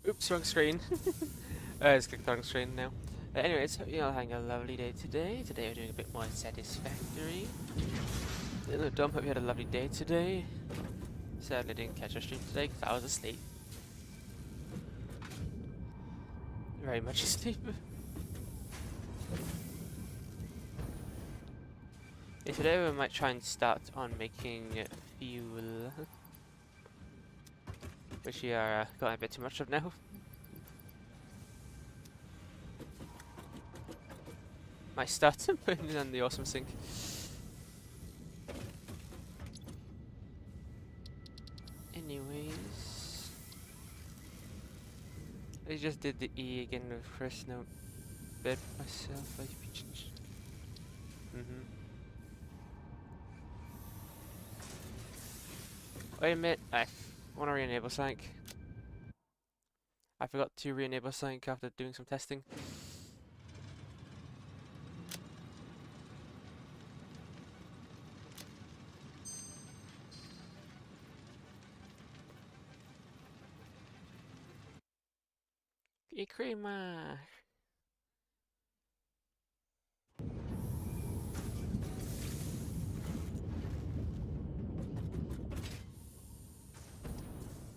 Oops, wrong screen. I just clicked the wrong screen now. Anyways, hope you're all having a lovely day today. Today we're doing a bit more satisfactory. Hello Dom, hope you had a lovely day today. Sadly didn't catch our stream today because I was asleep. Very much asleep. Yeah, today we might try and start on making fuel. Which we are got a bit too much of now. Might start putting it on the awesome sink. Anyways, I just did the E again with first note. Bed myself. Wait a minute, I want to re-enable sync. I forgot to re-enable sync after doing some testing. Creamer.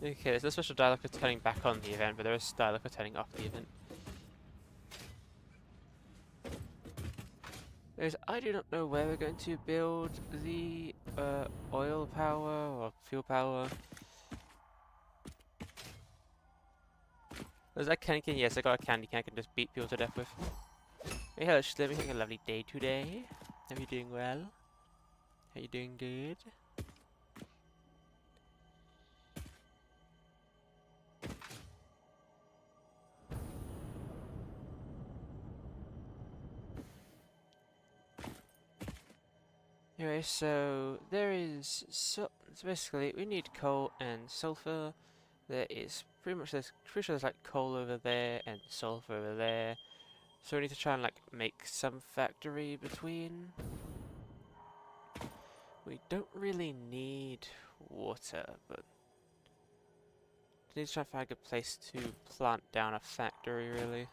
Okay, there's no special dialogue for turning back on the event, but there is dialogue for turning off the event. I do not know where we're going to build the oil power or fuel power. There's that candy cane. Yes, I got a candy cane I can just beat people to death with. Hey, hello, Slim. You're having a lovely day today. Are you doing well? Are you doing good? Anyway, so so basically we need coal and sulfur. There is pretty sure there's like coal over there and sulfur over there. So we need to try and like make some factory between. We don't really need water, but we need to try and find a good place to plant down a factory really.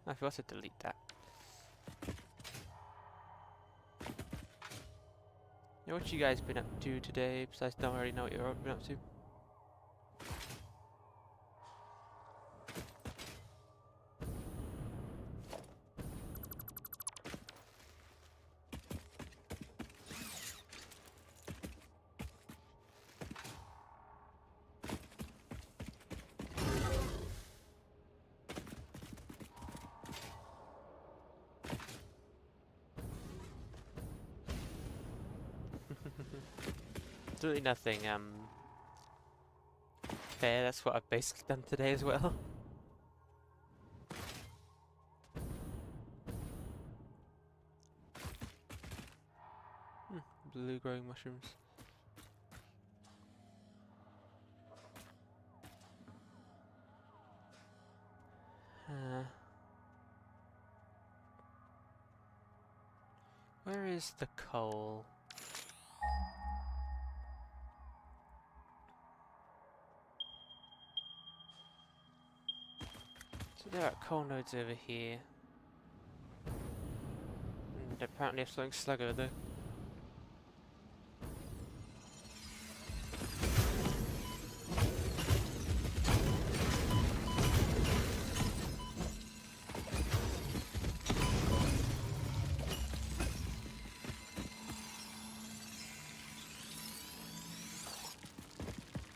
I forgot to delete that. What you guys been up to today, besides don't already know what you've been up to? Absolutely nothing, fair, that's what I've basically done today as well. Blue growing mushrooms. Where is the coal? So there are coal nodes over here. And apparently a flowing slug over there.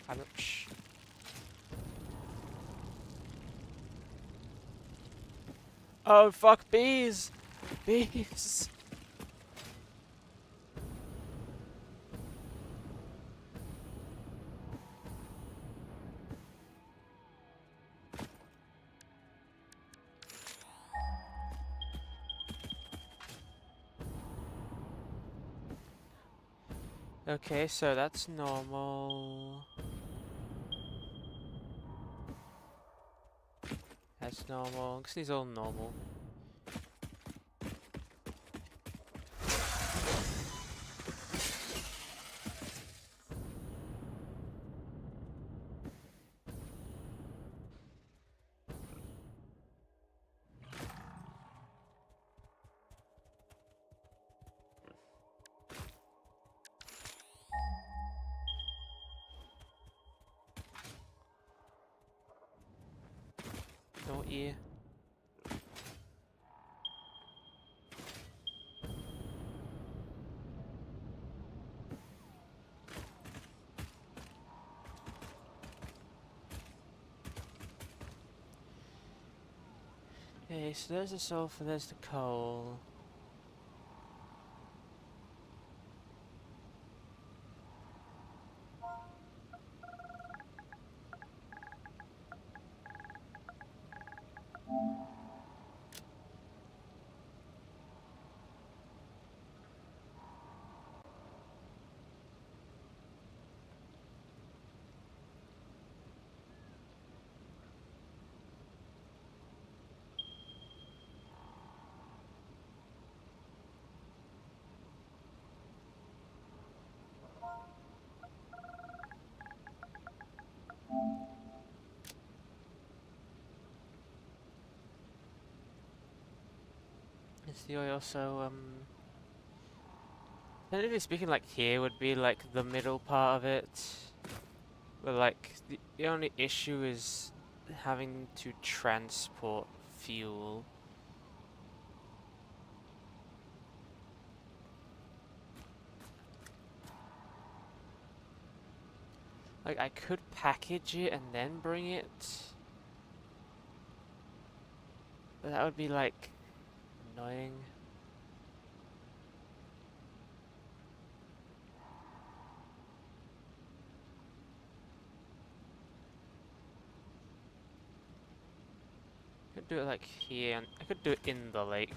Ouch. Oh fuck, bees! Bees! Okay, so that's normal. That's normal. Because these are all normal. here. Okay, so there's the sulfur, there's the coal. It's the oil, so technically speaking, like here would be like the middle part of it. But like the only issue is having to transport fuel. Like I could package it and then bring it. But that would be like annoying. I could do it like here, and I could do it in the lake.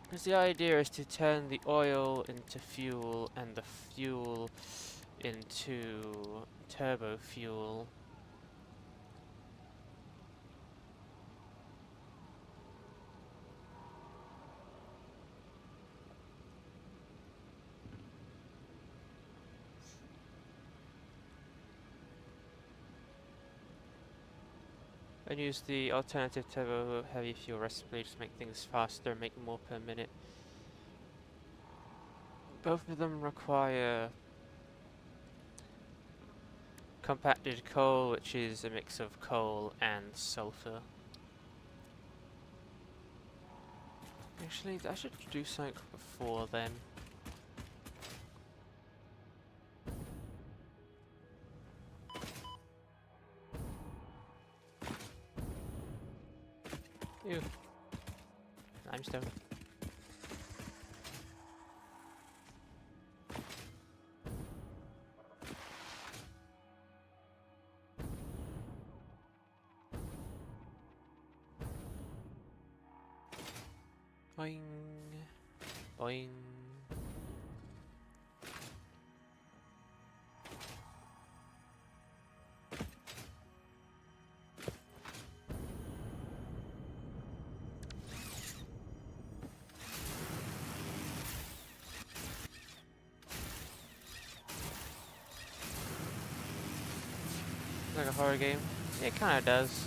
Because the idea is to turn the oil into fuel and the fuel into turbo fuel. And use the alternative turbo heavy fuel recipe to make things faster and make more per minute. Both of them require compacted coal, which is a mix of coal and sulfur. Actually, I should do something before then. Ew. Limestone. Boing. Boing. Like a horror game. It kinda does.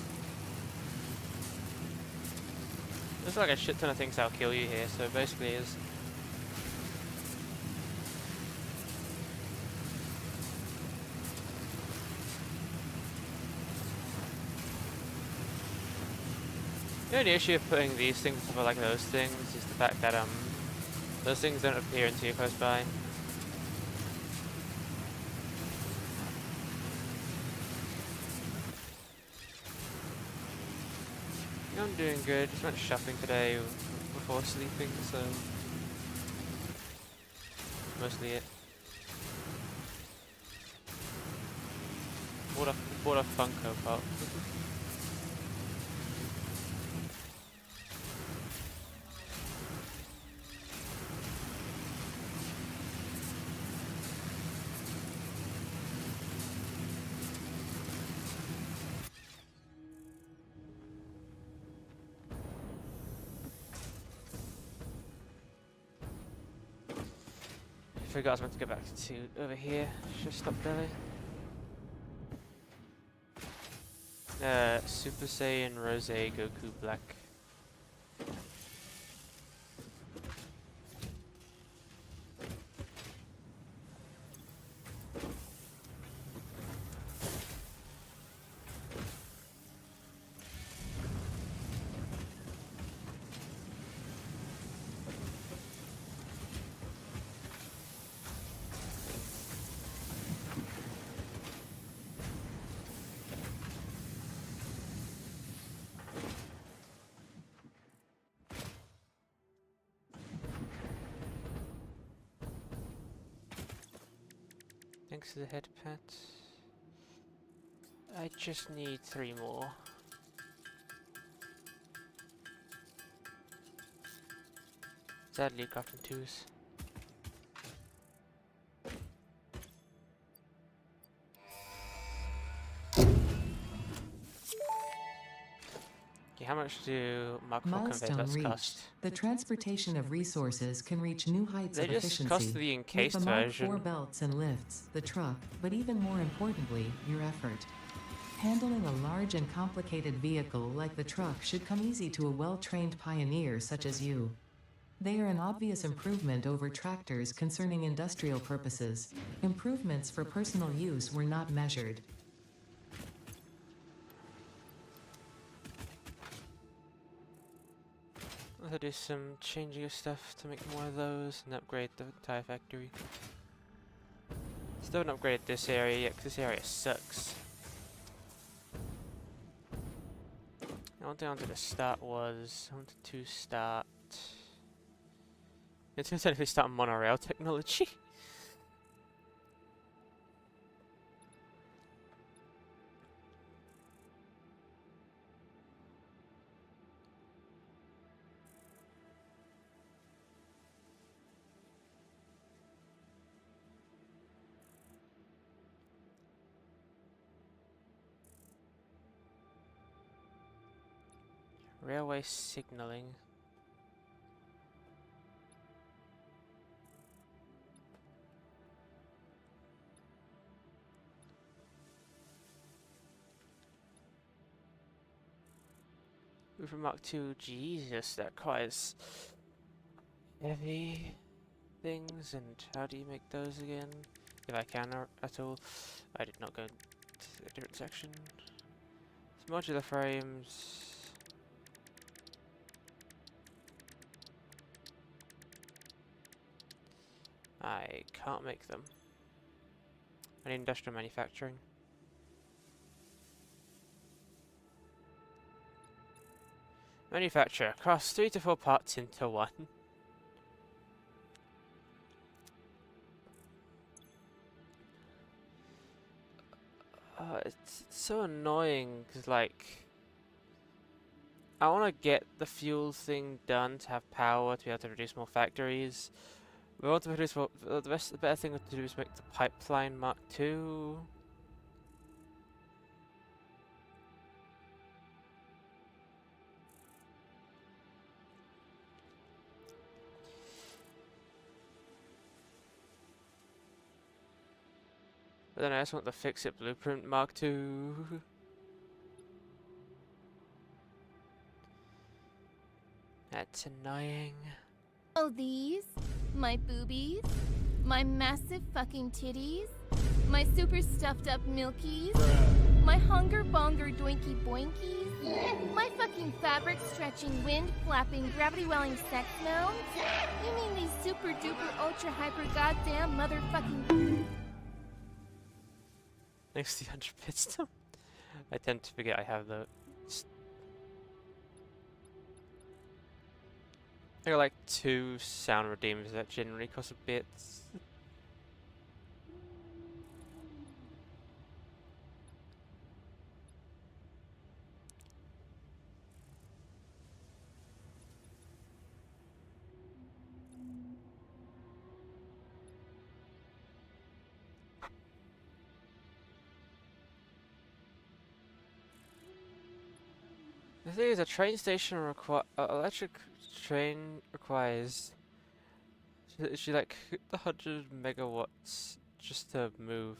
There's like a shit ton of things that'll kill you here, so it basically is. The only issue of putting these things over like those things is the fact that those things don't appear until you're close by. I'm doing good. Just went shopping today before sleeping, so mostly it. Bought a Funko Pop. I forgot I was meant to go back to over here. Should stop there. Super Saiyan Rose Goku Black. Thanks to the head pat. I just need 3 more. Sadly, crafting 2s. Okay, how much do Mark IV conveyor Milestone belts reached. cost? The transportation of resources can reach new heights They of just efficiency. cost the With encased the Mark version. IV belts and lifts, the truck, but even more importantly, your effort. Handling a large and complicated vehicle like the truck should come easy to a well-trained pioneer such as you. They are an obvious improvement over tractors concerning industrial purposes. Improvements for personal use were not measured. I'll do some changing of stuff to make more of those and upgrade the entire factory. Still haven't upgraded this area yet because this area sucks. One thing I wanted to start was I wanted to start. It's going to technically start monorail technology. Railway signaling. Move from Mark II, Jesus, that requires heavy things, and how do you make those again? If I can at all. I did not go to a different section. It's modular frames. I can't make them. I need industrial manufacturing. Manufacture. Cross 3 to 4 parts into 1. It's so annoying because, like, I want to get the fuel thing done to have power to be able to produce more factories. We want to produce more. The better thing to do is make the pipeline Mark II. But then I just want the fix-it blueprint Mark II. That's annoying. Oh, these? My boobies? My massive fucking titties? My super stuffed up milkies? My hunger bonger doinky boinkies? My fucking fabric stretching, wind flapping, gravity welling sex mounds? You mean these super duper ultra hyper goddamn motherfucking. Next to the 100 piston. I tend to forget I have the. There are like 2 sound redeemers that generally cost a bit. The thing is, a train station electric train requires she like 100 megawatts just to move.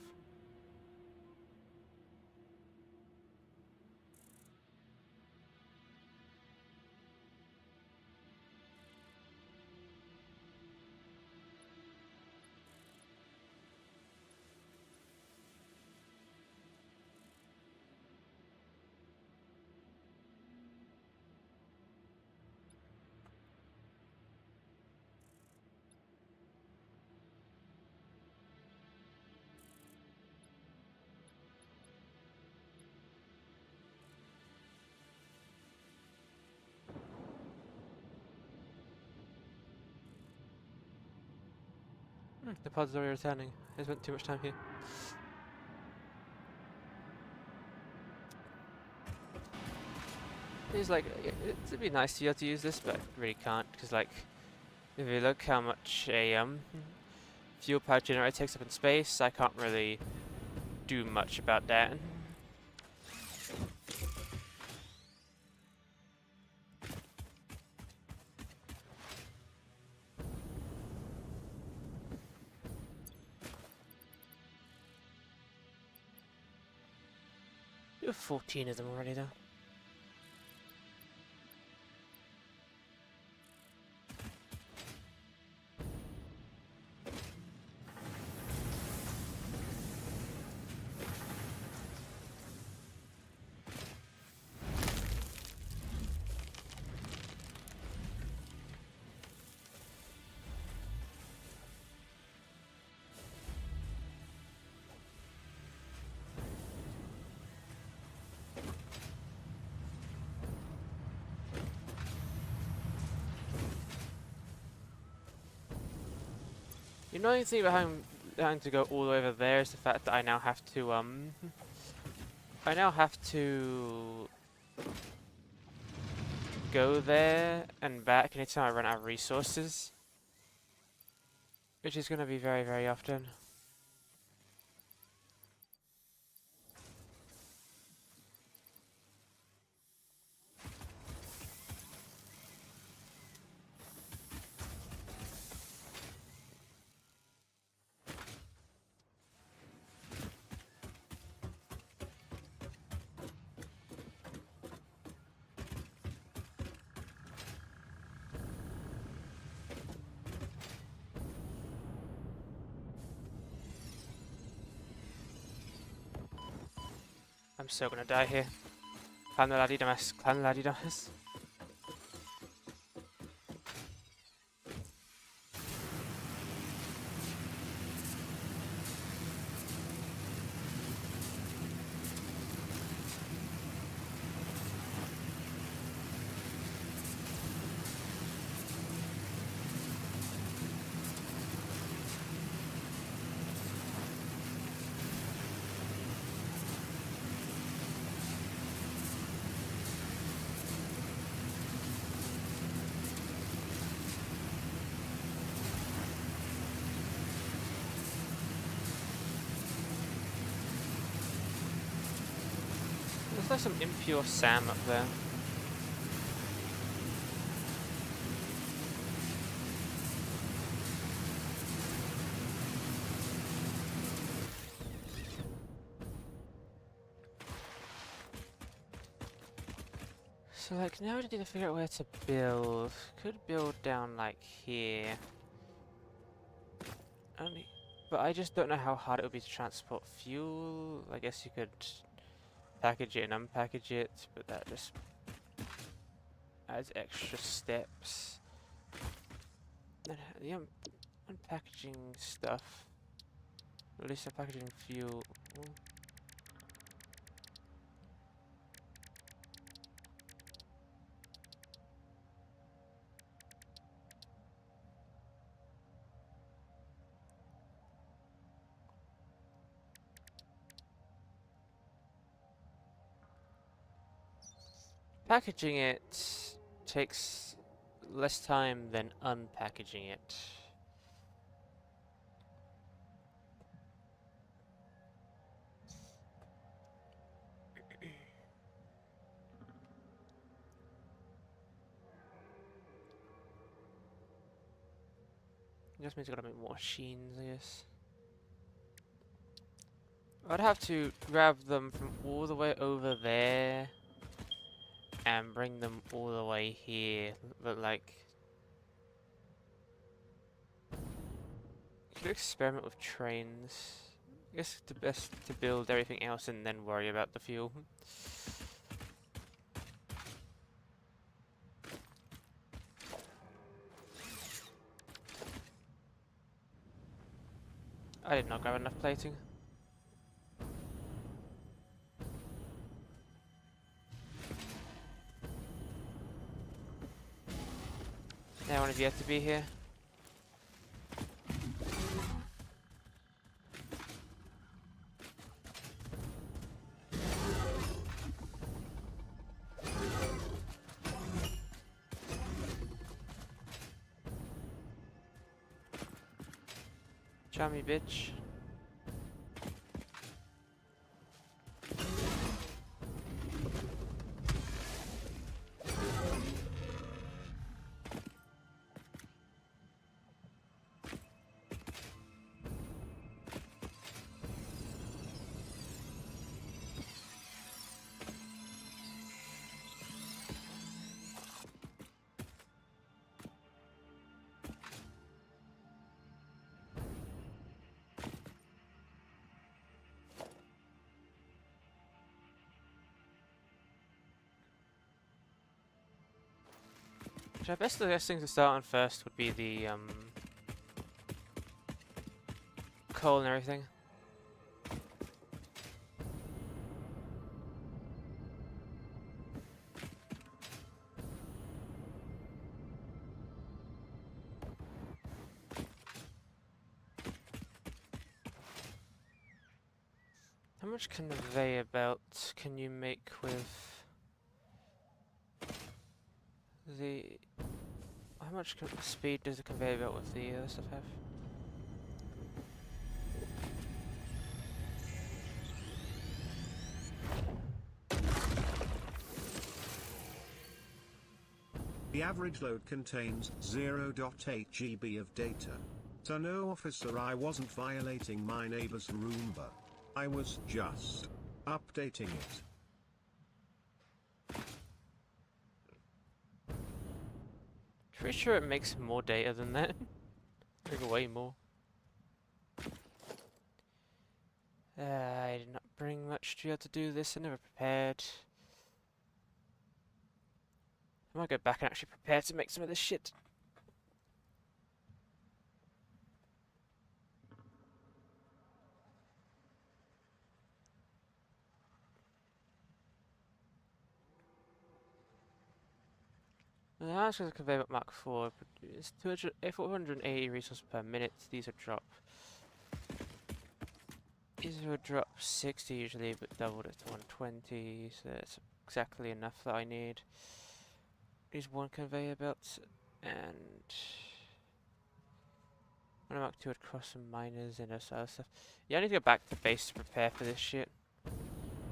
The pod's already returning. I spent too much time here. It's like, it'd be nice to be able to use this, but I really can't, because like, if you look how much a fuel power generator takes up in space, I can't really do much about that. You have 14 of them already though. The annoying thing about having to go all the way over there is the fact that I now have to go there and back anytime I run out of resources, which is going to be very, very often. I'm so gonna die here. Climb the laddie dumbass. Climb the laddie dumbass. There's like some impure Sam up there. So like now I just need to figure out where to build. Could build down like here. But I just don't know how hard it would be to transport fuel. I guess you could package it and unpackage it, but that just adds extra steps. The unpackaging stuff, at least unpackaging fuel. Packaging it takes less time than unpackaging it. Just means I gotta make more machines, I guess. I'd have to grab them from all the way over there and bring them all the way here, but like, you could experiment with trains. I guess it's best to build everything else and then worry about the fuel. I did not grab enough plating. Yeah, one of you have to be here. Jammy bitch. I guess the best thing to start on first would be the coal and everything. How much conveyor belt can you make with the... How much speed does the conveyor belt with the other stuff have? The average load contains 0.8 GB of data. So no officer, I wasn't violating my neighbor's Roomba. I was just updating it. Pretty sure it makes more data than that. Like way more. I did not bring much to be able to do this. I never prepared. I might go back and actually prepare to make some of this shit. The last is a conveyor belt Mark 4, but it's 480 resources per minute. These would drop. These would drop 60 usually, but doubled it to 120, so that's exactly enough that I need. Use one conveyor belt, and when I'm Mark 2 would cross some miners and other stuff. Yeah, I need to go back to base to prepare for this shit. I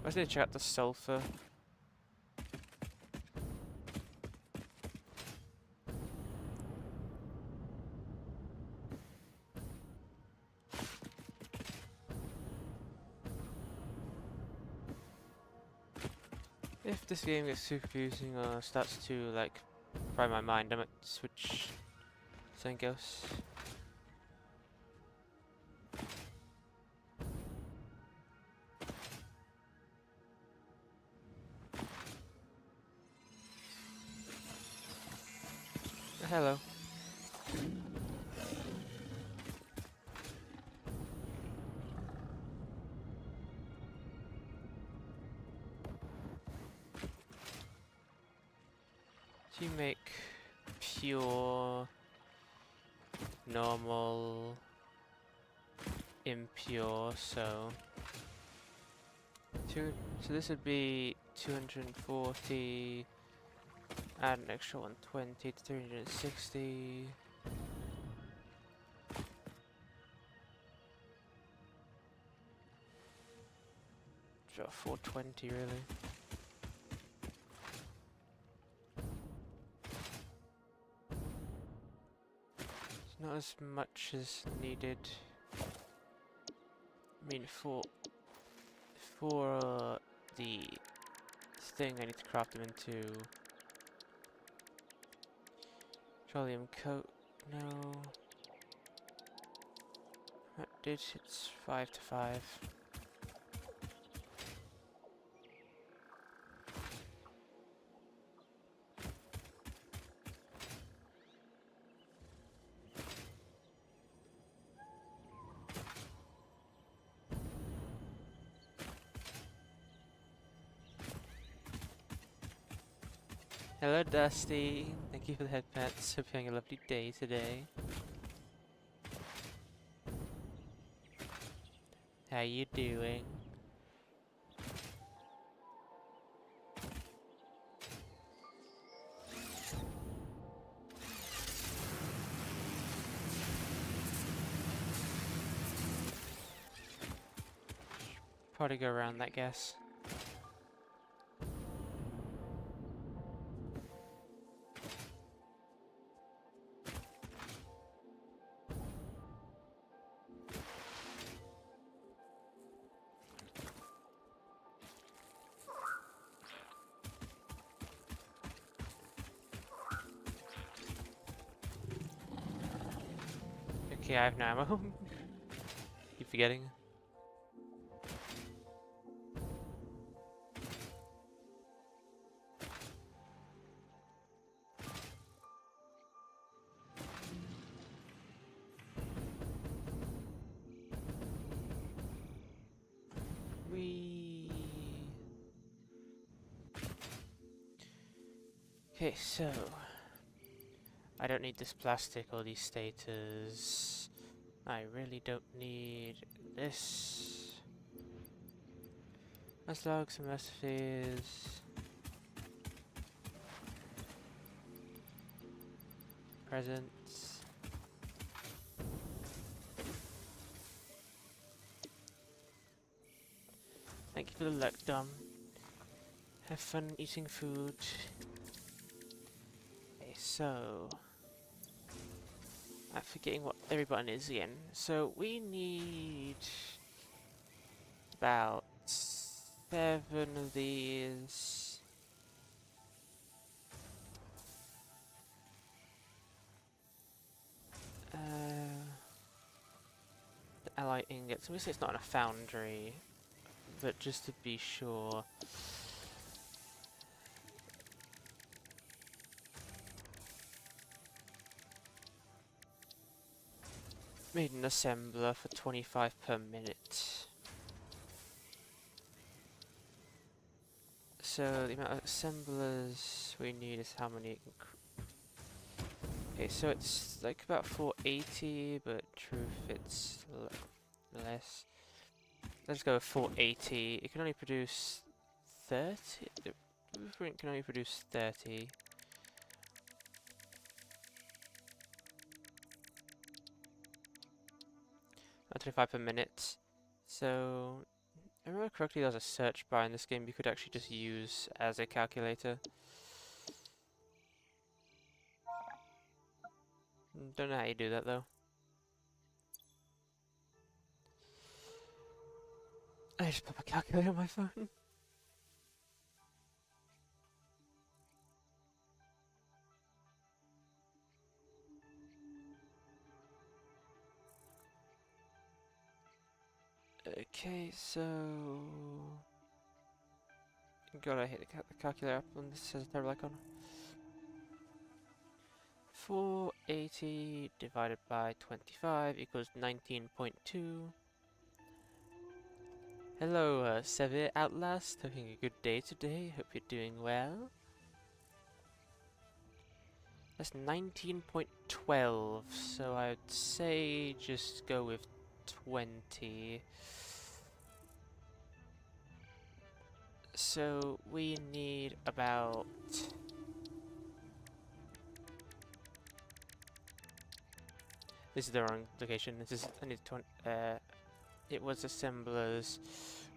also need to check out the sulfur. If this game gets super confusing or starts to like fry my mind, I might switch something else. Hello. Do you make pure, normal, impure, so this would be 240, add an extra 120 to 360. Drop 420 really. Not as much as needed. I mean, for the thing, I need to craft them into petroleum coat. No, that did. It's 5 to 5. Hello, Dusty. Thank you for the headpats. Hope you're having a lovely day today. How you doing? probably go around that gas. Okay, I have no ammo. Keep forgetting. We. Okay, so I don't need this plastic or these stators. I really don't need this. Let's log some recipes. Presents. Thank you for the luck, Dom. Have fun eating food. Okay, so I'm forgetting what every button is again. So we need about 7 of these. The alloy ingots. Obviously it's not in a foundry, but just to be sure. Made an assembler for 25 per minute. So the amount of assemblers we need is how many? Okay, so it's like about 480, but truth it's less. Let's go with 480. It can only produce 30. The blueprint can only produce 30. Not 25 per minute. So, if I remember correctly, there's a search bar in this game you could actually just use as a calculator. Don't know how you do that though. I just put my calculator on my phone. Okay, so gotta hit the calculator up when this says double icon. 480 divided by 25 equals 19.2. Hello, Severe Outlast. Having a good day today. Hope you're doing well. That's 19.12, so I'd say just go with 20. So we need about... This is the wrong location. This is I need 20. It was assemblers.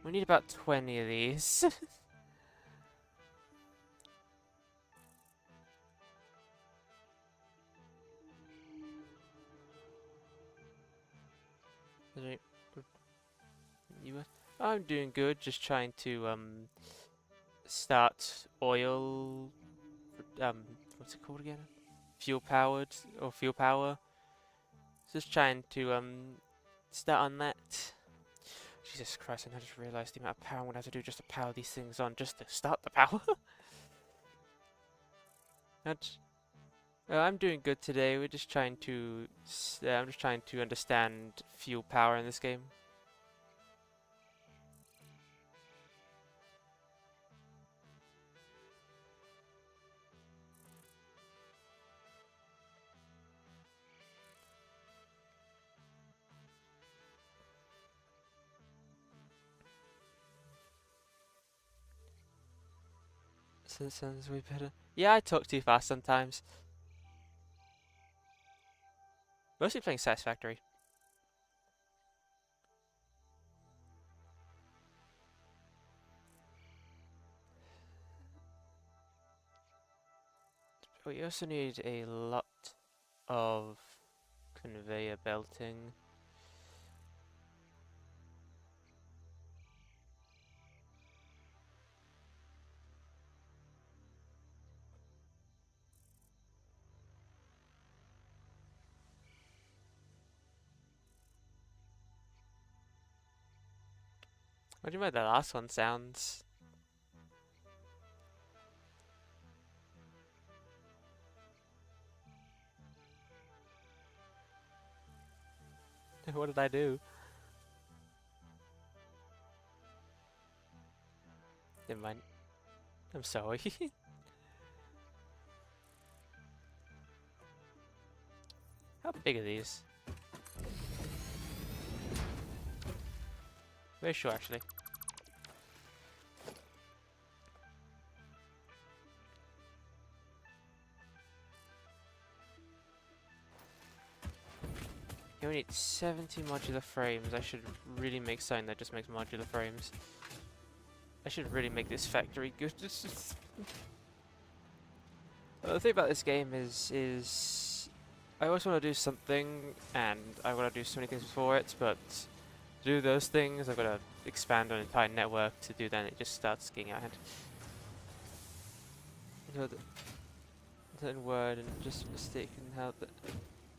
We need about 20 of these. I'm doing good. Just trying to start oil. What's it called again? Fuel powered or fuel power. Just trying to start on that. Jesus Christ! And I just realised the amount of power I'm gonna have to do just to power these things on, just to start the power. I'm doing good today. We're just trying to. I'm just trying to understand fuel power in this game. So it sounds way better. Yeah, I talk too fast sometimes. Mostly playing Satisfactory. We also need a lot of conveyor belting. What do you mean the last one sounds? What did I do? Never mind. I'm sorry. How big are these? Very sure, actually. You only need 70 modular frames. I should really make something that just makes modular frames. I should really make this factory good. Well, the thing about this game is I always want to do something, and I want to do so many things before it, but to do those things, I've got to expand on an entire network to do that, and it just starts getting out of hand. You know, certain word and just mistaken how that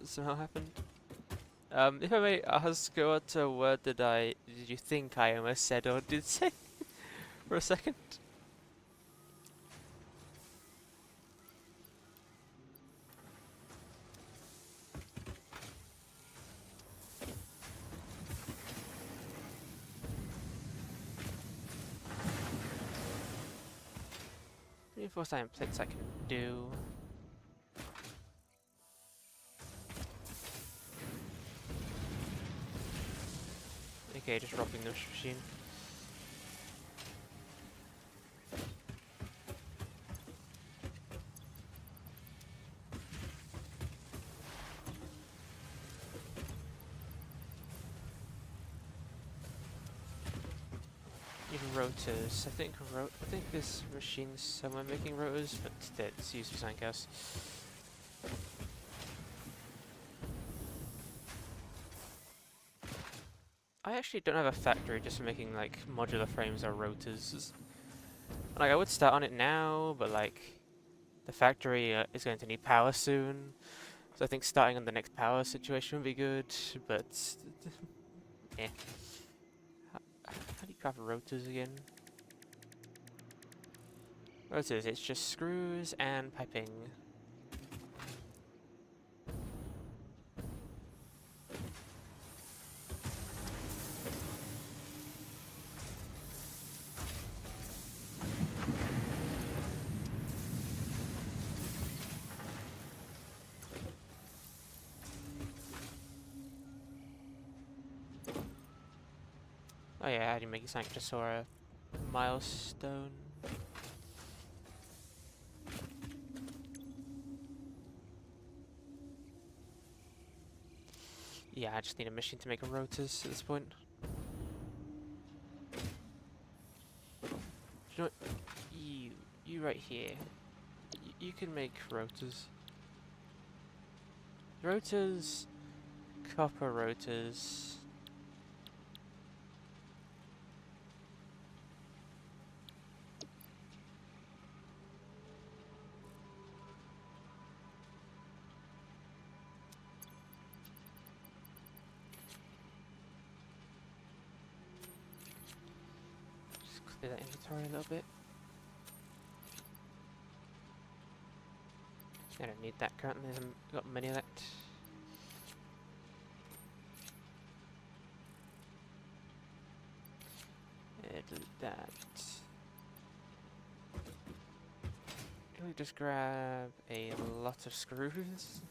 somehow happened. If I may ask, what word did you think I almost said or did say for a second? Reinforced iron plates I can do. Okay, just robbing this machine. Even rotors. I think this machine's somewhere making rotors, but it's used for something else. I actually don't have a factory just for making like modular frames or rotors. Like I would start on it now, but like the factory is going to need power soon, so I think starting on the next power situation would be good. But yeah, how do you craft rotors again? Rotors, it's just screws and piping. Oh yeah, how do you make something? Just saw a milestone. Yeah, I just need a machine to make rotors at this point. You know what? You right here. You can make rotors. Rotors, copper rotors. Just clear that inventory a little bit. I don't need that currently, I haven't got many of that. Delete that. Can we just grab a lot of screws?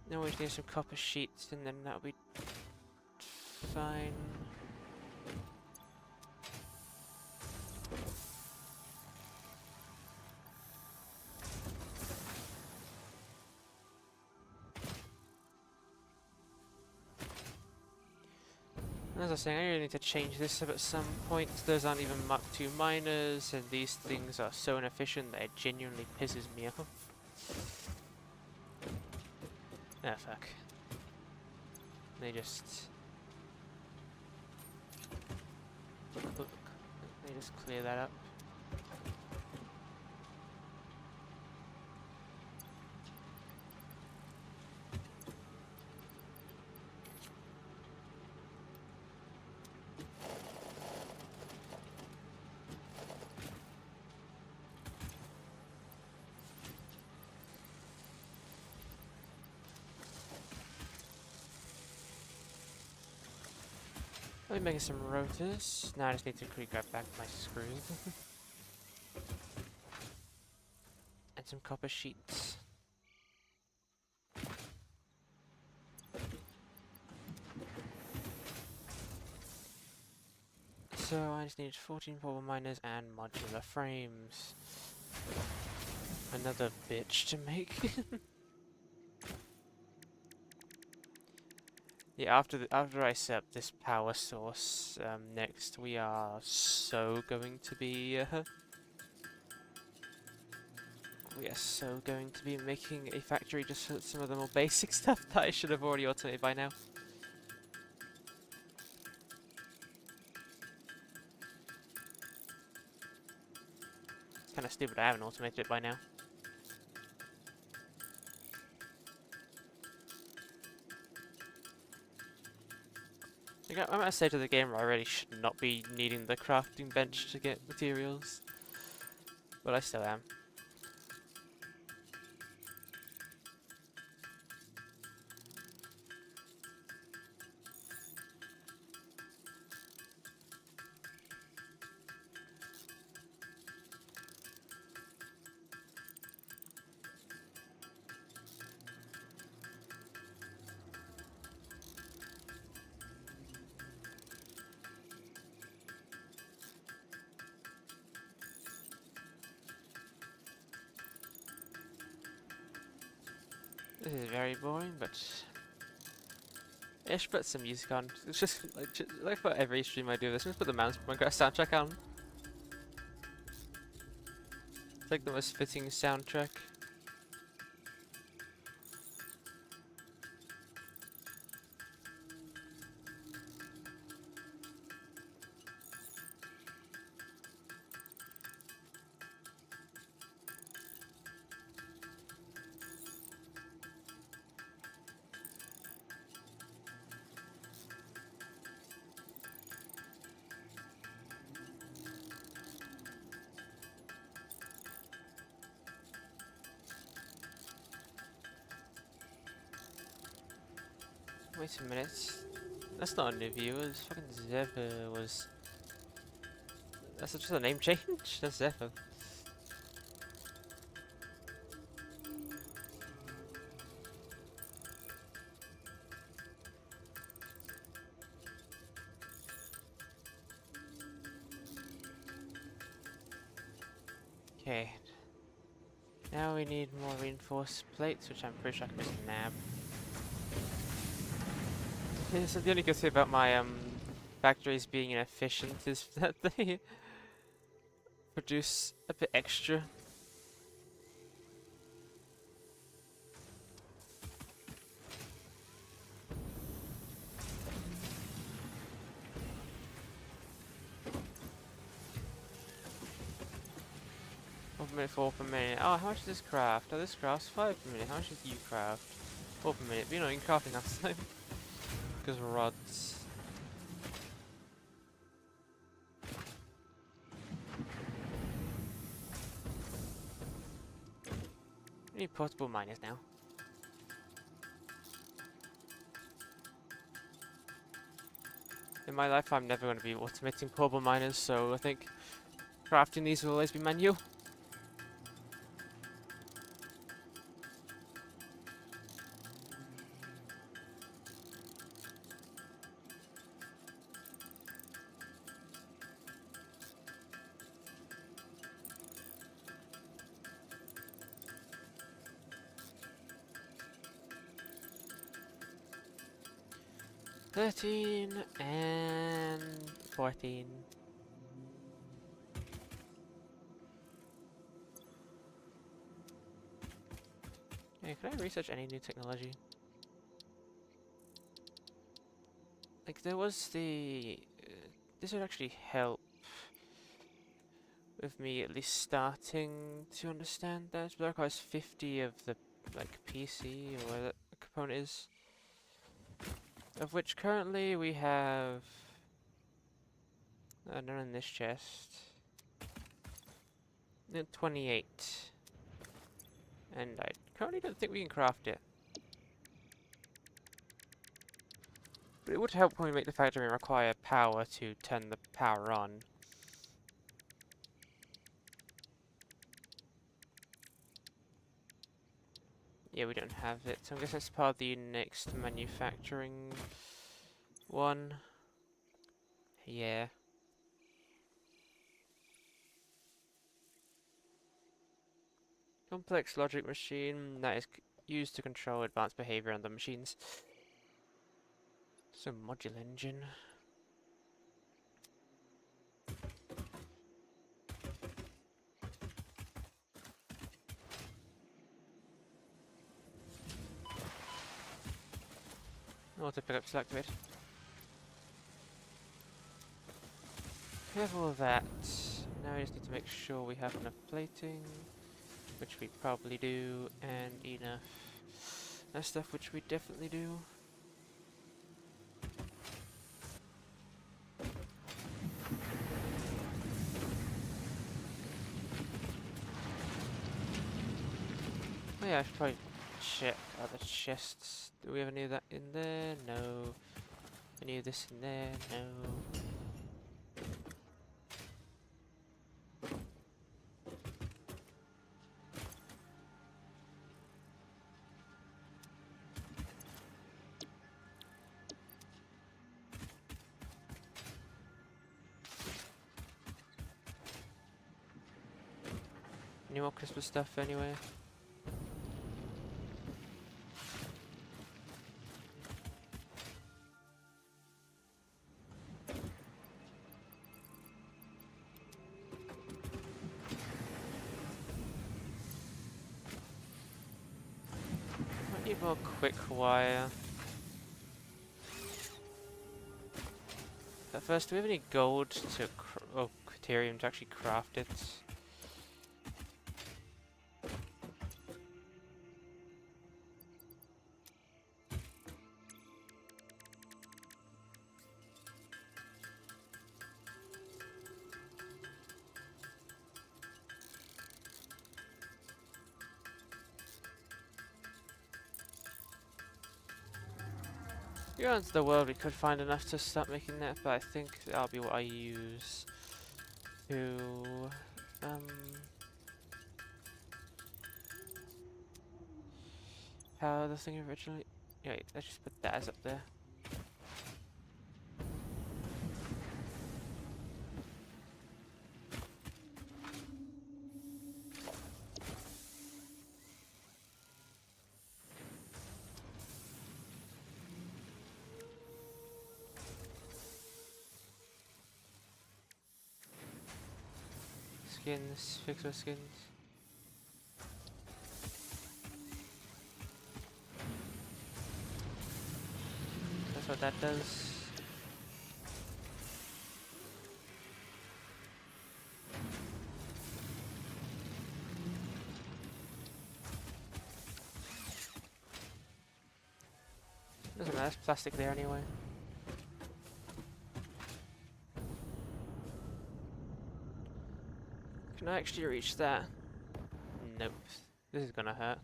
Now we just need some copper sheets and then that'll be fine. As I was saying, I really need to change this up at some point. Those aren't even Mark II miners, and these things are so inefficient that it genuinely pisses me off. Ah, fuck. They just... Look, they just clear that up. I'll be making some rotors. Now I just need to grab back my screw. And some copper sheets. So I just need 14 portable miners and modular frames. Another bitch to make. Yeah, after I set up this power source next, we are so going to be making a factory just for some of the more basic stuff that I should have already automated by now. It's kind of stupid I haven't automated it by now. I might say to the gamer I really should not be needing the crafting bench to get materials, but I still am. This is very boring, but I should put some music on. It's just like for every stream I do this, just put the Minecraft soundtrack on. It's like the most fitting soundtrack. Wait a minute. That's not a new viewer. It's fucking Zephyr was. That's just a name change. That's Zephyr. Okay. Now we need more reinforced plates, which I'm pretty sure I can just nab. Yeah, so the only good thing about my factories being inefficient is that they produce a bit extra. Minute, 4 per minute. Oh, how much does this craft? Oh, this crafts 5 per minute. How much does you craft? 4 per minute. But you know, you can craft enough time. Because rods. We need portable miners now. In my life, I'm never going to be automating portable miners, so I think crafting these will always be manual. 13 and 14. Yeah, can I research any new technology? Like, there was the... this would actually help with me at least starting to understand that. But that requires 50 of the, like, PC, or whatever that component is. Of which currently we have... none in this chest. 28. And I currently don't think we can craft it. But it would help when we make the factory require power to turn the power on. Yeah, we don't have it, so I guess that's part of the next manufacturing one. Yeah. Complex logic machine that is used to control advanced behavior on the machines. So module engine. Auto pickup selected. We have all of that. Now we just need to make sure we have enough plating, which we probably do, and enough stuff, which we definitely do. Oh yeah, I should probably check other chests. Do we have any of that in there? No. Any of this in there? No. Any more Christmas stuff anyway? Might need more quick wire. But first, do we have any gold to or Criterium to actually craft it? If you go into the world, we could find enough to start making that, but I think that'll be what I use to power the thing originally. Yeah, wait, let's just put that as up there. Skins, fix our skins. That's what that does. Doesn't matter, there's plastic there anyway. Can I actually reach that? Nope. This is gonna hurt.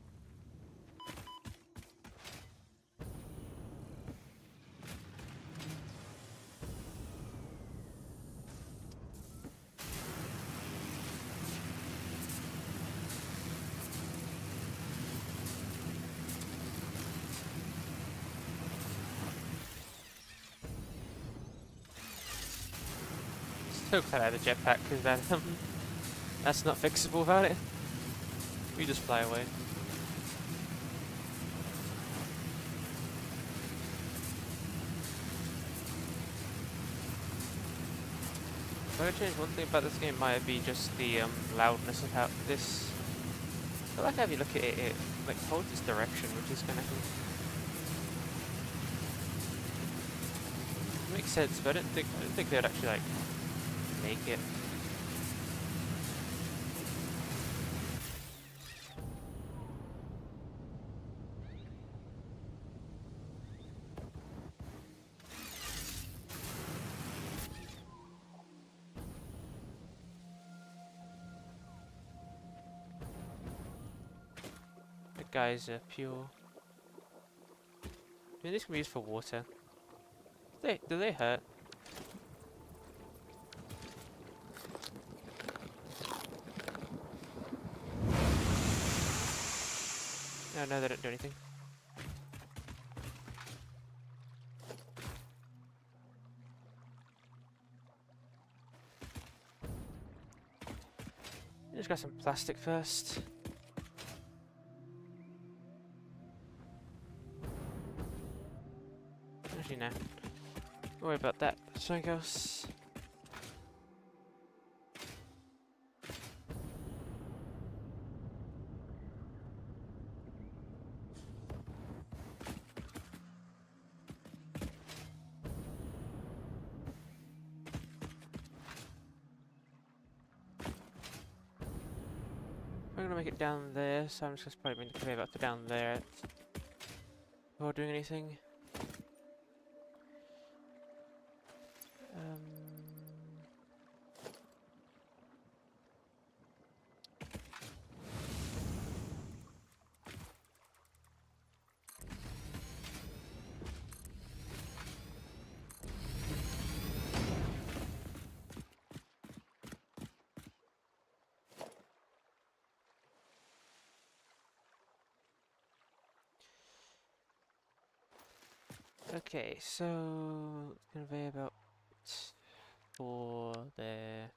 So glad I had a jetpack because that's not fixable without it. We just fly away. If I could change one thing about this game, might be just the loudness of how this. I like how if you look at it, it like holds its direction, which is kind of cool. Makes sense, but I don't think they'd actually like make it. The guys are pure. I mean, this can be used for water. Do they hurt? No, they don't do anything. Just got some plastic first. Actually, no. Don't worry about that. Something else. I'm gonna make it down there, so I'm just gonna probably bring the conveyor belt to down there before doing anything. Okay, so conveyor belt for there.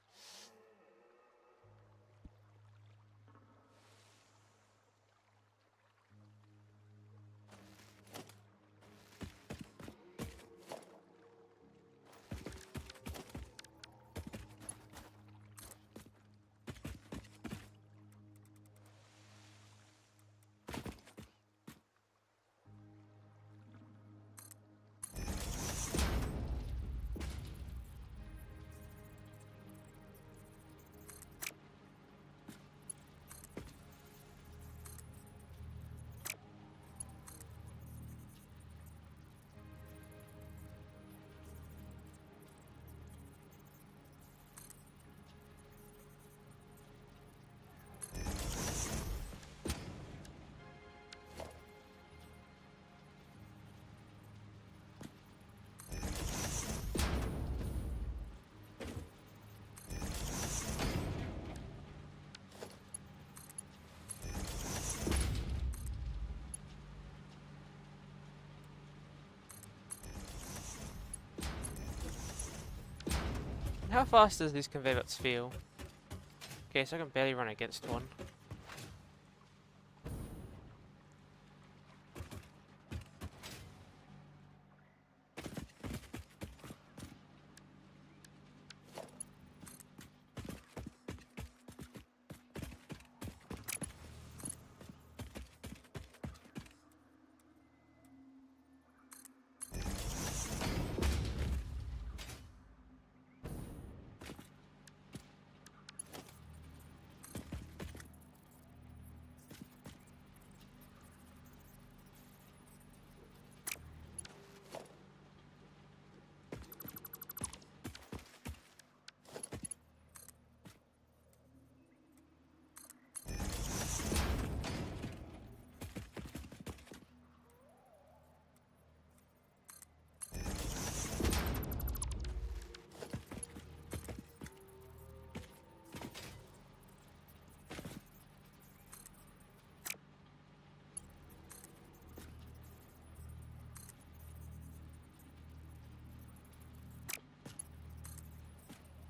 How fast does these conveyor belts feel? Okay, so I can barely run against one.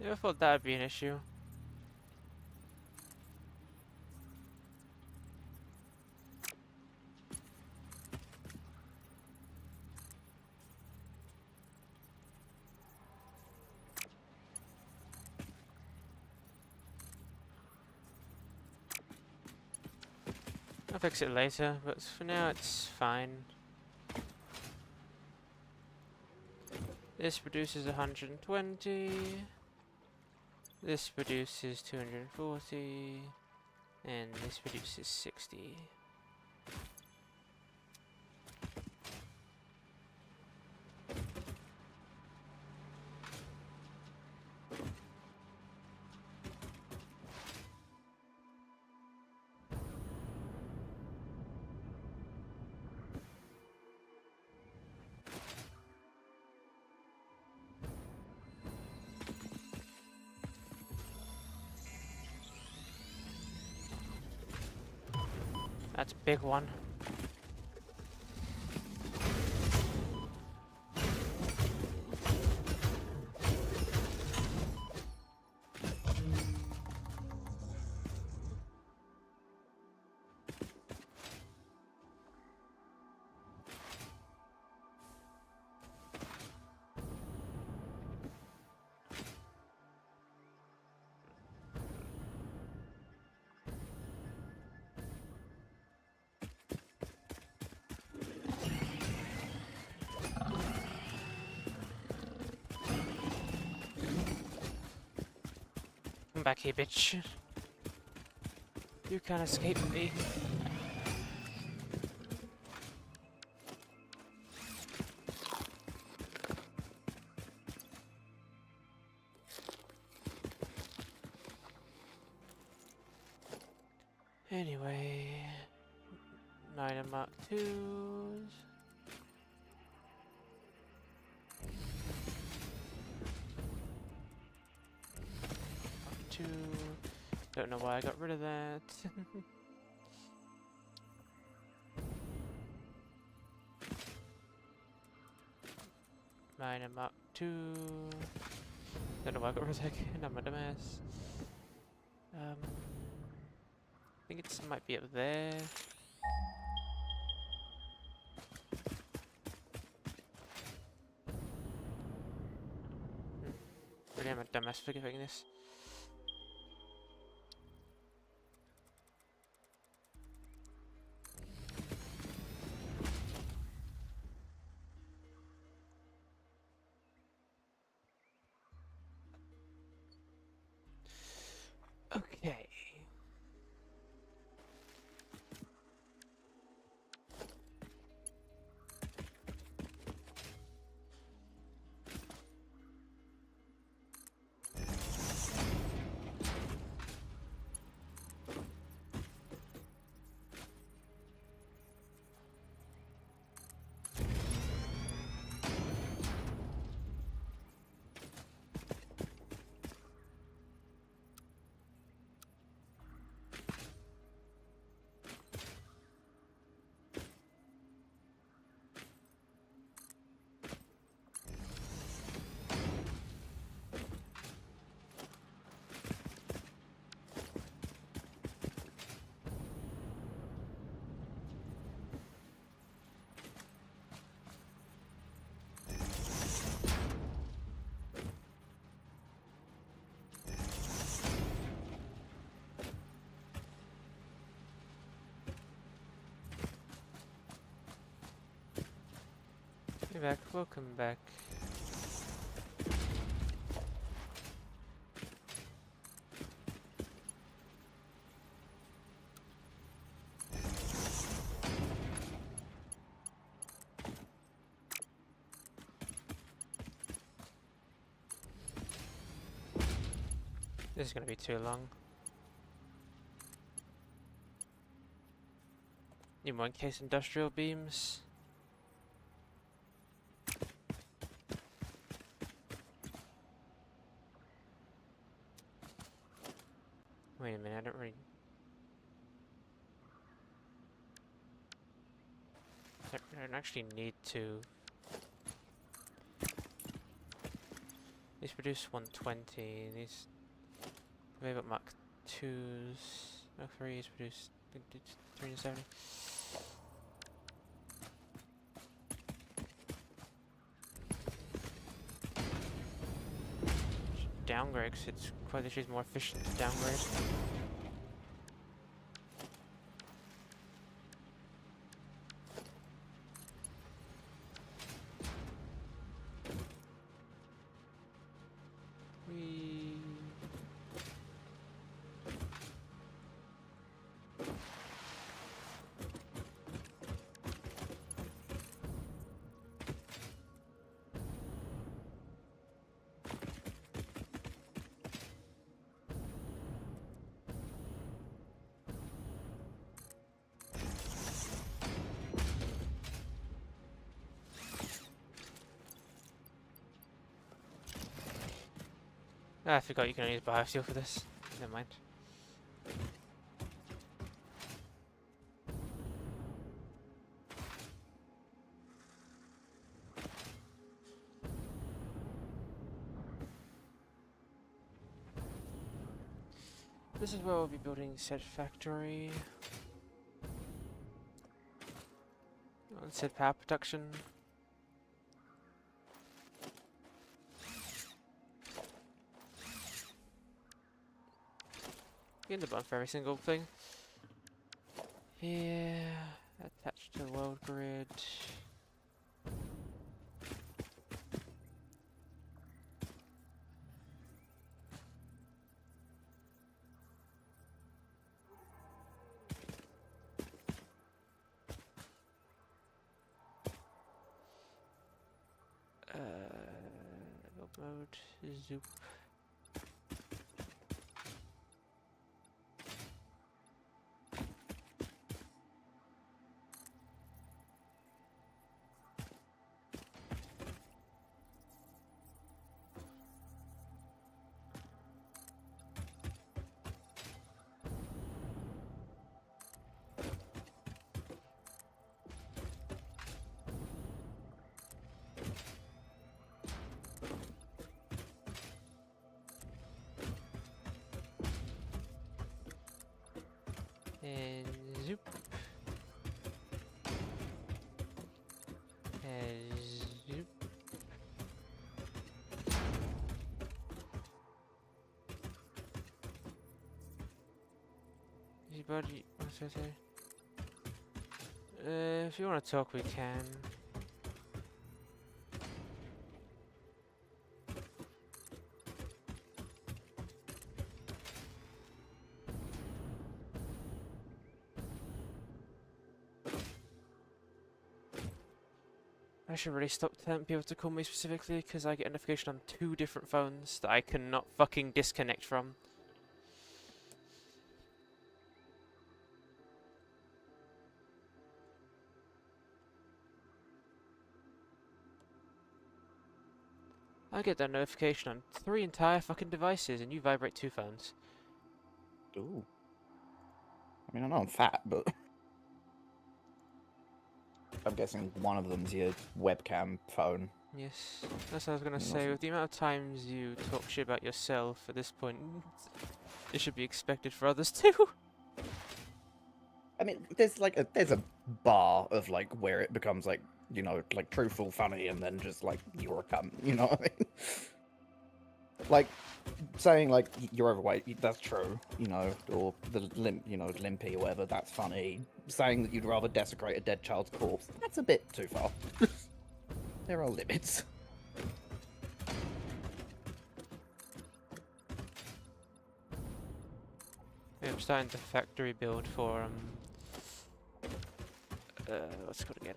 Never thought that would be an issue. I'll fix it later, but for now it's fine. This produces 120. This produces 240. And this produces 60. That's a big one. Come back here, bitch. You can't escape me. Anyway, 9 and Mark 2s. Don't know why I got rid of that. Mine and Mark 2. Don't know why I got rid of that again. I'm a dumbass. I think it might be up there. Really, I'm a dumbass for giving this. Okay. Hey back, welcome back. This is gonna be too long. Need more encased industrial beams. Wait a minute, I don't really... I don't actually need to... These produce 120, these... Maybe got Mark 2s, Mark 3s produce 370. Downgrade, 'cause it's quite literally more efficient to downgrade. Ah, I forgot you can use biofuel for this. Never mind. This is where we'll be building said factory. Said power production. In the button for every single thing. Yeah, attached to the world grid. Build mode, zoop. And zoop. And zoop. Anybody, what's that say? If you want to talk, we can. I should really stop telling people to call me specifically because I get a notification on 2 different phones that I cannot fucking disconnect from. I get that notification on 3 entire fucking devices and you vibrate 2 phones. Ooh. I mean, I know I'm fat, but I'm guessing one of them's your webcam phone. Yes, that's what I was gonna Yeah, say. awesome. With the amount of times you talk shit about yourself at this point, it should be expected for others too. I mean, there's a bar of like where it becomes like, you know, like truthful, funny, and then just like you're a cunt. You know what I mean? Like saying like you're overweight, that's true. You know, or limpy or whatever, that's funny. Saying that you'd rather desecrate a dead child's corpse, that's a bit too far. There are limits. Yeah, I'm starting the factory build for what's it called again?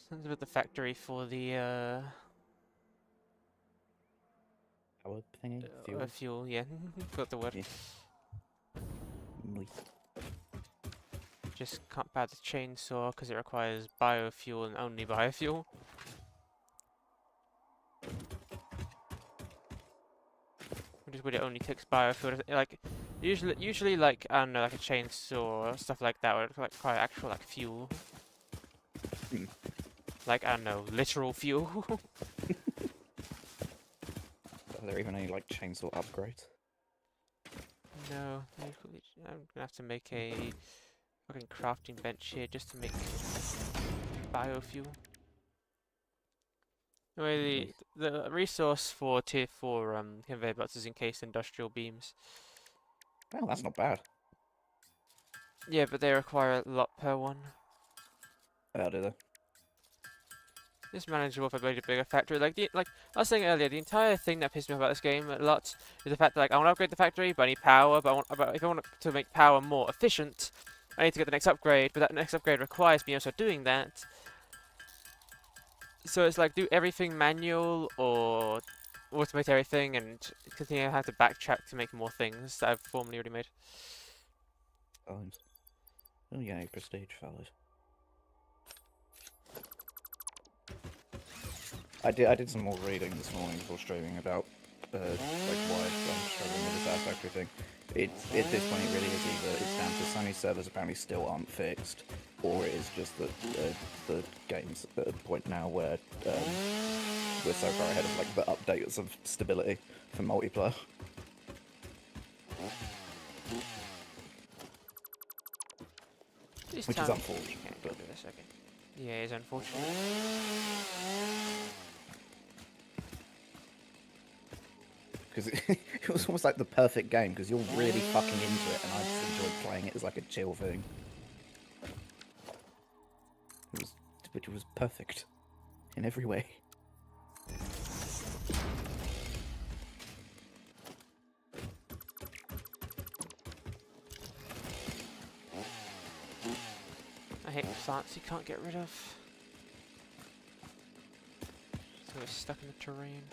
Starting to build the factory for the Power thingy, fuel. fuel. Yeah, got the word. Yeah. Nice. Just can't power the chainsaw because it requires biofuel and only biofuel. Which is what it only takes biofuel. Like usually like I don't know, like a chainsaw or stuff like that would require actual like fuel. Hmm. Like I don't know, literal fuel. Are there even any like chainsaw upgrades? No, I'm gonna have to make a fucking crafting bench here just to make biofuel. Anyway, the resource for tier 4 conveyor belts is encased industrial beams. Well, that's not bad. Yeah, but they require a lot per one. How do they? It's manageable if I build a bigger factory. Like I was saying earlier, the entire thing that pissed me off about this game a lot is the fact that like I want to upgrade the factory, but I need power. But if I want to make power more efficient, I need to get the next upgrade. But that next upgrade requires me also doing that. So it's like do everything manual or automate everything and continue to have to backtrack to make more things that I've formerly already made. Times. Oh yeah, prestige fellas. I did some more reading this morning before streaming about like why I'm struggling with the satisfactory thing. At this point, it really is either it's down to Sony servers apparently still aren't fixed, or it is just that the game's at a point now where we're so far ahead of like the updates of stability for multiplayer. This Which is time- unfortunate, Okay, but- give it a second. Yeah, it's unfortunate. Because it was almost like the perfect game because you're really fucking into it, and I just enjoyed playing it as like a chill thing. It was perfect in every way. I hate plants you can't get rid of. So it's stuck in the terrain.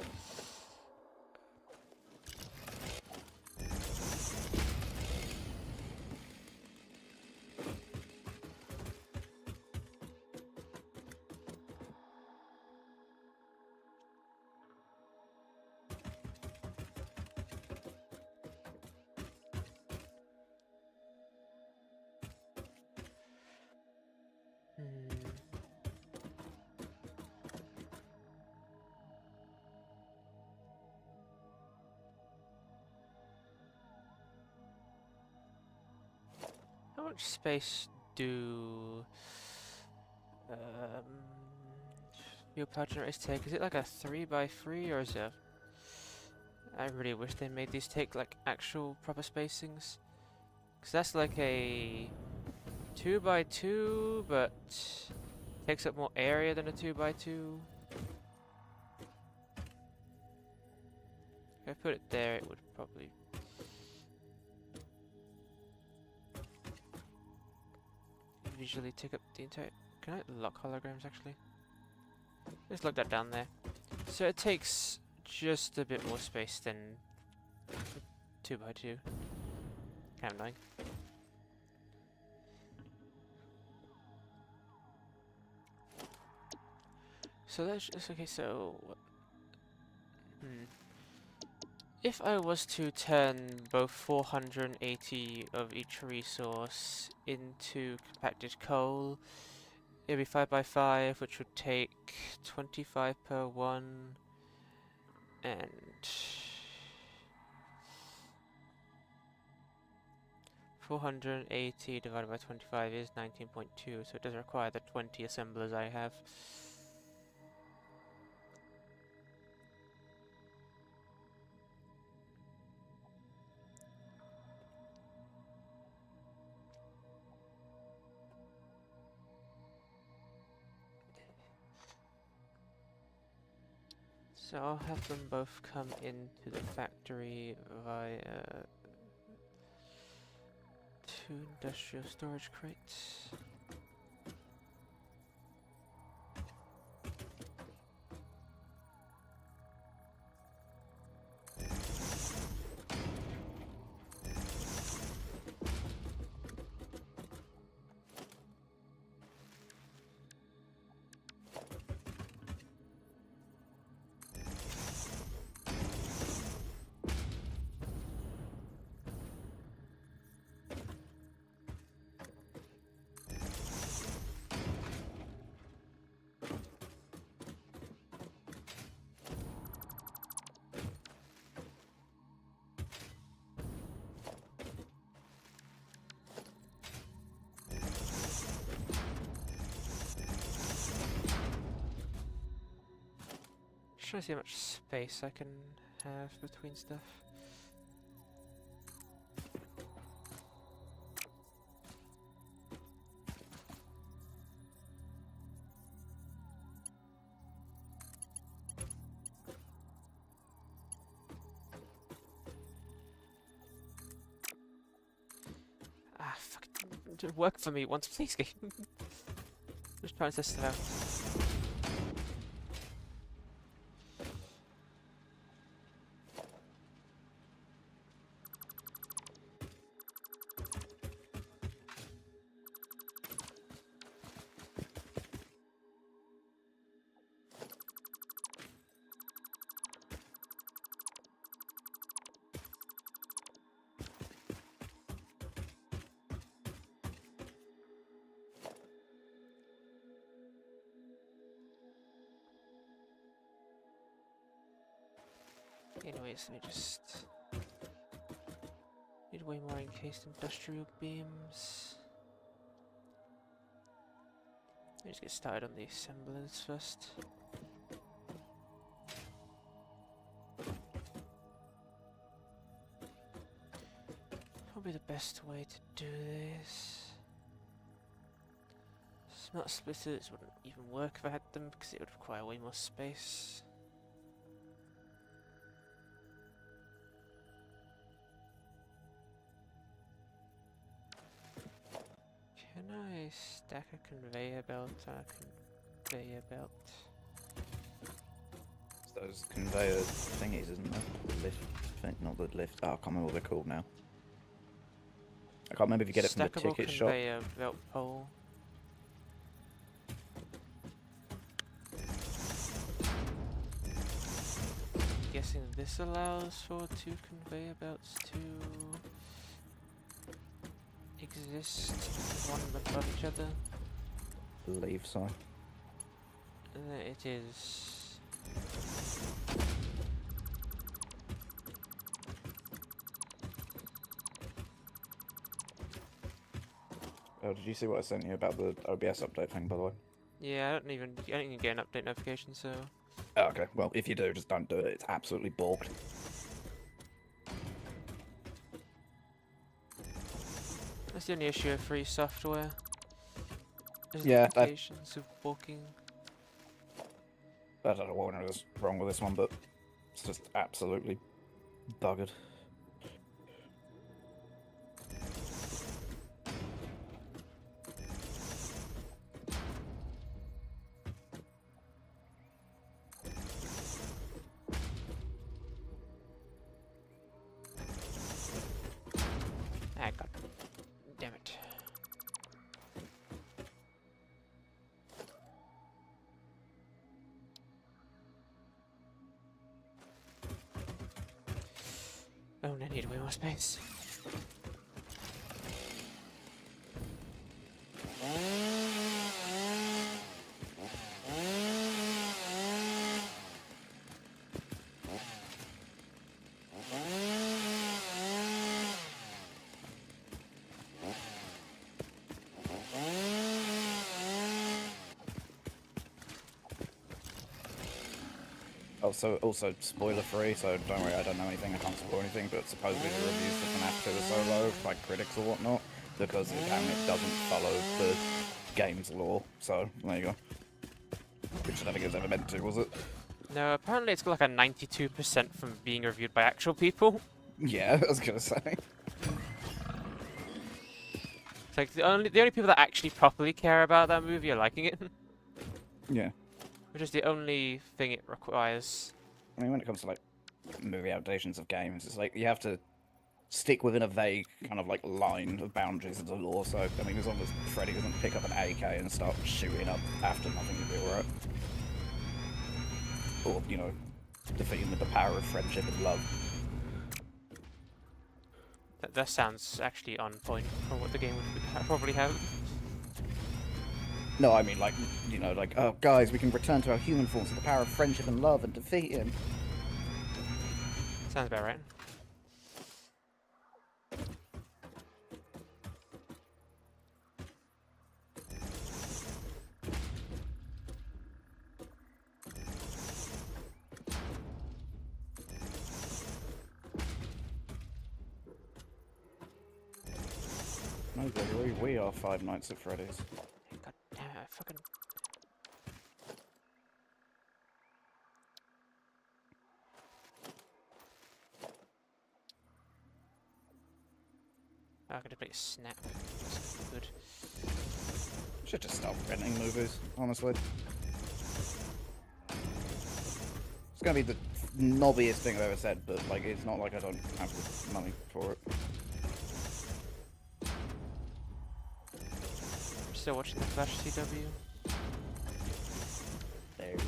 How much space do your power generators take? Is it like a 3x3 or is it? I really wish they made these take like actual proper spacings, because that's like a 2x2, but takes up more area than a 2x2. If I put it there, it would probably. Visually take up the entire. Can I lock holograms actually? Let's lock that down there. So it takes just a bit more space than 2x2. Kind of annoying. So that's just, okay. So if I was to turn both 480 of each resource into compacted coal, it'd be 5x5, which would take 25 per one, and 480 divided by 25 is 19.2, so it does require the 20 assemblers I have. So I'll have them both come into the factory via 2 industrial storage crates. Just trying to see how much space I can have between stuff. Ah, fuck. Work for me once, please, game. Just trying to test it out. Anyways, let me just need way more encased industrial beams. Let me just get started on the assemblers first. Probably the best way to do this. Smart splitters wouldn't even work if I had them because it would require way more space. Can I stack a conveyor belt on a conveyor belt? It's those conveyor thingies, isn't it? The lift thing, not the lift. Oh, I can't remember what they're called now. I can't remember if you get it from the Stackable ticket shop. conveyor belt pole. Guessing this allows for two conveyor belts to exist one above each other. Believe so. And there it is. Oh, did you see what I sent you about the OBS update thing, by the way? Yeah, I don't even get an update notification, so Oh, okay. Well, if you do, just don't do it. It's absolutely borked. that's the only issue of free software. Is Yeah, the notifications of walking. I don't know what was wrong with this one, but it's just absolutely buggered. Ah, god damn it. Oh, and I need way more space. Also spoiler free, so don't worry, I don't know anything, I can't spoil anything, but supposedly the reviews for FNAF 2 are so low, like critics or whatnot, because apparently it doesn't follow the game's lore, so there you go. Which I don't think it was ever meant to, was it? No, apparently it's got like a 92% from being reviewed by actual people. Yeah, I was gonna say. It's like the only people that actually properly care about that movie are liking it. Yeah. Which is the only thing it requires. I mean, when it comes to, like, movie adaptations of games, it's like, you have to stick within a vague kind of, like, line of boundaries of the lore, so, I mean, as long as Freddy doesn't pick up an AK and start shooting up after, I think you'll be alright. Or, you know, defeating with the power of friendship and love. That sounds actually on point for what the game would probably have. No, I mean, like, you know, like, oh, guys, we can return to our human forms with the power of friendship and love and defeat him. Sounds about right. No, Gregory, we are Five Nights at Freddy's. God damn it, I fucking... Oh, I could just make a snap. That's good. Should just stop renting movies, honestly. It's gonna be the knobbiest thing I've ever said, but, like, it's not like I don't have the money for it. I'm still watching the Flash CW. There's...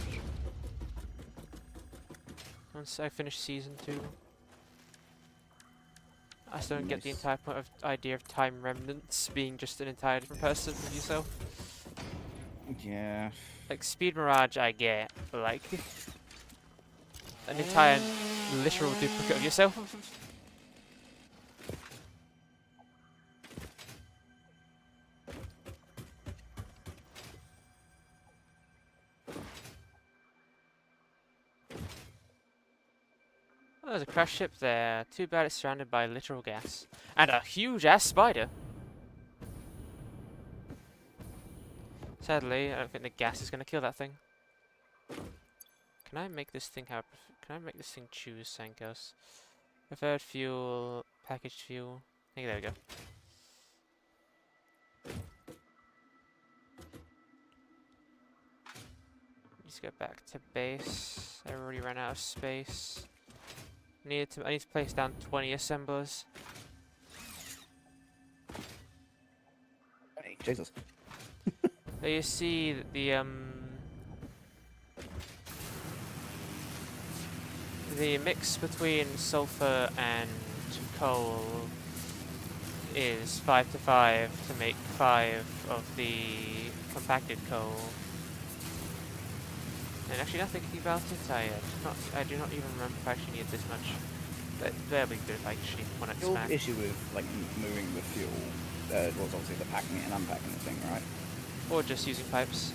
Once I finish season 2. I still don't get the Nice. entire point of idea of time remnants being just an entire different person of yourself. Yeah. Like Speed Mirage I get, but like an entire literal duplicate of yourself. Oh, there's a crash ship there. Too bad it's surrounded by literal gas. And a huge ass spider. Sadly, I don't think the gas is going to kill that thing. Can I make this thing can I make this thing choose Sankos? Preferred fuel, packaged fuel. I think there we go. Let's go back to base. I already ran out of space. I need to place down 20 assemblers. Hey, Jesus. So you see that the mix between sulfur and coal is 5 to 5 to make 5 of the compacted coal. And actually, now thinking about it, I do not even remember if I actually need this much. But that'll be good if I actually want to Your expand. issue with like moving the fuel was obviously the packing it and unpacking the thing, right? Or just using pipes.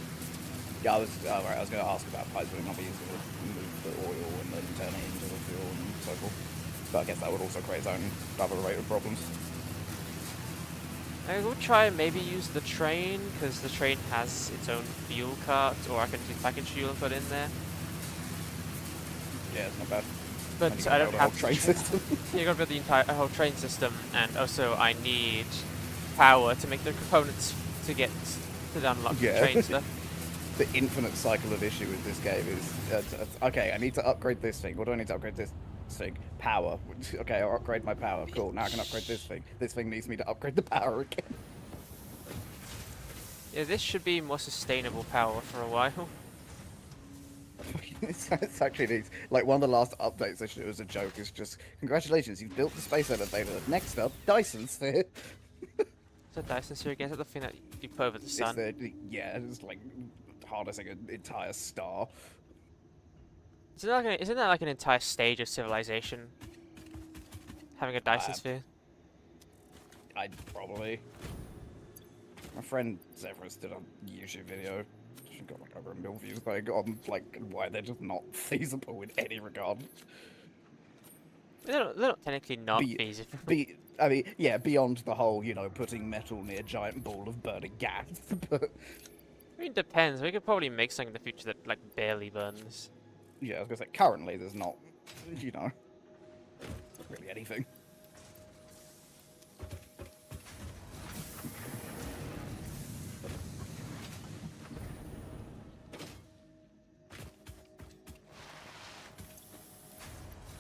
Yeah, I was right. I was going to ask about pipes, but it might be easier to move the oil and then turn it into the fuel and so forth. But I guess that would also create its own other rate of problems. I will try and maybe use the train, because the train has its own fuel cart, or I can do package fuel and put in there. Yeah, it's not bad. But I don't the have whole train system. You're gonna build the entire whole train system, and also I need power to make the components to get to unlock the train stuff. The infinite cycle of issue with this game is okay. I need to upgrade this thing. What do I need to upgrade this thing? Power. Okay, I'll upgrade my power. Cool. Now I can upgrade this thing. This thing needs me to upgrade the power again. Yeah, this should be more sustainable power for a while. It's actually neat. Like one of the last updates, actually, it was a joke. It's just congratulations, you've built the space elevator. Next up, Dyson sphere. Is that Dyson sphere again? Is that the thing that you put over the sun? Yeah, it's like harnessing an entire star. Isn't that like an entire stage of civilization? Having a Dyson sphere? I'd probably. My friend Zephyrus did a YouTube video. She got like over 1 million views, like on like why they're just not feasible in any regard. They're not technically not feasible. I mean, yeah, beyond the whole, putting metal near a giant ball of burning gas. But I mean, it depends. We could probably make something in the future that like barely burns. yeah, I was gonna say currently there's not, really anything.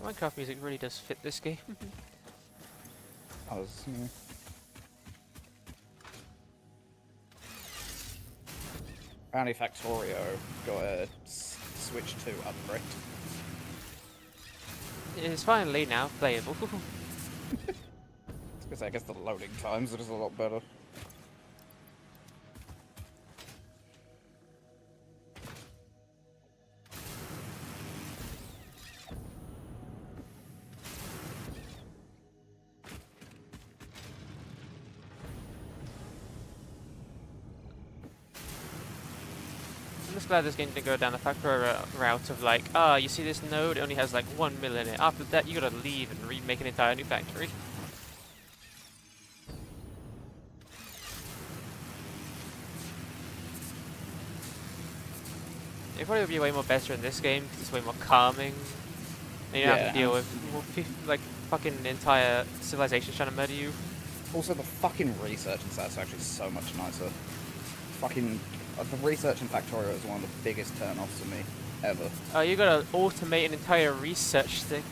Minecraft music really does fit this game. I was. Apparently Factorio got a Switch 2 upgrade. It is finally now playable. I guess the loading times are just a lot better. I'm just glad this game didn't go down the Factorio route of like, you see this node, it only has like 1 mil in it. After that, you gotta leave and remake an entire new factory. It probably would be way more better in this game because it's way more calming. And you don't have to deal with more like fucking entire civilizations trying to murder you. Also, the fucking research in Satisfactory is so much nicer. Fucking the research in Factorio is one of the biggest turn-offs for me ever. Oh, you gotta automate an entire research thing.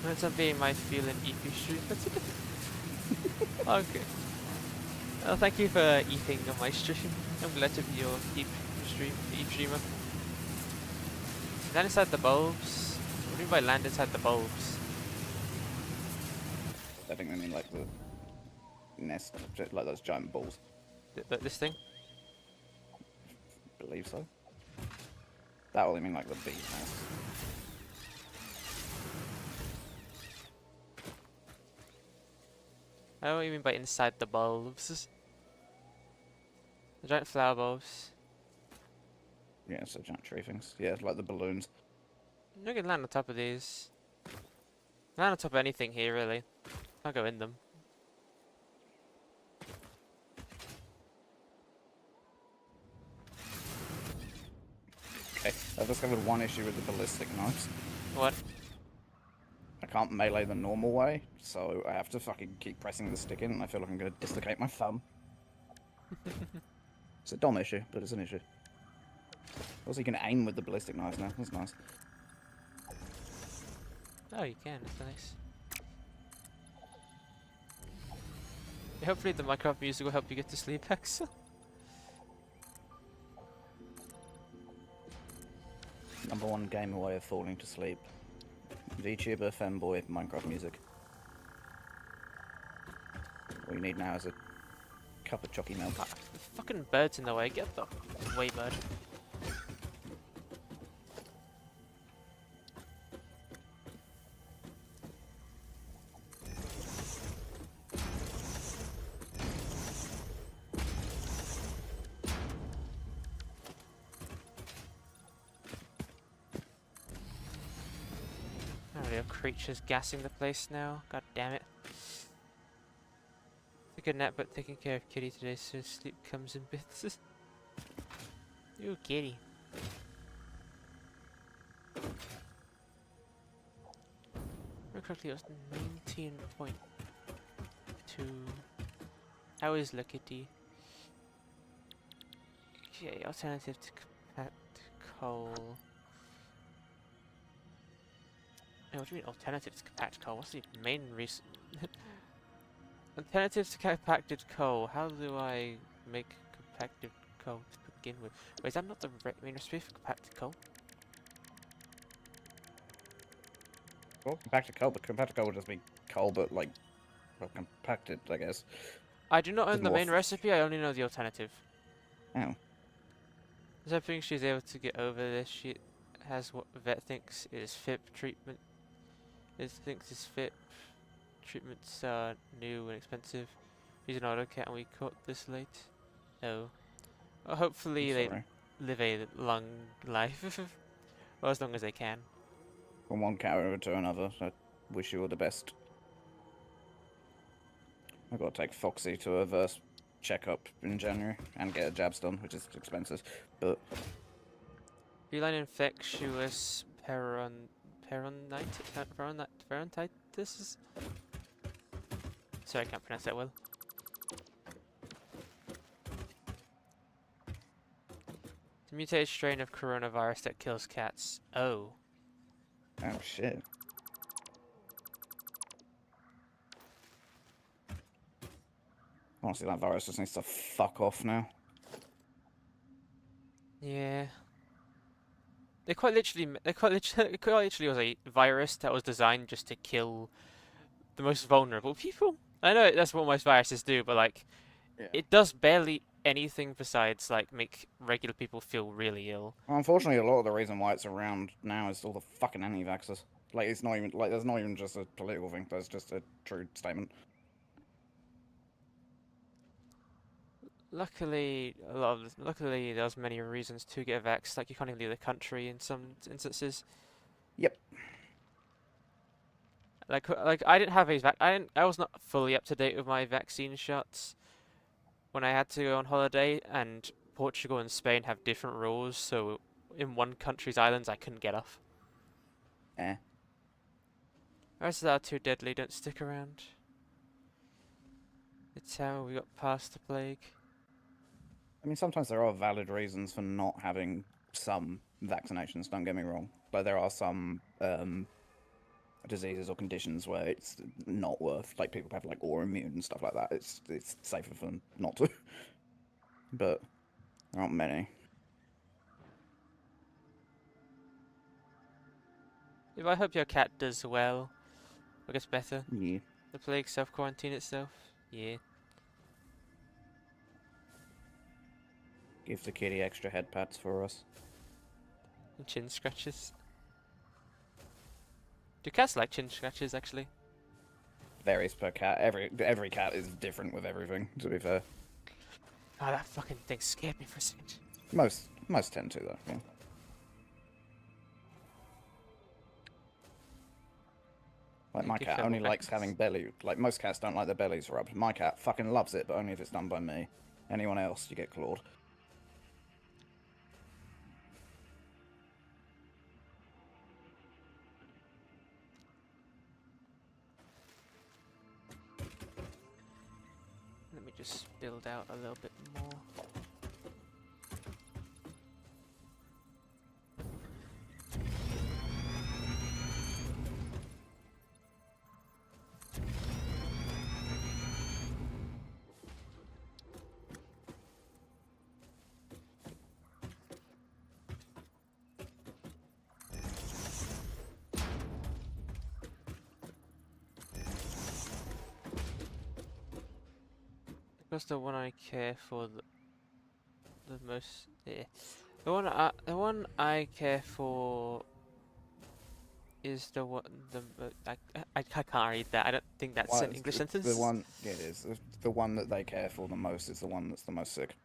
That's not being my feeling EP stream. Okay. Well, thank you for eating on my stream. I'm glad to be your EP streamer. Land inside the bulbs. What do you mean by land inside the bulbs? I think they mean like the nest, like those giant balls. This thing? I believe so. That will mean like the bee's nest. I don't even mean by inside the bulbs. The giant flower bulbs. Yeah, so giant tree things. Yeah, like the balloons. You can land on top of these. Land on top of anything here, really. I'll go in them. Okay, I've discovered one issue with the ballistic knives. What? I can't melee the normal way, so I have to fucking keep pressing the stick in, and I feel like I'm gonna dislocate my thumb. It's a dumb issue, but it's an issue. Also, you can aim with the ballistic knives now. That's nice. Oh, you can. That's nice. Yeah, hopefully the Minecraft music will help you get to sleep, Axel. #1 gamer way of falling to sleep. VTuber, femboy, Minecraft music. All you need now is a cup of chalky milk. Ah, the fucking bird's in the way. Get the way, bird. Oh, there are creatures gassing the place now. God damn it. Took a nap, but taking care of Kitty today, so sleep comes in bits. Ooh, Kitty. Remember correctly, it was 19.2. How is the Kitty? Okay, alternative to compact coal. Oh, what do you mean alternative to compact coal? What's the main reason? Alternative to compacted coal. How do I make compacted coal to begin with? Wait, is that not the main recipe for compacted coal? Well, compacted coal, but compacted coal would just be coal, but like, well, compacted, I guess. I do not own Just the more main recipe, I only know the alternative. Oh. I was hoping she's able to get over this. She has what vet thinks is FIP treatment. It thinks is FIP treatments are new and expensive. He's an autocat and we caught this late. Oh. Well, hopefully I'm they sorry. live a long life. Well, as long as they can. From one character to another, I wish you all the best. I've got to take Foxy to a verse checkup in January and get a jabs done, which is expensive. But Feline infectious perontitis? Sorry, I can't pronounce that well. The mutated strain of coronavirus that kills cats. Oh. oh shit. Honestly, that virus just needs to fuck off now. Yeah. It quite literally was a virus that was designed just to kill the most vulnerable people. I know that's what most viruses do, but like, Yeah. it does barely anything besides like make regular people feel really ill. Well, unfortunately, a lot of the reason why it's around now is all the fucking anti-vaxxers. Like, it's not even, like, there's not even just a political thing, there's just a true statement. Luckily, there's many reasons to get vaxxed. Like you can't even leave the country in some instances. Yep. Like I didn't have I was not fully up to date with my vaccine shots when I had to go on holiday, and Portugal and Spain have different rules. So in one country's islands, I couldn't get off. Eh. The rest of that are too deadly. Don't stick around. It's how we got past the plague. I mean, sometimes there are valid reasons for not having some vaccinations, don't get me wrong. Like, there are some diseases or conditions where it's not worth, like, people have, like, autoimmune and stuff like that. It's safer for them not to. But there aren't many. If I hope your cat does well, or gets better. Yeah. The plague self-quarantine itself. Yeah. Give the kitty extra head pats for us. Chin scratches. Do cats like chin scratches, actually? Varies per cat. Every cat is different with everything, to be fair. Oh, that fucking thing scared me for a second. Most tend to, though, yeah. Like, my Thank you cat for only more likes having belly... Like, most cats don't like their bellies rubbed. My cat fucking loves it, but only if it's done by me. Anyone else, you get clawed. Let me just build out a little bit more. Because the one I care for the most, yeah. The one I care for is the one I can't read that. I don't think that's an English sentence. The one... Yeah, it is. The one that they care for the most is the one that's the most sick.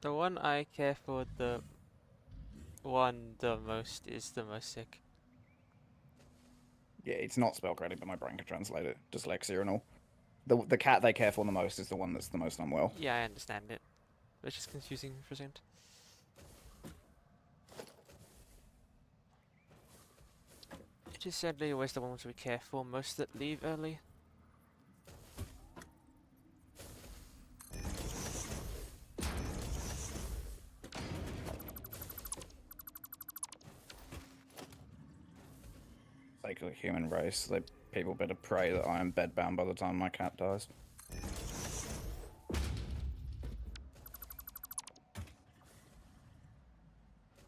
The one I care for the most is the most sick. Yeah, it's not spell credit, but my brain can translate it. Dyslexia and all. The cat they care for the most is the one that's the most unwell. Yeah, I understand it. It's just confusing for a second. It is sadly always the ones we care for most that leave early. Like the human race, people better pray that I am bedbound by the time my cat dies.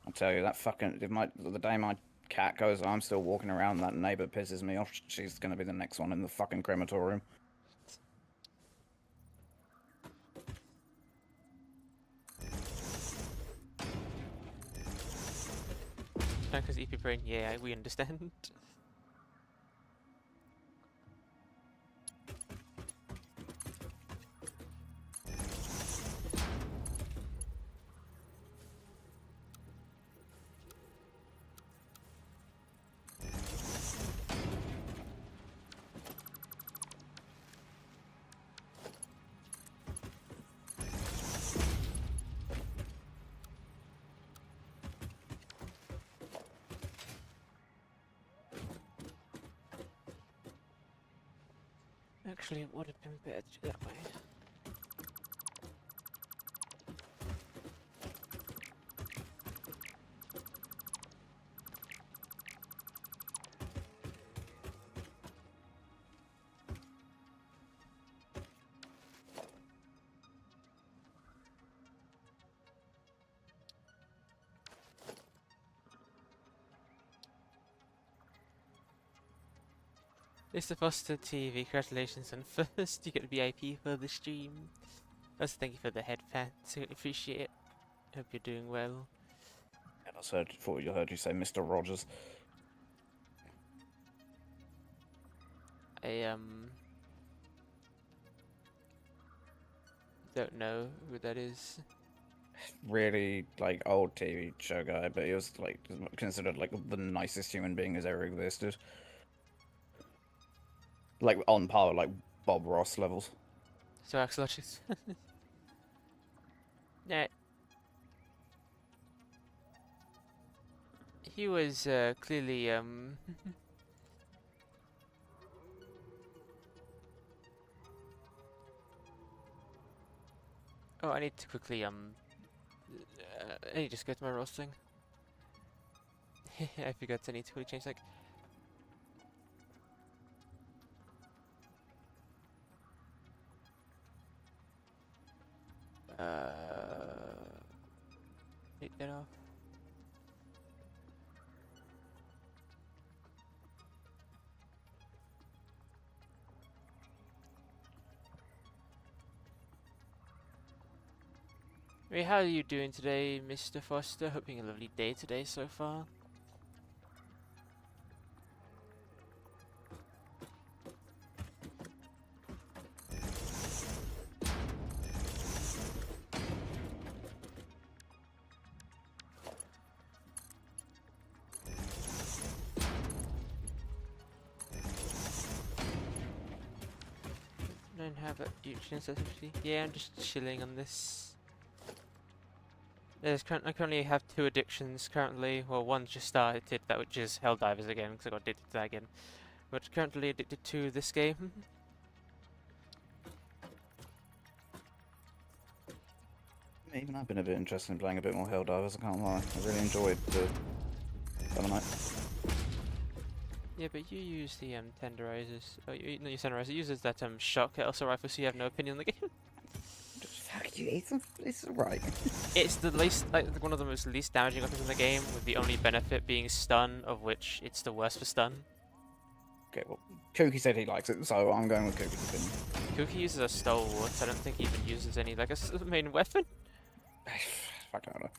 I tell you, that fucking... the day my cat goes, I'm still walking around, that neighbor pisses me off. She's gonna be the next one in the fucking crematorium. Because EP Brain, yeah, we understand. Actually, it would have been better to do that way. Mr. Foster TV, congratulations on first. You get the VIP for the stream. Also, thank you for the headphones. I appreciate it. Hope you're doing well. And I heard you say Mr. Rogers. I don't know who that is. Really, like, old TV show guy, but he was, like, considered, like, the nicest human being who's ever existed. Like, on par with, like, Bob Ross levels. So Axolotls. Yeah. He was clearly Oh, I need to quickly I need to just go to my roasting. I forgot I need to quickly change like. Take that off. Hey, how are you doing today, Mr. Foster? Hoping a lovely day today so far. Don't have a huge sensitivity. Yeah, I'm just chilling on this. I currently have 2 addictions currently. Well, one's just started, that which is Helldivers again, because I got addicted to that again. But currently addicted to this game. Even I've been a bit interested in playing a bit more Helldivers, I can't lie. I really enjoyed the other night. Yeah, but you use the tenderizers. Oh, no, you tenderizer. It uses that shock also rifle, so you have no opinion on the game. Fuck you, it's alright. It's the least, like, one of the most least damaging weapons in the game, with the only benefit being stun, of which it's the worst for stun. Okay, well, Kooky said he likes it, so I'm going with Kooky's opinion. Kooky uses a stalwart. I don't think he even uses any like a main weapon. Fuck, I don't know.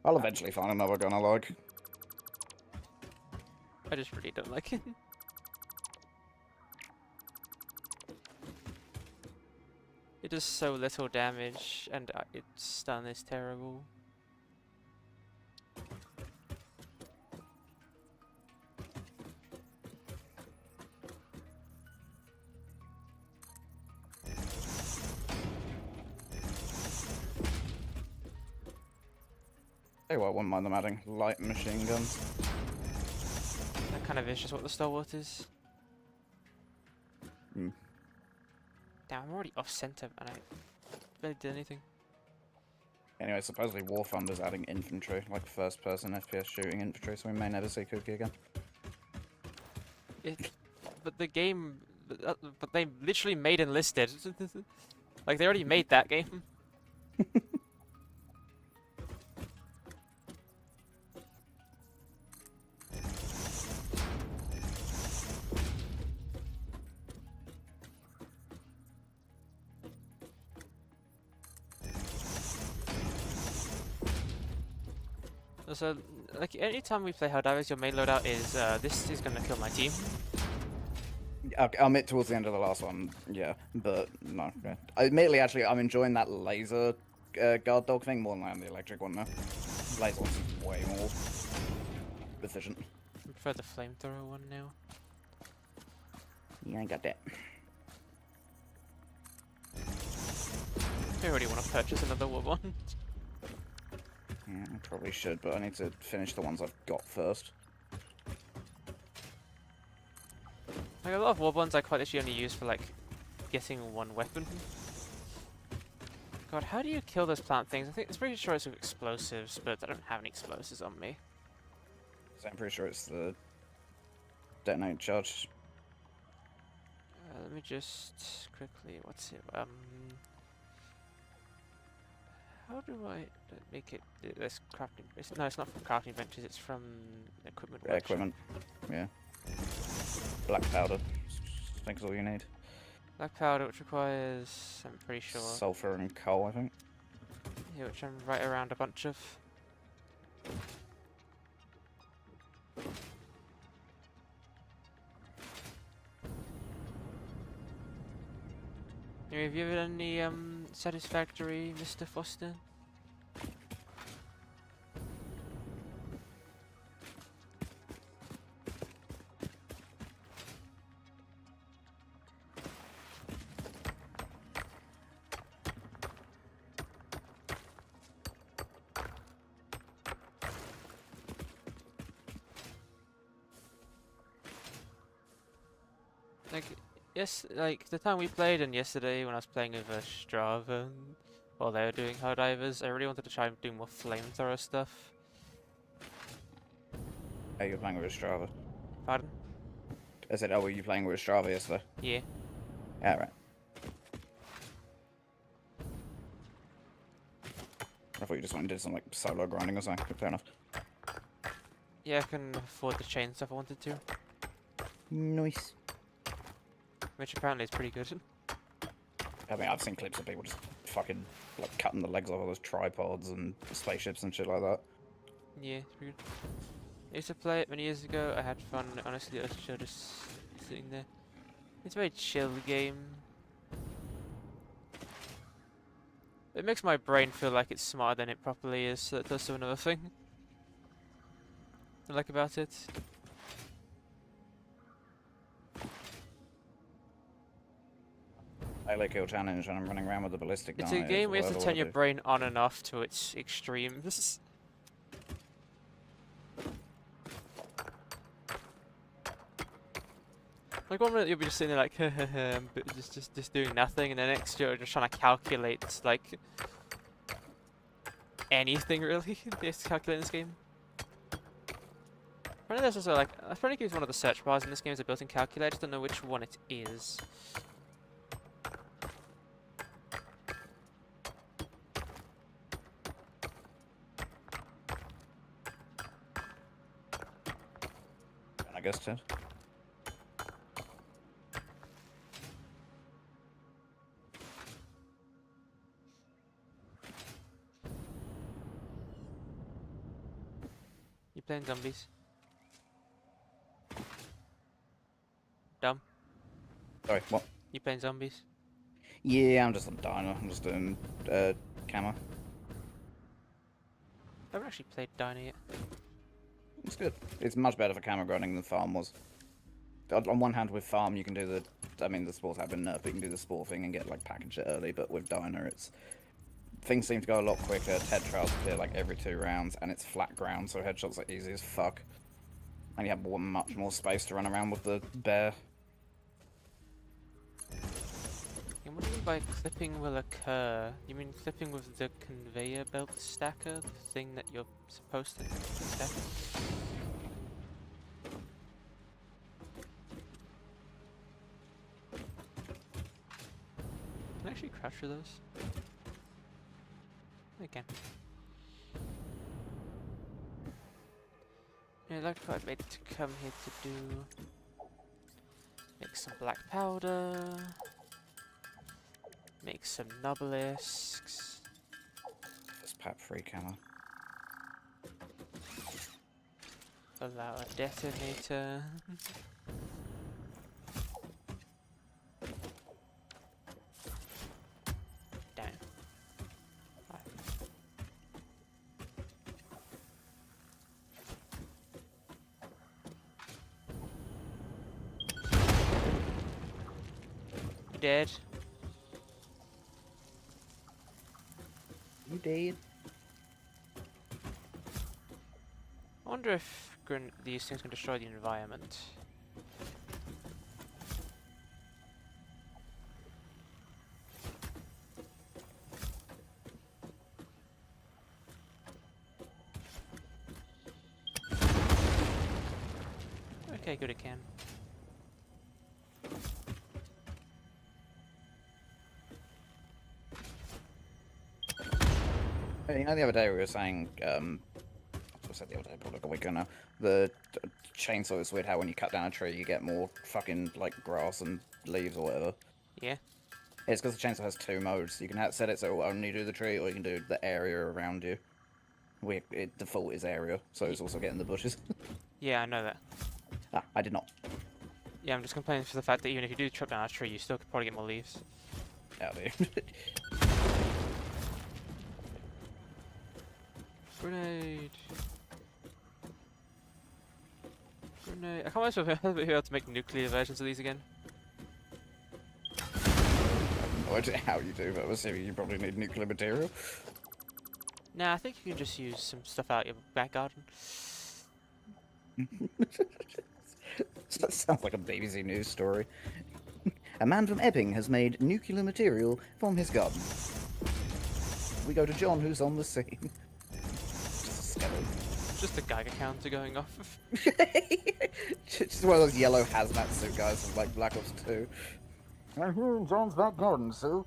I'll eventually find another gun I like. I just really don't like it. It does so little damage, and its stun is terrible. Hey, well, I wouldn't mind them adding light machine guns. That kind of is just what the stalwart is. Hmm. Damn, I'm already off center, and I barely did anything. Anyway, supposedly War Thunder's adding infantry, like first-person FPS shooting infantry, so we may never see Kooky again. But the game, but they literally made Enlisted. Like, they already made that game. So, like, anytime we play Helldivers, your main loadout is, this is gonna kill my team. I'll admit towards the end of the last one, yeah, but no. Yeah. Admittedly, actually, I'm enjoying that laser guard dog thing more than I am the electric one now. Laser one's way more efficient. I prefer the flamethrower one now. You ain't got that. I already want to purchase another one. Yeah, I probably should, but I need to finish the ones I've got first. Like, a lot of war bonds I quite literally only use for, like, getting one weapon. God, how do you kill those plant things? I think it's pretty sure it's with explosives, but I don't have any explosives on me. So I'm pretty sure it's the detonate charge. Let me just quickly, what's it, how do I make it, this crafting, no, it's not from crafting benches, it's from equipment workshop. Equipment, yeah. Black powder, I think is all you need. Black powder, which requires, I'm pretty sure, Sulfur and coal, I think. yeah, which I'm right around a bunch of. Anyway, have you ever done any satisfactory, Mr. Foster? Like, yes, like the time we played and yesterday when I was playing with Strava while they were doing Helldivers, I really wanted to try and do more flamethrower stuff. Hey, you're playing with Strava. Pardon? I said, oh, were you playing with Strava yesterday? Yeah. Yeah, right. I thought you just went and did some like solo grinding or something. Fair enough. Yeah, I can afford the chain stuff I wanted to. Nice. Which apparently is pretty good. I mean, I've seen clips of people just fucking like cutting the legs off of those tripods and spaceships and shit like that. Yeah, it's pretty good. I used to play it many years ago. I had fun. Honestly, I was just sitting there. It's a very chill game. It makes my brain feel like it's smarter than it properly is, so that's also another thing I like about it. Halo kill challenge and I'm running around with the ballistic It's a knives, game where you have to whatever turn your I do. brain on and off to its extreme. This is... Like, one minute you'll be just sitting there like, but just doing nothing, and the next you're just trying to calculate, like, anything really. There's to calculate in this game. Apparently there's also, like, apparently one of the search bars in this game is a built-in calculator. I just don't know which one it is. I guess, Ted. You playing zombies? Dumb. Sorry, what? You playing zombies? Yeah, I'm just on dino. I'm just doing camo. I haven't actually played Dino yet. It's good. It's much better for camo grinding than farm was. On one hand, with farm, you can do the... I mean, the spores have been nerfed, but you can do the spore thing and get, like, package it early, but with dino, it's... Things seem to go a lot quicker. Head trails appear, like, every 2 rounds, and it's flat ground, so headshots are easy as fuck. And you have much more space to run around with the bear. And what do you mean by clipping will occur? You mean clipping with the conveyor belt stacker? The thing that you're supposed to stack? Can I actually crash through those? I can. Yeah, like what I made to come here to do. Make some black powder. Make some nobelisks. Just pap free camo. Allow a detonator. Damn. Right. You dead? You dead? I wonder if these things can destroy the environment. Okay, good it can. Hey, you know, the other day we were saying, I said the other day, probably like a week ago now, the chainsaw is weird how when you cut down a tree you get more fucking, like, grass and leaves or whatever. Yeah. It's because the chainsaw has 2 modes. You can set it so it will only do the tree, or you can do the area around you. Default is area, so it's also getting the bushes. Yeah, I know that. Ah, I did not. Yeah, I'm just complaining for the fact that even if you do chop down a tree, you still could probably get more leaves. Yeah, dude. Grenade! Grenade. I can't remember if we have to make nuclear versions of these again. I don't know how you do, but I'm assuming you probably need nuclear material. Nah, I think you can just use some stuff out your back garden. That sounds like a BBC News story. A man from Epping has made nuclear material from his garden. We go to John, who's on the scene. Just a skeleton. Just a Geiger counter going off. Just one of those yellow hazmat suit guys from like Black Ops 2. I'm here in John's back garden, Sue.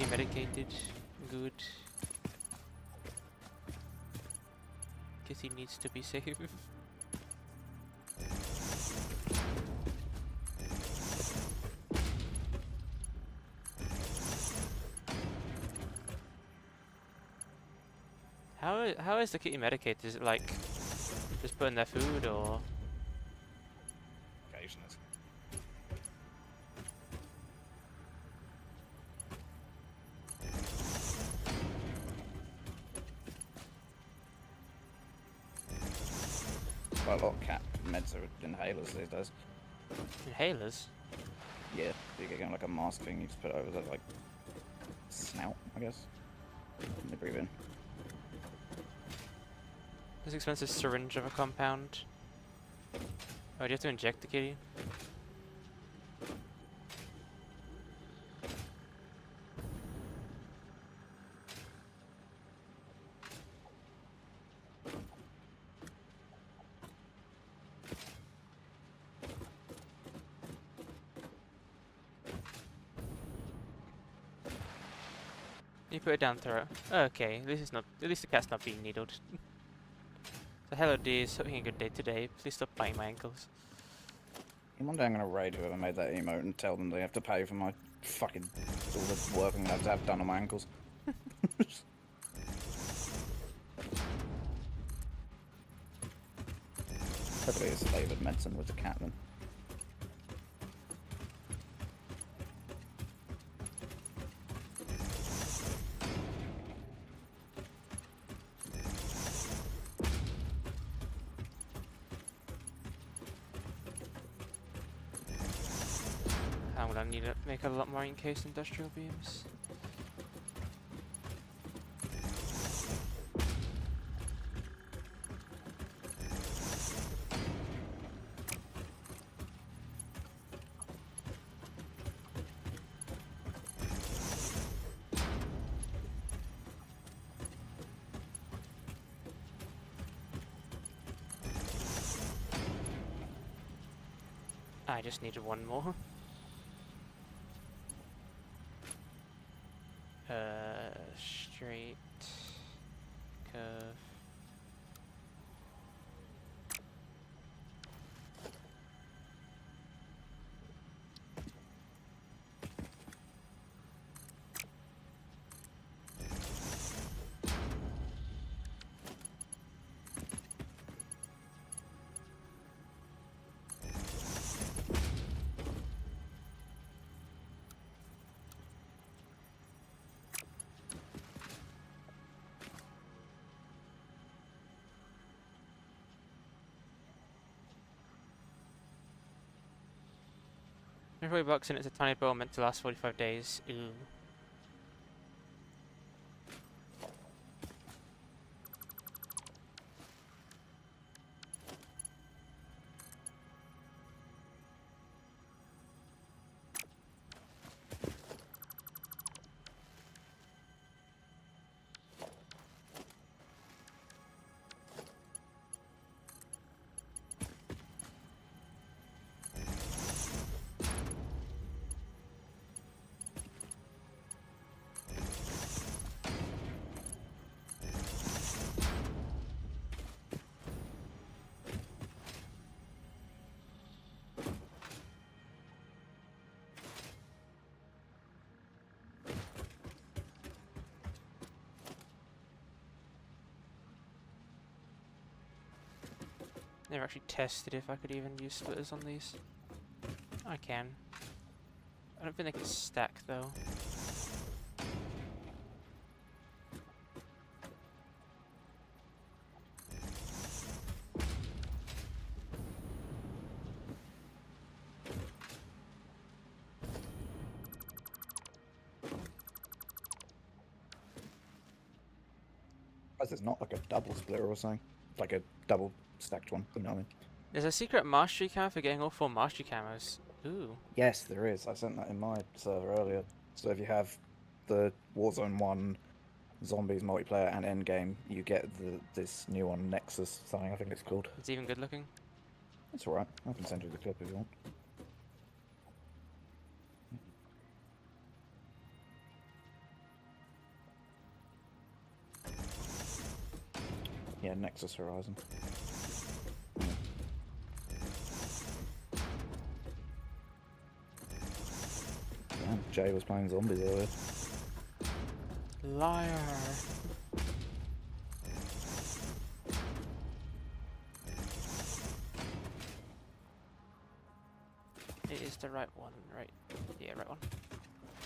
getting medicated. Good. Because he needs to be safe. How is the kitty medicated? Is it like just put in their food or? Occasionally. Quite a lot of cat meds are inhalers these days. Inhalers? Yeah, you get like a mask thing, you just put it over the like snout, I guess. And they breathe in. This expensive syringe of a compound. Oh, do you have to inject the kitty? You put it down throat. Okay, this is not. At least the cat's not being needled. So hello, dears. Having a good day today. Please stop biting my ankles. One day I'm gonna raid whoever made that emote and tell them they have to pay for my fucking all the work I'm gonna have to have done on my ankles. Hopefully it's flavoured medicine with the cat then. I'm gonna need to make a lot more encased industrial beams. I just needed one more. Straight curve. $40 and it's a tiny bowl meant to last 45 days. Ooh. Never actually tested if I could even use splitters on these. I can. I don't think they can stack though. It's not like a double splitter or something. Like a double stacked one, you know what I mean? There's a secret mastery cam for getting all 4 mastery camos. Ooh. Yes, there is. I sent that in my server earlier. So if you have the Warzone 1 Zombies multiplayer and endgame, you get this new one, Nexus something I think it's called. It's even good looking. It's alright. I can send you the clip if you want. Yeah, Nexus Horizon. Yeah, Jay was playing zombies earlier. Liar. It is the right one, right? Yeah, right one.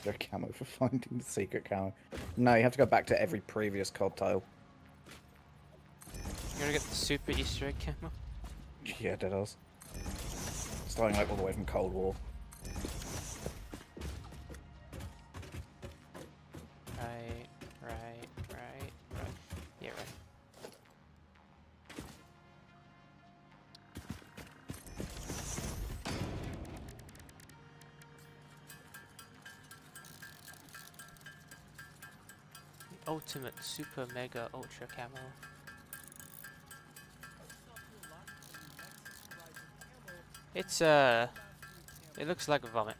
Go camo for finding the secret camo. No, you have to go back to every previous cobtail. You're gonna get the super Easter egg camo. Yeah, dead ass. Starting like all the way from Cold War. Right. Yeah, right. The ultimate super mega ultra camo. It's it looks like vomit.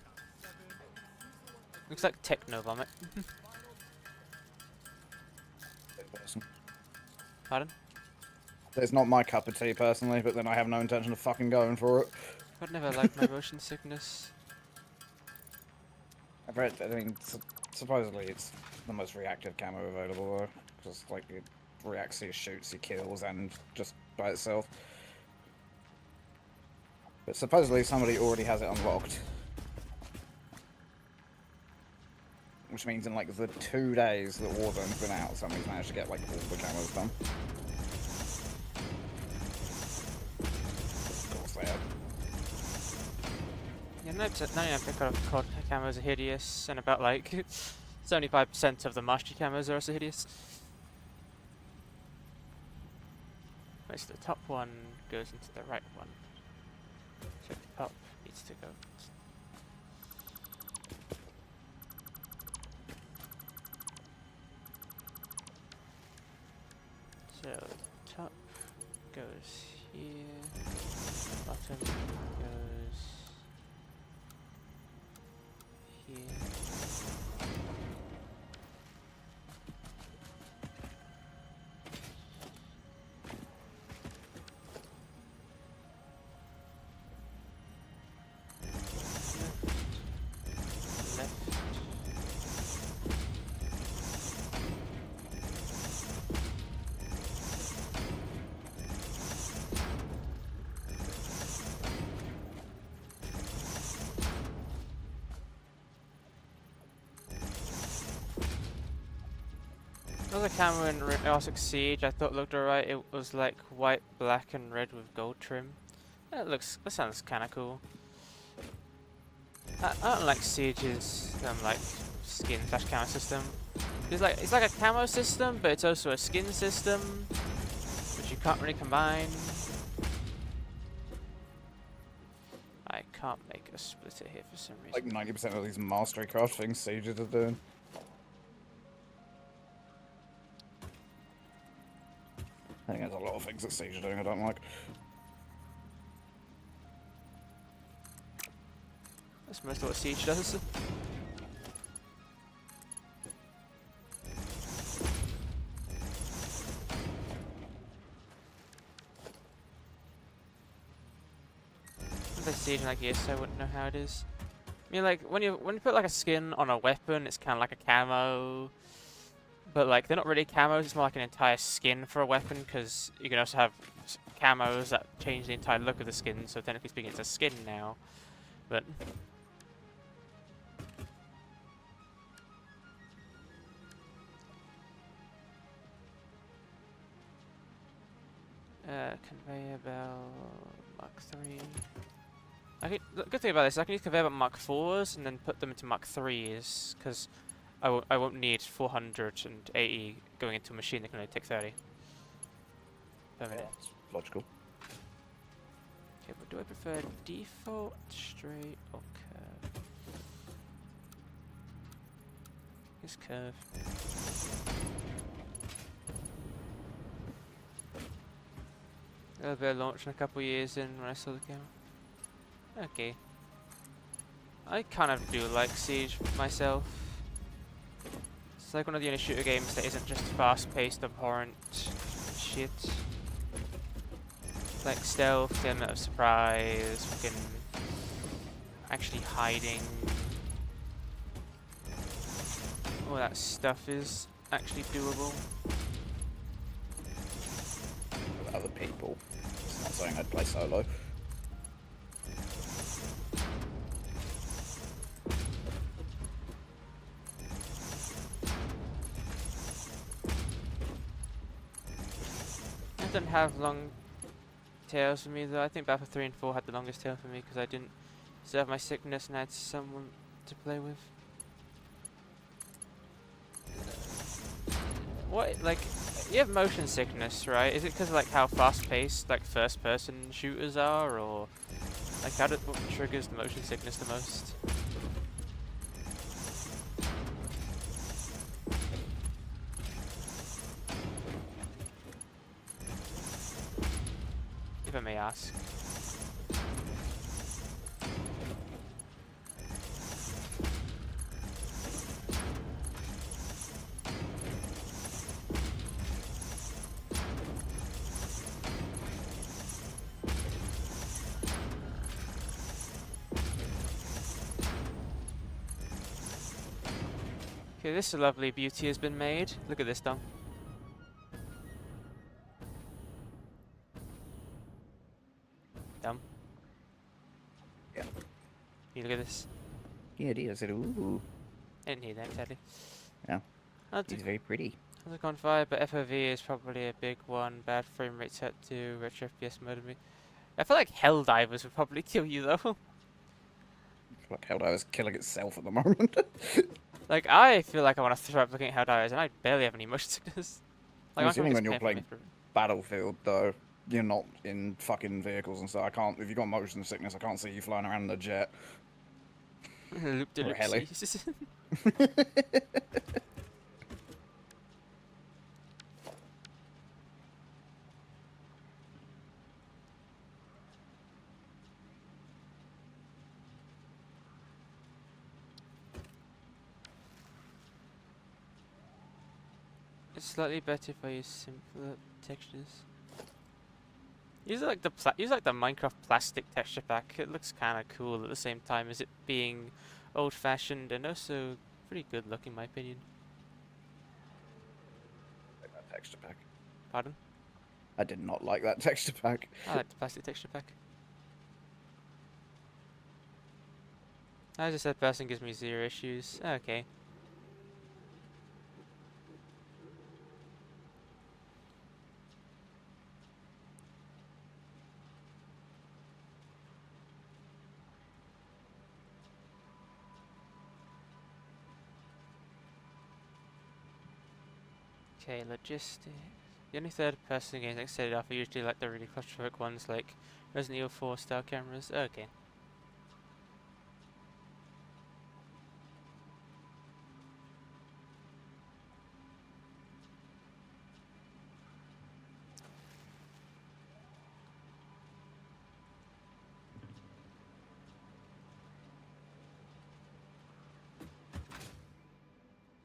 Looks like techno vomit. Pardon? It's not my cup of tea personally, but then I have no intention of fucking going for it. I'd never liked my motion sickness. I've read, I mean, supposedly it's the most reactive camo available though, because like it reacts to your shoots, your kills, and just by itself. But supposedly somebody already has it unlocked. Which means in like the 2 days that Warzone's been out, somebody's managed to get like all the camos done. Of course they have. Yeah, 99% of COD camos are hideous, and about like 75% of the mastery camos are also hideous. Right, so the top one goes into the right one. So the top needs to go. So top goes here, bottom goes here. Left. Another camo in Arctic Siege I thought looked alright. It was like white, black, and red with gold trim. That sounds kind of cool. I don't like Siege's like skin / camo system. It's like a camo system, but it's also a skin system, which you can't really combine. I can't make a splitter here for some reason. Like 90% of these mastery craft things Sieges are doing. I think there's a lot of things that Siege are doing I don't like. That's most of what Siege does. If I Siege like yes, I wouldn't know how it is. I mean, like when you put like a skin on a weapon, it's kind of like a camo. But like they're not really camos, it's more like an entire skin for a weapon, because you can also have camos that change the entire look of the skin, so technically speaking it's a skin now. But conveyor belt Mark 3. The good thing about this is I can use conveyor belt Mark 4s and then put them into Mark 3s, because I won't need 480 going into a machine that can only take 30 per minute. That's logical. Okay, but do I prefer default, straight, or curve? It's curve. Elevator launched a couple years in when I saw the camera. Okay. I kind of do like Siege myself. It's like one of the only shooter games that isn't just fast-paced, abhorrent shit. Like stealth, element of surprise, fucking actually hiding. All that stuff is actually doable. With other people. It's not something I'd play solo. I don't have long tails for me though. I think Battle 3 and 4 had the longest tail for me because I didn't deserve my sickness and I had someone to play with. What, like, you have motion sickness, right? Is it because of like how fast-paced like first-person shooters are, or like what triggers the motion sickness the most? If I may ask. Okay, this lovely beauty has been made. Look at this, Dom. Dom. Yeah. You look at this. Yeah, it is. I said, ooh. I didn't hear that, sadly. Yeah. I'll It's very pretty. look on fire, but FOV is probably a big one. Bad frame rate set to retro FPS mode of me. I feel like Helldivers would probably kill you though. Like Helldiver's killing itself at the moment. Like, I feel like I want to throw up looking at Helldivers, and I barely have any motion sickness. Like, I'm my assuming stomach when is you're painful playing me through. Battlefield, though, you're not in fucking vehicles and stuff. I can't. If you got motion sickness, I can't see you flying around in a jet. Loop de Or a heli. loopsies. It's slightly better if I use simpler textures. Use like the Minecraft plastic texture pack. It looks kind of cool at the same time as it being old-fashioned and also pretty good looking, in my opinion. Like that texture pack. Pardon? I did not like that texture pack. I like the plastic texture pack. As I said, person gives me 0 issues. Okay. Okay, logistics. The only third-person games I set it off are usually like the really claustrophobic ones, like Resident Evil 4 style cameras. Okay.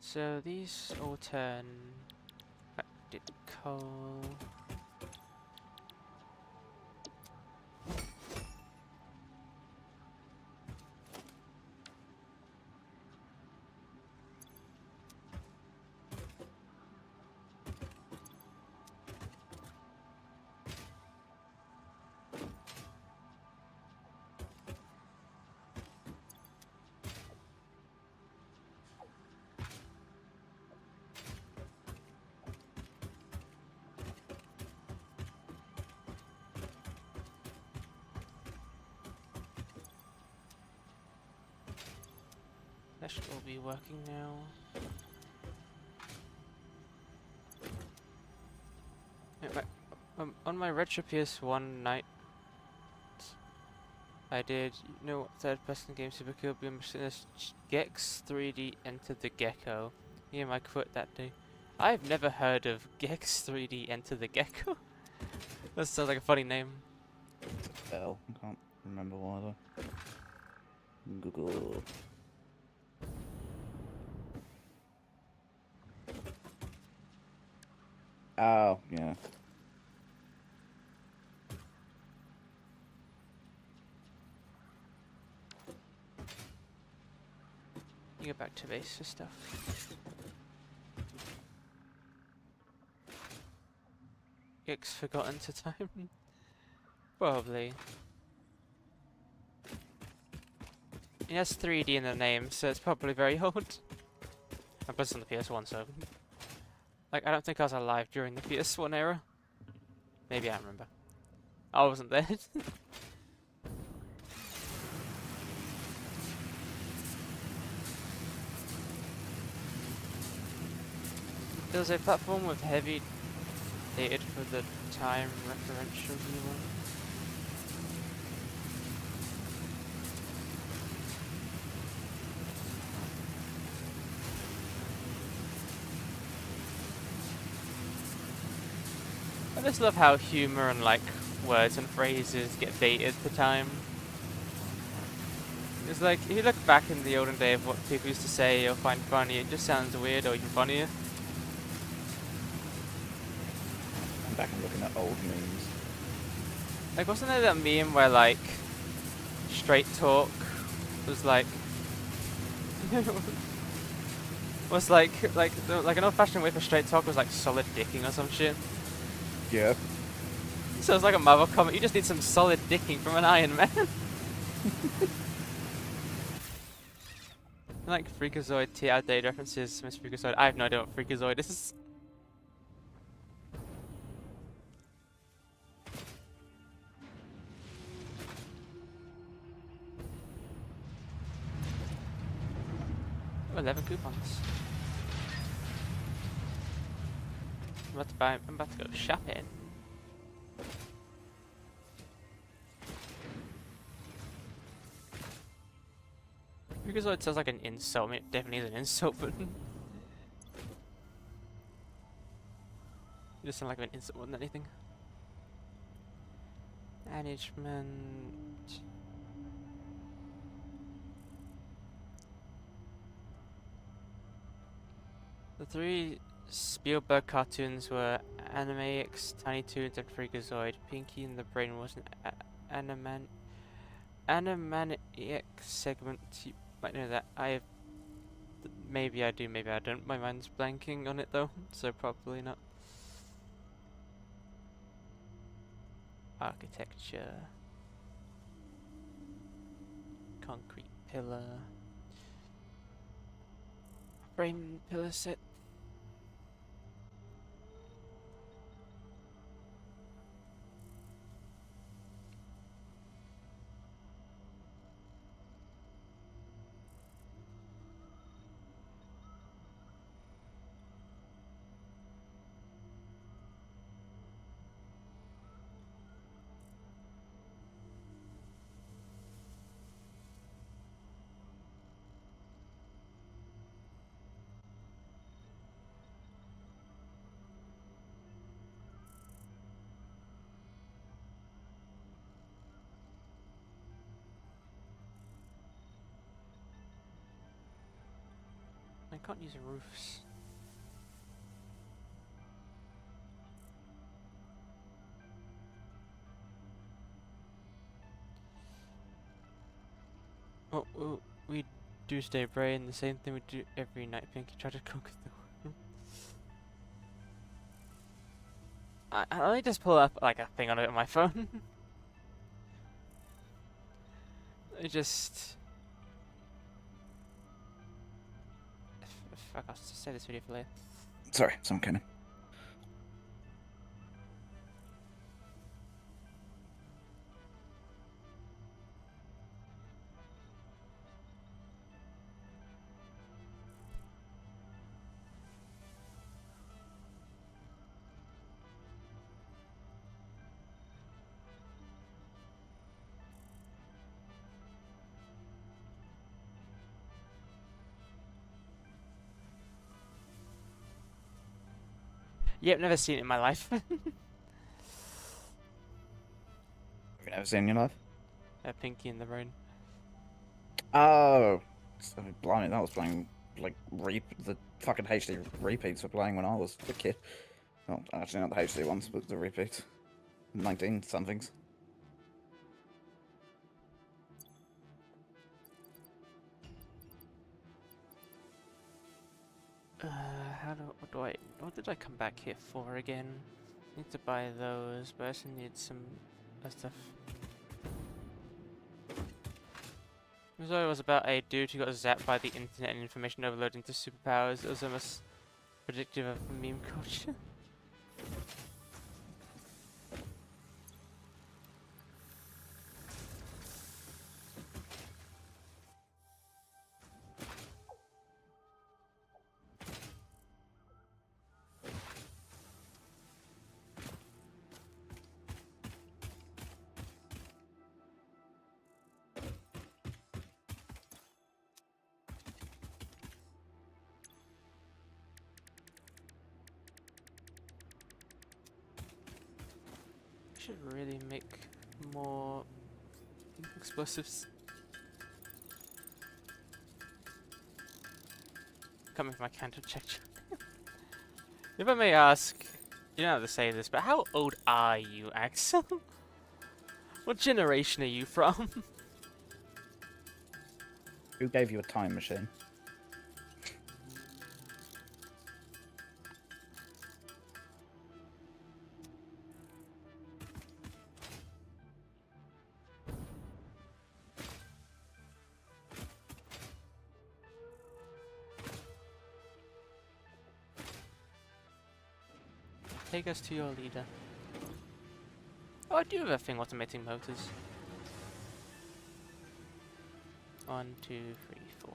So these all turn back to coal. That should all be working now. Yeah, on my Retro PS1 night, I did, you know what third-person game super cool? Gex 3D Enter the Gecko. Yeah, I quit that day. I've never heard of Gex 3D Enter the Gecko. That sounds like a funny name. Hell, I can't remember why though. Google. Oh, yeah. You go back to base for stuff. It's forgotten to time. Probably. It has 3D in the name, so it's probably very old. I played on the PS1, so like I don't think I was alive during the PS1 era. Maybe I remember. I wasn't there. There was a platform with heavy dated for the time referential viewer. I just love how humor and like words and phrases get dated for time. It's like if you look back in the olden day of what people used to say or find funny, it just sounds weird or even funnier. I'm back and looking at old memes. Like wasn't there that meme where like straight talk was like was like an old-fashioned way for straight talk was like solid dicking or some shit. Yeah. So it's like a Marvel comment. You just need some solid dicking from an Iron Man. Like Freakazoid, outdated references, Miss Freakazoid. I have no idea what Freakazoid is. Oh, 11 coupons. I'm about to go shopping. Freakazoid sounds like an insult. I mean, it definitely is an insult, but it just sounds like an insult more than anything. Management. The 3 Spielberg cartoons were Animax, Tiny Toons, and Freakazoid. Pinky and the Brain was an Animaniac segment. You might know that. Maybe I do, maybe I don't. My mind's blanking on it though, so probably not. Architecture. Concrete pillar. Frame pillar set. I can't use roofs. Oh, we do stay brain, the same thing we do every night. Pinky try to conquer the world. I just pull up like a thing on it on my phone. I just... Fuck, I'll just save this video for later. Sorry, someone came in. Yep, never seen it in my life. Have you never seen it in your life? Pinky in the Brain. Oh, so blimey, that was playing like the fucking HD repeats were playing when I was a kid. Well, actually not the HD ones, but the repeats. 19 somethings. What did I come back here for again? Need to buy those, but I also need some stuff. The story was about a dude who got zapped by the internet and information overload into superpowers. It was almost predictive of meme culture. I should really make more explosives. Coming from my counter check. If I may ask, you don't have to say this, but how old are you, Axel? What generation are you from? Who gave you a time machine? Take us to your leader. Oh, I do have a thing automating motors. 1, 2, 3, 4.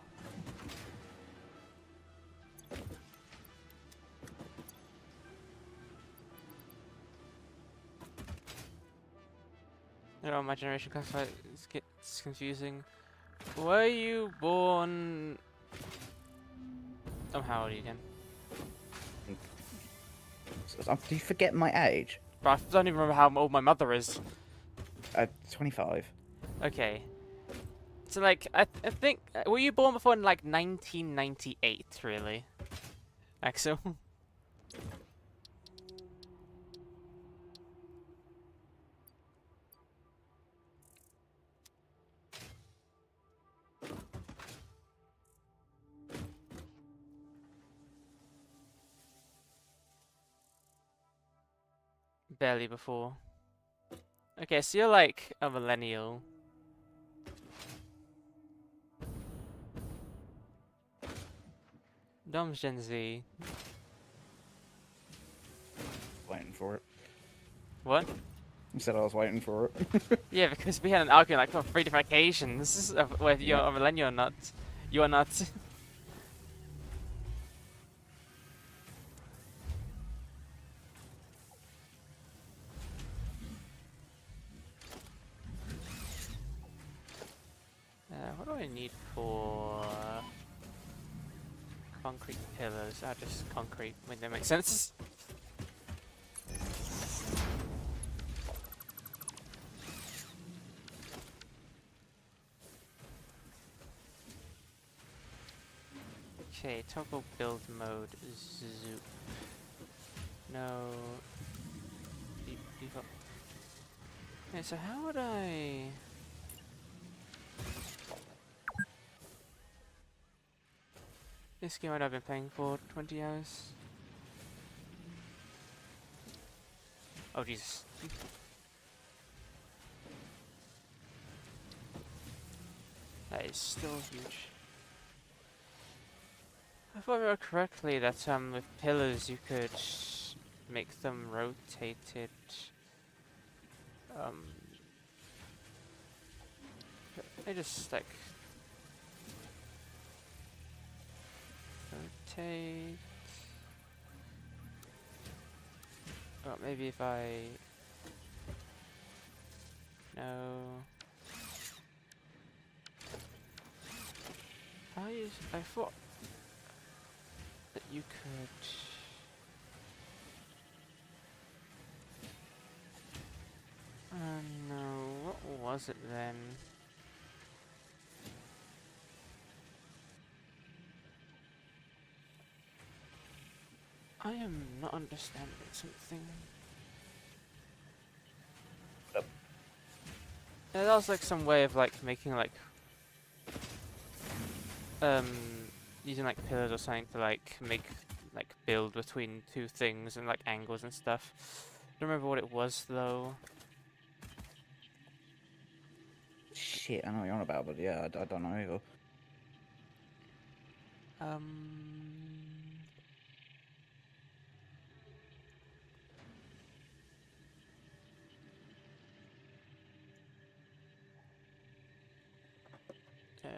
You know, my generation gets confusing. Were you born? Oh, how old are you again? Do you forget my age? But I don't even remember how old my mother is. 25. Okay. So, like, I think... were you born before in, like, 1998, really? Axel? Barely before. Okay, so you're, like, a millennial. Dom's Gen Z. Waiting for it. What? You said I was waiting for it. Yeah, because we had an argument like on 3 different occasions whether you're Yeah. a millennial or not. You are not. What do I need for concrete pillars? Just concrete. Wait, that makes sense. Okay, toggle build mode, zoop. No. Default. Okay, so how would I... This game I've been playing for 20 hours. Oh, Jesus. That is still huge. If I remember correctly, that with pillars you could make them rotated. I just like rotate. Oh, maybe if I no. I thought that you could. No, what was it then? I am not understanding something. Yeah, that was like some way of like making like using like pillars or something to like make like build between two things and like angles and stuff. Don't remember what it was though. Shit, I know what you're on about, but yeah, I don't know either. Yeah.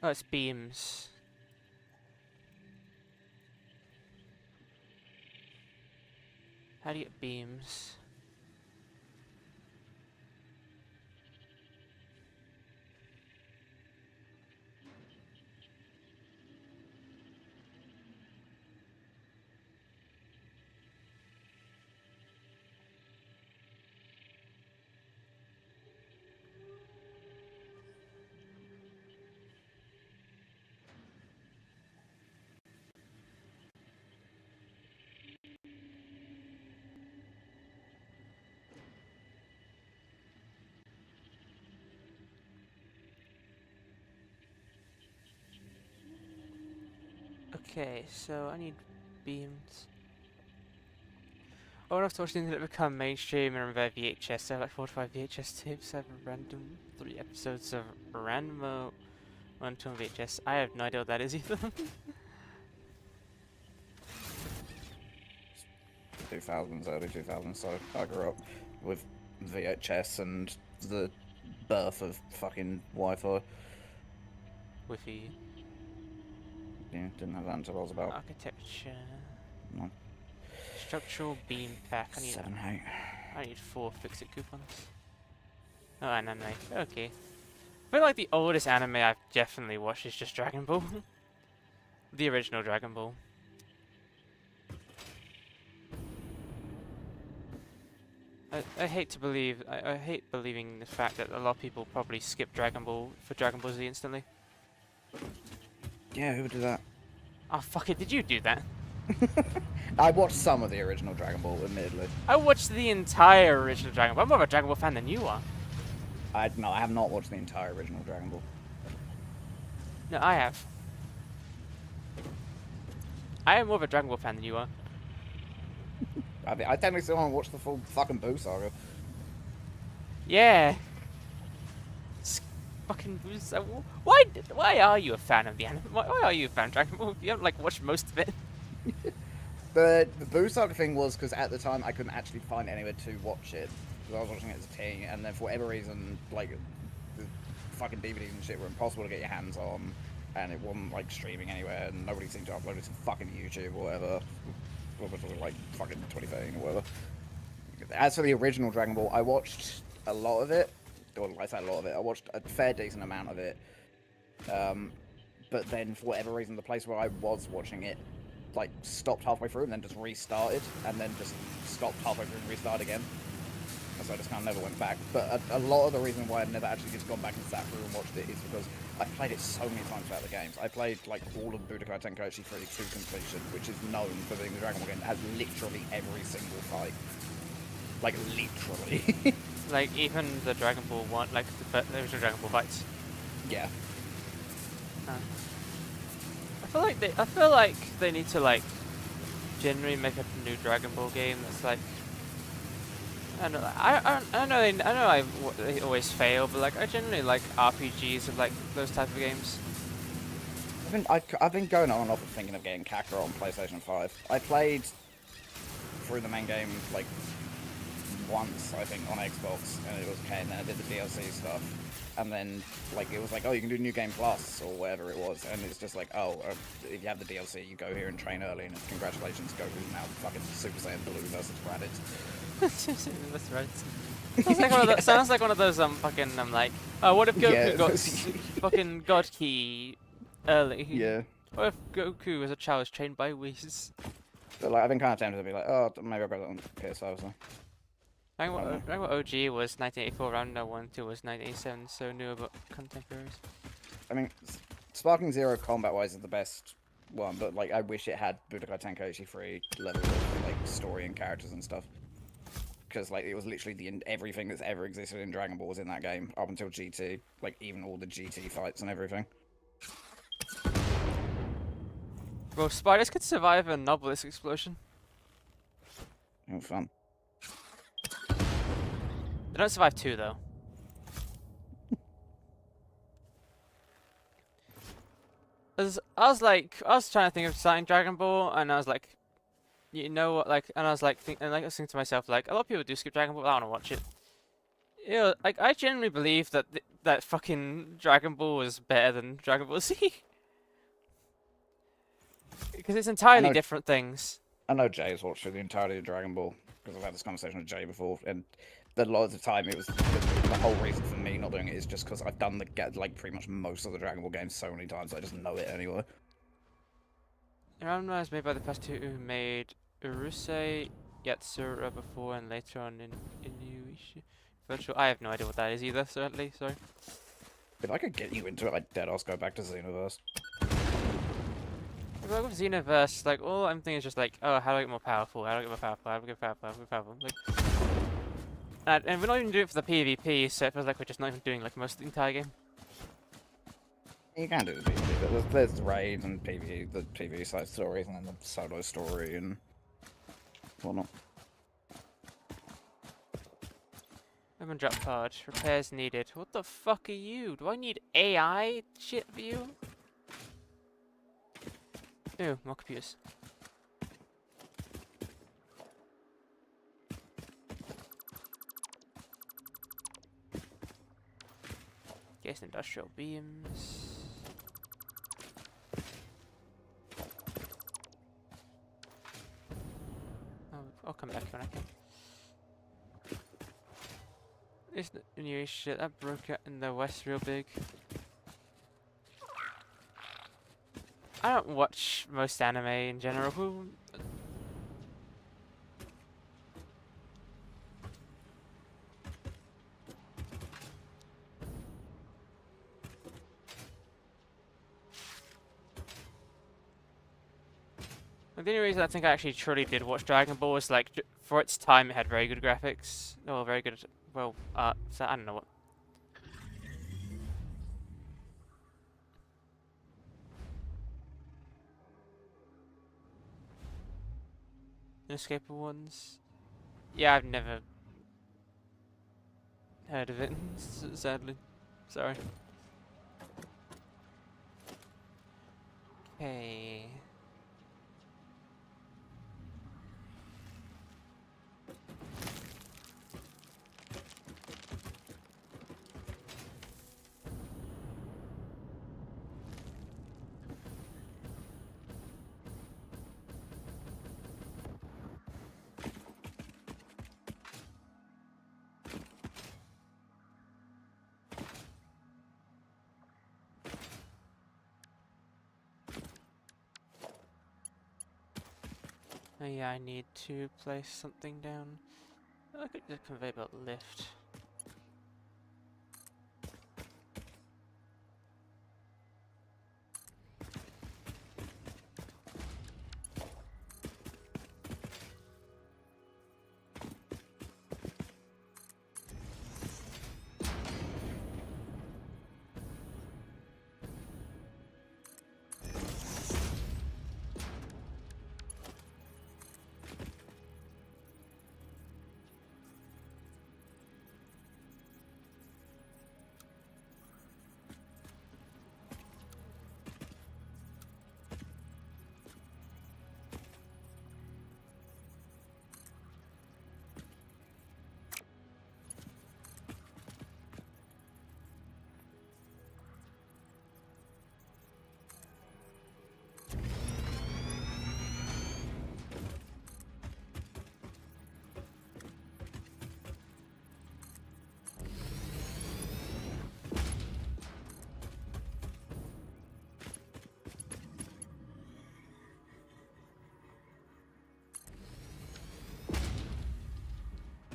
Oh, it's beams. How do you get beams? Okay, so I need beams. I want to watch things that become mainstream and remember VHS. I have like 4 to 5 VHS tapes. I have a random 3 episodes of Ranmo on VHS. I have no idea what that is either. 2000s, early 2000s, so I grew up with VHS and the birth of fucking Wi-Fi. Wi-Fi. Yeah, didn't have that until I was about Architecture. No. Structural beam pack. I need 7, 8. I need 4 fix-it coupons. Oh, and anime. Okay. I feel like the oldest anime I've definitely watched is just Dragon Ball. The original Dragon Ball. I hate to believe, I hate believing the fact that a lot of people probably skip Dragon Ball for Dragon Ball Z instantly. Yeah, who would do that? Oh fuck it, did you do that? I watched some of the original Dragon Ball, admittedly. I watched the entire original Dragon Ball. I'm more of a Dragon Ball fan than you are. No, I have not watched the entire original Dragon Ball. No, I have. I am more of a Dragon Ball fan than you are. I mean, I technically still haven't watched the full fucking Boo saga. Yeah. Fucking why are you a fan of the anime? Why are you a fan of Dragon Ball? You haven't like watched most of it. The Boo saga thing was because at the time I couldn't actually find anywhere to watch it because I was watching it as a teen, and then for whatever reason, like the fucking DVDs and shit were impossible to get your hands on, and it wasn't like streaming anywhere, and nobody seemed to upload it to fucking YouTube or whatever. Like fucking 2013 or whatever. As for the original Dragon Ball, I watched a lot of it. Or I say a lot of it. I watched a fair decent amount of it. But then for whatever reason, the place where I was watching it, like stopped halfway through and then just restarted, and then just stopped halfway through and restarted again. And so I just kind of never went back. But a lot of the reason why I've never actually just gone back and sat through and watched it is because I played it so many times throughout the games. I played like all of Budokai Tenkaichi 3 to completion, which is known for being the Dragon Ball game that has literally every single fight. Like literally. Like even the Dragon Ball one, like the original Dragon Ball fights. Yeah. I feel like they need to like generally make a new Dragon Ball game that's like. I don't know. I know they always fail, but like I generally like RPGs of like those type of games. I've been going on and off of thinking of getting Kakarot on PlayStation 5. I played through the main game like once, I think, on Xbox, and it was okay, and then I did the DLC stuff, and then like it was like, oh, you can do New Game Plus or whatever it was, and it's just like, oh, if you have the DLC, you go here and train early, and congratulations, Goku's now fucking Super Saiyan Blue versus Raditz. That's right. Sounds like one of those fucking like, oh, what if Goku got fucking God Key early? Yeah. What if Goku as a child was trained by Whis? But like, I've been kind of tempted to be like, oh, maybe I'll grab that on PS5. So. Dragon Ball OG was 1984, round no 1, 2 was 1987, so new about contemporaries. I mean, Sparking Zero combat-wise is the best one, but like, I wish it had Budokai Tenkaichi 3 level of like story and characters and stuff. Because like, it was literally everything that's ever existed in Dragon Ball was in that game up until GT. Like, even all the GT fights and everything. Well, spiders could survive a Nobilis explosion. Oh, fun. They don't survive 2 though. I was trying to think of starting Dragon Ball, and I was like, you know what, like, and I was thinking to myself, like, a lot of people do skip Dragon Ball, I want to watch it. You know, like, I genuinely believe that that fucking Dragon Ball was better than Dragon Ball Z. Because it's entirely different things. I know Jay has watched through the entirety of Dragon Ball, because I've had this conversation with Jay before, and a lot of the time it was the whole reason for me not doing it is just because I've done like pretty much most of the Dragon Ball games so many times I just know it anyway. Ranma was made by the past two who made Urusei Yatsura before and later on in Inuyasha. Virtual. I have no idea what that is either. Certainly, sorry. If I could get you into it, I'd deadass go back to Xenoverse. But with Xenoverse, like, all I'm thinking is just like, oh, how do I get more powerful? How do I get more powerful? How do I get powerful? How do I get powerful? Like, and we're not even doing it for the PvP, so it feels like we're just not even doing like most of the entire game. You can do the PvP, but there's raids and PvE, the PvE side stories, and then the solo story and whatnot. I'm gonna drop card. Repairs needed. What the fuck are you? Do I need AI shit for you? Ew, more computers. Guess industrial beams. I'll come back when I can. This new shit that broke out in the west real big. I don't watch most anime in general. Who? The only reason I think I actually truly did watch Dragon Ball was like, for its time it had very good graphics. Oh, very good, well, art, so I don't know what. Inescapable ones? Yeah, I've never heard of it, sadly. Sorry. Okay. Oh yeah, I need to place something down. I could just conveyor belt lift.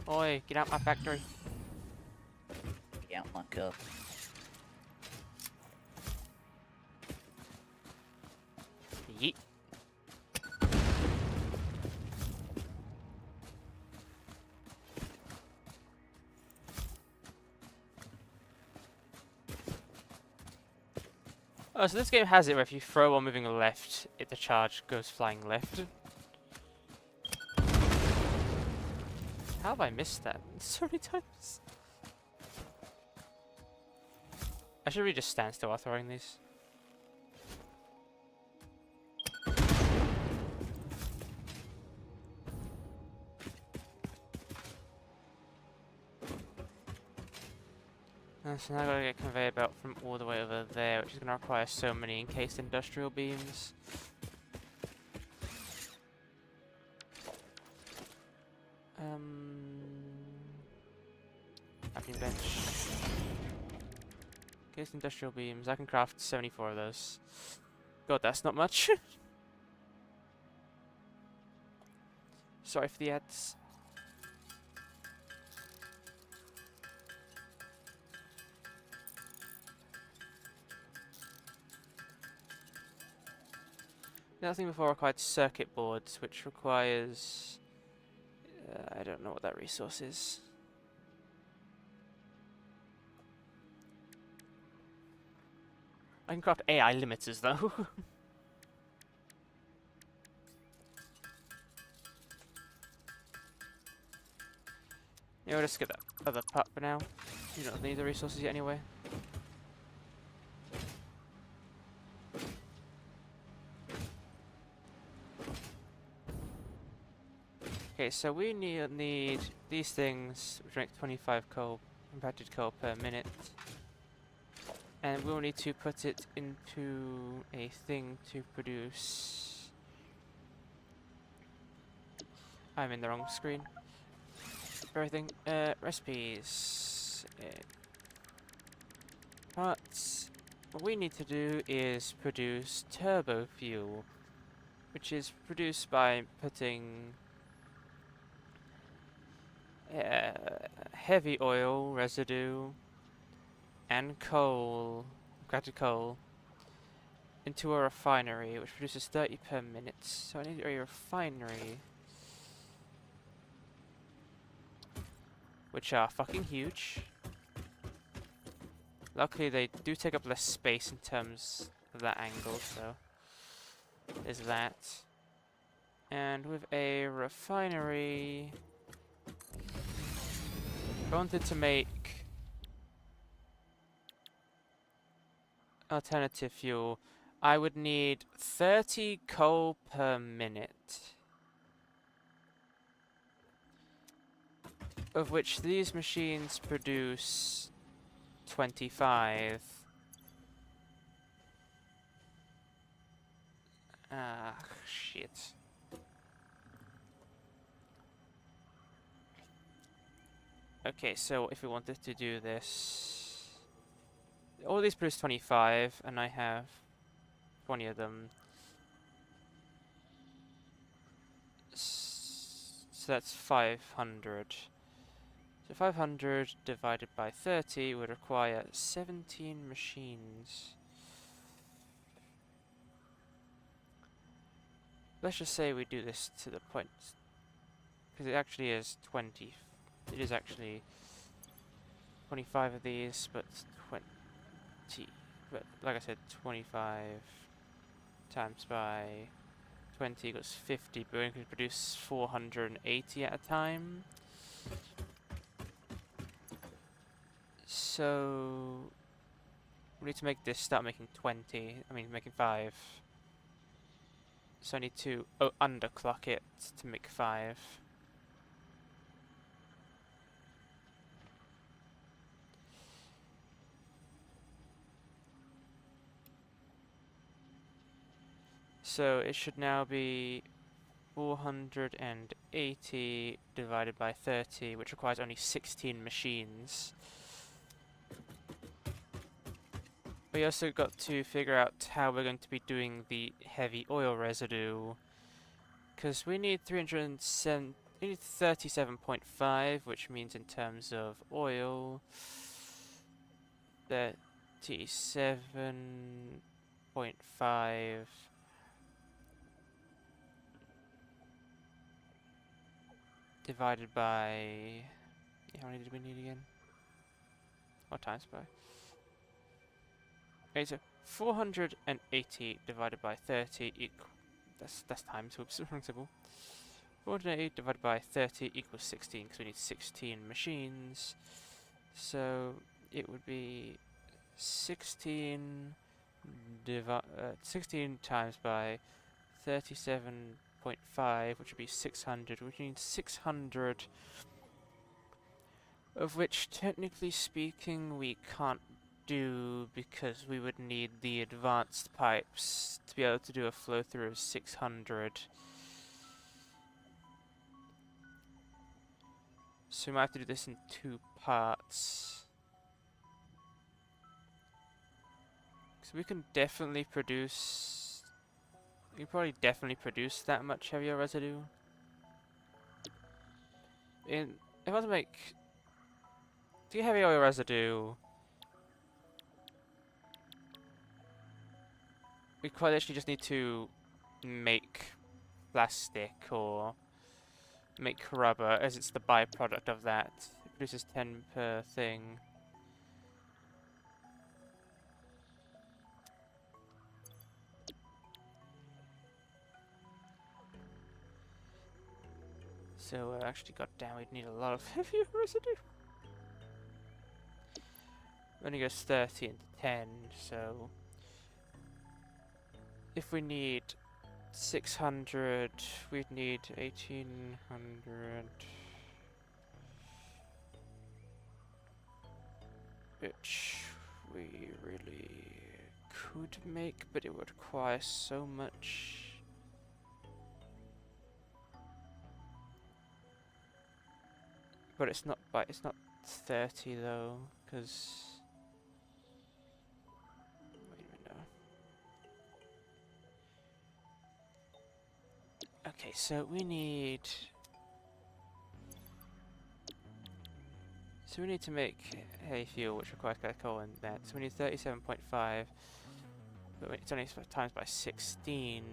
Oi, get out my factory. Get out my cup. Yeet. Oh, so this game has it where if you throw while moving left, the charge goes flying left. How have I missed that so many times? I should really just stand still while throwing these. So now I've got to get a conveyor belt from all the way over there, which is going to require so many encased industrial beams. Packing bench. Encased industrial beams. I can craft 74 of those. God, that's not much. Sorry for the ads. The other thing before required circuit boards, which requires... I don't know what that resource is. I can craft AI limiters though. Yeah, we'll just get that other part for now. You don't need the resources yet anyway. Okay, so we need these things, which make 25 coal, impacted coal per minute. And we'll need to put it into a thing to produce... I'm in the wrong screen. Everything. Recipes. Parts. What we need to do is produce turbo fuel, which is produced by putting heavy oil residue and coal, cracked coal, into a refinery, which produces 30 per minute. So I need a refinery, which are fucking huge. Luckily, they do take up less space in terms of that angle, so there's that. And with a refinery, if I wanted to make alternative fuel, I would need 30 coal per minute, of which these machines produce 25. Ah, shit. Okay, so if we wanted to do this, all these produce 25, and I have 20 of them. So that's 500. So 500 divided by 30 would require 17 machines. Let's just say we do this to the point, because it actually is 20. It is actually 25 of these, but 20. But like I said, 25 times by 20 equals 50, but we can produce 480 at a time. So we need to make this start making 20. I mean, making 5. So I need to underclock it to make 5. So it should now be 480 divided by 30, which requires only 16 machines. We also got to figure out how we're going to be doing the heavy oil residue, because we need 307 We need 37.5, which means in terms of oil, 37.5 divided by... How many did we need again? Or times by? Okay, so 480 divided by 30 equal... That's times, whoops, wrong symbol. 480 divided by 30 equals 16, because we need 16 machines. So it would be 16 16 times by 37.5, which would be 600, which means 600, of which technically speaking we can't do because we would need the advanced pipes to be able to do a flow through of 600. So we might have to do this in 2 parts. So we can definitely produce... We can probably definitely produce that much heavier residue. If I was to make... To get heavy oil residue... We quite literally just need to make plastic or make rubber, as it's the byproduct of that. It produces 10 per thing. So actually, goddamn, we'd need a lot of heavy residue. Only goes 30 into 10, so if we need 600, we'd need 1800, which we really could make, but it would require so much. But it's not 30 though, because wait a minute. Okay, so we need to make hay fuel, which requires coal and that. So we need 37.5, but it's only times by 16,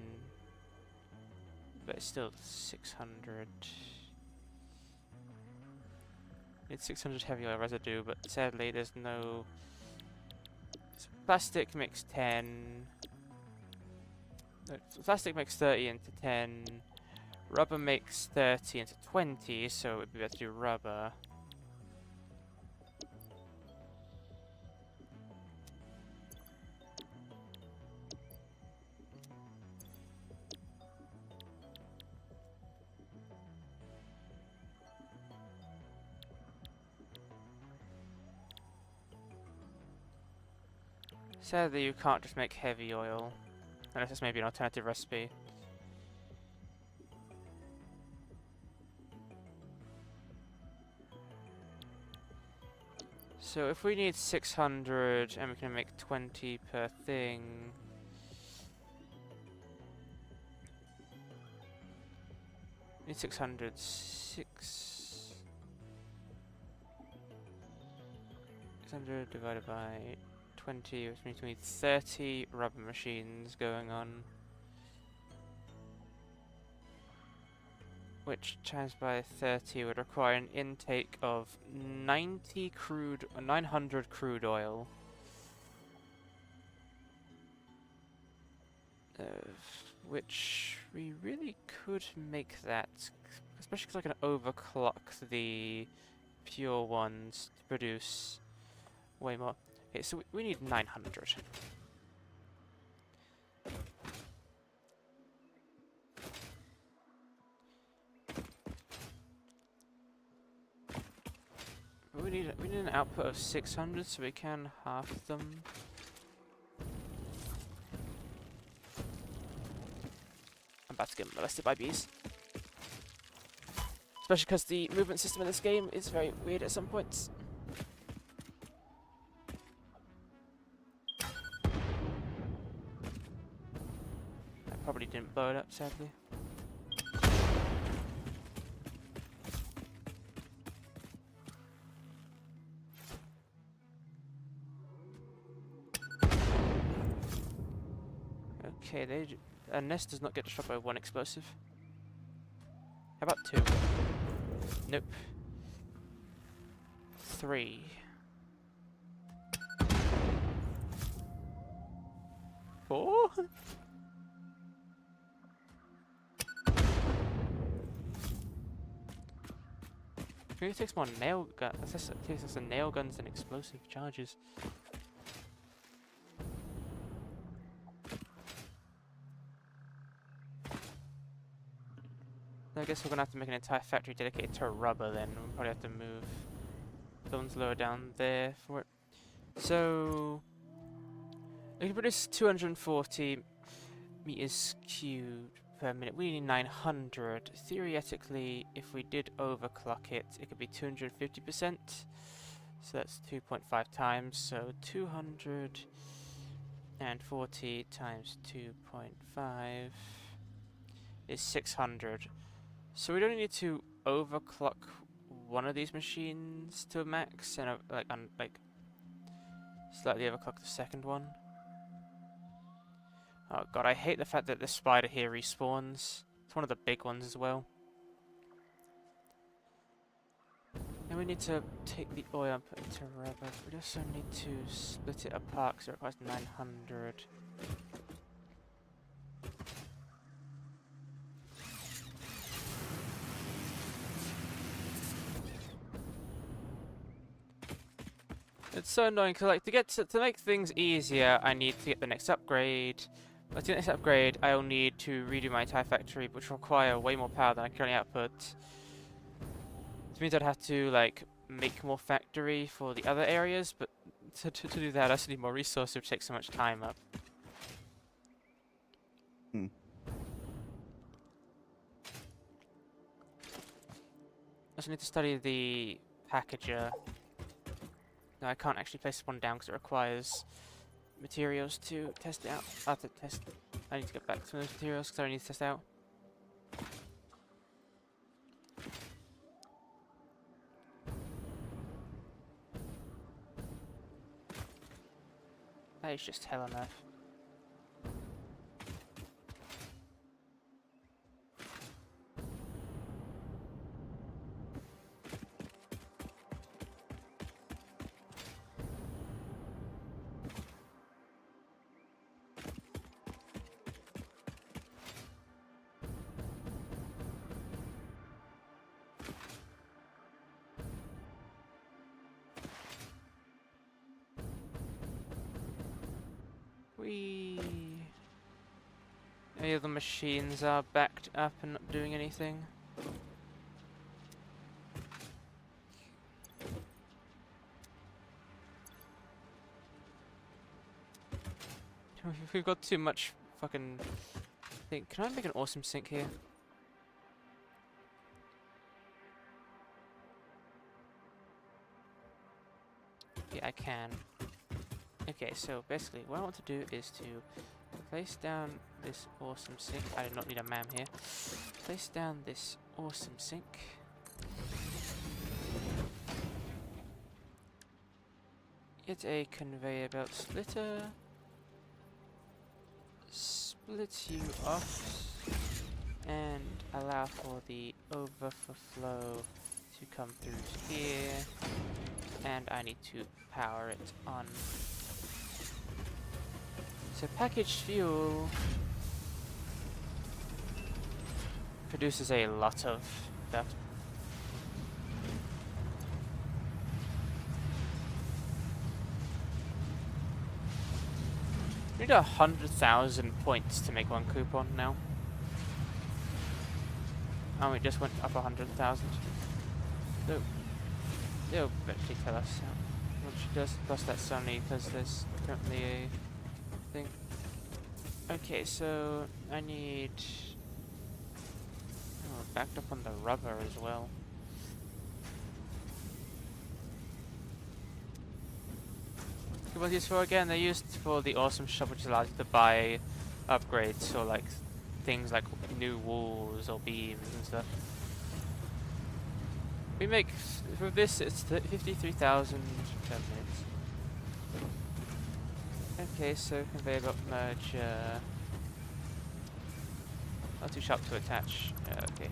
but it's still 600. It's 600 heavy oil residue, but sadly there's no... So plastic makes 10. No, so plastic makes 30 into 10. Rubber makes 30 into 20, so it would be better to do rubber. Sadly, you can't just make heavy oil, unless it's maybe an alternative recipe. So if we need 600 and we can make 20 per thing, we need 600, 600 divided by 20, which means we need 30 rubber machines going on. Which times by 30 would require an intake of 900 crude oil. Which we really could make that, especially because I can overclock the pure ones to produce way more. Okay, so we need 900. We need an output of 600, so we can half them. I'm about to get molested by bees. Especially because the movement system in this game is very weird at some points. I probably didn't blow it up, sadly. Okay, a nest does not get destroyed by one explosive. How about 2? Nope. 3. 4? Maybe it takes more nail gun. It takes us nail guns than explosive charges. I guess we're gonna have to make an entire factory dedicated to rubber then. We'll probably have to move the ones lower down there for it. So we can produce 240 meters cubed per minute. We need 900. Theoretically, if we did overclock it, it could be 250%. So that's 2.5 times. So 240 times 2.5 is 600. So we don't need to overclock one of these machines to a max and slightly overclock the second one. Oh god, I hate the fact that this spider here respawns. It's one of the big ones as well. And we need to take the oil and put it into rubber. We also need to split it apart because it requires 900. It's so annoying because, like, to make things easier, I need to get the next upgrade. To get the next upgrade, I will need to redo my entire factory, which will require way more power than I currently output. Which means I'd have to, like, make more factory for the other areas, but to do that, I also need more resources, which takes so much time up. Hmm. I also need to study the packager. No, I can't actually place one down because it requires materials to test it out. I have to test. I need to get back to those materials because I need to test out. That is just hell on earth. Any of the machines are backed up and not doing anything. We've got too much fucking thing. Can I make an awesome sink here? Yeah, I can. Okay, so basically what I want to do is to place down this awesome sink. I do not need a mam here. Place down this awesome sink. Get a conveyor belt splitter. Split you off. And allow for the overflow to come through here. And I need to power it on. So packaged fuel produces a lot of stuff. We need 100,000 points to make one coupon now. Oh, it just went up 100,000. So they'll eventually tell us how much it does. Plus that's only because there's currently a thing. Okay, so I need... Oh, backed up on the rubber as well. What these for again? They're used for the awesome shop, which allows you to buy upgrades or like things like new walls or beams and stuff. We make for this it's 53,000 per minute. Okay, so conveyor belt merger. Not too sharp to attach. Okay.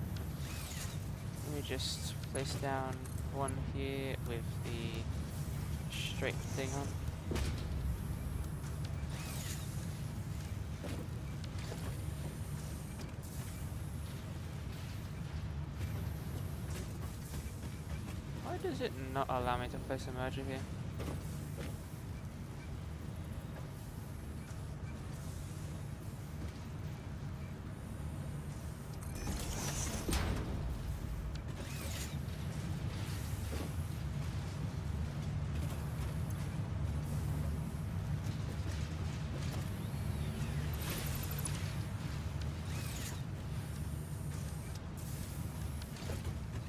Let me just place down one here with the straight thing on. Why does it not allow me to place a merger here?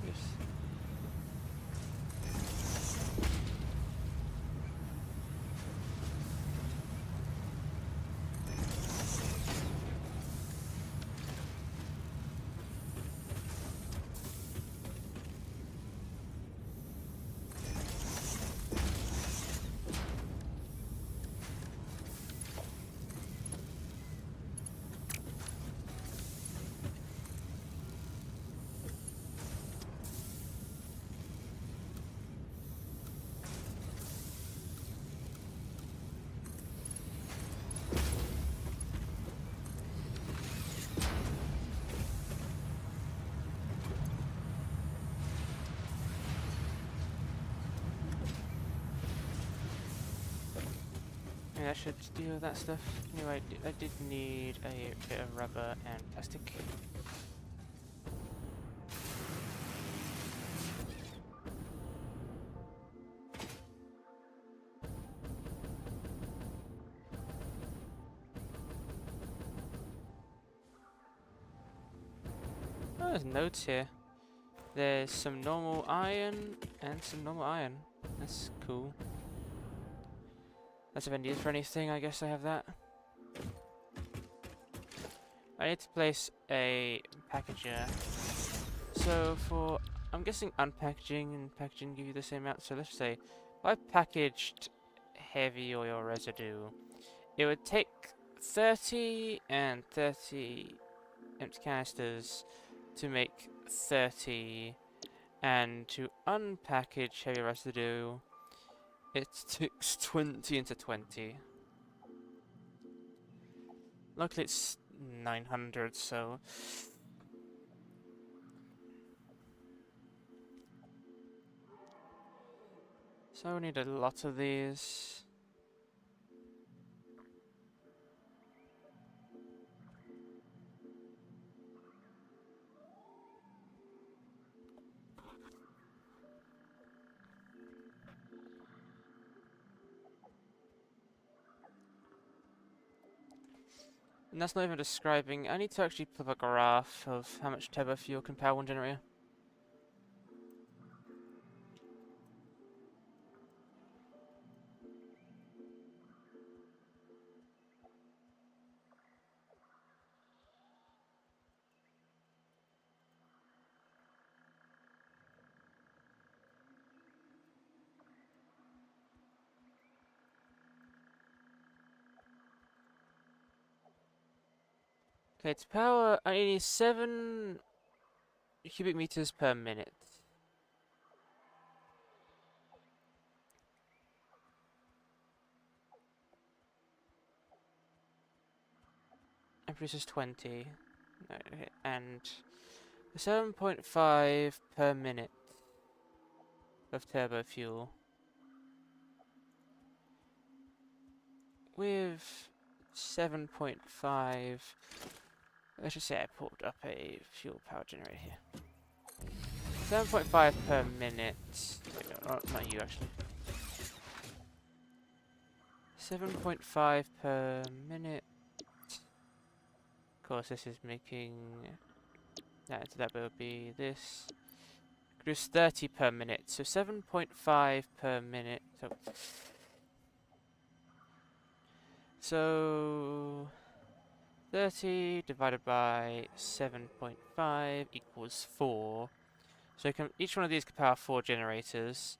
Yes. Yeah, I should deal with that stuff. Anyway, I did need a bit of rubber and plastic. Oh, there's notes here. There's some normal iron and some normal iron. That's cool. That's if I need it for anything, I guess I have that. I need to place a packager. So for, I'm guessing unpackaging and packaging give you the same amount. So let's say, if I packaged heavy oil residue, it would take 30 and 30 empty canisters to make 30, and to unpackage heavy residue, it takes 20 into 20. Luckily it's 900, so... So I need a lot of these. And that's not even describing. I need to actually put up a graph of how much turbo fuel can power one generator. Okay, to power, I need 7 cubic meters per minute. And produces 20. Okay, and 7.5 per minute of turbo fuel. With 7.5, let's just say I pulled up a fuel power generator here. 7.5 per minute. Wait, no, not you actually. 7.5 per minute. Of course, this is making. That will be this. Produce 30 per minute. So 7.5 per minute. So 30 divided by 7.5 equals 4. So each one of these can power 4 generators.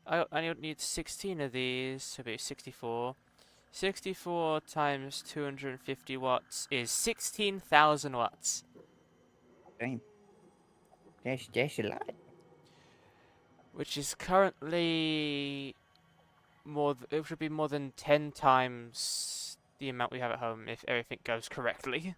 I need 16 of these, so it'll be 64. 64 times 250 watts is 16,000 watts. Damn. That's a lot. Which is currently it should be more than 10 times the amount we have at home if everything goes correctly.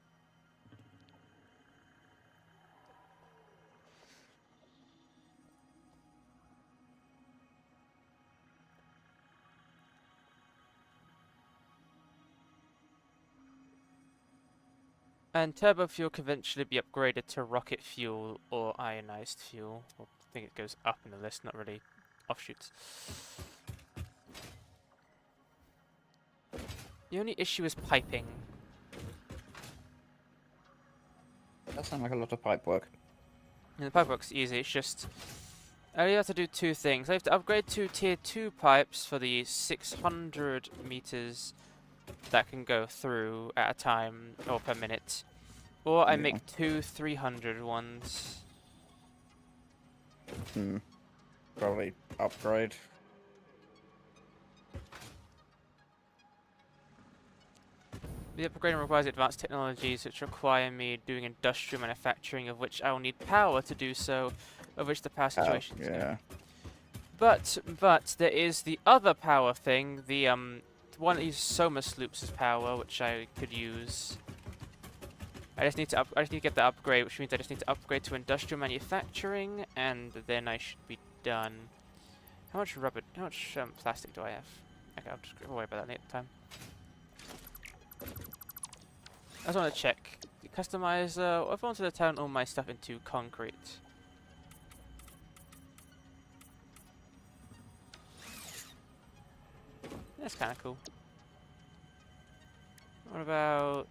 And turbo fuel can eventually be upgraded to rocket fuel or ionized fuel. Well, I think it goes up in the list, not really offshoots. The only issue is piping. That sounds like a lot of pipe work. And the pipe work's easy, it's just... I only have to do two things. I have to upgrade to tier 2 pipes for the 600 meters that can go through at a time, or per minute. Or I Yeah. make two 300 ones. Probably upgrade. The upgrading requires advanced technologies which require me doing industrial manufacturing, of which I will need power to do so, of which the power situation is Yeah. But there is the other power thing, the one that uses Soma Sloops as power, which I could use. I just need to get the upgrade, which means I just need to upgrade to industrial manufacturing, and then I should be done. How much plastic do I have? Okay, I'll just worry about that later time. I just want to check. Customizer, if I wanted to turn all my stuff into concrete. That's kind of cool. What about...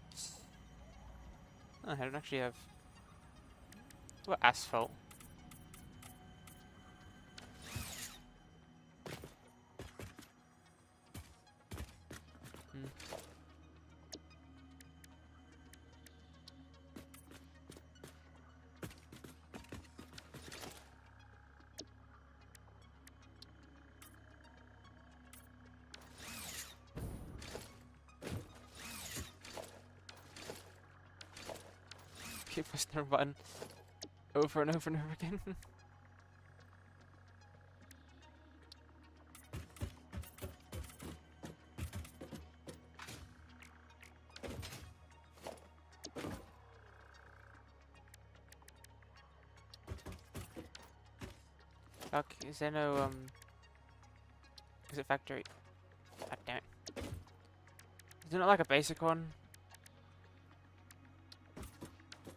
Oh, I don't actually have... What about asphalt? Hmm. Keep pressing the button over and over and over again. Okay, is there no is it factory? God damn it. Is it not like a basic one?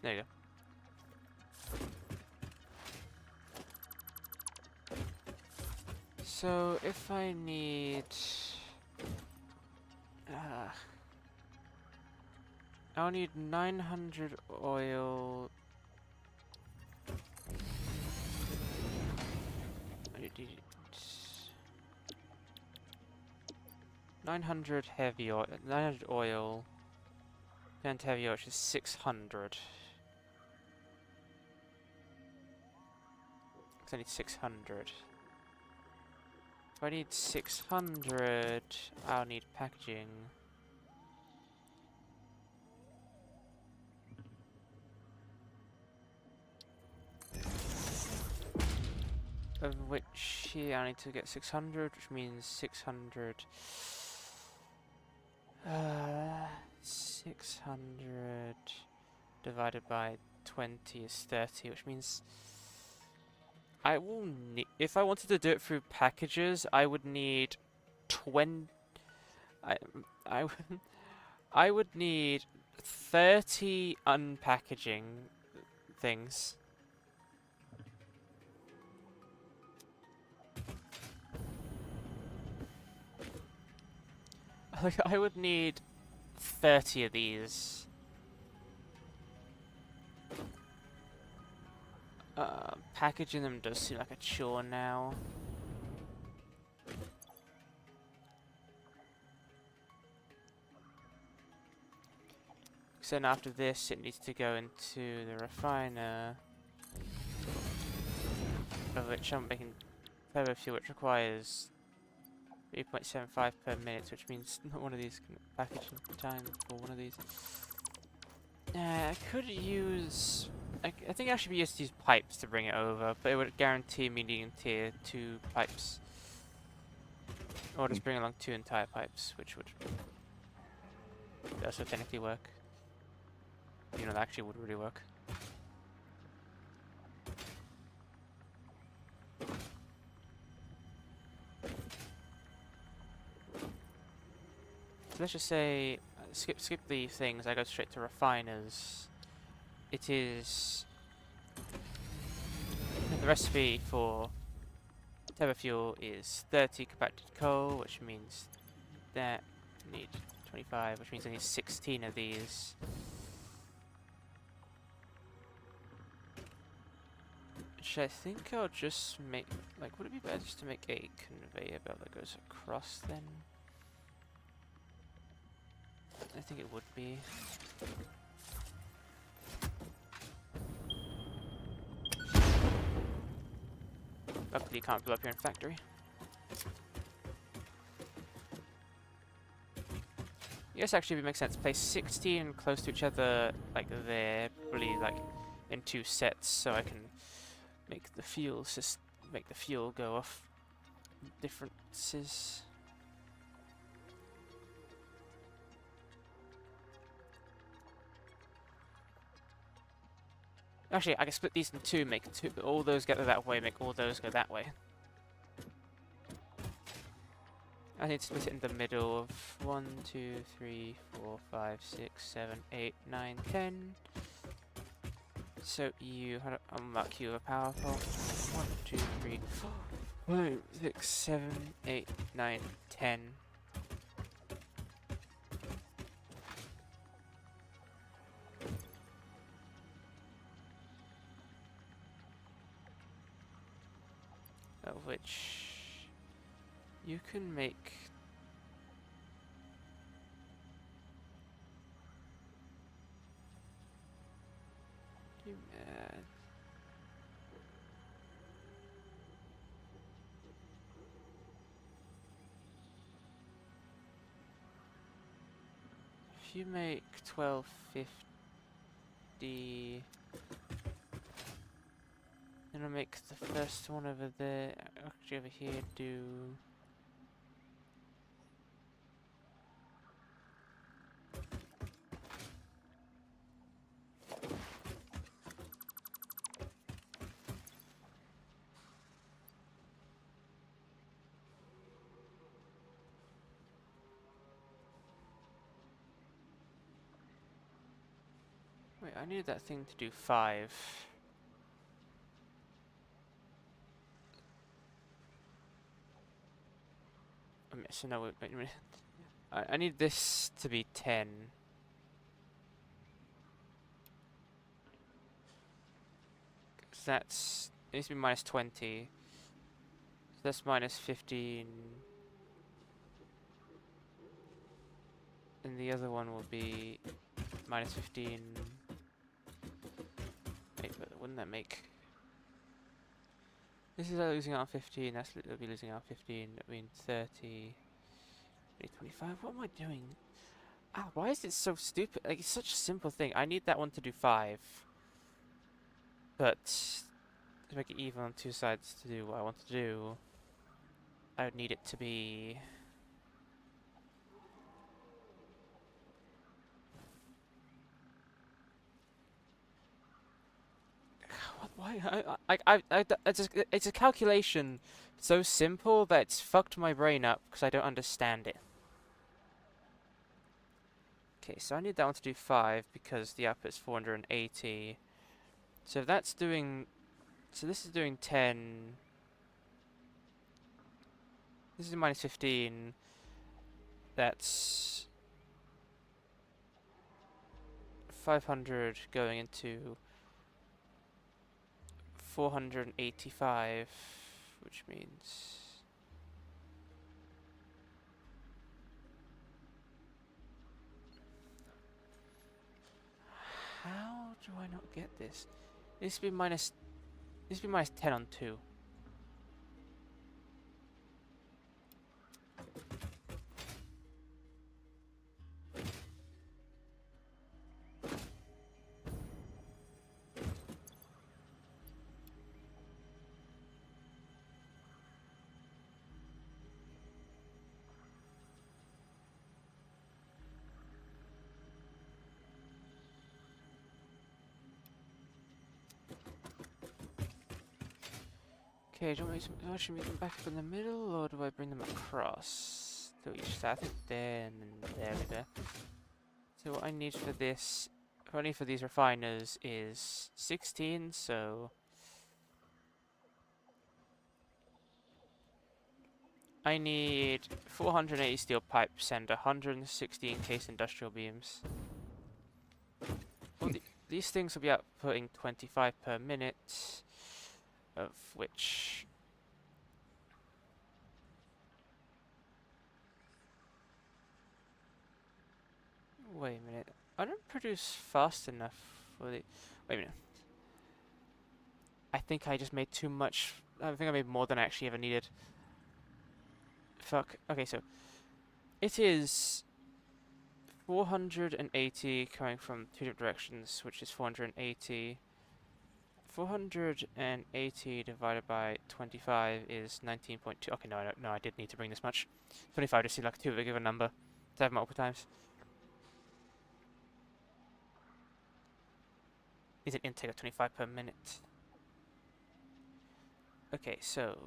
There you go. So if I need I'll need 900 oil. I need 900 heavy oil, 900 oil, and heavy oil, which is 600. Because I need 600. If I need 600, I'll need packaging. Of which, yeah, I need to get 600, which means 600. 600 divided by 20 is 30, which means I will need, if I wanted to do it through packages, I would need 20. I would need 30 unpackaging things. Like, I would need 30 of these. Packaging them does seem like a chore now. So then after this, it needs to go into the refiner, of which I'm making turbo fuel, which requires 3.75 per minute, which means not one of these can package in time for one of these. I could use... I think I should be used to use pipes to bring it over, but it would guarantee me needing tier 2 pipes. Or just bring along 2 entire pipes, which would also technically work. You know, that actually would really work. So let's just say, skip the things, I go straight to refiners. It is... The recipe for turbo fuel is 30 compacted coal, which means that I need 25, which means I need 16 of these. Which I think I'll just make, like, would it be better just to make a conveyor belt that goes across then? I think it would be. Luckily you can't blow up your own factory. Yes, actually it makes sense. Place 16 close to each other, like there, really like in 2 sets, so I can make the fuel go off differences. Actually, I can split these in 2, make all those go that way, make all those go that way. I need to split it in the middle of 1, 2, 3, 4, 5, 6, 7, 8, 9, 10. So I'll mark you a power pole. 1, 2, 3, 4, 5, 6, 7, 8, 9, 10. Of which you can make if you make 1250, then I'll make the first one over there, actually over here, do wait, I needed that thing to do 5. So no, wait a minute. I need this to be 10. Cause it needs to be minus 20. So that's minus 15. And the other one will be minus 15. Wait, but wouldn't that make... This is losing out on 15, that'll be losing out on 15, that means 30, 25, what am I doing? Ah, why is it so stupid? Like, it's such a simple thing. I need that one to do 5. But, to make it even on 2 sides to do what I want to do, I would need it to be... Why? It's a calculation so simple that it's fucked my brain up because I don't understand it. Okay, so I need that one to do 5 because the output's 480. So if that's doing... So this is doing 10. This is minus 15. That's 500 going into 485, which means... How do I not get this? It needs to be minus 10 on 2. Okay, do you want me to actually meet them back up in the middle, or do I bring them across to each side? I think there and then there we go. So what I need for this, what I need for these refiners is 16, so I need 480 steel pipes and 160 encased industrial beams. Well, these things will be outputting 25 per minute, of which... Wait a minute. I don't produce fast enough for the... Wait a minute. I think I just made too much. I think I made more than I actually ever needed. Fuck. Okay, so it is 480 coming from two different directions, which is 480. 480 divided by 25 is 19.2. Okay, no, I did need to bring this much. 25 just seemed like too big of a number to have multiple times. Is an intake of 25 per minute. Okay, so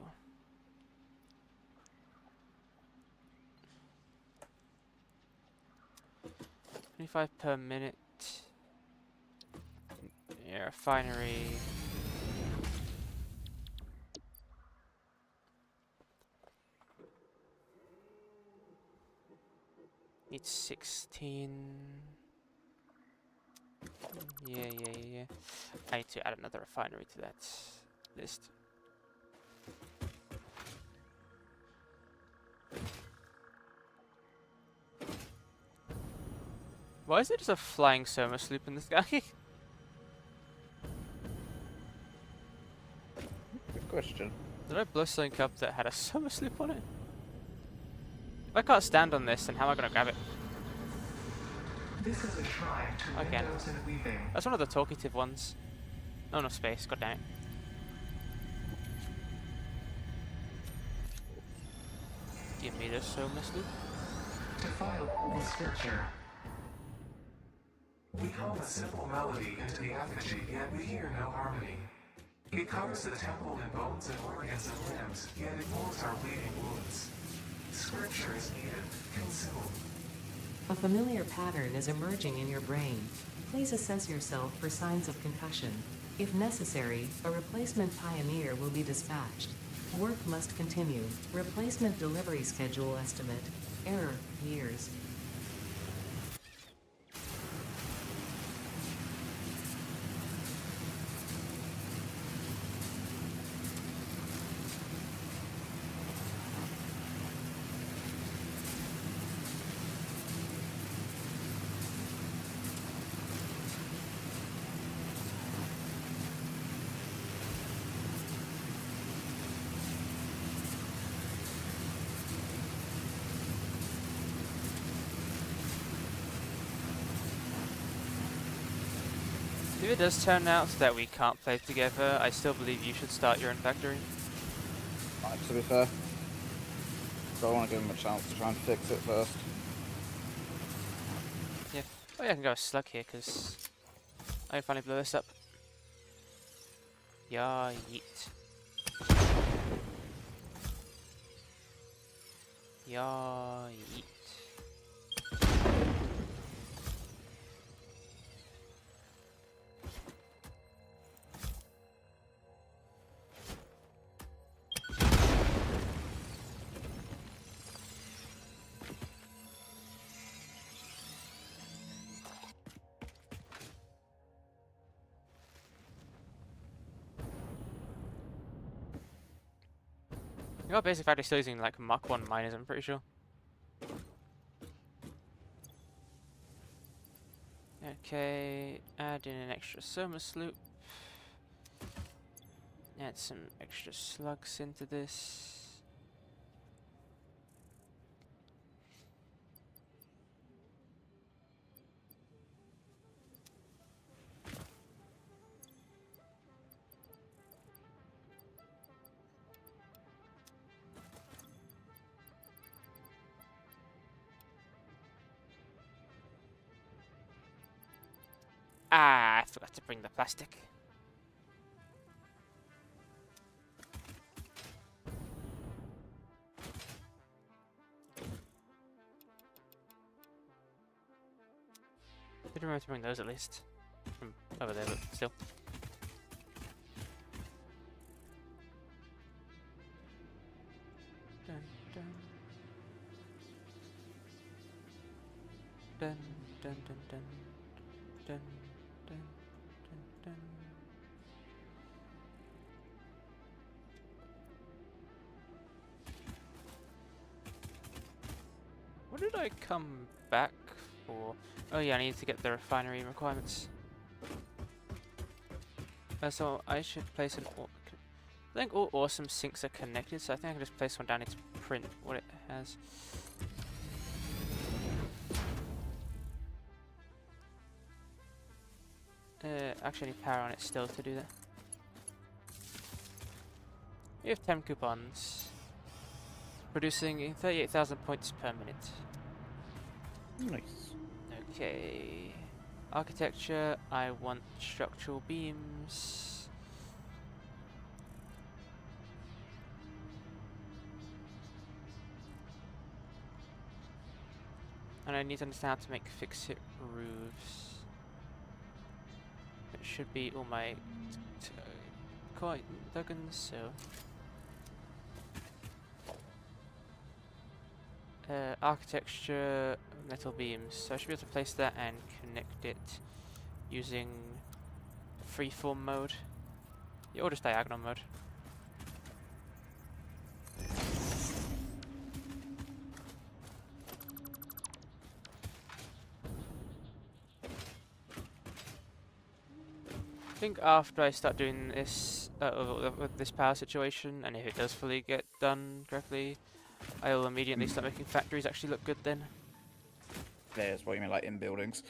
25 per minute. Yeah, refinery. Needs 16. Yeah. I need to add another refinery to that list. Why is there just a flying soma sloop in the sky? Good question. Did I blow something up that had a soma sloop on it? If I can't stand on this, then how am I gonna grab it? This is a shrine to I can. windows and weaving. That's one of the talkative ones. Oh, no space. God damn it. Give me the soma sloop. Defile the scripture. We hum a simple melody into the effigy, yet we hear no harmony. It covers the temple in bones and organs and limbs, yet it moves our bleeding wounds. Scripture is needed, consumed. A familiar pattern is emerging in your brain. Please assess yourself for signs of concussion. If necessary, a replacement pioneer will be dispatched. Work must continue. Replacement delivery schedule estimate. Error, years. If it does turn out that we can't play together, I still believe you should start your own factory. To be fair, but I want to give him a chance to try and fix it first. Yeah. Oh yeah, I can go a slug here, because I can finally blow this up. Yeah, yeet. Yeah, yeet. Your basic factory still using like Mach 1 miners, I'm pretty sure. Okay, add in an extra soma sloop. Add some extra slugs into this. Ah, I forgot to bring the plastic. Did remember to bring those at least from over there, but still. Dun dun dun dun dun dun dun dun dun dun. What did I come back for? Oh yeah, I need to get the refinery requirements. So I should place an. I think all awesome sinks are connected, so I think I can just place one down here to print what it has. Actually, I need power on it still to do that. We have 10 coupons, producing 38,000 points per minute. Nice. Okay. Architecture, I want structural beams. And I need to understand how to make fix-it roofs. It should be all my coin tokens, so... architecture, metal beams. So I should be able to place that and connect it using freeform mode. Yeah, or just diagonal mode. I think after I start doing this with this power situation, and if it does fully get done correctly, I will immediately start making factories actually look good then. There's what you mean, like in buildings.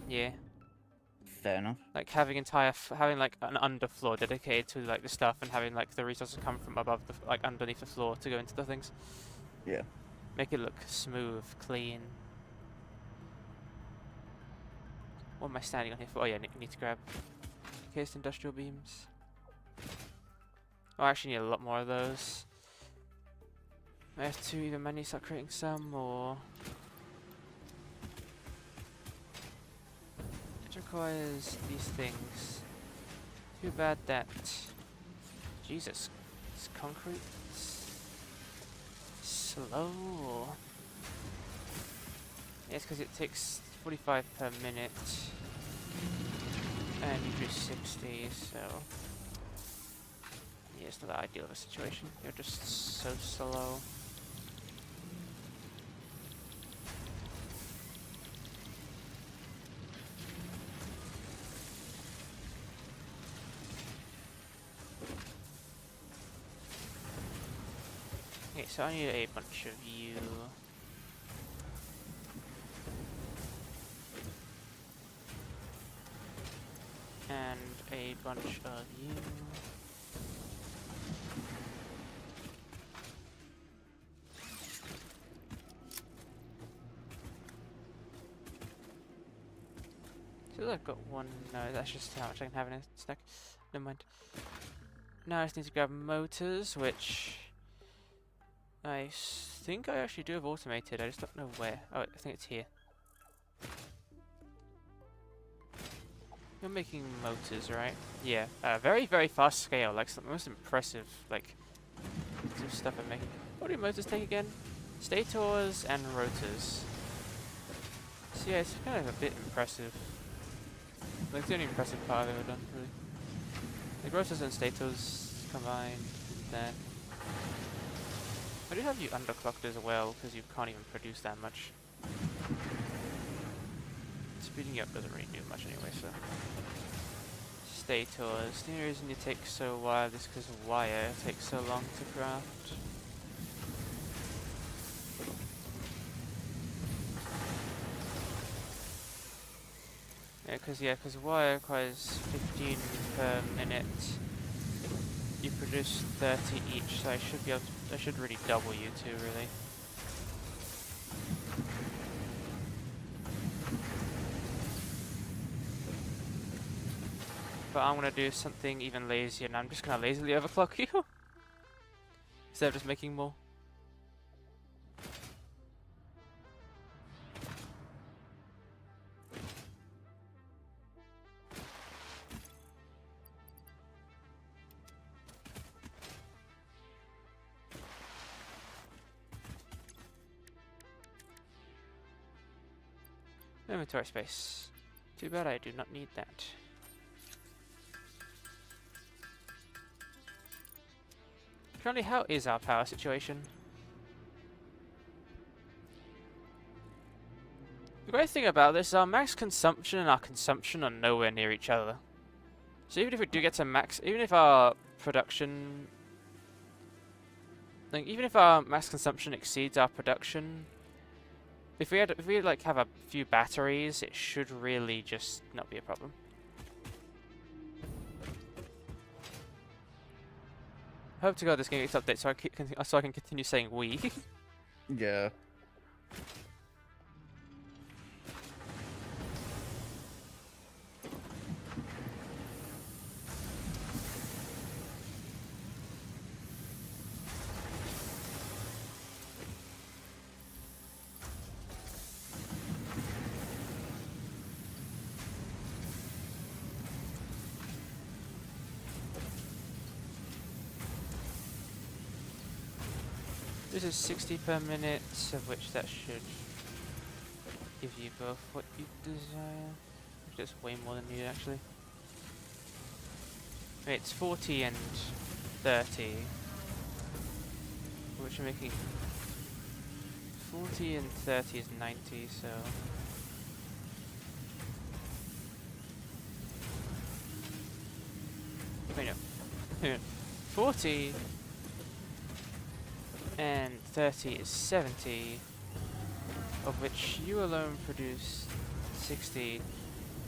Yeah. Fair enough. Like having having like an underfloor dedicated to like the stuff, and having like the resources come from above the like underneath the floor to go into the things. Yeah. Make it look smooth, clean. What am I standing on here for? Oh yeah, I need to grab cased industrial beams. Oh, I actually need a lot more of those. I have to either manually start creating some, or it requires these things. Too bad that Jesus, this concrete slow. Yeah, it's because it takes 45 per minute, and you do 60, so yeah, it's not that ideal of a situation. You're just so slow. Okay, so I need a bunch of you. And a bunch of you. So I've got one. No, that's just how much I can have in a stack. Never mind. Now I just need to grab motors, which I think I actually do have automated. I just don't know where. Oh, I think it's here. You're making motors, right? Yeah. Very, very fast scale. Like some most impressive, like some stuff I'm making. What do motors take again? Stators and rotors. So yeah, it's kind of a bit impressive. Like the only impressive part I've ever done, really. Like rotors and stators combined. Then I do have you underclocked as well, because you can't even produce that much. Speeding you up doesn't really do much anyway, so. Stators. The only reason it takes so while is because wire takes so long to craft. Yeah, because wire requires 15 per minute. You produce 30 each, so I should be able to, I should really double you two, really. But I'm gonna do something even lazier, and I'm just gonna lazily overclock you instead of just making more. Inventory space. Too bad I do not need that. Currently, how is our power situation? The great thing about this is our max consumption and our consumption are nowhere near each other. So even if we do get to max, even if our production, like even if our max consumption exceeds our production, if we like have a few batteries, it should really just not be a problem. Hope to God this game gets updated so I can continue saying we. Yeah. This is 60 per minute, of which that should give you both what you desire. Which is way more than you actually. Wait, it's 40 and 30. Which are making 40 and 30 is 90, so wait no. 40 and 30 is 70, of which you alone produce 60,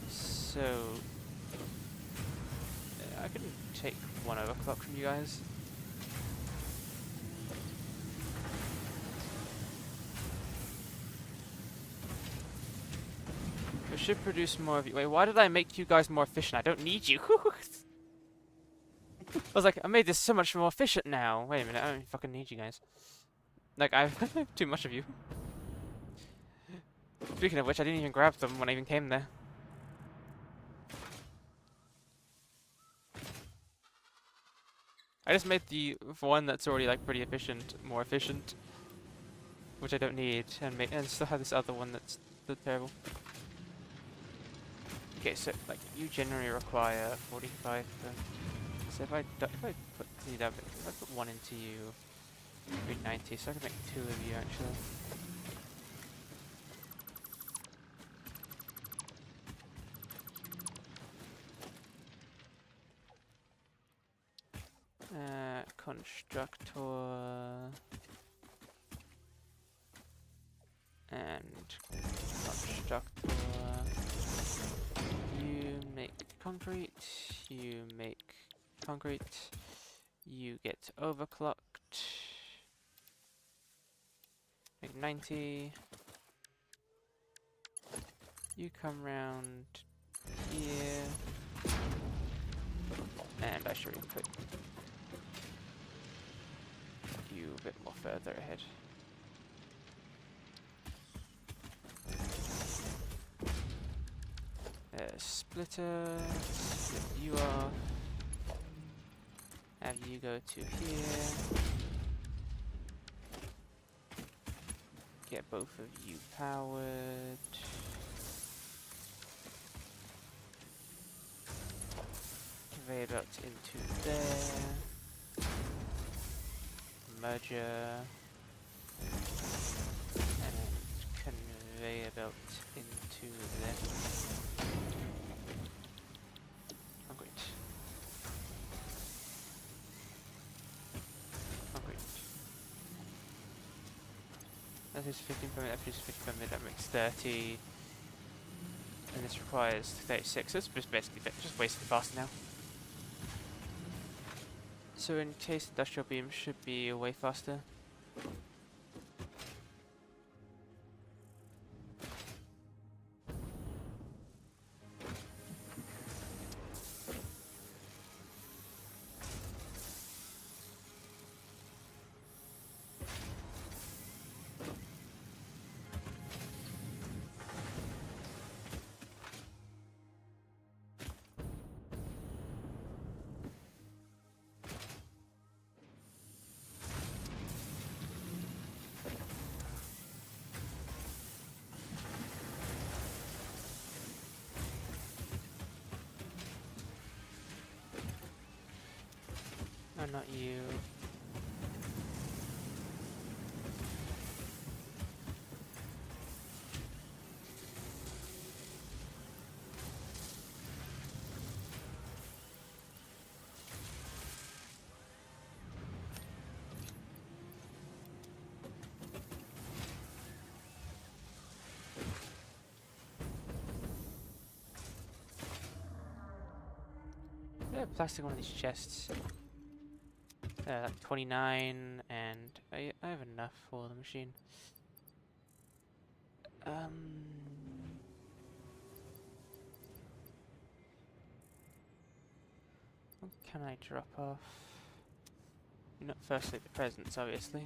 so I couldn't take one overclock from you guys. We should produce more of you. Wait, why did I make you guys more efficient? I don't need you. I was like, I made this so much more efficient now. Wait a minute, I don't fucking need you guys. Like, I have too much of you. Speaking of which, I didn't even grab them when I even came there. I just made the one that's already like pretty efficient more efficient, which I don't need, and still have this other one that's terrible. Okay, so like you generally require 45. So if I put if I put one into you, 390, so I can make two of you actually. Constructor and constructor. You make concrete. You make concrete. You get overclocked. Make 90. You come round here. And I should really put you a bit more further ahead. Splitter, split you off. Have you go to here. Get both of you powered. Conveyor belt into there. Merger. And conveyor belt into there. Concrete. Concrete. That is 15 per minute, that is 15 per minute, that makes 30. And this requires 36, so it's just basically just wasting faster now. So in case industrial beam should be way faster. Why not you? Yeah, plastic one of these chests. Like 29, and I have enough for the machine. What can I drop off? Not firstly the presents, obviously.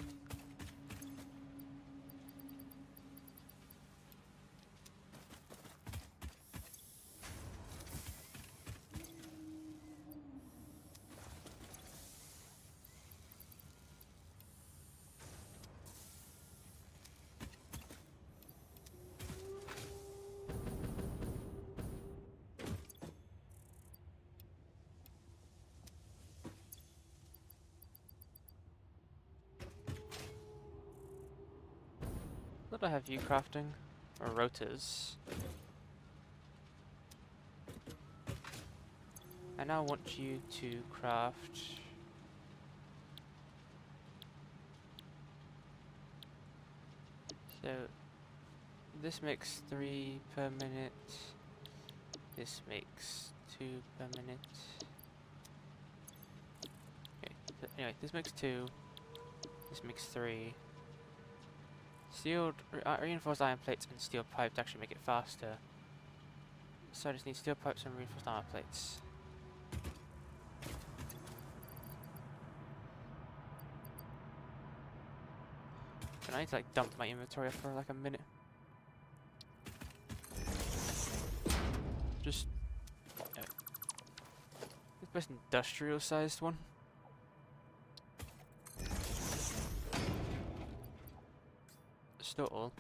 Thought I have you crafting or rotors. I now want you to craft. So this makes 3 per minute. This makes 2 per minute. Okay, so anyway, this makes 2. This makes 3. Reinforced iron plates and steel pipes actually make it faster. So I just need steel pipes and reinforced iron plates. And I need to like dump my inventory for like a minute. Just this best industrial sized one. Still all.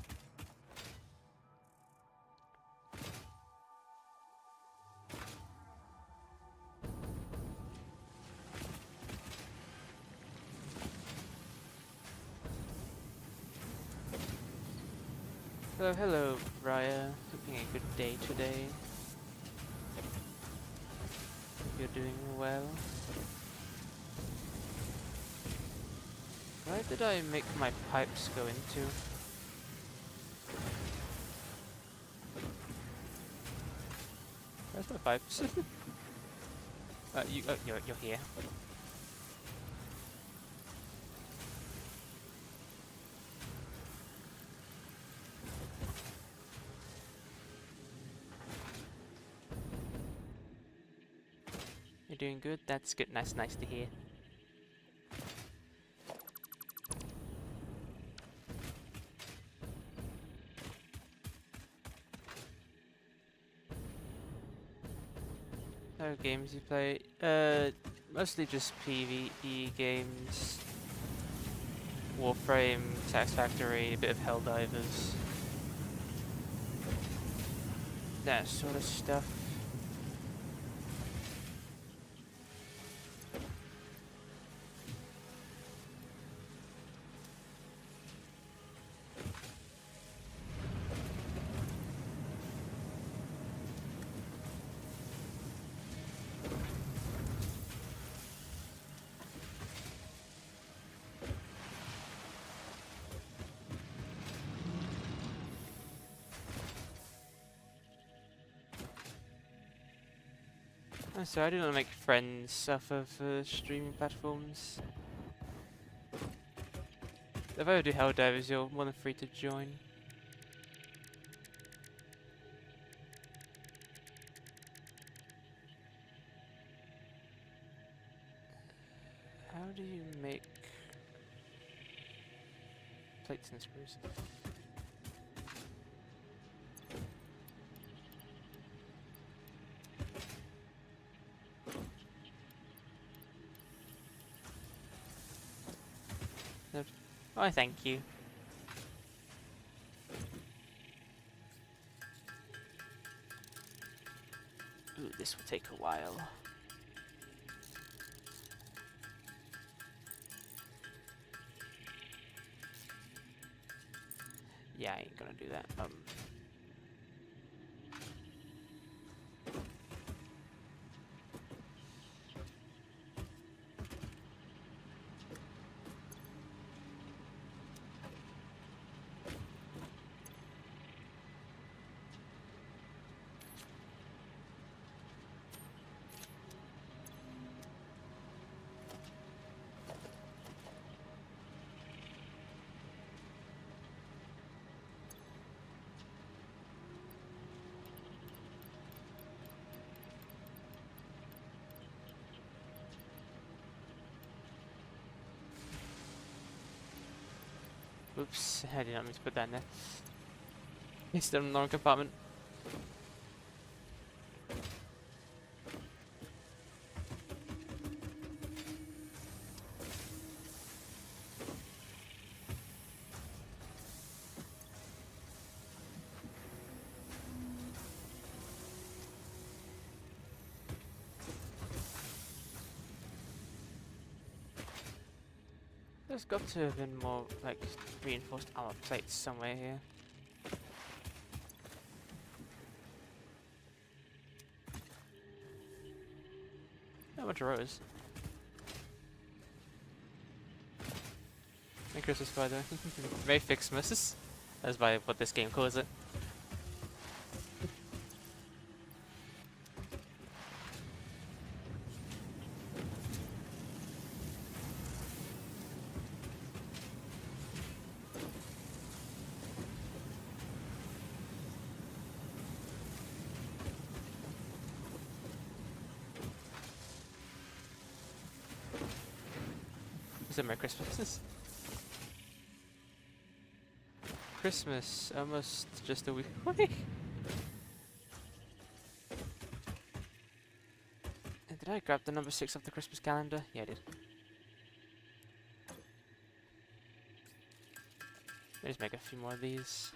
Hello, Raya. Hoping a good day today. Hope you're doing well. Where did I make my pipes go into? Where's my pipes? You're here. You're doing good. That's good. That's nice to hear. No games you play? Mostly just PvE games. Warframe, Satisfactory, a bit of Helldivers. That sort of stuff. I'm sorry, I didn't make friends off of streaming platforms. If I ever do Helldivers, you're more than free to join. How do you make plates and screws? No. Oh, thank you. Ooh, this will take a while. that. Oops, I did not mean to put that in there. It's still in the wrong compartment. There's got to have been more, like, reinforced armor plates somewhere here. How much rose? And Christmas spider. Very Fixmas. That's by what this game calls it. Is it Merry Christmas? Christmas, almost just a week away. Did I grab the number 6 of the Christmas calendar? Yeah, I did. Let's make a few more of these.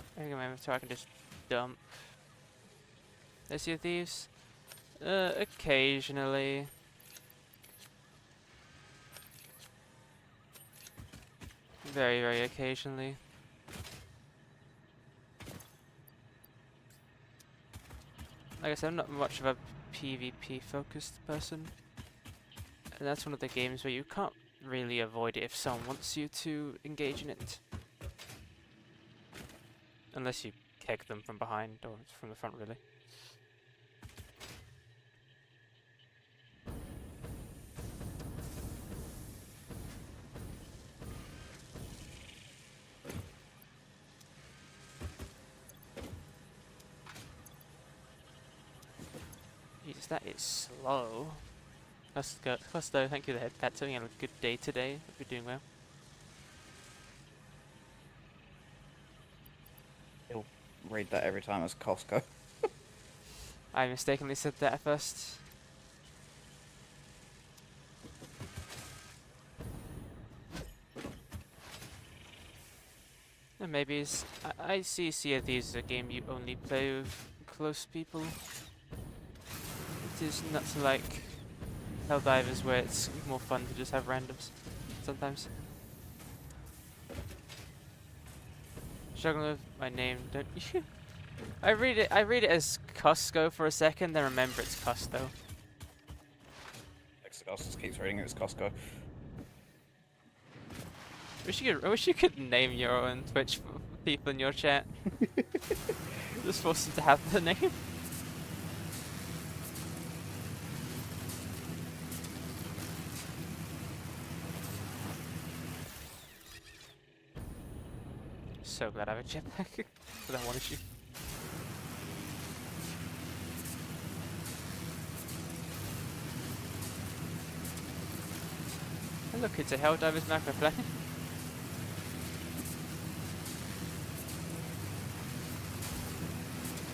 I think my inventory I can just dump. Let's see thieves. Occasionally. Very, very occasionally. Like I said, I'm not much of a PvP focused person. And that's one of the games where you can't really avoid it if someone wants you to engage in it. Unless you keg them from behind or from the front, really. Jesus, that is slow. Let's go. Plus, though, thank you, the head pat. Having a good day today. Hope you're doing well. He'll read that every time as Costco. I mistakenly said that at first. And maybe I see Sea of Thieves as a game you only play with close people. It is not like Helldivers where it's more fun to just have randoms sometimes. Struggling with my name, don't you? I read it as Costco for a second, then remember it's Costo. Exegos keeps reading it as Costco. I wish you could name your own Twitch for people in your chat. Just force them to have the name. So glad I have a jetpack for that one issue. And look, it's a Helldivers map we're playing.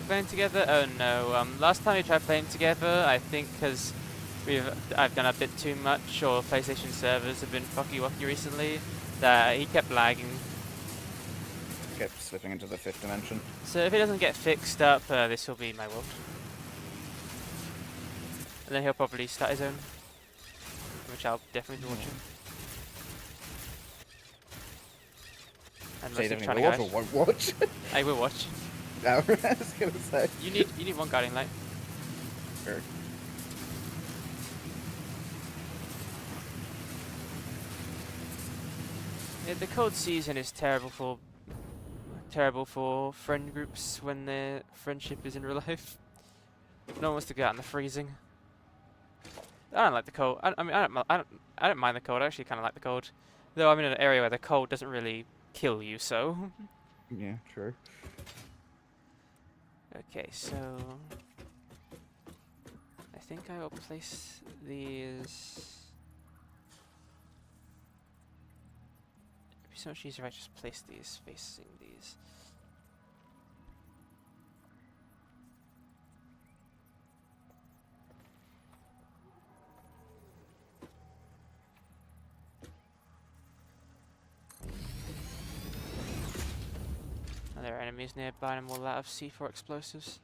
Playing together? Oh no. Last time we tried playing together, I think because I've done a bit too much, or PlayStation servers have been fucky wucky recently, that he kept lagging. Kept slipping into the 5th dimension. So if it doesn't get fixed up, this will be my world. And then he'll probably start his own, which I'll definitely be watching. So you Unless he's definitely trying to will watch go. or won't watch? I will watch. No, I was gonna say. You need one guarding light. Sure. Yeah, the cold season is terrible for friend groups when their friendship is in real life. No one wants to go out in the freezing. I don't like the cold. I mean, I don't mind the cold. I actually kind of like the cold, though I'm in an area where the cold doesn't really kill you. So. Yeah, true. Okay, so I think I will place these. It'd be so much easier if I just place these facing these. Are there enemies nearby and will out of C4 explosives?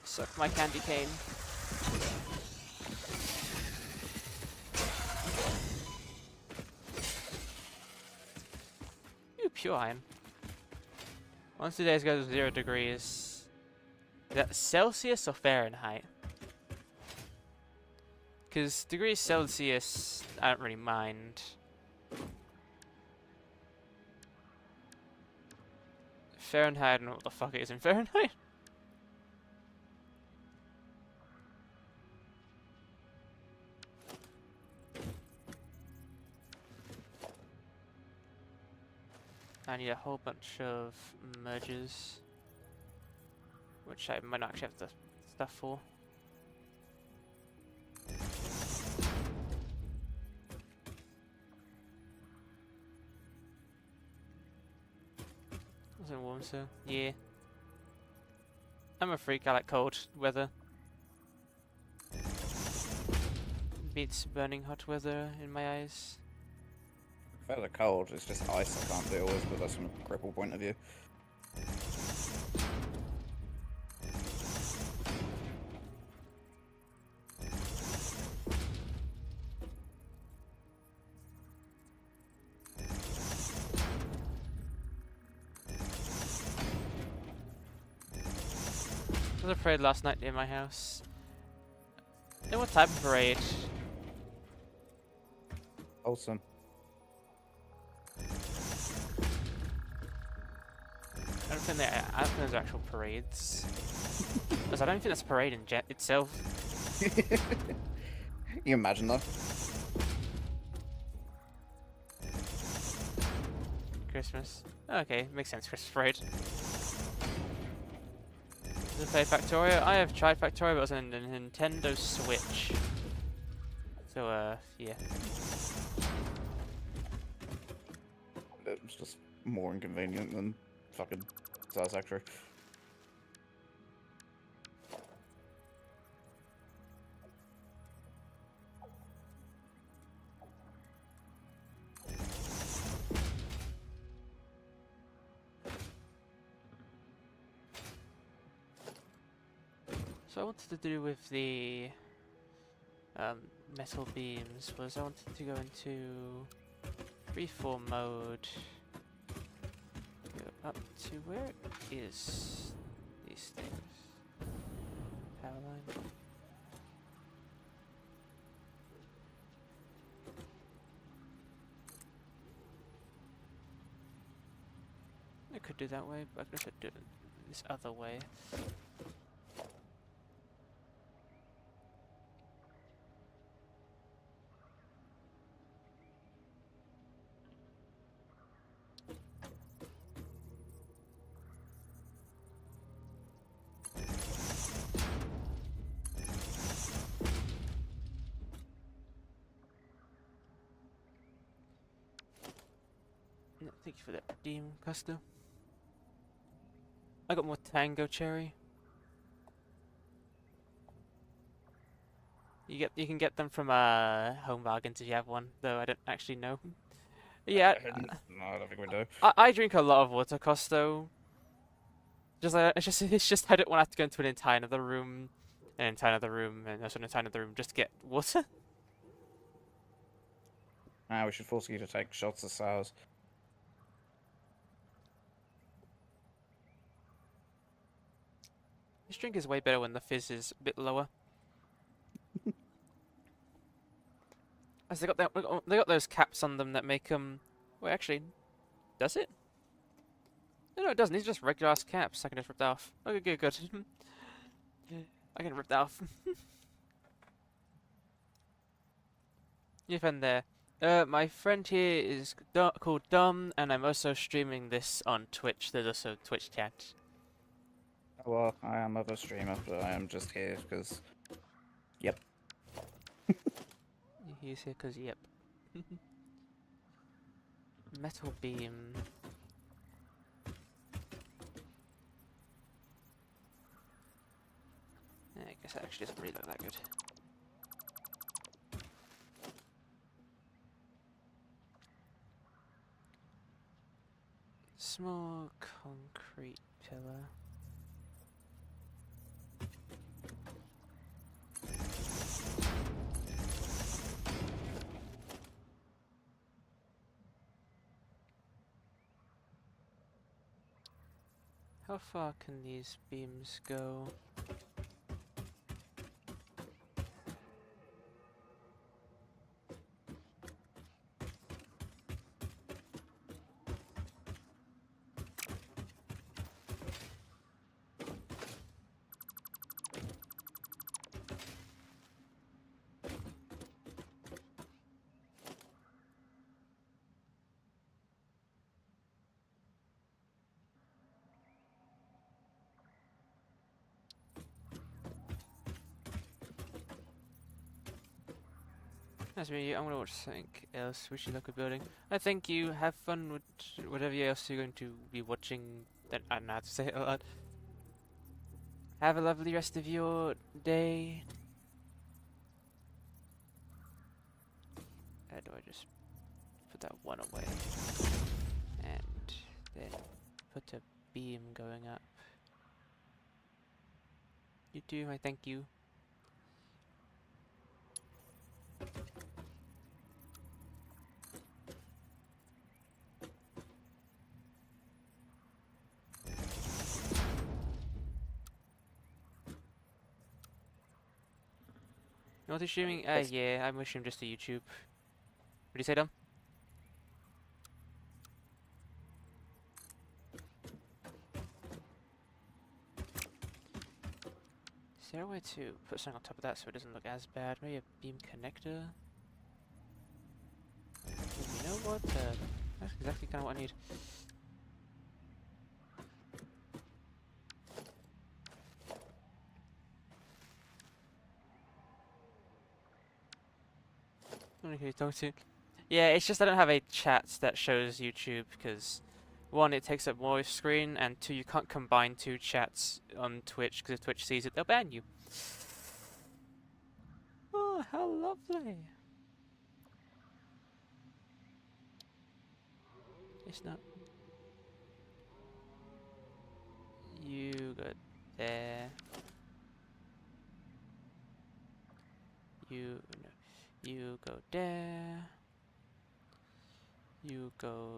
Suck my candy cane. Ooh, pure iron. Once the days go to 0 degrees. Is that Celsius or Fahrenheit? Because degrees Celsius, I don't really mind. Fahrenheit, I don't know what the fuck it is in Fahrenheit. I need a whole bunch of merges, which I might not actually have the stuff for. Wasn't warm, so yeah. I'm a freak. I like cold weather. Beats burning hot weather in my eyes. For the cold, it's just ice I can't deal with, but that's from a cripple point of view. There was a parade last night near my house. And what type of parade? Awesome. I don't think those are actual parades. Because I don't think that's a parade in itself. You imagine though? Christmas. Okay, makes sense. Christmas parade. Does it play Factorio? I have tried Factorio, but it was on the Nintendo Switch. So, yeah. It's just more inconvenient than fucking satisfactory. So I wanted to do with the metal beams was I wanted to go into freeform mode. Go up to where is these things? Power line. I could do that way, but I could do it this other way. No, thank you for that redeem, Custo. I got more Tango Cherry. You can get them from Home Bargains if you have one, though I don't actually know. Yeah, No, I don't think we do. I drink a lot of water cost though. Just it's just I don't want to have to go into an entire another room, an entire another room, and also an entire another room just to get water. Ah, we should force you to take shots of sours. This drink is way better when the fizz is a bit lower. As they got those caps on them that make them. Wait, actually, does it? No, it doesn't. These are just regular ass caps. I can just rip that off. Okay, good, good. I can rip that off. You friend there. My friend here is called Dom, and I'm also streaming this on Twitch. There's also Twitch chat. Well, I am of a streamer, but I am just here because. Yep. He's here because, yep. Metal beam. I guess that actually doesn't really look that good. Small concrete pillar. How far can these beams go? That's me. I'm gonna watch something else. We should look at building. I thank you. Have fun with whatever else you're going to be watching. That I don't know how to say it a lot. Have a lovely rest of your day. How do I just put that one away? And then put a beam going up. You too. I thank you. You want to streaming? Yeah, I'm streaming just to YouTube. What do you say, Dom? Is there a way to put something on top of that so it doesn't look as bad? Maybe a beam connector? You know what? That's exactly kind of what I need. I don't know who you're talking to. Yeah, it's just I don't have a chat that shows YouTube because one, it takes up more screen, and two, you can't combine two chats on Twitch because if Twitch sees it, they'll ban you. Oh, how lovely! It's not. You go there. You no. You go there. You go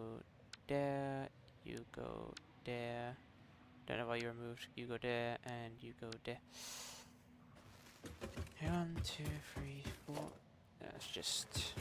there. You go there. Don't know why you removed. You go there and you go there. 1, 2, 3, 4. That's just.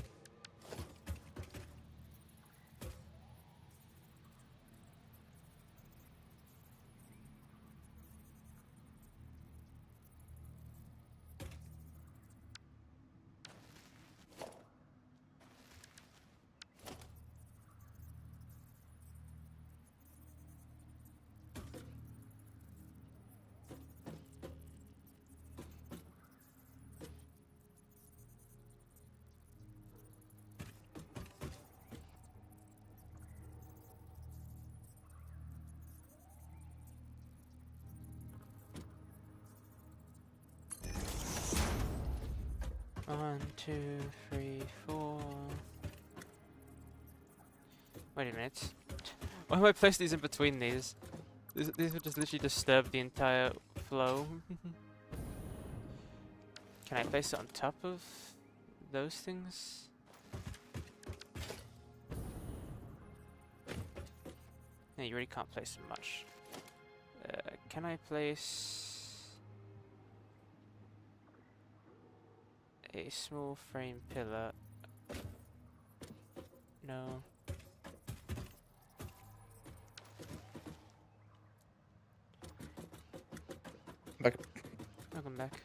2, 3, 4. Wait a minute. Why am I placing these in between these? These would just literally disturb the entire flow. Can I place it on top of those things? No, you really can't place much. Can I place a small frame pillar? No. Back. Welcome back.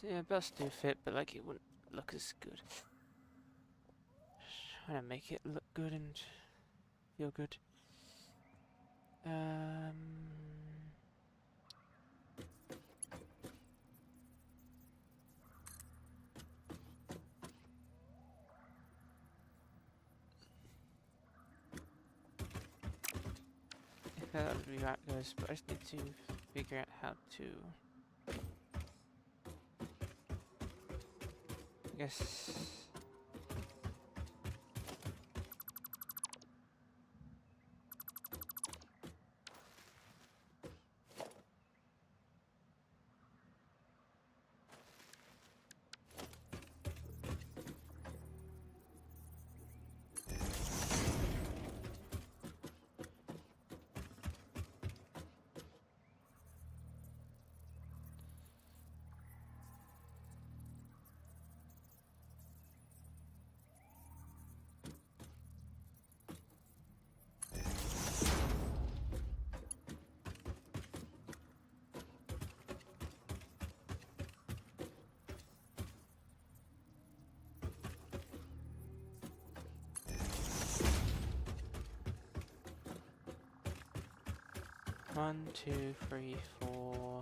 Yeah, belts do fit, but like it wouldn't look as good. Trying to make it look good and feel good. Yeah, that would be right, guys, but I just need to figure out how to. I guess. One, two, three, four.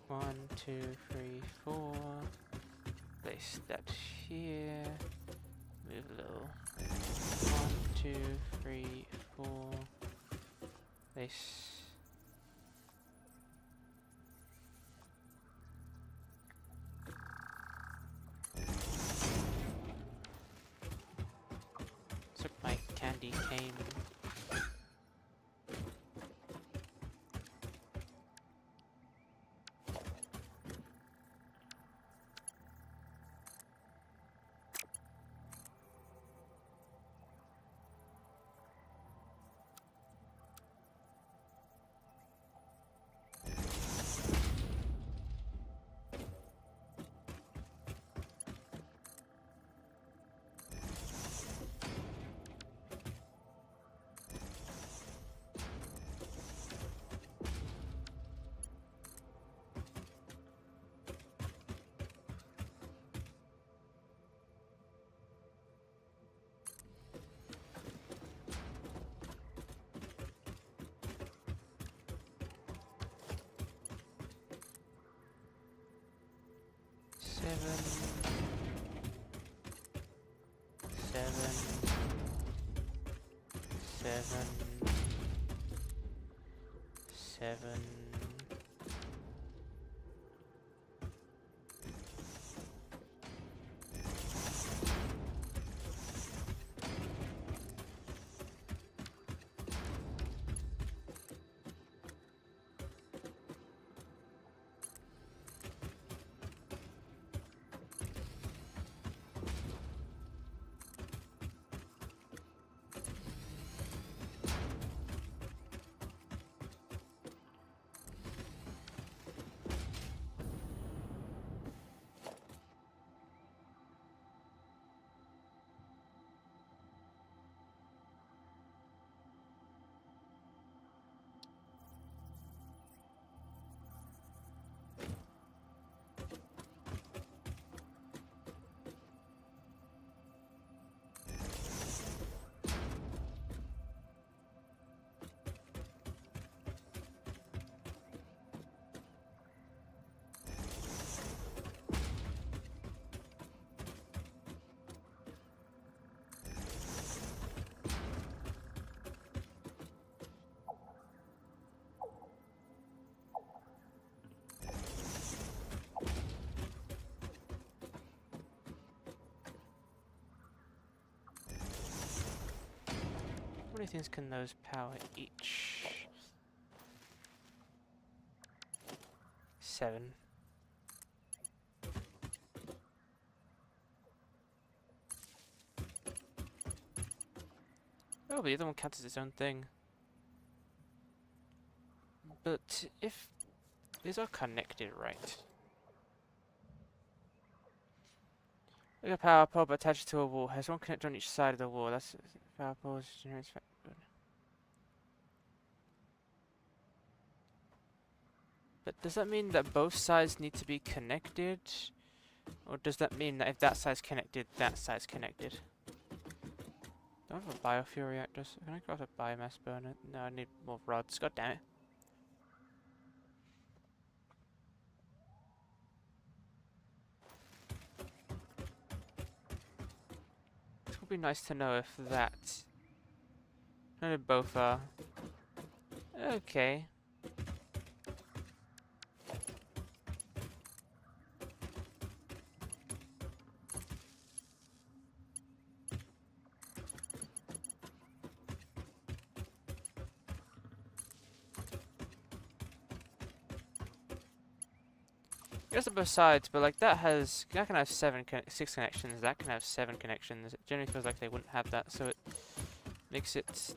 One, two, three, four. Place that here. Move a little. One, two, three, four. Place. Took my candy cane. Seven, seven. many things can those power each? 7. Oh, but the other one counts as its own thing. But if these are connected, right? Look at power pole attached to a wall. Has one connector on each side of the wall. That's power pole generates. But does that mean that both sides need to be connected? Or does that mean that if that side's connected, that side's connected? Do I have a biofuel reactor? Can I craft a biomass burner? No, I need more rods. God damn it. It would be nice to know if that... No, they both are. Okay. I guess on both sides, but like that can have 6 connections. That can have 7 connections. It generally feels like they wouldn't have that, so it makes it.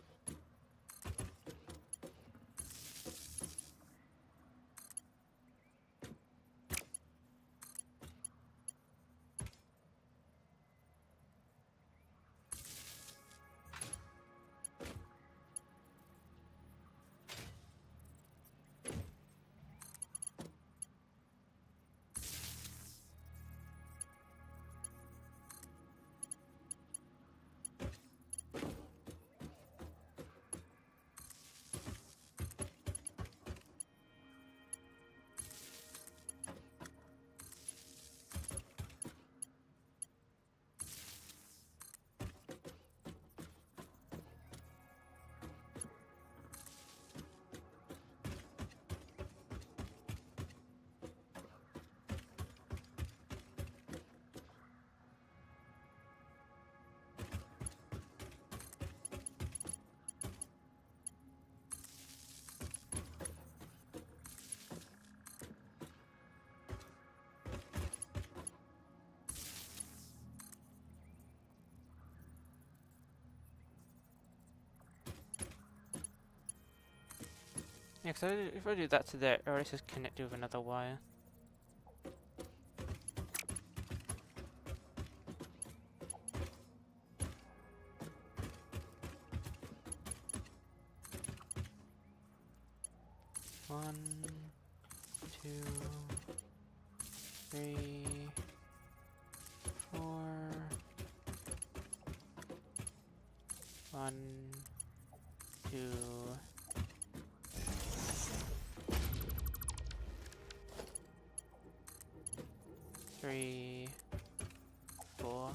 Yeah, because if I do that to there, it already says connected with another wire. One, two, three, 4. 1, 2. 3, 4.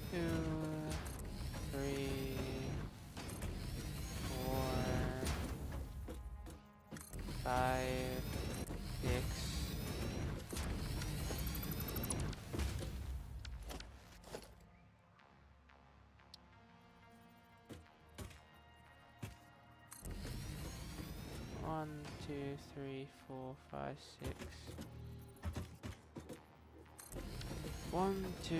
Two, 3, 4, 5, 6. One, 2, 3, 4, 5, 6. 1, 2,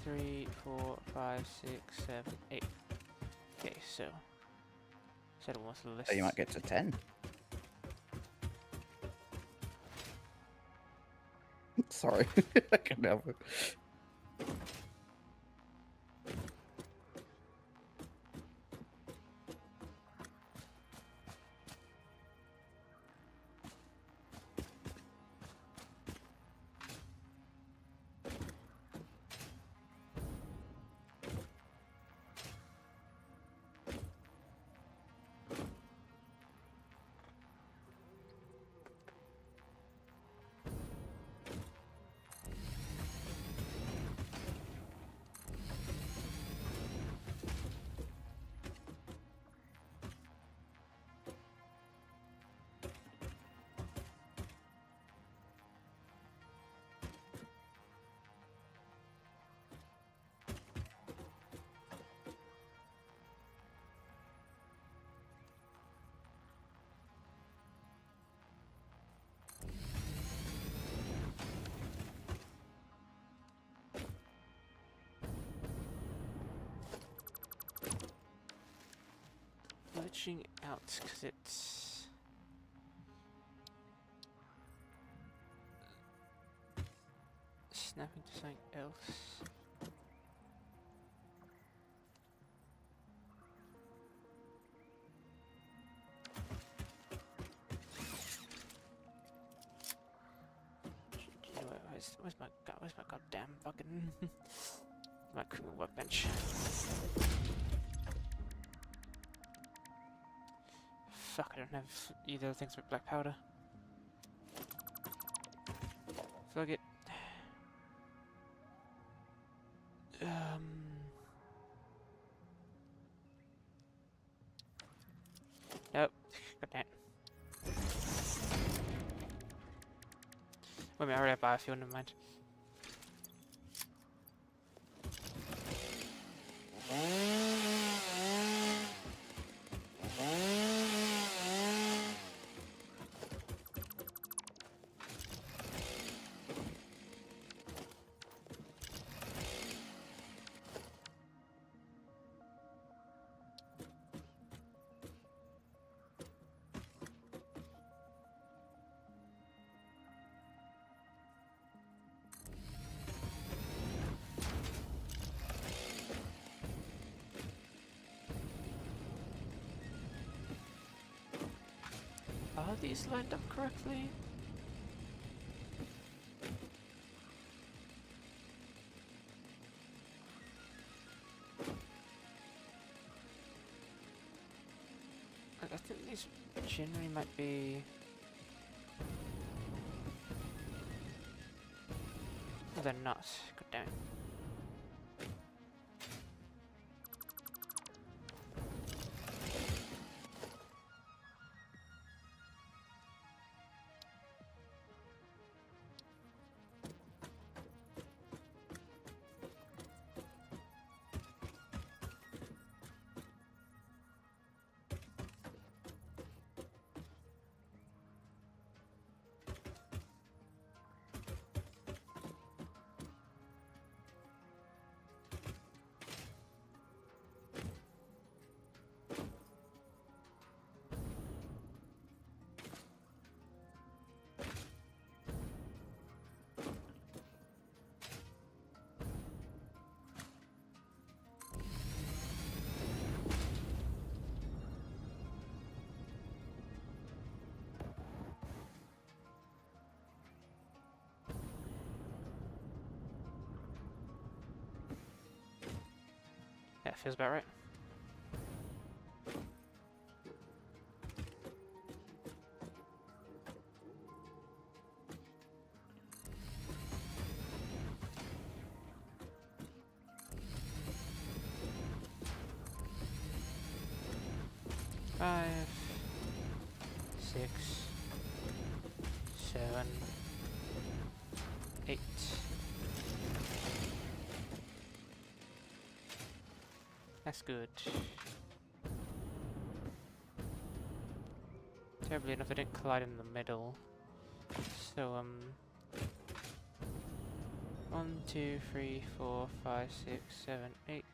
3, 4, 5, 6, 7, 8. Okay, so said what's the list? So you might get to 10. Sorry, I can help it. glitching out because it's snapping to something else. Where's my goddamn fucking my workbench? Fuck, I don't have either of the things with black powder. Fuck it. Nope. God damn it. Wait a minute, I already have biofuel, never mind. Are these lined up correctly? I think these generally might be... Oh, they're not. God damn it. Yeah, feels about right. Five, 6, 7, 8. That's good. Terribly enough, they didn't collide in the middle. So, 1, 2, 3, 4, 5, 6, 7, 8.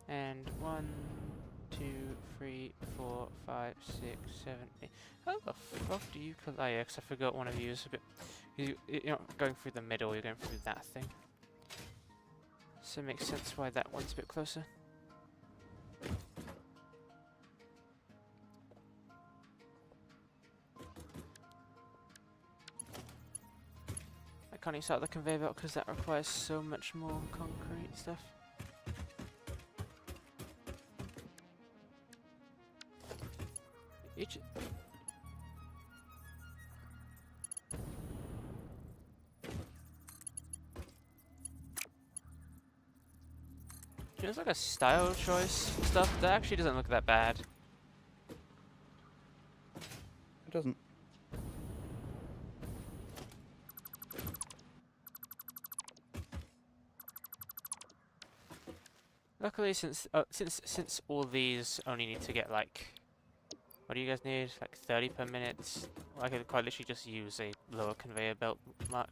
And 1, 2, 3, 4, 5, 6, 7, 8. How the fuck do you collide? Oh, yeah, 'cause I forgot one of you is a bit... You're not going through the middle, you're going through that thing. So it makes sense why that one's a bit closer. I can't even start the conveyor belt because that requires so much more concrete stuff. Each... It's like a style choice stuff that actually doesn't look that bad. It doesn't. Luckily, since all these only need to get like, what do you guys need? Like 30 per minute. I could quite literally just use a lower conveyor belt mark.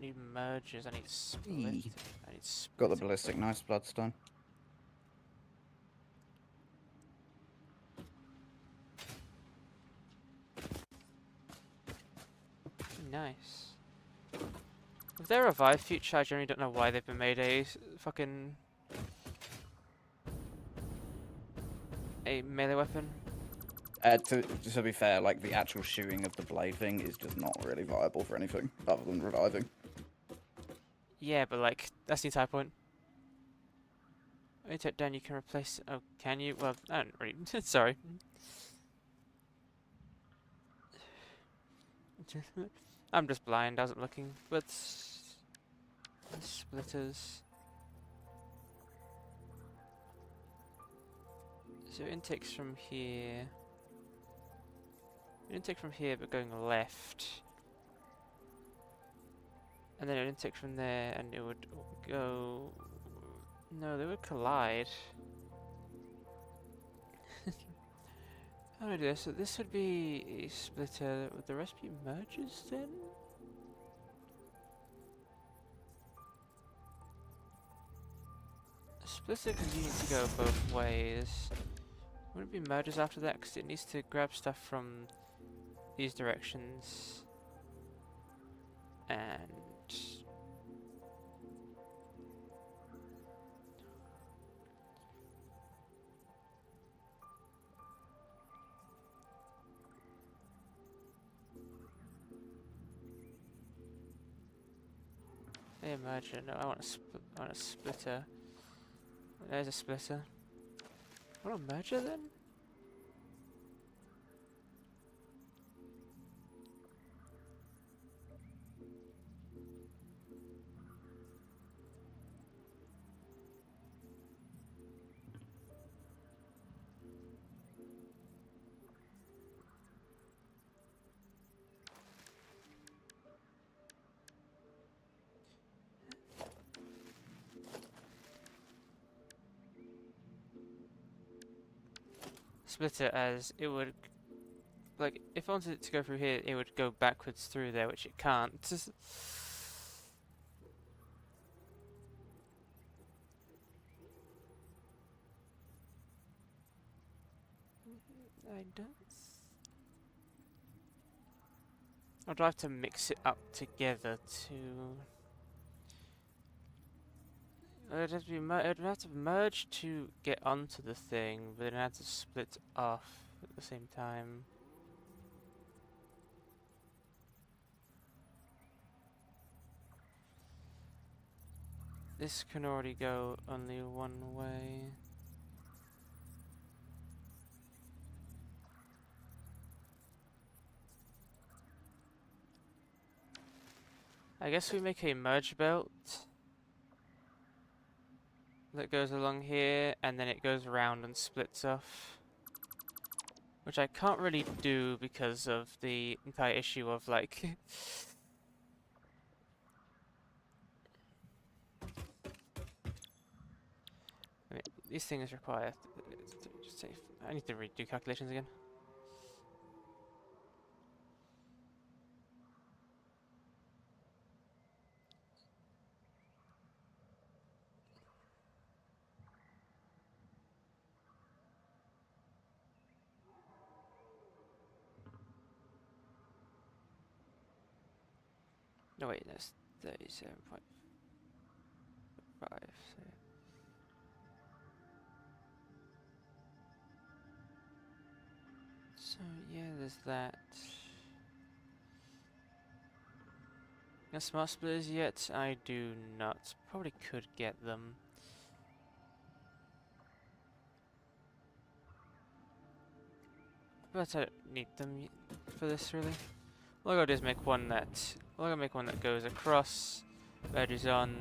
don't need mergers, I need split. Eee. I need split. Got the ballistic, nice bloodstone. Nice. If they revive future, I generally don't know why they've been made fucking a melee weapon. To be fair, like the actual shooting of the blade thing is just not really viable for anything other than reviving. Yeah, but like that's the entire point. When you take down, you can replace. Oh, can you? Well, I don't really. Sorry. I'm just blind. I wasn't looking. But splitters. So intakes from here. Intake from here, but going left. And then an intake from there, and it would go. No, they would collide. How do I do this? So this would be a splitter. Would the rest be merges then? A splitter because you need to go both ways. Would it be merges after that? Because it needs to grab stuff from these directions. And I imagine. No, I want a splitter. There's a splitter. I want a merger then? Splitter as it would, like, if I wanted it to go through here, it would go backwards through there, which it can't. I don't. I'd have to mix it up together to. It'd have to it'd have to merge to get onto the thing, but then it had to split off at the same time. This can already go only one way. I guess we make a merge belt that goes along here, and then it goes around and splits off. Which I can't really do because of the entire issue of, like... I mean, these things require... Just say, I need to redo calculations again. No wait, that's 37.5. So yeah, there's that. Got smart splitters yet? I do not. Probably could get them. But I don't need them for this really. All I gotta do is make one that. All I gotta make one that goes across, merges on,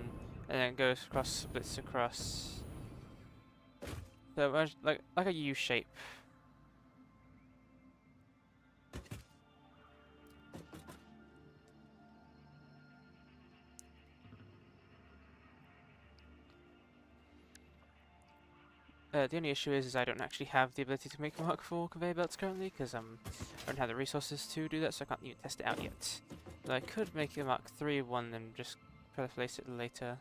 and then goes across, splits across. So like a U shape. The only issue is I don't actually have the ability to make Mark IV conveyor belts currently, because I don't have the resources to do that, so I can't even test it out yet. I could make a Mark III one and just place it later.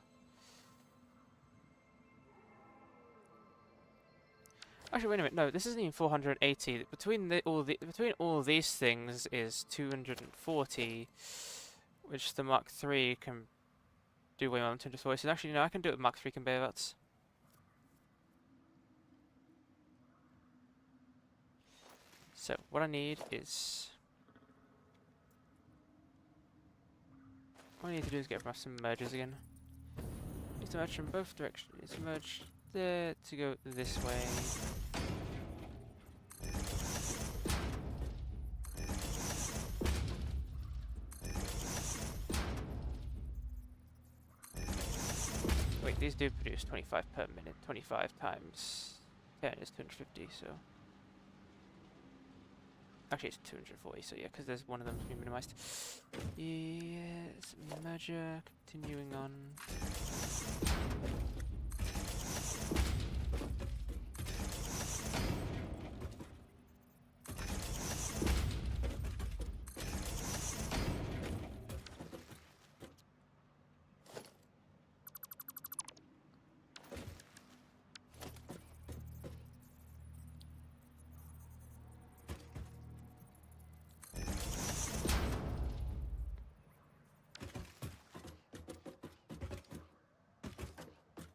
Actually, wait a minute. No, this isn't even 480. Between all these things is 240, which the Mark III can do way more than 240. So actually, no, I can do it with Mark III conveyor belts. So what I need is what I need to do is get some mergers again. Need to merge from both directions. Need to merge there to go this way. Wait, these do produce 25 per minute. 25 times 10 is 250, so... Actually, it's 240, so yeah, because there's one of them to be minimized. Yes, merger, continuing on.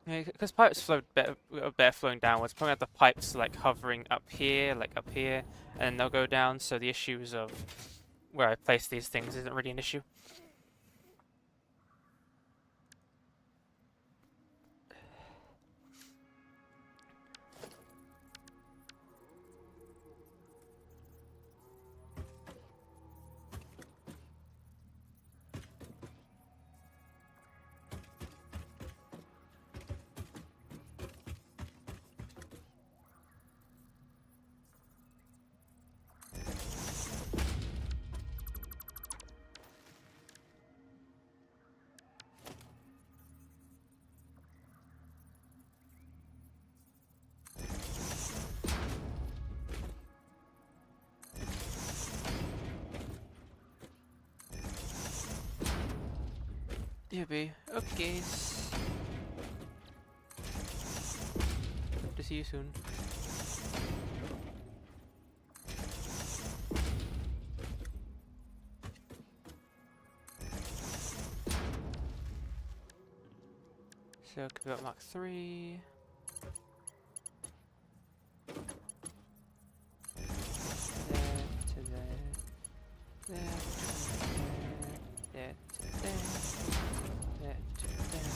Yeah, because pipes flow better flowing downwards. Probably have the pipes like hovering up here, and then they'll go down. So the issues of where I place these things isn't really an issue. Yeah, be okay. Hope to see you soon. So convert Mark III. There to there. There to there. There to there. There to there.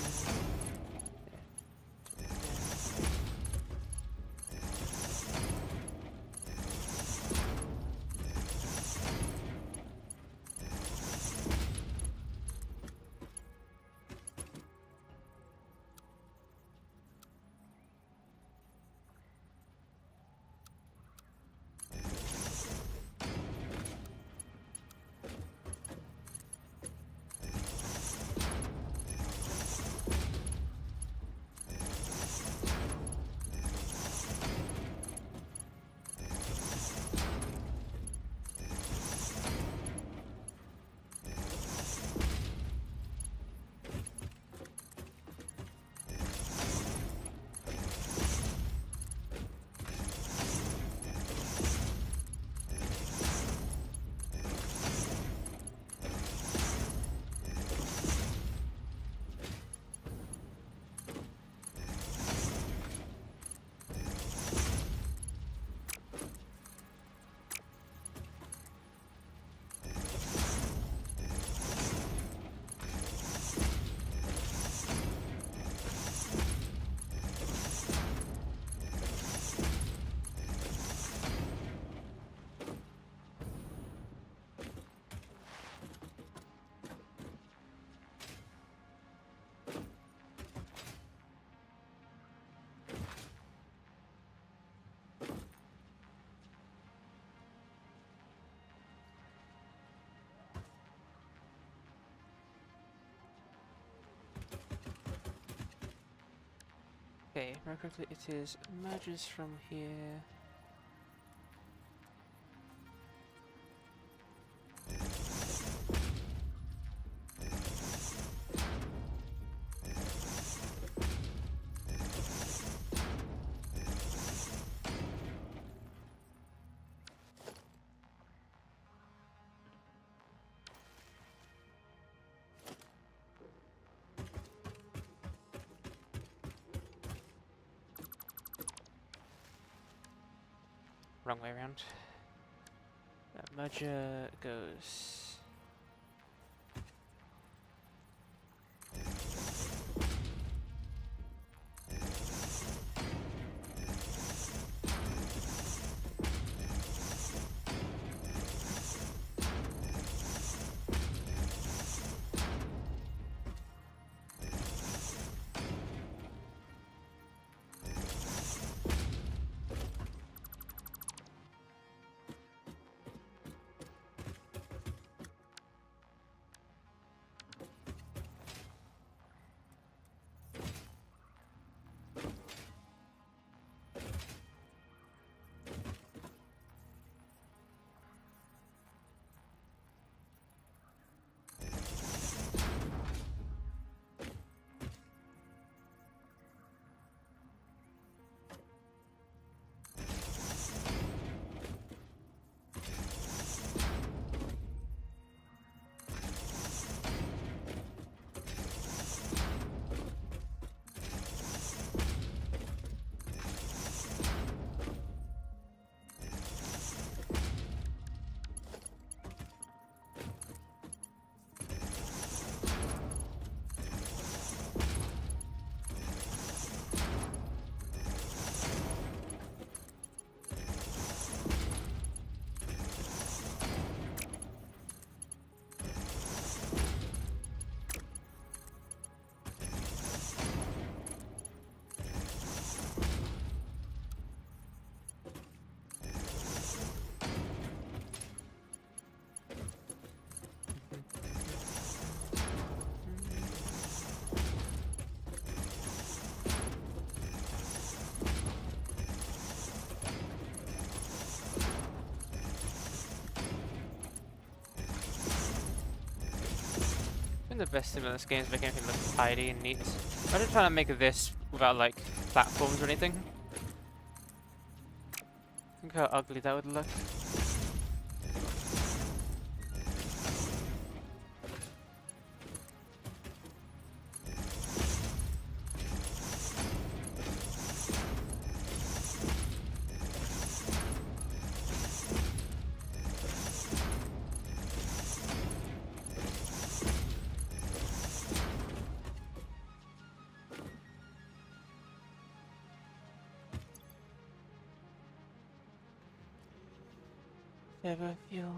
Okay, very quickly, it is merges from here. wrong way around. Merger goes. The best thing about this game is making everything look tidy and neat. I'm just trying to make this without like platforms or anything. Think how ugly that would look. Never feel.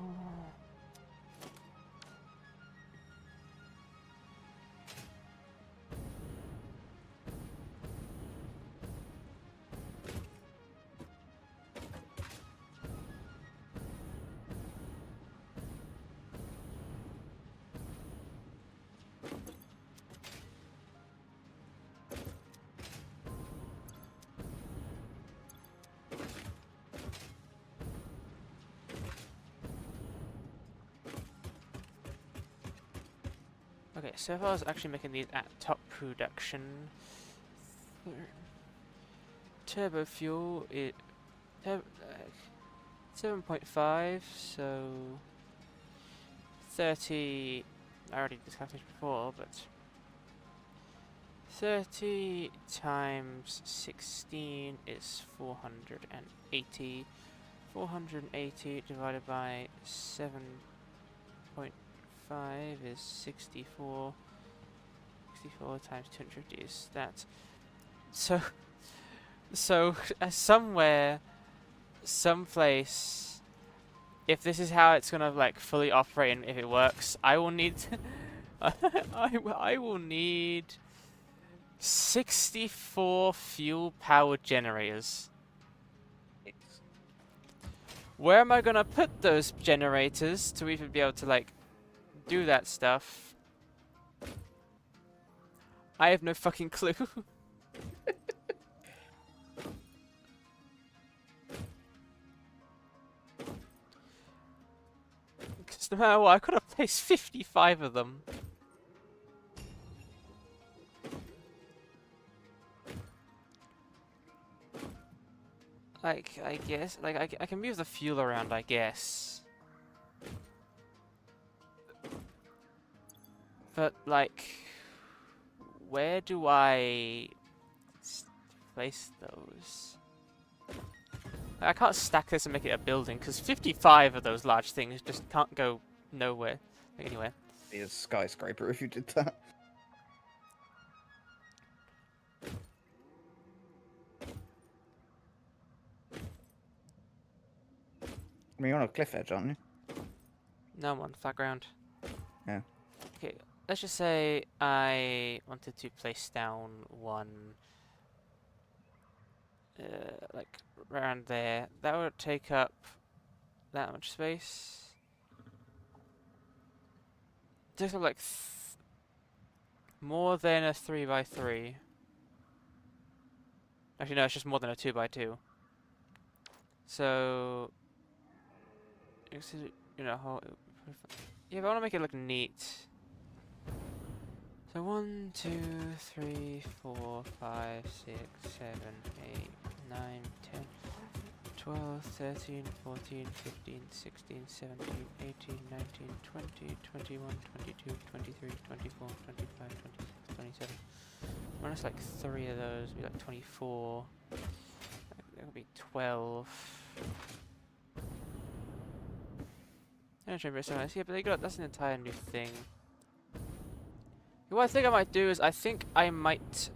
Okay, so if I was actually making these at top production, turbo fuel it 7.5, so 30. I already discussed this before, but 30 times 16 is 480. 480 divided by 7.5 is 64. 64 times 250 is that. So somewhere, someplace, if this is how it's gonna like fully operate and if it works, I will need I will need 64 fuel powered generators. Where am I gonna put those generators to even be able to like do that stuff? I have no fucking clue. Because no matter what, I could have placed 55 of them. Like, I guess, like, I can move the fuel around, I guess. But, like, where do I place those? I can't stack this and make it a building, because 55 of those large things just can't go nowhere. Like, anywhere. Be a skyscraper if you did that. I mean, you're on a cliff edge, aren't you? No, I'm on flat ground. Yeah. Okay, let's just say I wanted to place down one, like, around there. That would take up that much space. Takes up, like, more than a 3x3. Actually, no, it's just more than a 2x2. So, you know, yeah, but I want to make it look neat. So 1, 2, 3, 4, 5, 6, 7, 8, 9, 10, 12, 13, 14, 15, 16, 17, 18, 19, 20, 21, 22, 23, 24, 25, 26, 27. Minus like 3 of those would be like 24. That would be 12. Energy nice. Yeah, but they got that's an entire new thing. What I think I might do is I think I might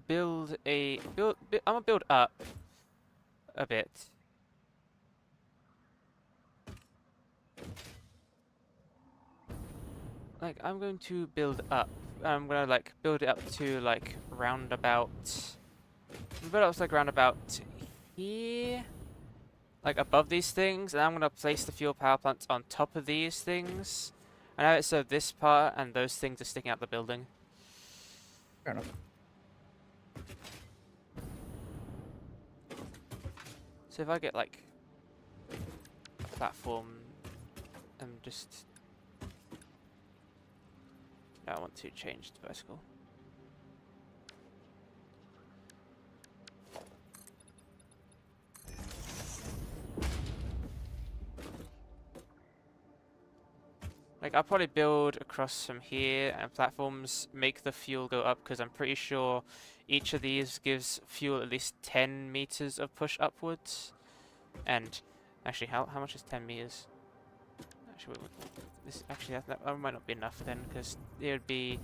build a I'm gonna build up a bit. Like I'm going to build up. I'm gonna like build it up to like roundabout. Build up to like roundabout here. Like above these things, and I'm gonna place the fuel power plants on top of these things. And have it so this part and those things are sticking out the building. Fair enough. So if I get like a platform, just no, I want to change the vertical. Like, I'll probably build across from here and platforms, make the fuel go up, because I'm pretty sure each of these gives fuel at least 10 meters of push upwards. And, actually, how much is 10 meters? Actually, that might not be enough then, because it would be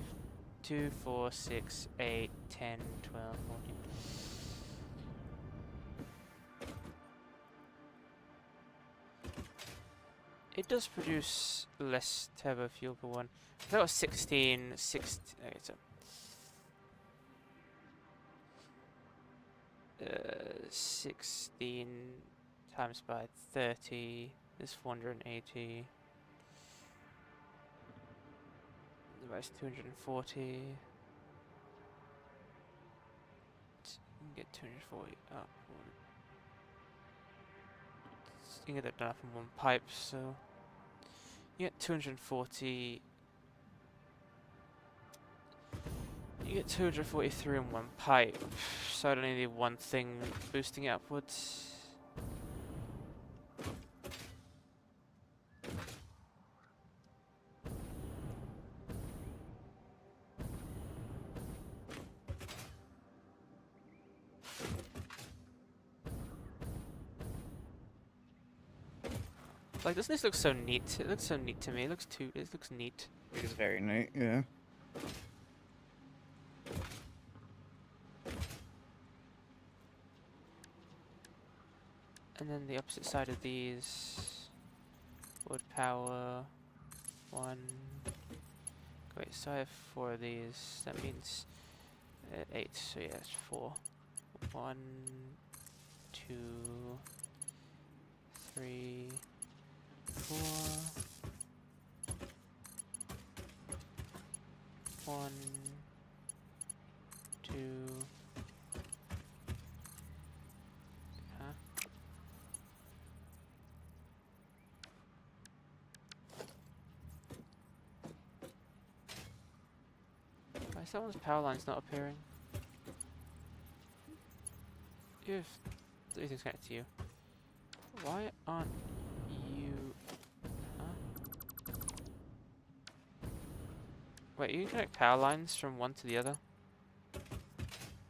2, 4, 6, 8, 10, 12, 14... It does produce less turbo fuel per one. If that was 16, okay, so 16 times by 30 is 480. That's 240. You can get 240 up. You can get that done up in one pipe, so you get 240. You get 243 in one pipe, so I don't need one thing boosting it upwards. Like, doesn't this look so neat? It looks so neat to me. It looks neat. It is very neat, yeah. And then the opposite side of these would power 1. Wait, so I have 4 of these. That means 8. So yeah, it's 4. 1, 2, 3, 4. 1, 2. Huh? Why is that one's power line's not appearing? You have everything's connected to you. Why aren't you? Huh? Wait, you can connect power lines from one to the other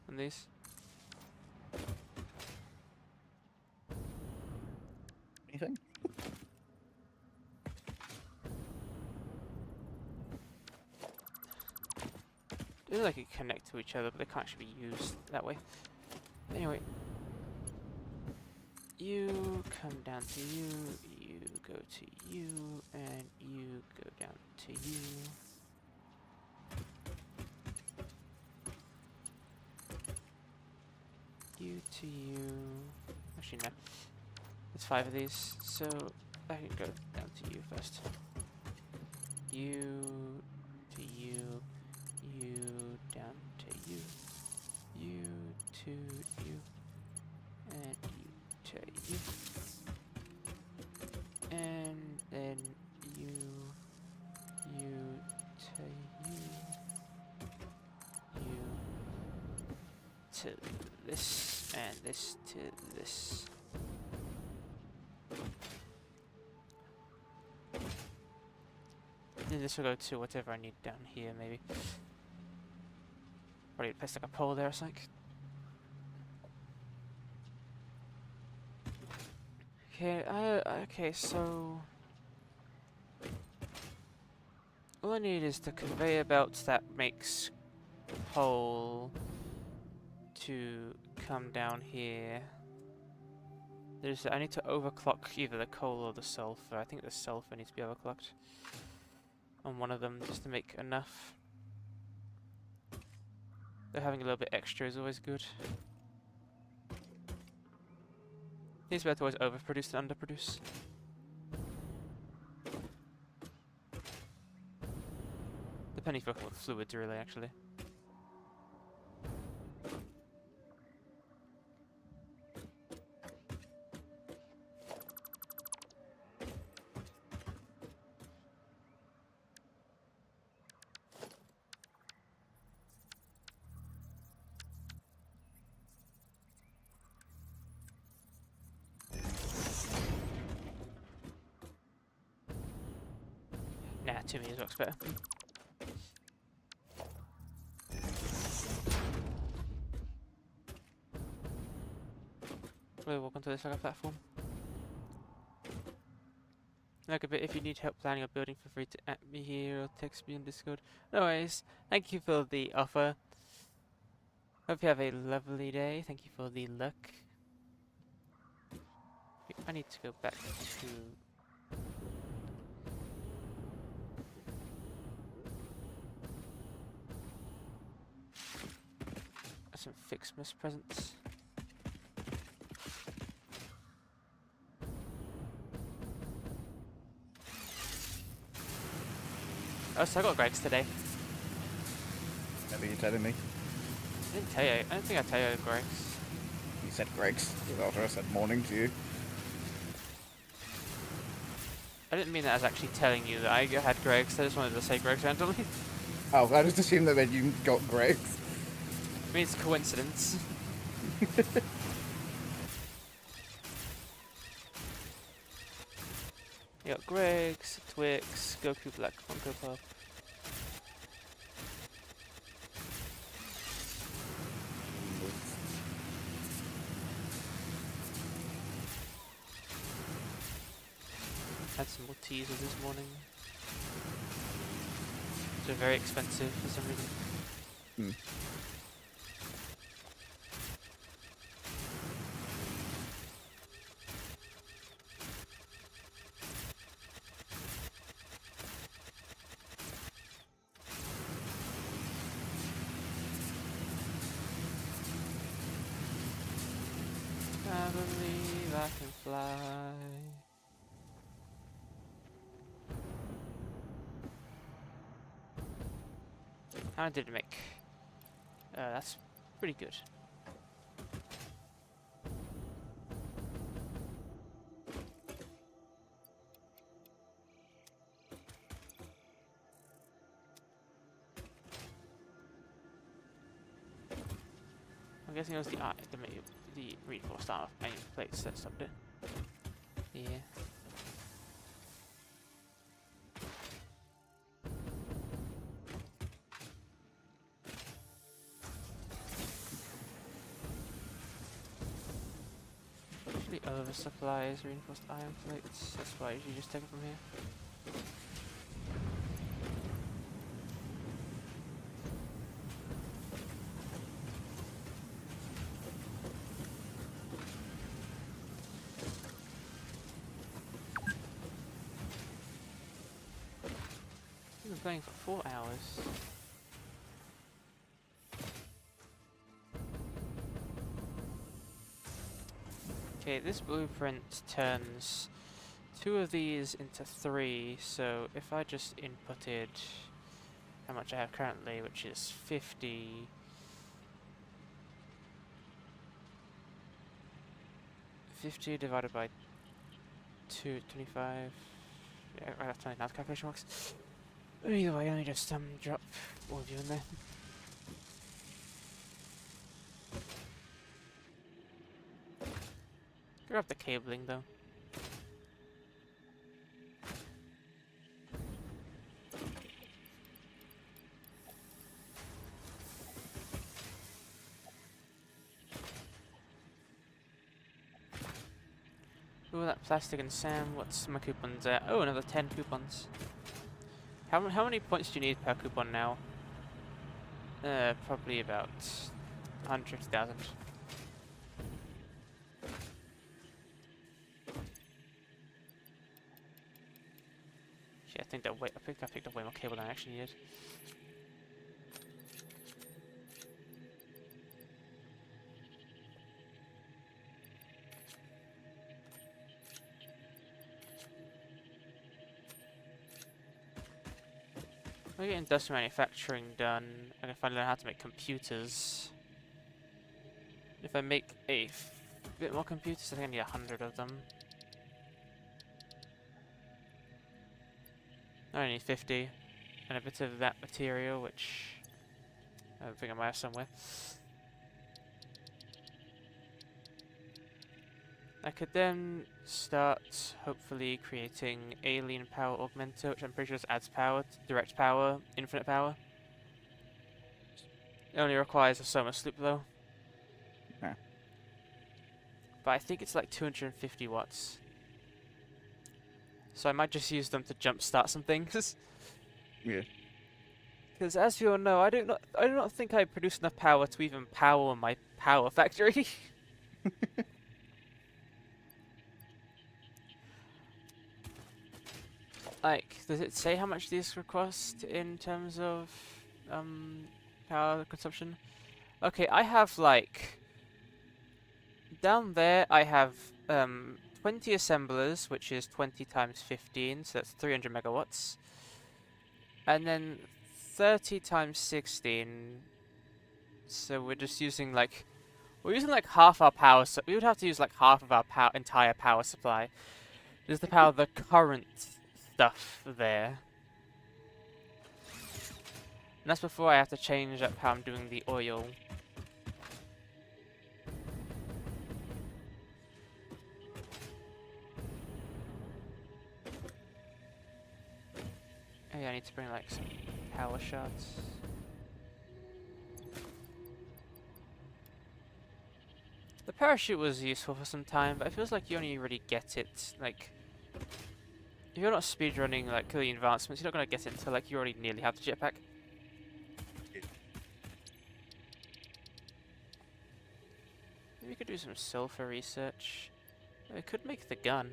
on these? looks like they connect to each other, but they can't actually be used that way. Anyway, you come down to you, you go to you, and you go down to you. You to you. Actually, no. There's 5 of these, so I can go down to you first. You to you, you down to you, you to you, and you to you, and then you to you, you to this, and this to this. And this will go to whatever I need down here, maybe. Probably place like a pole there or something. Okay, okay, so all I need is the conveyor belt that makes coal to come down here. I need to overclock either the coal or the sulfur. I think the sulfur needs to be overclocked on one of them just to make enough. Though having a little bit extra is always good. It's better to always overproduce than underproduce. Depending for what fluids really, actually. Nah, 2 meters works better. We'll walk onto this like a platform. Like a bit, if you need help planning or building, feel free to at me here or text me on Discord. No worries. Thank you for the offer. Hope you have a lovely day. Thank you for the luck. I need to go back to... some Fixmas presents. Oh, so I got Greg's today. Remember you telling me? I didn't tell you. I don't think I tell you Greg's. You said Greg's after I said morning to you. I didn't mean that as actually telling you that I had Greg's. I just wanted to say Greg's randomly. Oh, I just assumed that you got Greg's. I mean, it's a coincidence. You got Greg's, Twix, Goku Black, Funko Pop. Had some more teasers this morning. They're very expensive for some reason. Hmm. I believe I can fly. How did it make? That's pretty good. I'm guessing it was the reinforced armor plates that stopped it. Yeah. Usually oversupplies reinforced iron plates. That's why I usually just take it from here. playing for 4 hours. Okay, this blueprint turns 2 of these into 3, so if I just inputted how much I have currently, which is 50. 50 divided by 225. Yeah, right after now the calculation works. Either way, let me just drop all of you in there. Grab the cabling though. Ooh, that plastic and Sam. What's my coupons at? Oh, another 10 coupons. How many points do you need per coupon now? Probably about 150,000. Shit, I think I picked up way more cable than I actually needed. We're getting industrial manufacturing done. I can finally learn how to make computers. If I make a bit more computers, I think I need 100 of them. I only need 50. And a bit of that material, which I think I might have somewhere. I could then start, hopefully, creating alien power augmenter, which I'm pretty sure just adds power, direct power, infinite power. It only requires a Soma sloop, though. Yeah. But I think it's like 250 watts. So I might just use them to jumpstart some things. Yeah. Because as you all know, I do not think I produce enough power to even power my power factory. Like, does it say how much these cost in terms of power consumption? Okay, I have like down there I have 20 assemblers, which is 20 times 15, so that's 300 megawatts. And then 30 times 16, so we're just using like half our power, so we would have to use like half of our entire power supply. This is the power of the current stuff there. And that's before I have to change up how I'm doing the oil. Oh yeah, I need to bring like some power shots. The parachute was useful for some time, but it feels like you only really get it, like, if you're not speedrunning like the advancements, you're not gonna get it until like you already nearly have the jetpack. Maybe we could do some sulfur research. We could make the gun.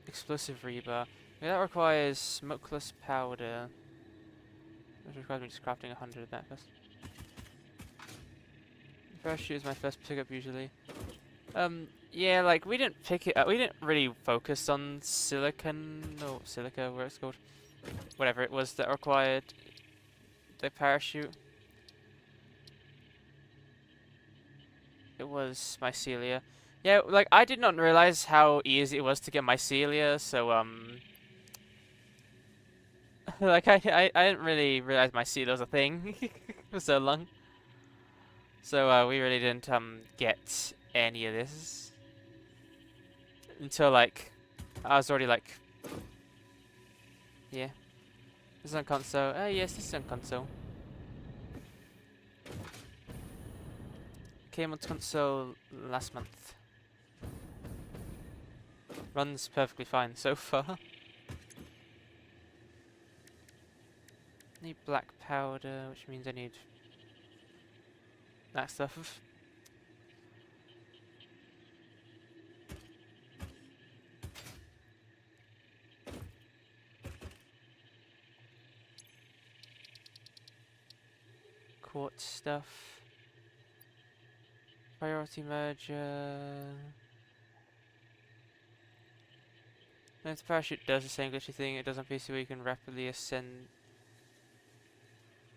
Explosive rebar. That requires smokeless powder. Which requires me just crafting 100 of that first. Parachute is my first pickup usually. Yeah, like we didn't pick it up. We didn't really focus on silicon or silica, where it's called, whatever it was that required the parachute. It was mycelia. Yeah, like I did not realize how easy it was to get mycelia. So like I didn't really realize mycelia was a thing for so long. So we really didn't get any of this until like I was already like, yeah, this is on console. Oh yes, this is on console. Came on console last month. Runs perfectly fine so far. Need black powder, which means I need that stuff. quartz stuff. Priority merger. No, the parachute does the same glitchy thing it does on PC where you can rapidly ascend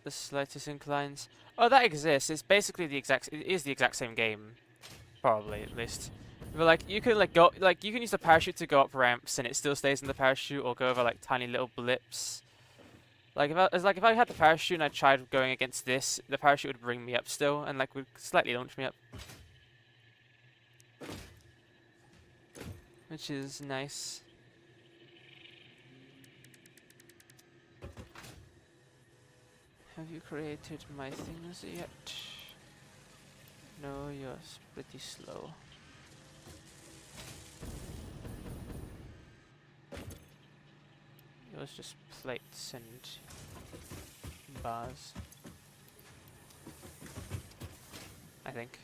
the slightest inclines. Oh, that exists. It's basically the exact. It is the exact same game, probably at least. But like, you can like go, like you can use the parachute to go up ramps, and it still stays in the parachute, or go over like tiny little blips. Like if I had the parachute and I tried going against this, the parachute would bring me up still, and like would slightly launch me up, which is nice. Have you created my things yet? No, you're pretty slow. It was just plates and bars, I think.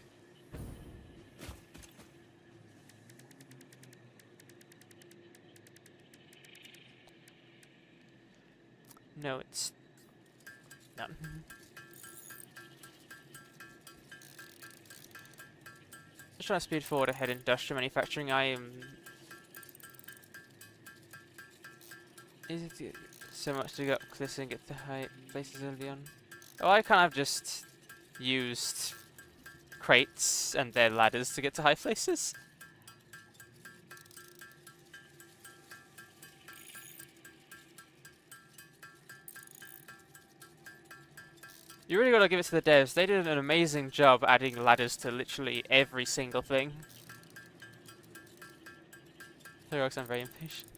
No, it's not. Just trying to speed forward ahead in industrial manufacturing. I am. Is it so much to go up cliffs and get to high places early on? Oh, I kind of just used crates and their ladders to get to high places. You really gotta give it to the devs. They did an amazing job adding ladders to literally every single thing. Sorry, I'm very impatient.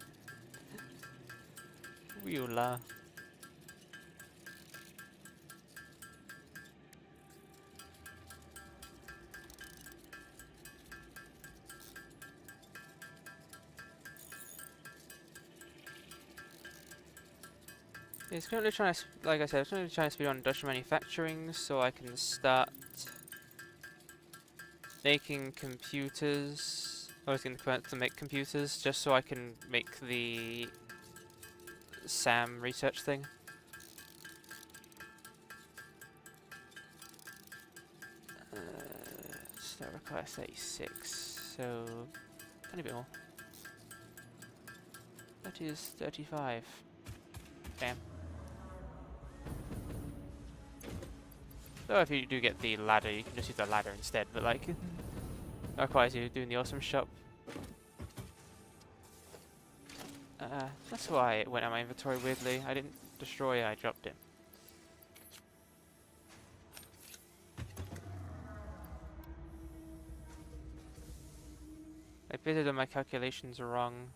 Wheeler. It's currently trying to, like I said, it's currently trying to speed on industrial manufacturing so I can start making computers. I was going to make computers just so I can make the SAM research thing. So that requires 36, so a tiny bit more. That is 35. Damn. Though if you do get the ladder, you can just use the ladder instead, but like, that requires you doing the awesome shop. That's why it went out my inventory weirdly. I didn't destroy it, I dropped it. I basically done my calculations wrong.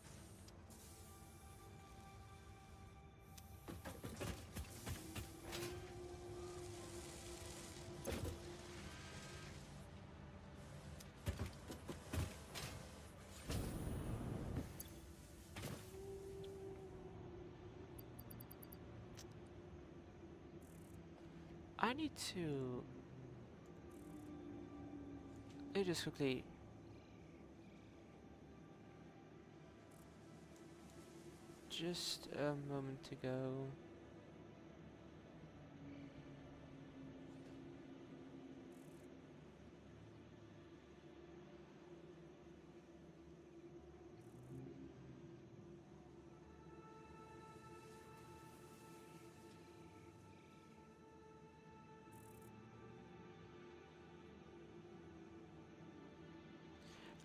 I need to... Let me just quickly... Just a moment ago...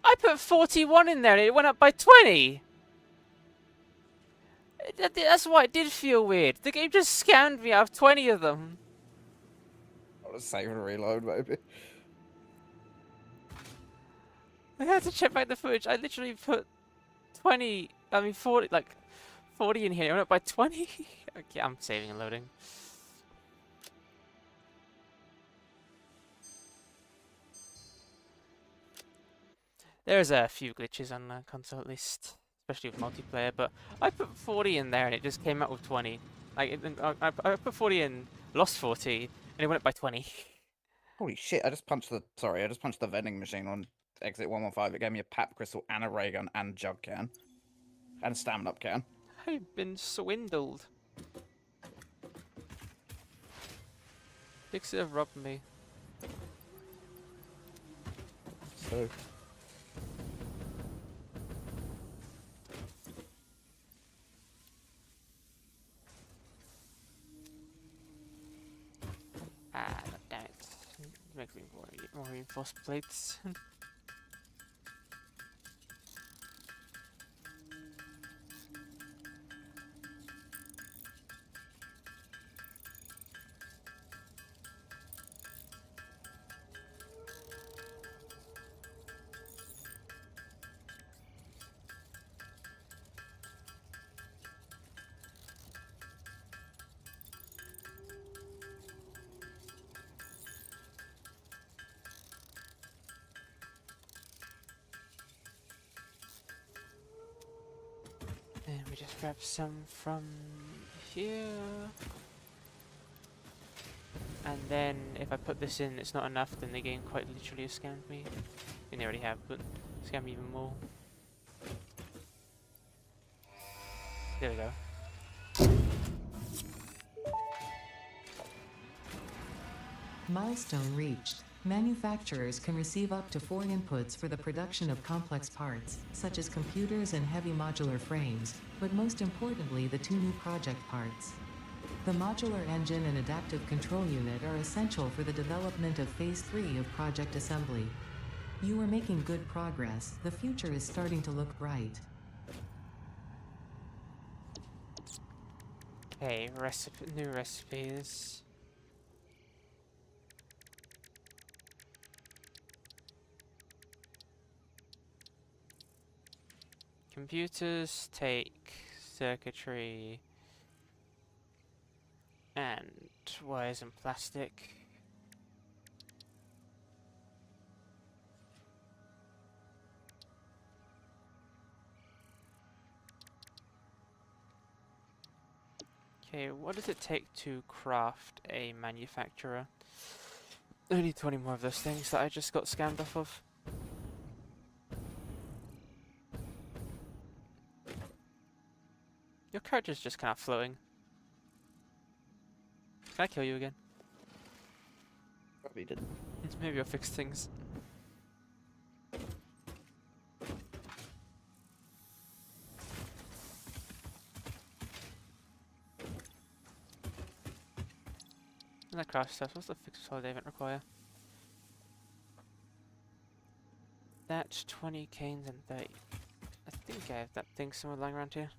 I put 41 in there and it went up by 20! That's why it did feel weird. The game just scammed me out of 20 of them. I'll just save and reload, maybe. I had to check back the footage. I literally put 20, I mean 40, like 40 in here. It went up by 20? Okay, I'm saving and loading. There's a few glitches on the console at least, especially with multiplayer, but I put 40 in there and it just came out with 20. Like, I put 40 in, lost 40, and it went up by 20. Holy shit, I just punched the vending machine on exit 115. It gave me a pap crystal and a ray gun and jug can. And a stamina up can. I've been swindled. Pixie have robbed me. So, Ah, damn it. Make me more reinforced plates. And we just grab some from here. And then if I put this in, it's not enough, then the game quite literally has scammed me. And they already have, but scam me even more. There we go. Milestone reached. Manufacturers can receive up to 4 inputs for the production of complex parts, such as computers and heavy modular frames, but most importantly the 2 new project parts. The modular engine and adaptive control unit are essential for the development of Phase 3 of project assembly. You are making good progress. The future is starting to look bright. Okay, new recipes. Computers take circuitry and wires and plastic. Okay, what does it take to craft a manufacturer? I need 20 more of those things that I just got scammed off of. Your character's just kind of floating. Can I kill you again? probably didn't. Maybe I'll fix things. And that craft stuff, what's the fixed holiday event require? That's 20 canes and 30. I think I have that thing somewhere lying around here.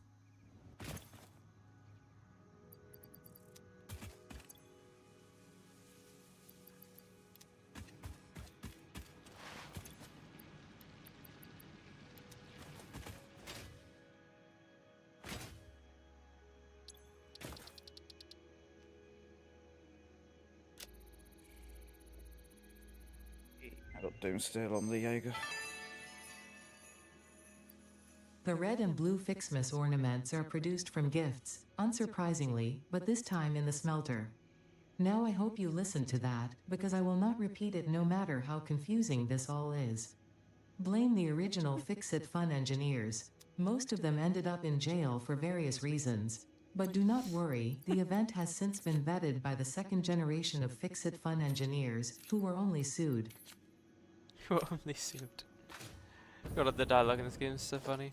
I got Doomsteel on the Jaeger. The red and blue Fixmas ornaments are produced from gifts, unsurprisingly, but this time in the smelter. Now I hope you listen to that, because I will not repeat it no matter how confusing this all is. Blame the original Fix-It Fun engineers. Most of them ended up in jail for various reasons. But do not worry, the event has since been vetted by the second generation of Fix-It Fun engineers, who were only sued. Who only sued. God, the dialogue in this game is so funny.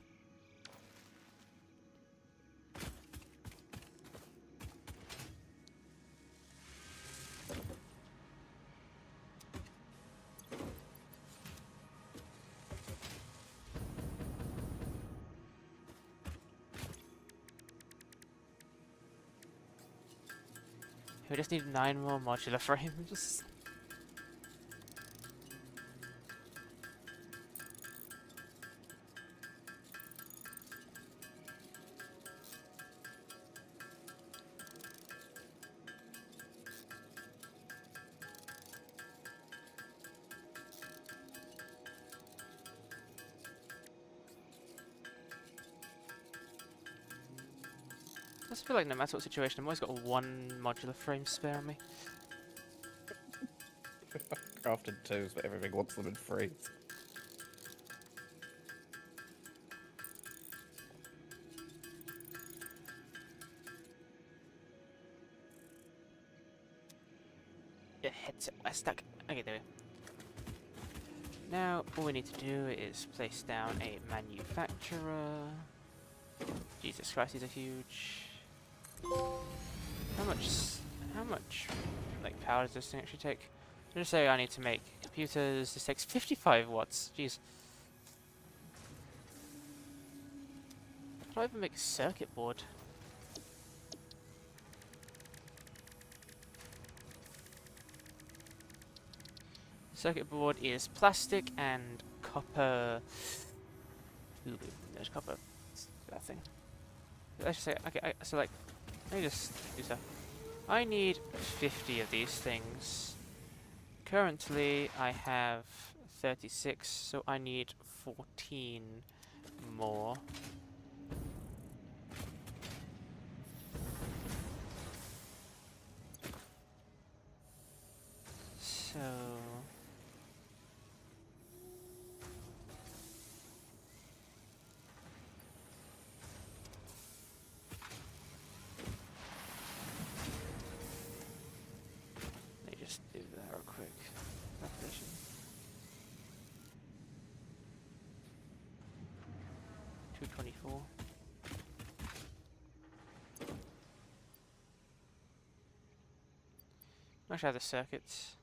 We just need 9 more modular frames. I just feel like no matter what situation, I've always got 1 modular frame spare on me. Crafted 2s, but everything wants them in 3s. Your headset. I stuck. Okay, there we go. Now, all we need to do is place down a manufacturer. Jesus Christ, these are huge. How much, like, power does this thing actually take? Let's say I need to make computers. This takes 55 watts. Jeez. How do I even make a circuit board? Circuit board is plastic and copper. Ooh, there's copper. That thing. Let's just say, okay, so like, let me just do stuff. I need 50 of these things. Currently, I have 36, so I need 14 more. So... let me just do that real quick. Calculation. $224. Actually, I have the circuits.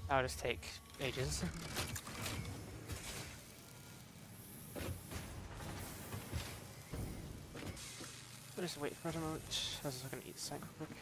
That'll just take ages. I'll just wait for a moment. I was just gonna eat something real quick.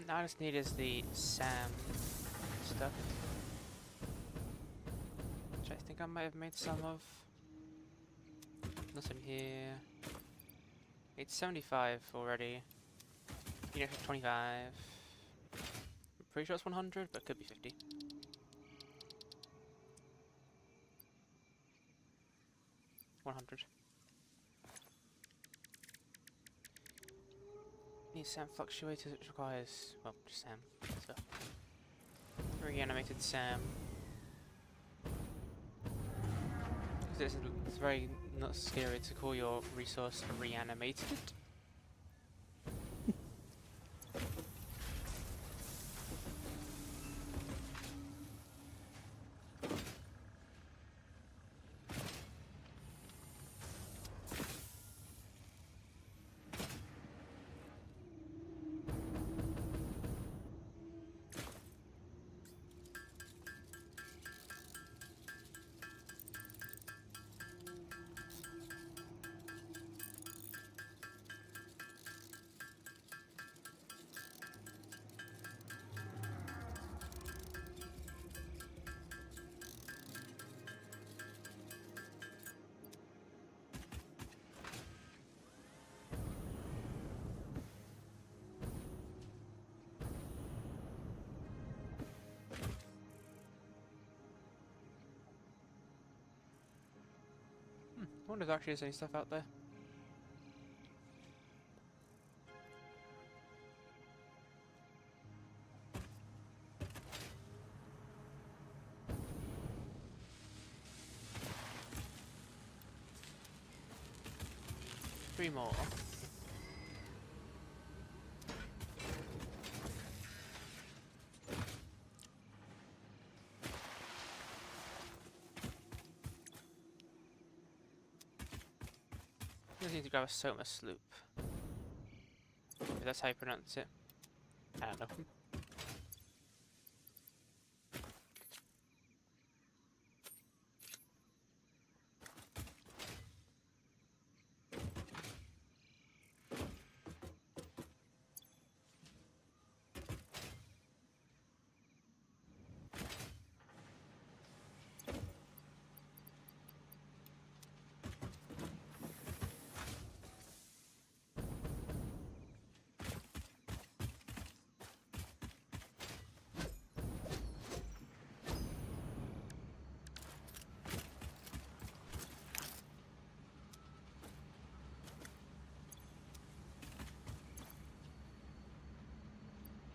Now I just need is the SAM stuff, which I think I might have made some of. Nothing here. It's 75 already. You know, 25. I'm pretty sure it's 100, but it could be 50. $100. Need SAM fluctuators, which requires, well, just SAM. So, reanimated SAM. Because it's very not scary to call your resource reanimated. I wonder if there actually is any stuff out there. Three more. I just need to grab a Soma sloop. If that's how you pronounce it. I don't know.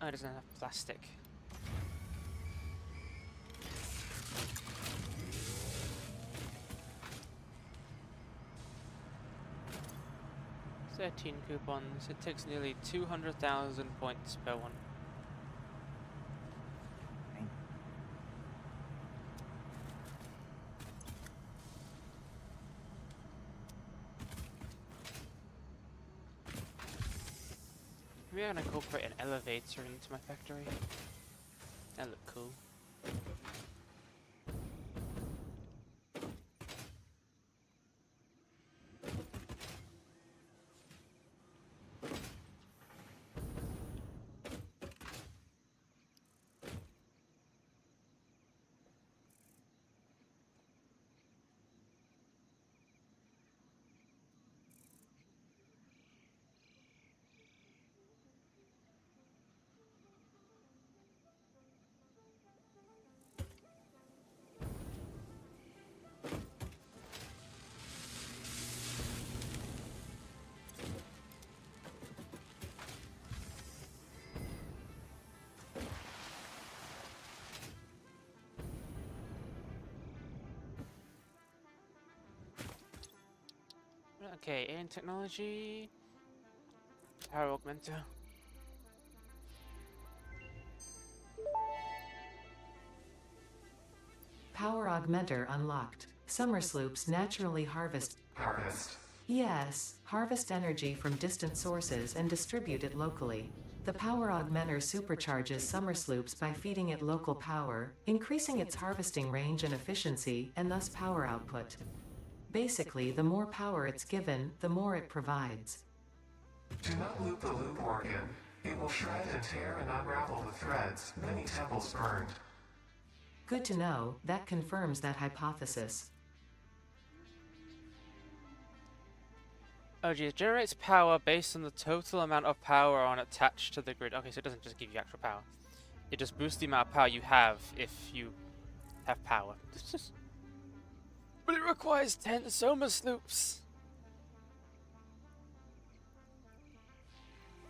Oh, it doesn't have plastic. $13 coupons. It takes nearly 200,000 points per one. Maybe I'm gonna incorporate an elevator into my factory. That look cool. Okay, alien technology. Power augmenter. Power augmenter unlocked. Summer sloops naturally harvest. Harvest. Yes, harvest energy from distant sources and distribute it locally. The power augmenter supercharges summer sloops by feeding it local power, increasing its harvesting range and efficiency, and thus power output. Basically, the more power it's given, the more it provides. Do not loop the loop organ. It will shred and tear and unravel the threads. Many temples burned. Good to know, that confirms that hypothesis. Oh geez, generates power based on the total amount of power on attached to the grid. Okay, so it doesn't just give you actual power. It just boosts the amount of power you have if you have power. But it requires 10 Soma Sloops.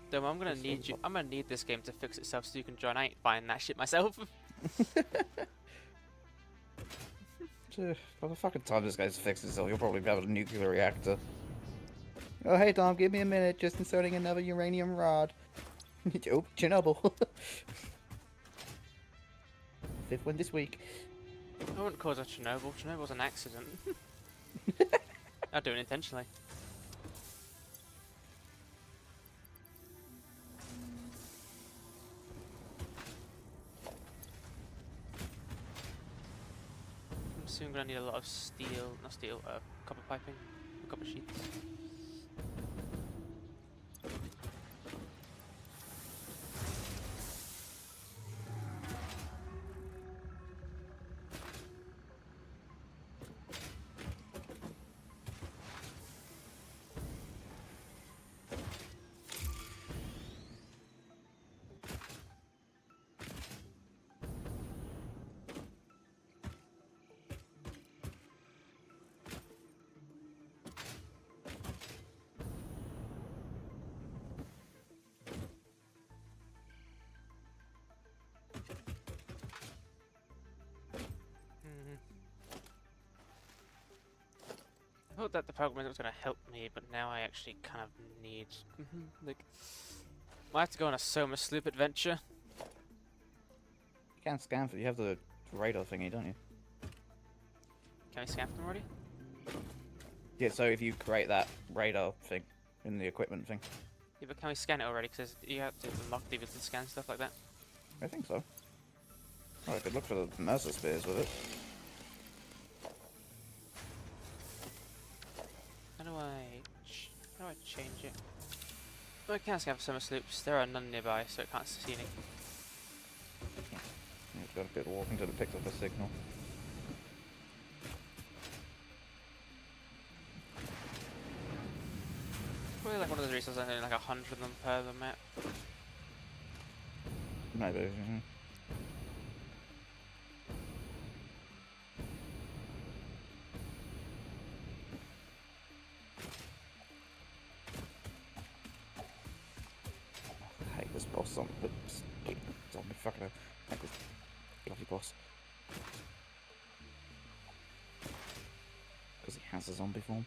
Though I'm gonna need you. I'm gonna need this game to fix itself so you can join. I ain't buying that shit myself. By the fucking time this guy's fixed itself, you'll probably have a nuclear reactor. Oh, hey Tom, give me a minute. Just inserting another uranium rod. Oh, Chernobyl. Fifth one this week. I wouldn't cause a Chernobyl. Chernobyl's an accident. I'd do it intentionally. I'm soon gonna need a lot of steel, not steel, copper piping, copper sheets. I thought that the Pokemon was going to help me, but now I actually kind of need... like, I have to go on a Soma Sloop adventure. You can't scan for. You have the radar thingy, don't you? Can we scan them already? Yeah. So if you create that radar thing in the equipment thing, Yeah, but can we scan it already? Because you have to unlock the ability to scan stuff like that. I think so. Oh, I could look for the Mercer spears with it. How do I change it? Oh, I can scan for Soma Sloops. There are none nearby, so I can't see any. You've got a bit of walking till it picks up a signal. Probably like one of those resources, I know like 100 of them per the map. Maybe. I hate this boss zombie fucker. I hate this bloody boss. Because he has a zombie form.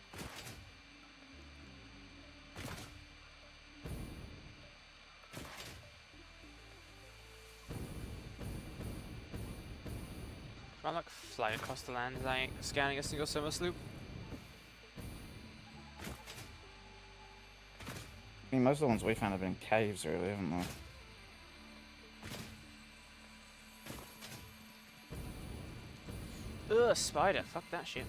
I'm like flying across the land, like scanning a single Soma Sloop. I mean, most of the ones we found have been caves, really, haven't they? Ugh, spider. Fuck that shit.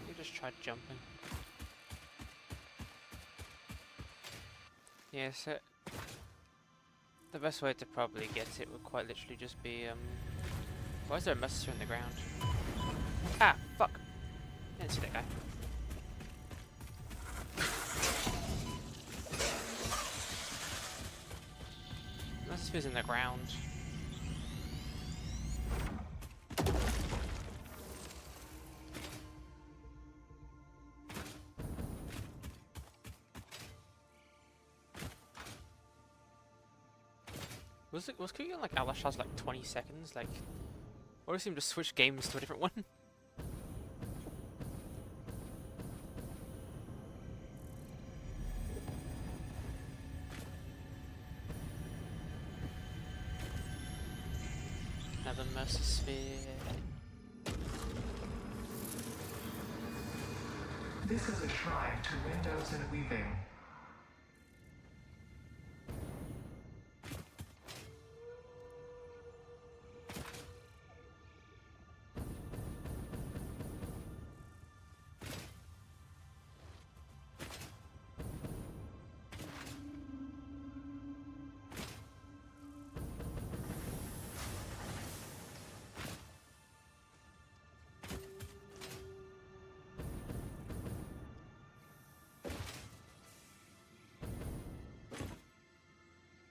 You just tried jumping. Yeah, so the best way to probably get it would quite literally just be why is there a messenger in the ground? Ah, fuck. I didn't see that guy. Messenger's in the ground. Was Cookie on like Alashaz like 20 seconds? Like, or does he just switch games to a different one? Another Mercy Sphere. This is a shrine to windows and weaving.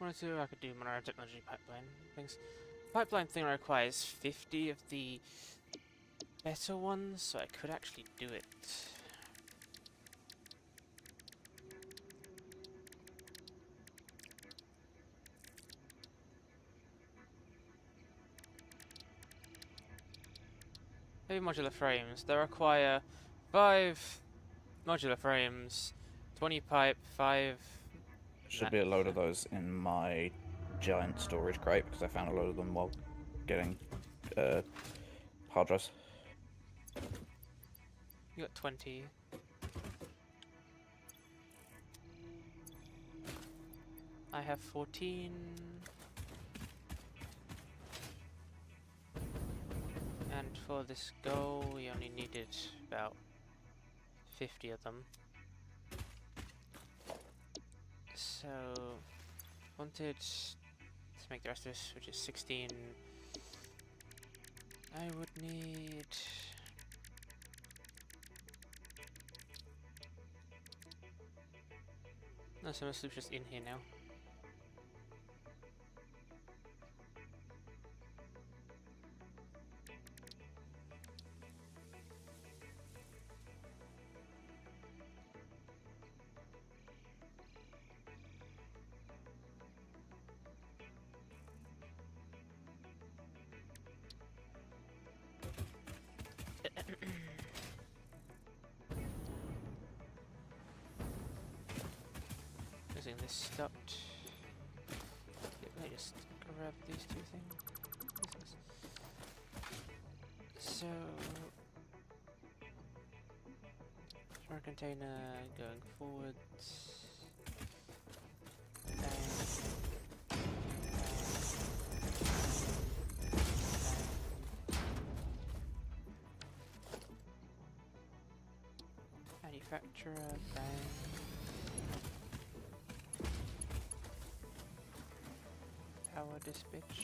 wanted to, I could do monorail technology pipeline things. Pipeline thing requires 50 of the better ones, so I could actually do it. Heavy modular frames. They require 5 modular frames, 20 pipe, 5. Should be a load of those in my giant storage crate because I found a load of them while getting hard drives. You got 20. I have 14. And for this goal, we only needed about 50 of them. So, wanted to make the rest of this, which is 16. I would need... No, so most just in here now. Using this stopped. Let me just grab these two things. So, our container going forwards. Manufacturer, bang. Power this bitch.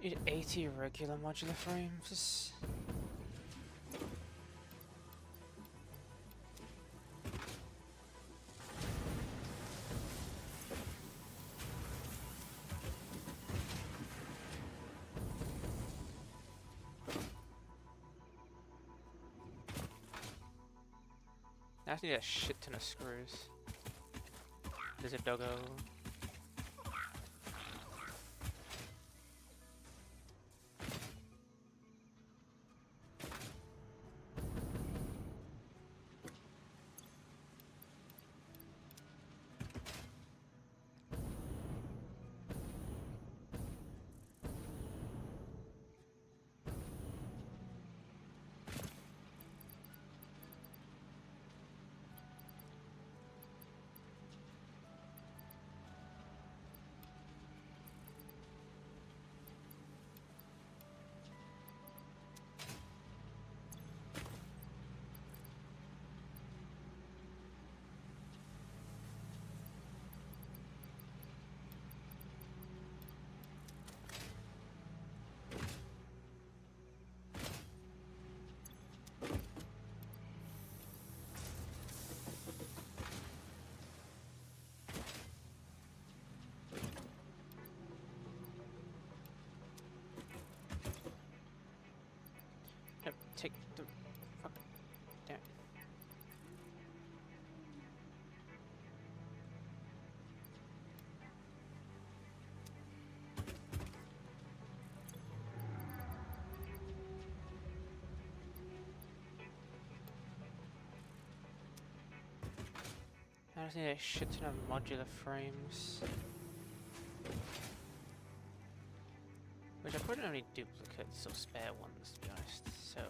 Need 80 regular modular frames. I just need a shit ton of screws. There's a doggo. Yep, take the fuck down. I just need a shit ton of modular frames. Which I probably don't need duplicates or spare ones, to be honest, so...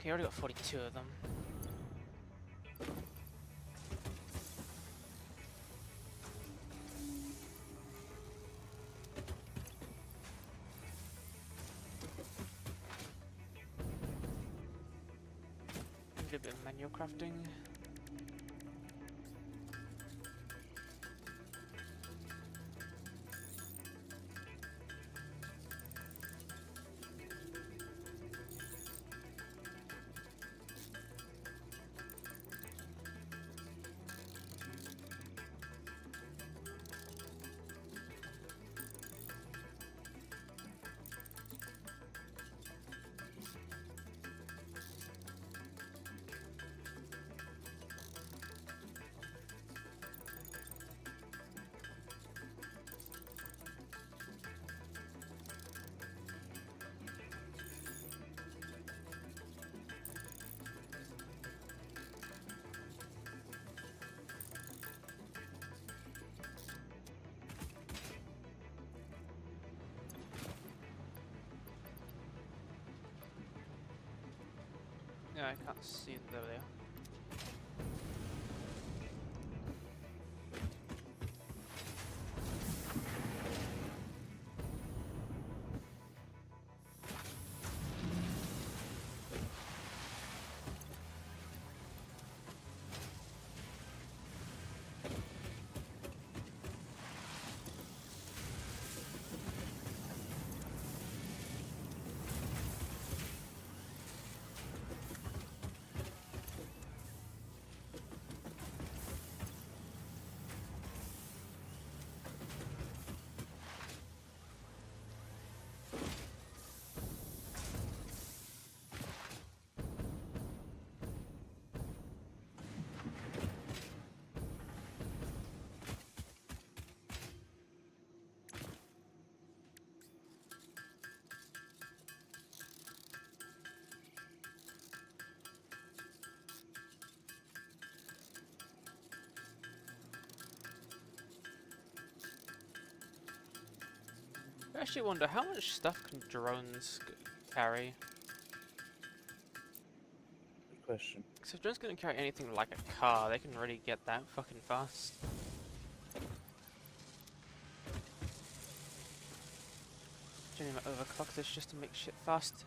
Okay, I already got 42 of them. Do a bit of manual crafting. Yeah, I can't see them though they are. I actually wonder how much stuff can drones carry? Good question. Because if drones can carry anything like a car, they can really get that fucking fast. Generally, I overclock this just to make shit faster.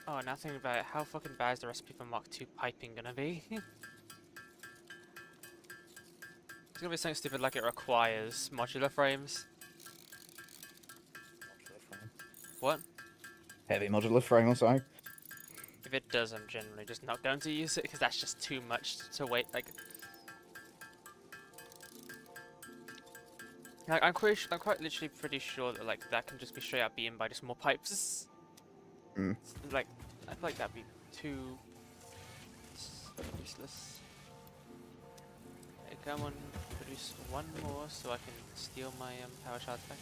Oh, now thinking about it, how fucking bad is the recipe for Mark II piping gonna be? It's gonna be something stupid like it requires modular frames. Modular frame. What? Heavy modular frame, I'm sorry. If it does, I'm generally just not going to use it because that's just too much to wait. Like I'm quite literally pretty sure that like that can just be straight out beaten by just more pipes. Mm. Like I feel like that'd be too useless. Hey, come on, produce one more so I can steal my power shards back.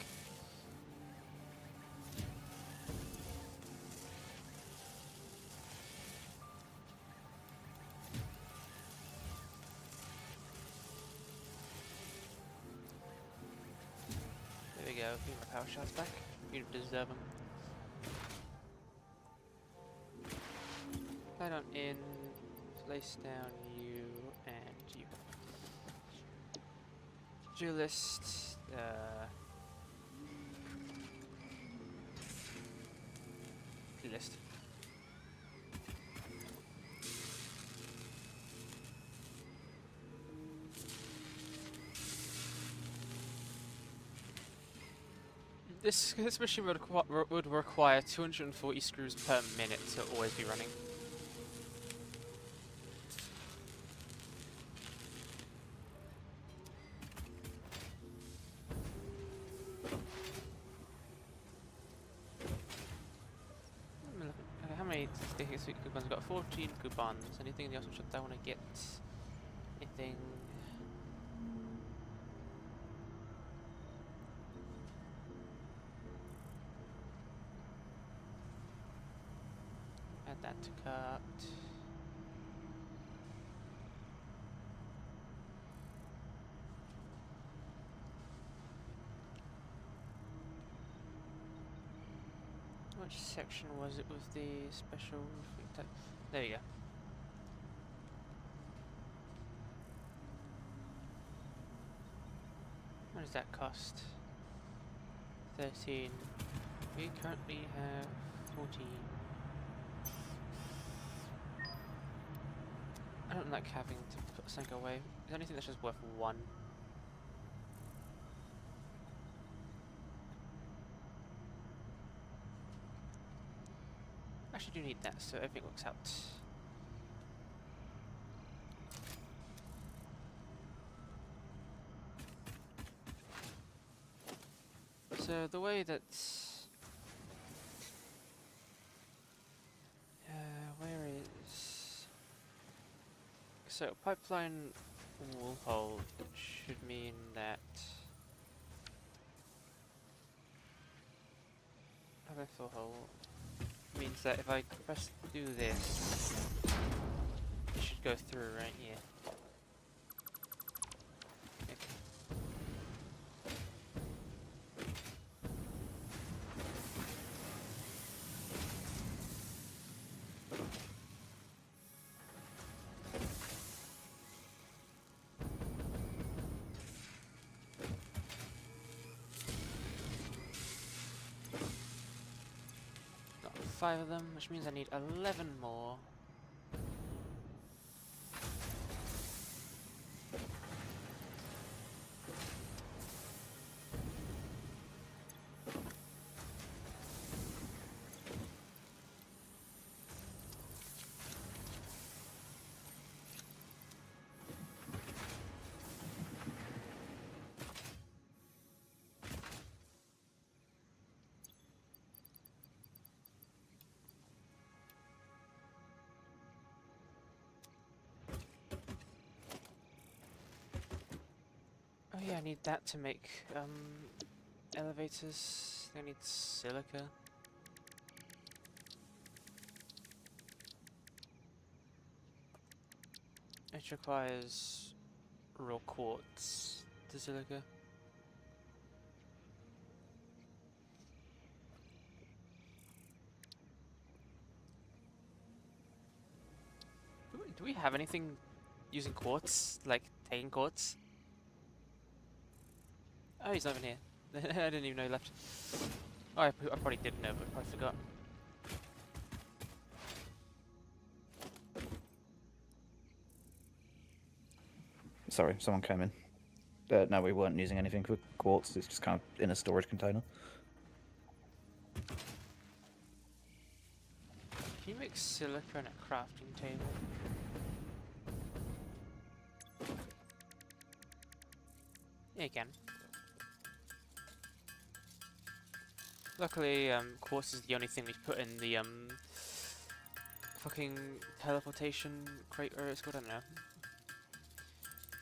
There we go, give my power shards back. You deserve them. Light on in, place down you and you. Duelist, list. This machine would require 240 screws per minute to always be running. Sticky sweet coupons. Got 14 coupons. Anything in the option shop that I want to get? Anything? Add that to cart. Which section was it with the special thing type? There you go. What does that cost? 13. We currently have 14. I don't like having to put something away. Is there anything that's just worth 1? Actually do need that so everything works out. So the way that where is so pipeline wall hole should mean that overflow hole means that if I press do this, it should go through right here. Okay. Got 5 of them, which means I need 11 more. Oh yeah, I need that to make elevators. I need silica. It requires raw quartz to silica. Do we have anything using quartz? Like taking quartz? Oh, he's not even here. I didn't even know he left. Oh, I probably did know, but I forgot. Sorry, someone came in. No, we weren't using anything for quartz. It's just kind of in a storage container. Can you make silica in a crafting table? Yeah, you can. Luckily, quartz is the only thing we put in the fucking teleportation crate, or it's called, I don't know.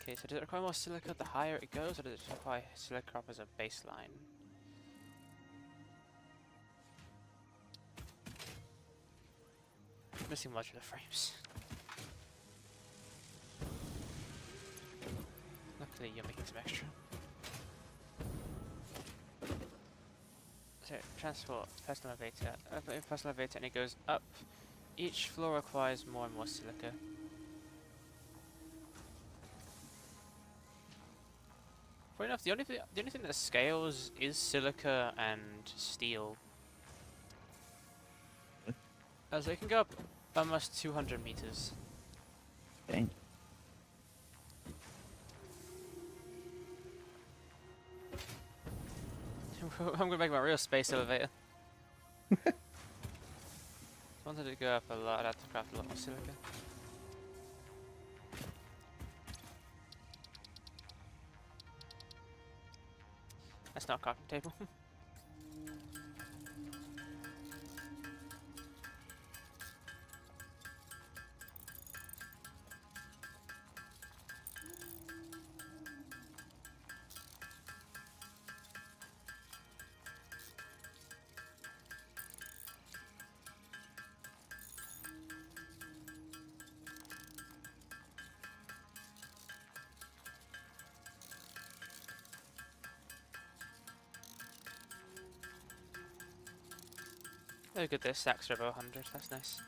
Okay, so does it require more silica the higher it goes, or does it require silica up as a baseline? Missing modular frames. Luckily, you're making some extra. So, transport, personal elevator. Put in personal elevator and it goes up. Each floor requires more and more silica. Funny enough, the only thing that scales is silica and steel. So it can go up almost 200 meters. Dang. I'm gonna make my real space elevator. Wanted to go up a lot, I'd have to craft a lot more silica. That's not a crafting table. Oh good, their stacks are above 100, that's nice.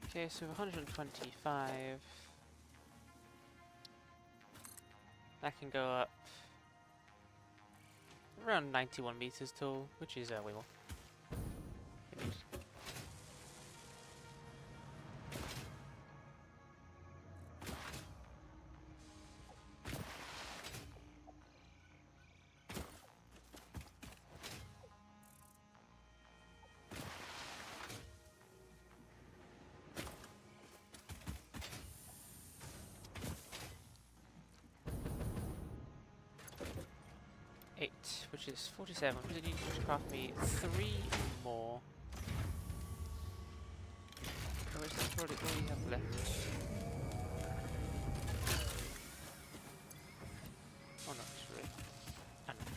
Okay, so 125. That can go up around 91 meters tall, which is way more. Which is 47, which means you need to craft me 3 more. Or is that what you have left? Oh no, it's really. I know.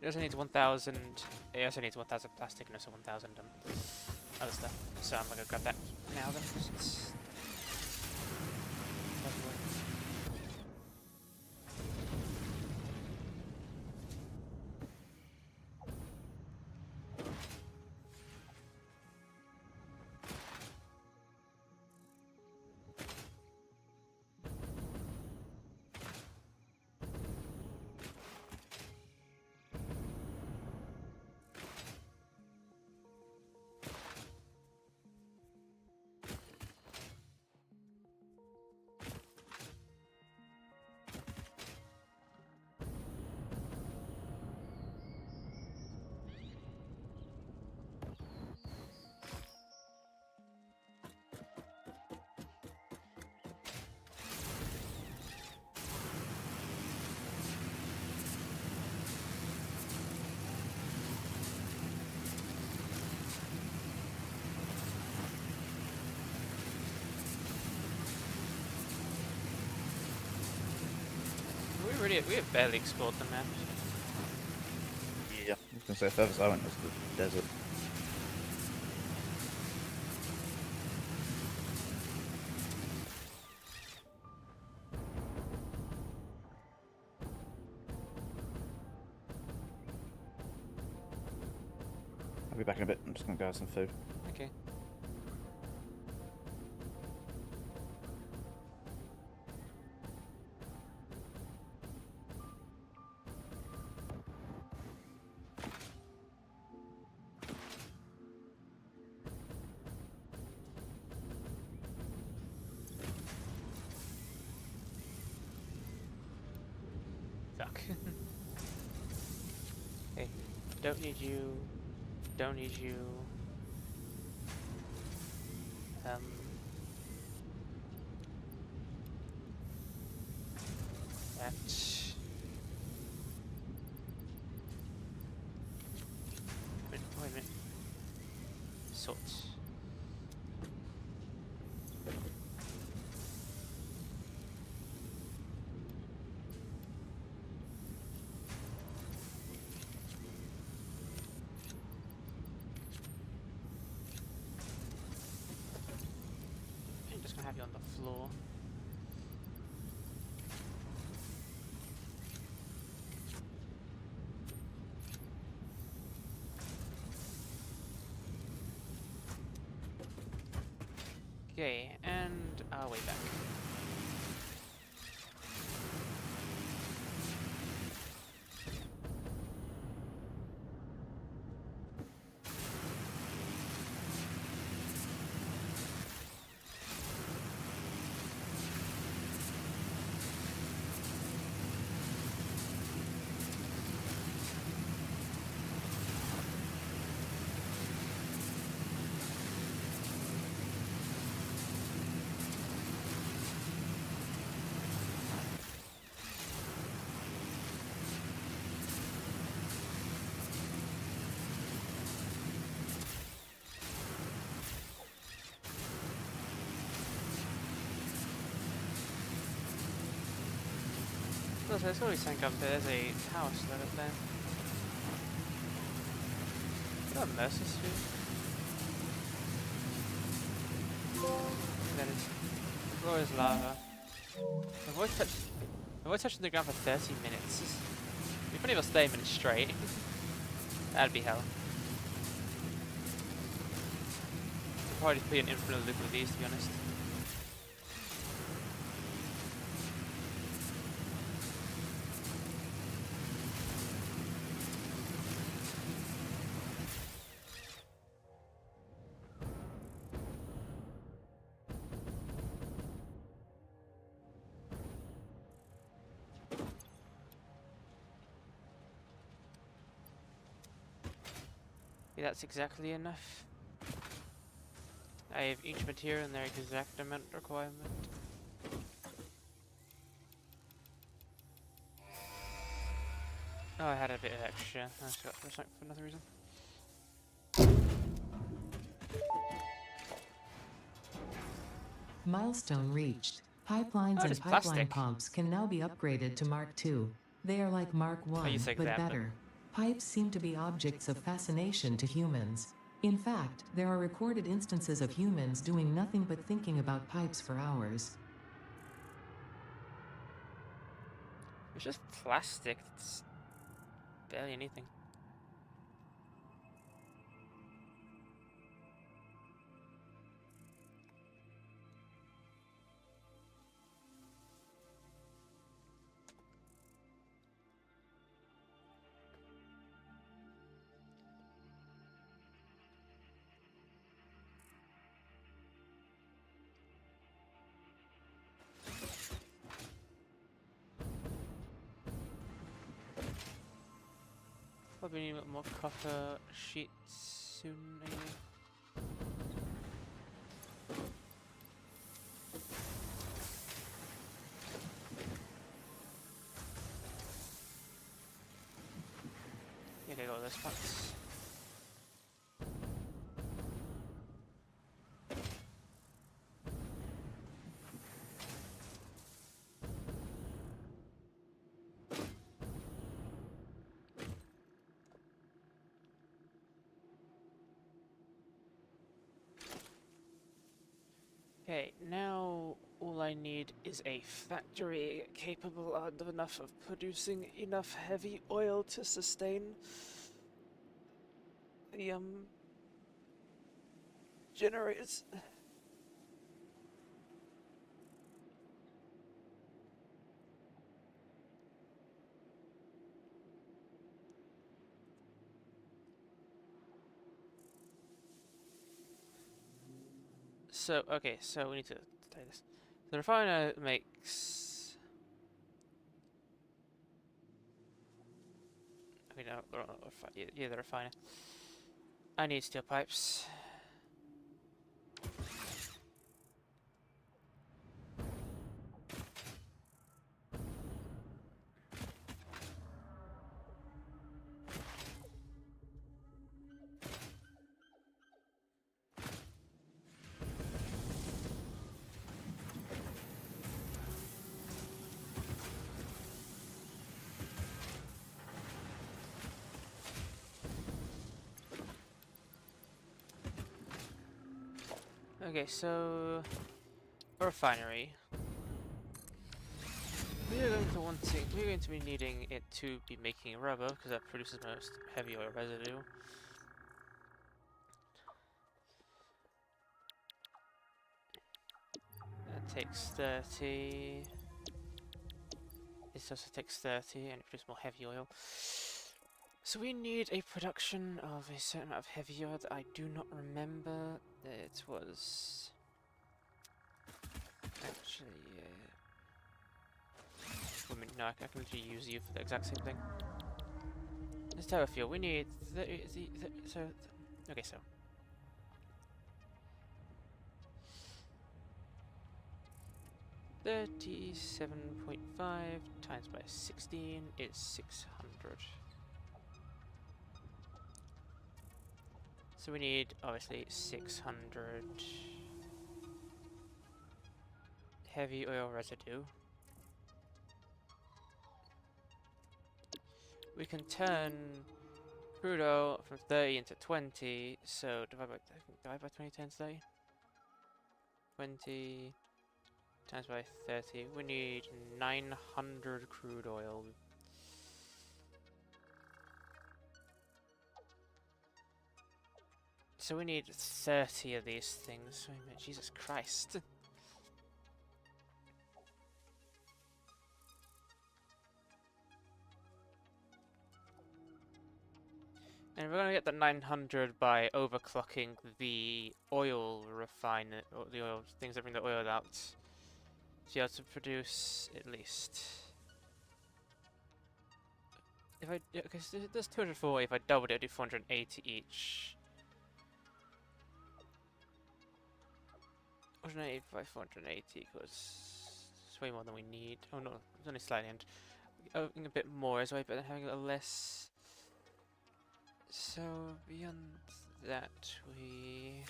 It also needs 1,000. It also needs 1,000 plastic and also 1,000 other stuff. So I'm gonna grab that now then. 'Cause it's we have barely explored the map. Yeah, I was gonna say furthest I went was the desert. I'll be back in a bit. I'm just gonna go have some food. Okay. Fuck. Hey, don't need you. Don't need you. That. Wait a minute. Sort. I'm just gonna have you on the floor. Okay, and our way back. Oh, there's always something up there. There's a tower still up there. Is that a mercy suit? that is. The floor is lava. Avoid touching the ground for 30 minutes. We can't even stay a minute straight. That'd be hell. I'll probably just put an infinite loop with these, to be honest. Yeah, that's exactly enough. I have each material in their exact amount requirement. Oh, I had a bit of extra. I just got for another reason. Milestone reached. Pipelines Oh, and it's pipeline plastic. pumps can now be upgraded to Mark II. They are like Mark I I, used to think but that, but- better. Pipes seem to be objects of fascination to humans. In fact, there are recorded instances of humans doing nothing but thinking about pipes for hours. It's just plastic. It's barely anything. Probably need a bit more copper sheets soon, maybe. Yeah, they got those parts. Okay, now all I need is a factory capable of enough of producing enough heavy oil to sustain the generators. So, okay, so we need to take this. The refiner makes... Okay, no, yeah, the refiner. I need steel pipes. Okay, so... A refinery. We're going to be needing it to be making rubber, because that produces most heavy oil residue. That takes 30. This also takes 30, and it produces more heavy oil. So we need a production of a certain amount of heavy oil that I do not remember. It was... Actually, I mean, no, I can literally use you for the exact same thing. Let's have a fuel. We need okay, so 37.5 times by 16 is 600. So we need obviously 600 heavy oil residue. We can turn crude oil from 30 into 20, so divide by 20 times 30. 20 times by 30. We need 900 crude oil. So we need 30 of these things. Wait a minute, Jesus Christ. And we're gonna get the 900 by overclocking the oil refiner, or the oil things that bring the oil out. So you have to produce at least. If I, yeah, because there's 240. If I doubled it, I'd do 480 each. 480 by 480 equals it's way more than we need. Oh no, it's only slightly. And a bit more is way better than having a little less. So beyond that, we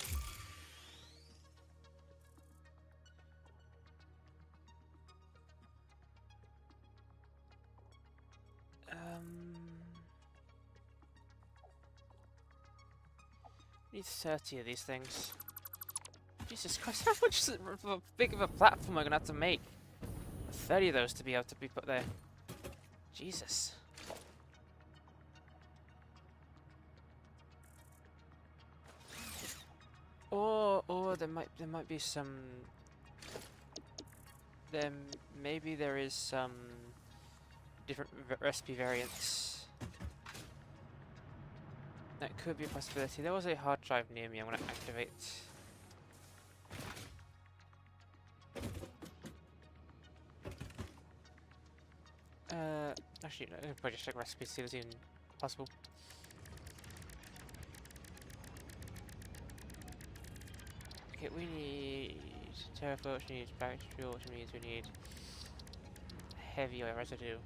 need 30 of these things. Jesus Christ, how much big of a platform am I gonna have to make? 30 of those to be able to be put there. Jesus. Or there might be some. Then maybe there is some different recipe variants. That could be a possibility. There was a hard drive near me. I'm gonna activate. Actually, no, I'll probably just check recipes, see if it's even possible. Okay, we need terraflow, which needs packaged fuel, which means we need heavy oil residue.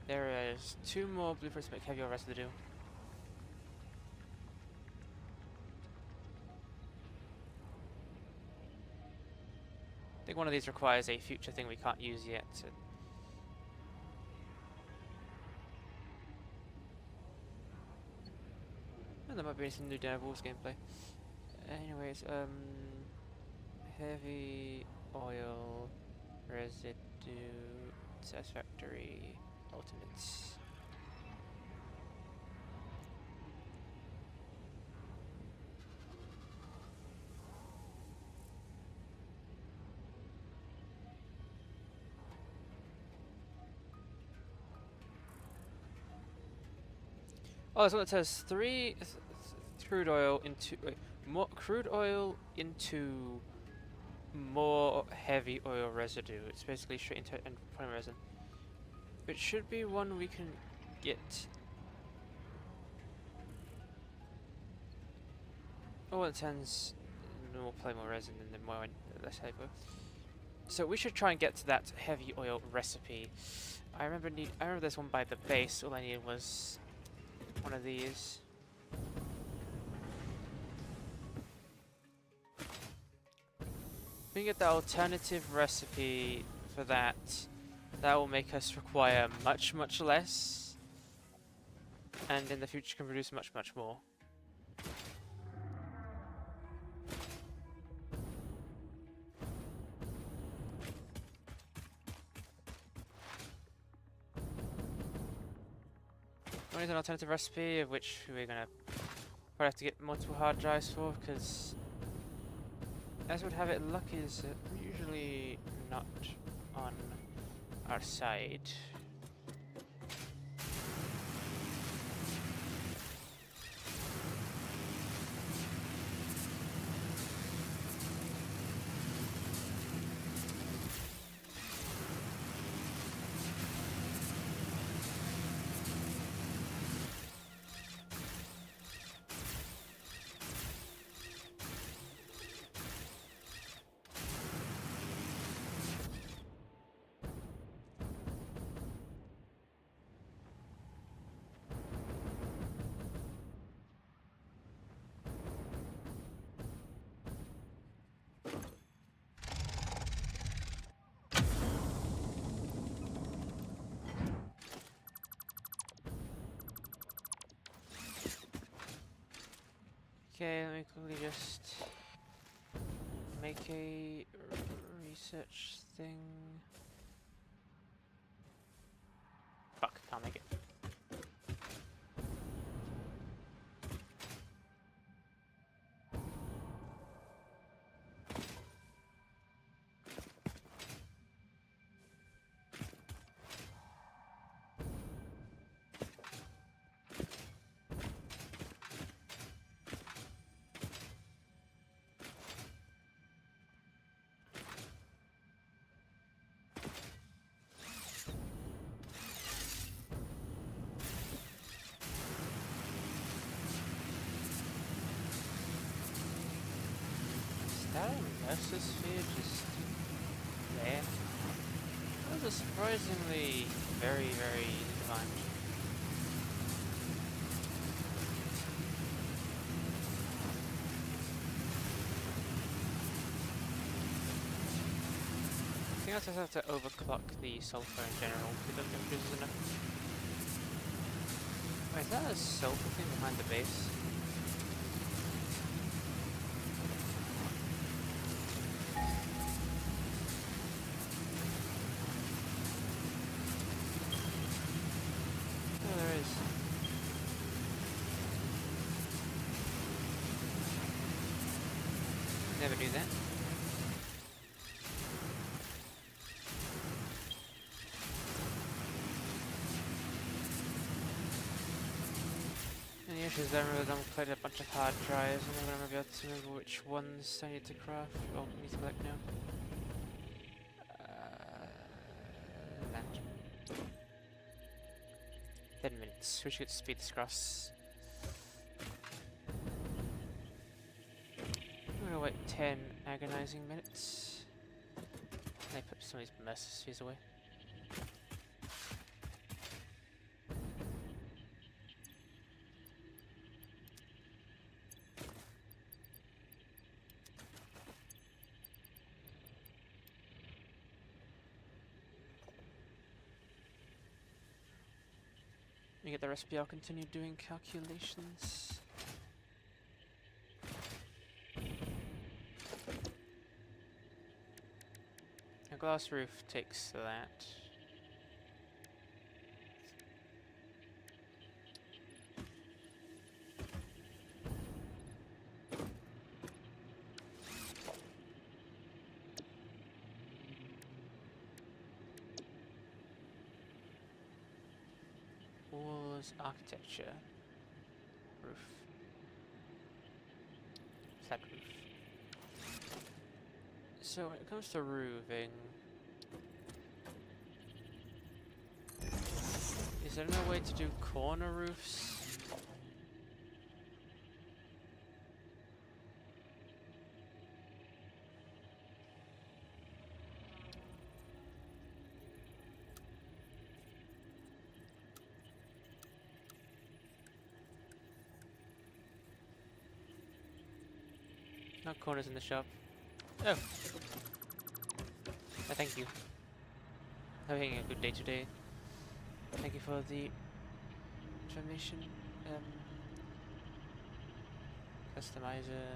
There is 2 more blueprints to make heavy oil residue. I think one of these requires a future thing we can't use yet. So and there might be some new Devils gameplay. Anyways, heavy oil residue satisfactory ultimates. Oh, there's one that says crude oil into more crude oil into more heavy oil residue. It's basically straight into polymer resin. It should be one we can get. Oh, it sends more polymer resin and then more less heavy oil. So we should try and get to that heavy oil recipe. I remember there's one by the base. All I needed was one of these. If we can get the alternative recipe for that, that will make us require much, much less. And in the future can produce much, much more. We need an alternative recipe, of which we're gonna probably have to get multiple hard drives for, because as would have it, luck is usually not on our side. Okay, let me quickly just make a research thing. Fuck, can't make it. That mesosphere just there. That was a surprisingly very defined. I think I just have to overclock the sulfur in general to the temperatures enough. Wait, is that a sulfur thing behind the base? Oh, there is. Never knew that. And the issue is I remember I'm quite a bunch of hard drives and I'm going to be able to remember which ones I need to craft or need to collect now. Land. 10 minutes. We should speed this across. I'm gonna wait 10 agonizing minutes. And I put some of these mercenaries away. You get the recipe, I'll continue doing calculations. A glass roof takes that. Walls, architecture, roof, flat roof. So when it comes to roofing, is there no way to do corner roofs? No corners in the shop. Oh. Thank you. Having a good day today. Thank you for the information. Customizer.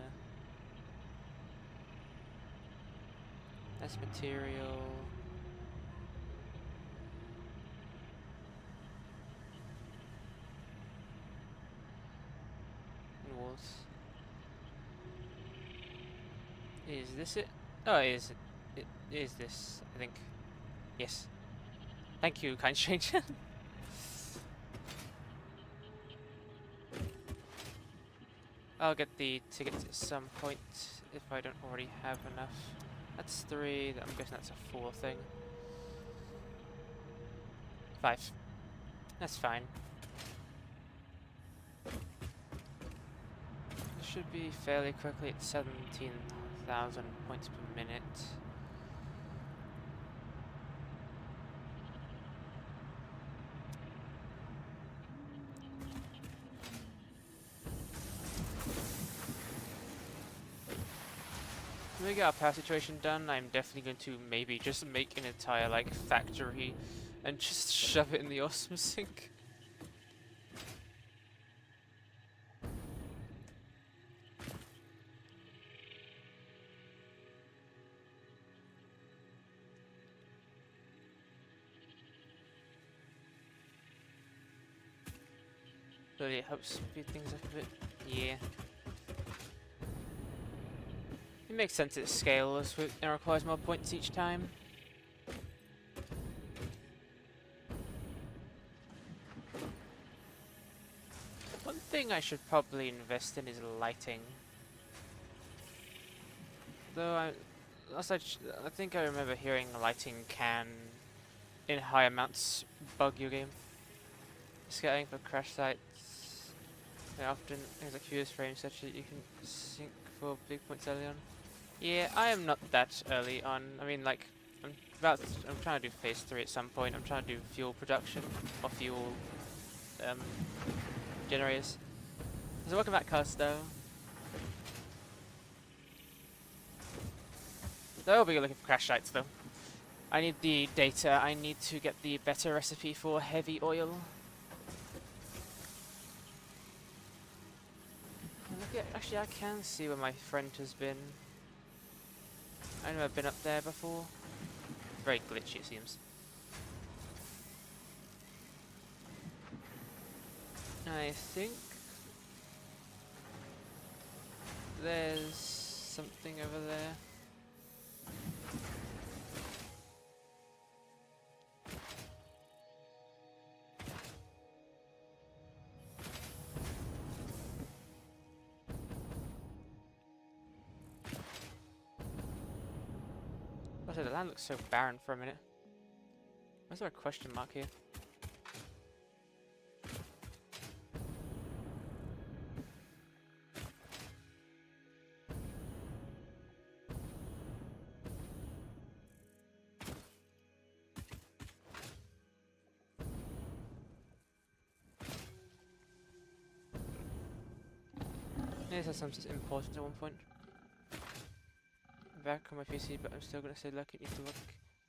That's material. And walls. Is this it? Oh, is it? It is this, I think. Yes. Thank you, kind stranger. I'll get the tickets at some point if I don't already have enough. That's 3, I'm guessing that's a 4 thing. 5. That's fine. Should be fairly quickly at 17,000 points per minute. When we get our power situation done, I'm definitely going to maybe just make an entire like factory and just shove it in the awesome sink. Clearly it helps speed things up a bit. Yeah. It makes sense it scales with it requires more points each time. One thing I should probably invest in is lighting. Though I think I remember hearing lighting can, in high amounts, bug your game. Scanning for crash sites. They often things like fuse frames such that you can sync for big points early on. Yeah, I am not that early on. I mean, like, I'm trying to do phase 3 at some point. I'm trying to do fuel production or fuel generators. So welcome back, Custo. They'll be looking for crash sites though. I need the data. I need to get the better recipe for heavy oil. Actually, I can see where my friend has been. I've never been up there before. Very glitchy, it seems. I think there's something over there. Oh, the land looks so barren for a minute. Why is there a question mark here? Yeah, this has something important at one point. Back on my PC, but I'm still gonna say luck. It needs to look.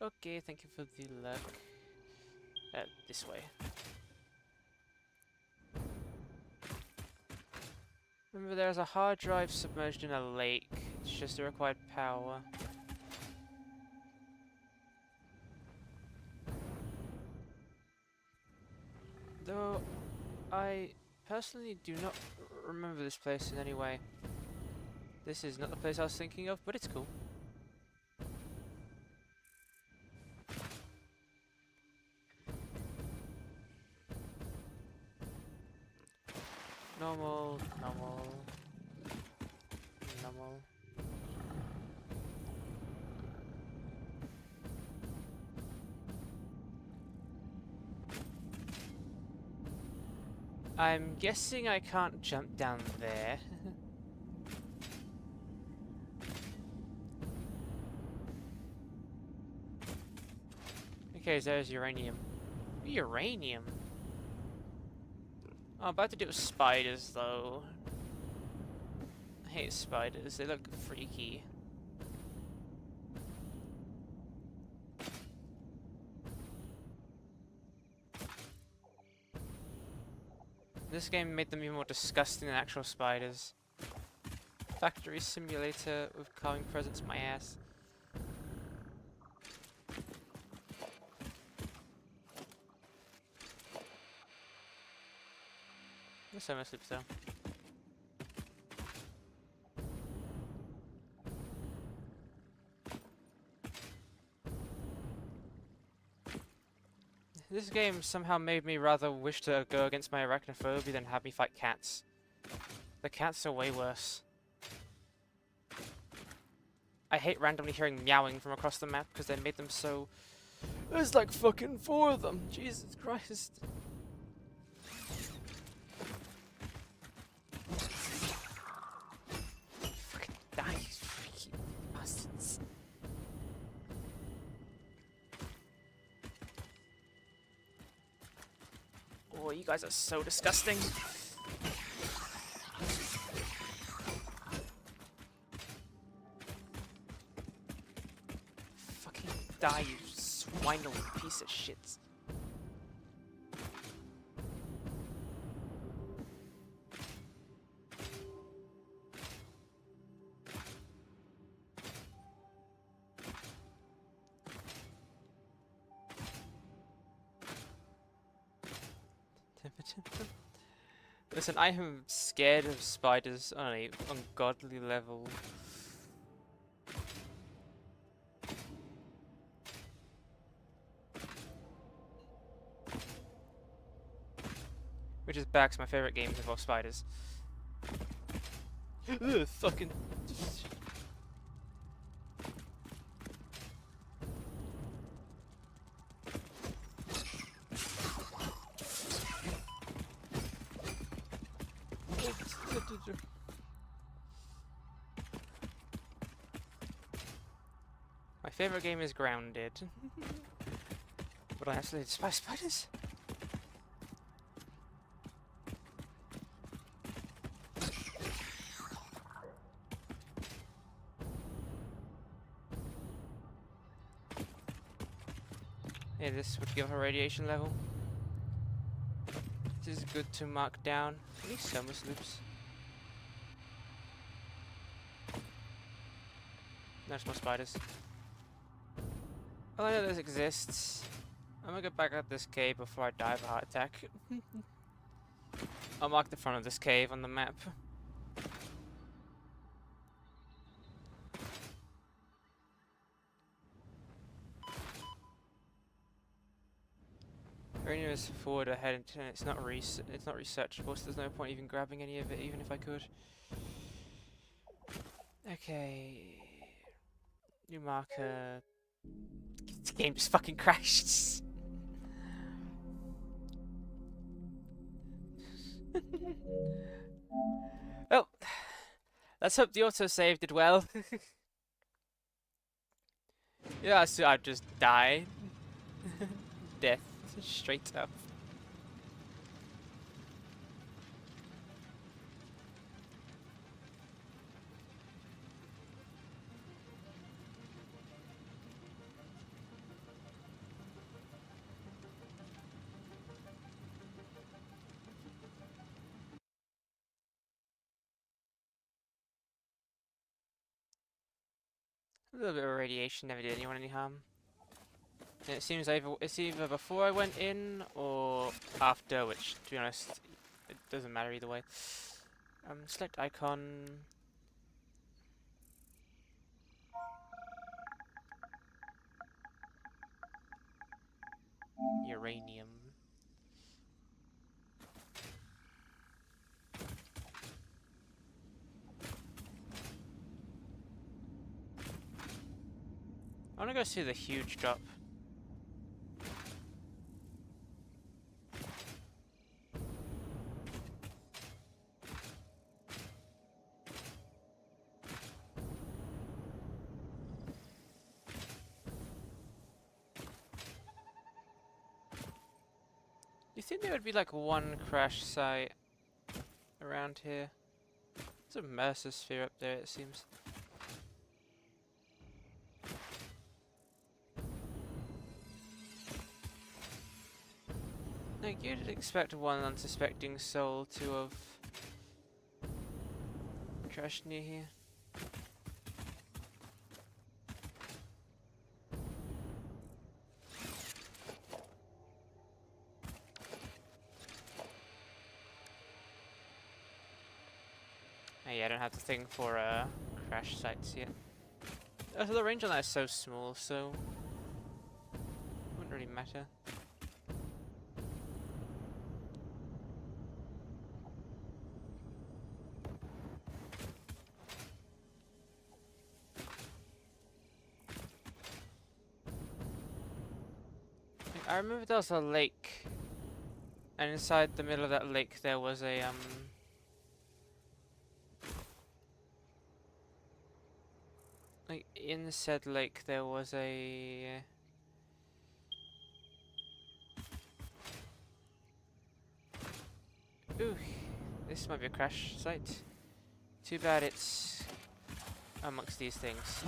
Okay, thank you for the luck. This way. Remember, there's a hard drive submerged in a lake. It's just the required power. Though, I personally do not remember this place in any way. This is not the place I was thinking of, but it's cool. Normal, normal, normal. I'm guessing I can't jump down there. Okay, so there's uranium. Uranium? Oh, I'm about to do with spiders, though. I hate spiders, they look freaky. This game made them even more disgusting than actual spiders. Factory simulator with calming presence, my ass. Let's have a sleep though. This game somehow made me rather wish to go against my arachnophobia than have me fight cats. The cats are way worse. I hate randomly hearing meowing from across the map because they made them so... There's like fucking 4 of them! Jesus Christ! Fucking die, you freaky bastards. Oh, you guys are so disgusting. Fucking die, you swine piece of shit. Listen, I am scared of spiders on a ungodly level. Which is backs my favorite games involve spiders. Ugh, fucking. My favorite game is Grounded. But I absolutely despise spiders. Yeah, this would give a radiation level. This is good to mark down. Any summer sloops? There's more spiders. Well, I know this exists. I'm gonna get back at this cave before I die of a heart attack. I'll mark the front of this cave on the map. Uranium is forward ahead, and it's not researchable, so there's no point even grabbing any of it, even if I could. Okay. New marker. The game just fucking crashed. Oh, let's hope the autosave did well. Yeah, so I'd just die. Death, straight up. A little bit of radiation never did anyone any harm. And it seems it's either before I went in or after, which, to be honest, it doesn't matter either way. Select icon. Uranium. I wanna go see the huge drop. You think there would be like one crash site around here? There's a Mercer sphere up there, it seems. Like, you'd expect one unsuspecting soul to have crashed near here. Oh yeah, I don't have the thing for crash sites yet. Oh, so the range on that is so small, so wouldn't really matter. I remember there was a lake, and inside the middle of that lake there was a like in said lake there was a ooh, this might be a crash site. Too bad it's amongst these things.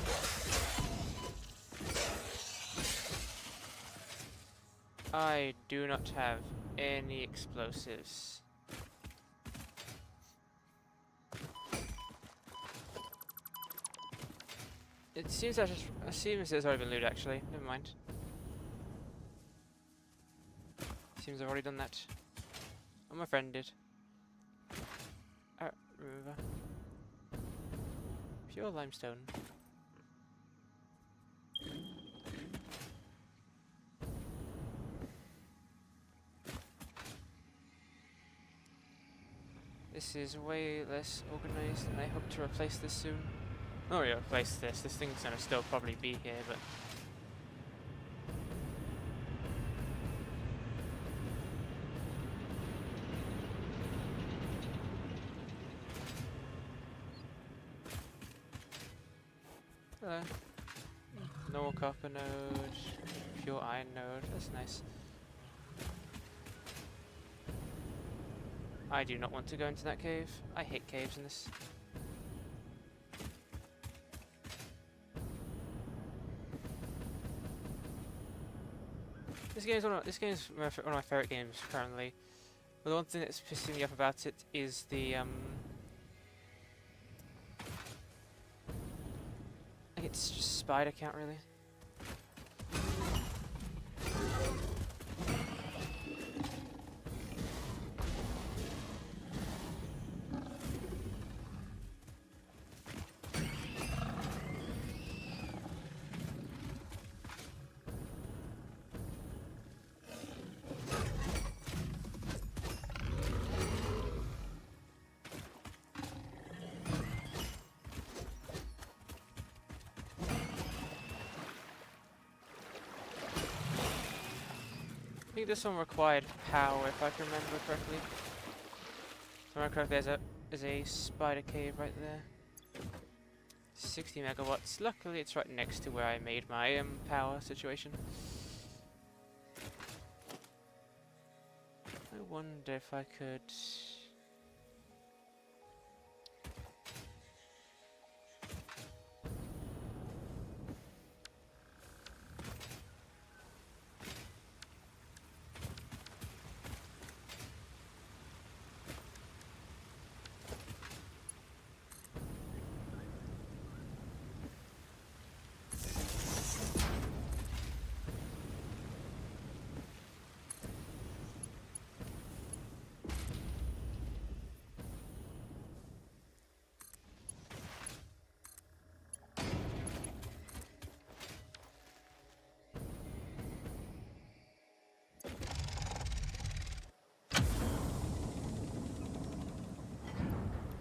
I do not have any explosives. It seems there's already been looted actually. Never mind. Seems I've already done that. Oh, my friend did. over. Pure limestone. This is way less organized, and I hope to replace this soon. Oh yeah, replace this. This thing's gonna still probably be here, but... Hello. No copper node, pure iron node, that's nice. I do not want to go into that cave. I hate caves in this. This game's one of my favorite games currently. But the one thing that's pissing me off about it is the like it's just spider count really. I think this one required power, if I can remember correctly. If I remember correctly, there's a spider cave right there. 60 megawatts. Luckily, it's right next to where I made my power situation. I wonder if I could...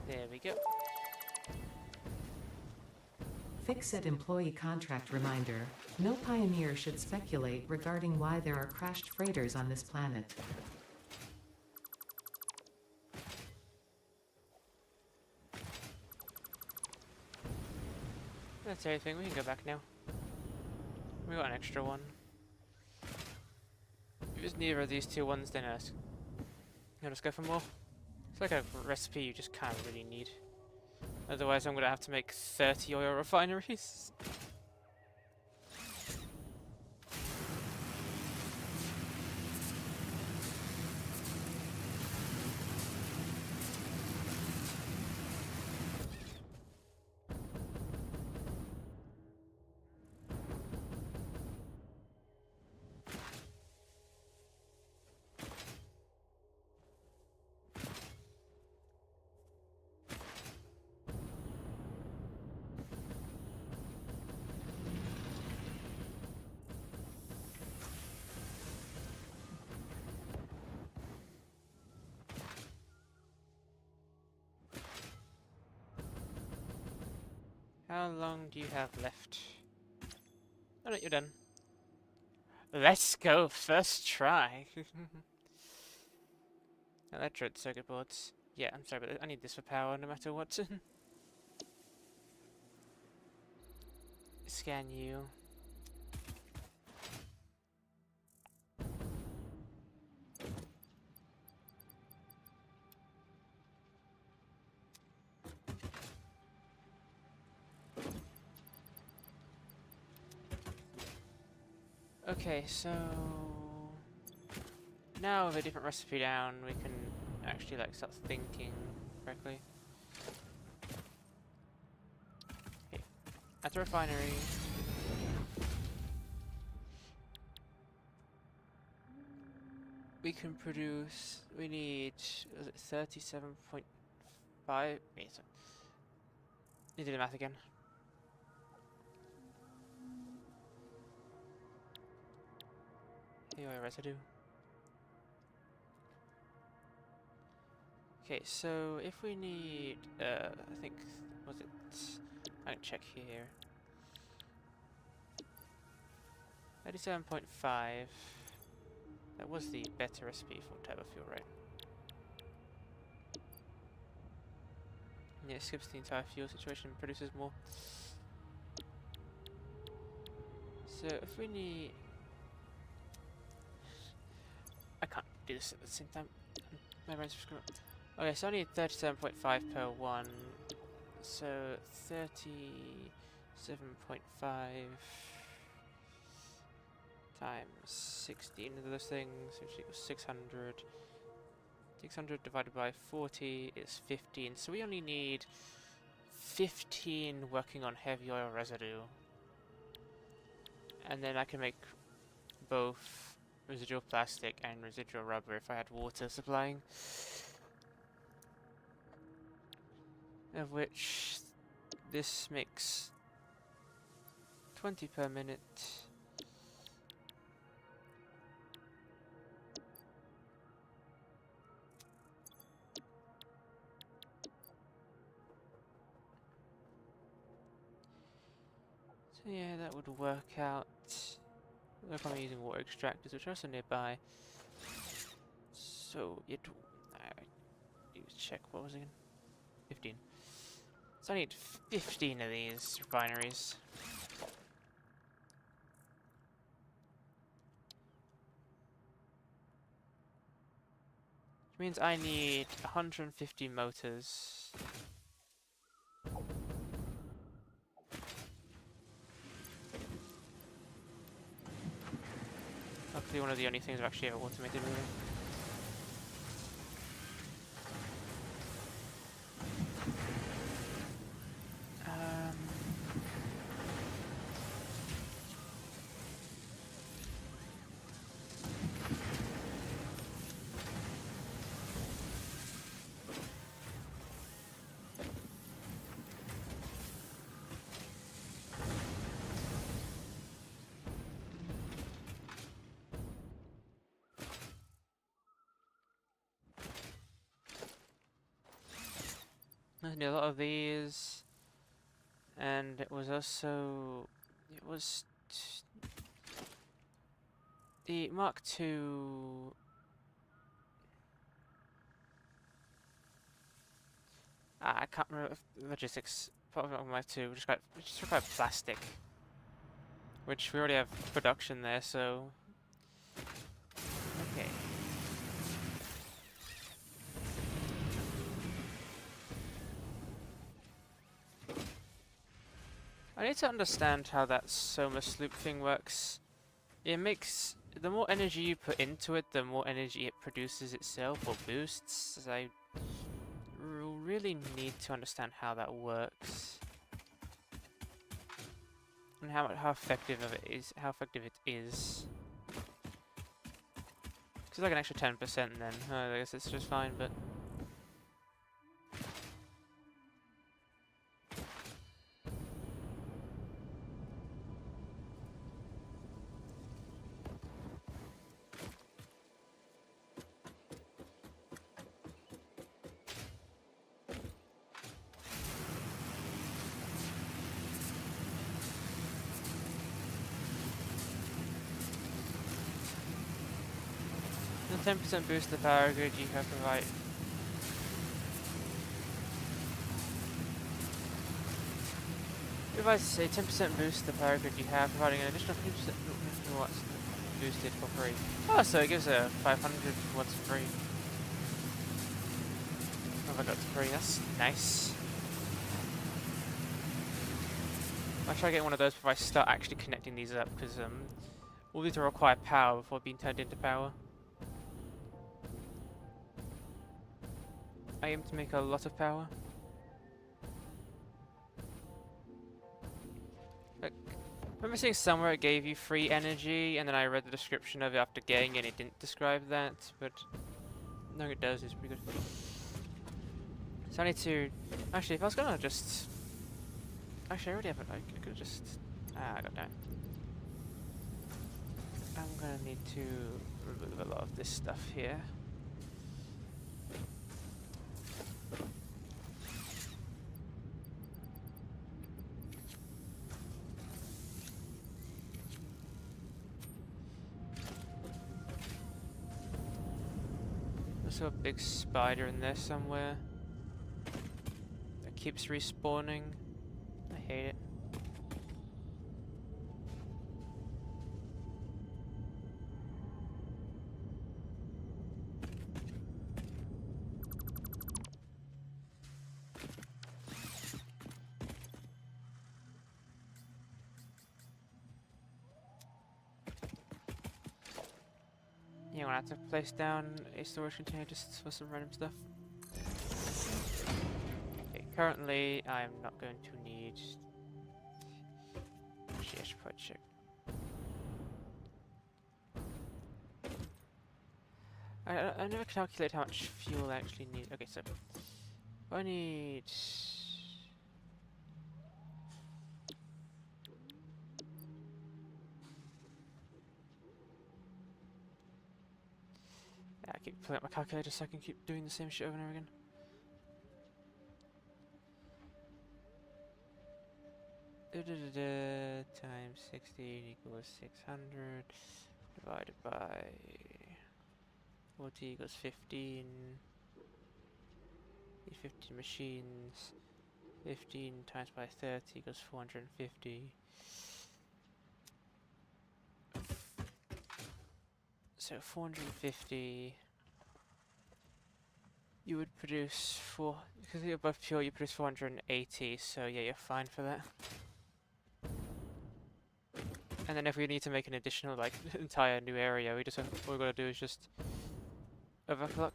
There we go. Fix-it employee contract reminder. No pioneer should speculate regarding why there are crashed freighters on this planet. That's everything. We can go back now. We got an extra one. If it's neither of these two ones, then let's go for more. It's like a recipe you just can't really need. Otherwise I'm gonna have to make 30 oil refineries. How long do you have left? Oh no, you're done. Let's go, first try. Electrode circuit boards. Yeah, I'm sorry, but I need this for power no matter what. Scan you. Okay, so now with a different recipe down, we can actually like start thinking correctly. Okay, at the refinery. We can produce, we need, was it 37.5 by... Wait, so you do the math again. Anyway, residue. Okay, so if we need, I think, was it? I can check here. 37.5. That was the better recipe for turbo fuel, right? Yeah, it skips the entire fuel situation and produces more. So if we need... I can't do this at the same time. My brain's screwed up. Okay, so I need 37.5 per one. So 37.5 times 16 of those things, which equals 600. 600 divided by 40 is 15. So we only need 15 working on heavy oil residue. And then I can make both residual plastic and residual rubber if I had water supplying. Of which this makes 20 per minute. So yeah, that would work out. Look, I'm using water extractors, which are also nearby. So it... check, what was it again? 15. So I need 15 of these refineries. Which means I need 150 motors. Luckily one of the only things I've actually ever automated really. I did a lot of these, and it was also, the Mark II. I can't remember if logistics. Part of Mark II, we just required plastic, which we already have production there. So, okay. I need to understand how that Soma sloop thing works. It makes... the more energy you put into it, the more energy it produces itself or boosts. I really need to understand how that works. And how effective it is. Because like an extra 10% then. I guess it's just fine, but... The 10% boost to the power grid you have provided. If I say 10% boost to the power grid you have, providing an additional 50% watts boosted for free. Oh, so it gives a 500 watts free. Oh, I got free. That's nice. I'll try getting one of those before I start actually connecting these up, because all these will require power before being turned into power. I aim to make a lot of power. Like, I remember seeing somewhere it gave you free energy, and then I read the description of it after getting it, and it didn't describe that, but knowing it does is pretty good. So I need to... Actually, if I was gonna just... Actually, I already have it. I could just... I got down. I'm gonna need to remove a lot of this stuff here. There's a big spider in there somewhere that keeps respawning. I hate it. Yeah, I'm gonna have to place down a storage container just for some random stuff. Okay, currently I'm not going to need... Actually, I should probably check. I never calculate how much fuel I actually need. Okay, so I need... Yeah, I keep pulling up my calculator so I can keep doing the same shit over and over again. Times 16 equals 600 divided by 40 equals 15. Need 15 machines. 15 times by 30 equals 450. So 450. You would produce because you're above pure, you produce 480. So yeah, you're fine for that. And then if we need to make an additional like entire new area, we just have, all we gotta do is just overclock.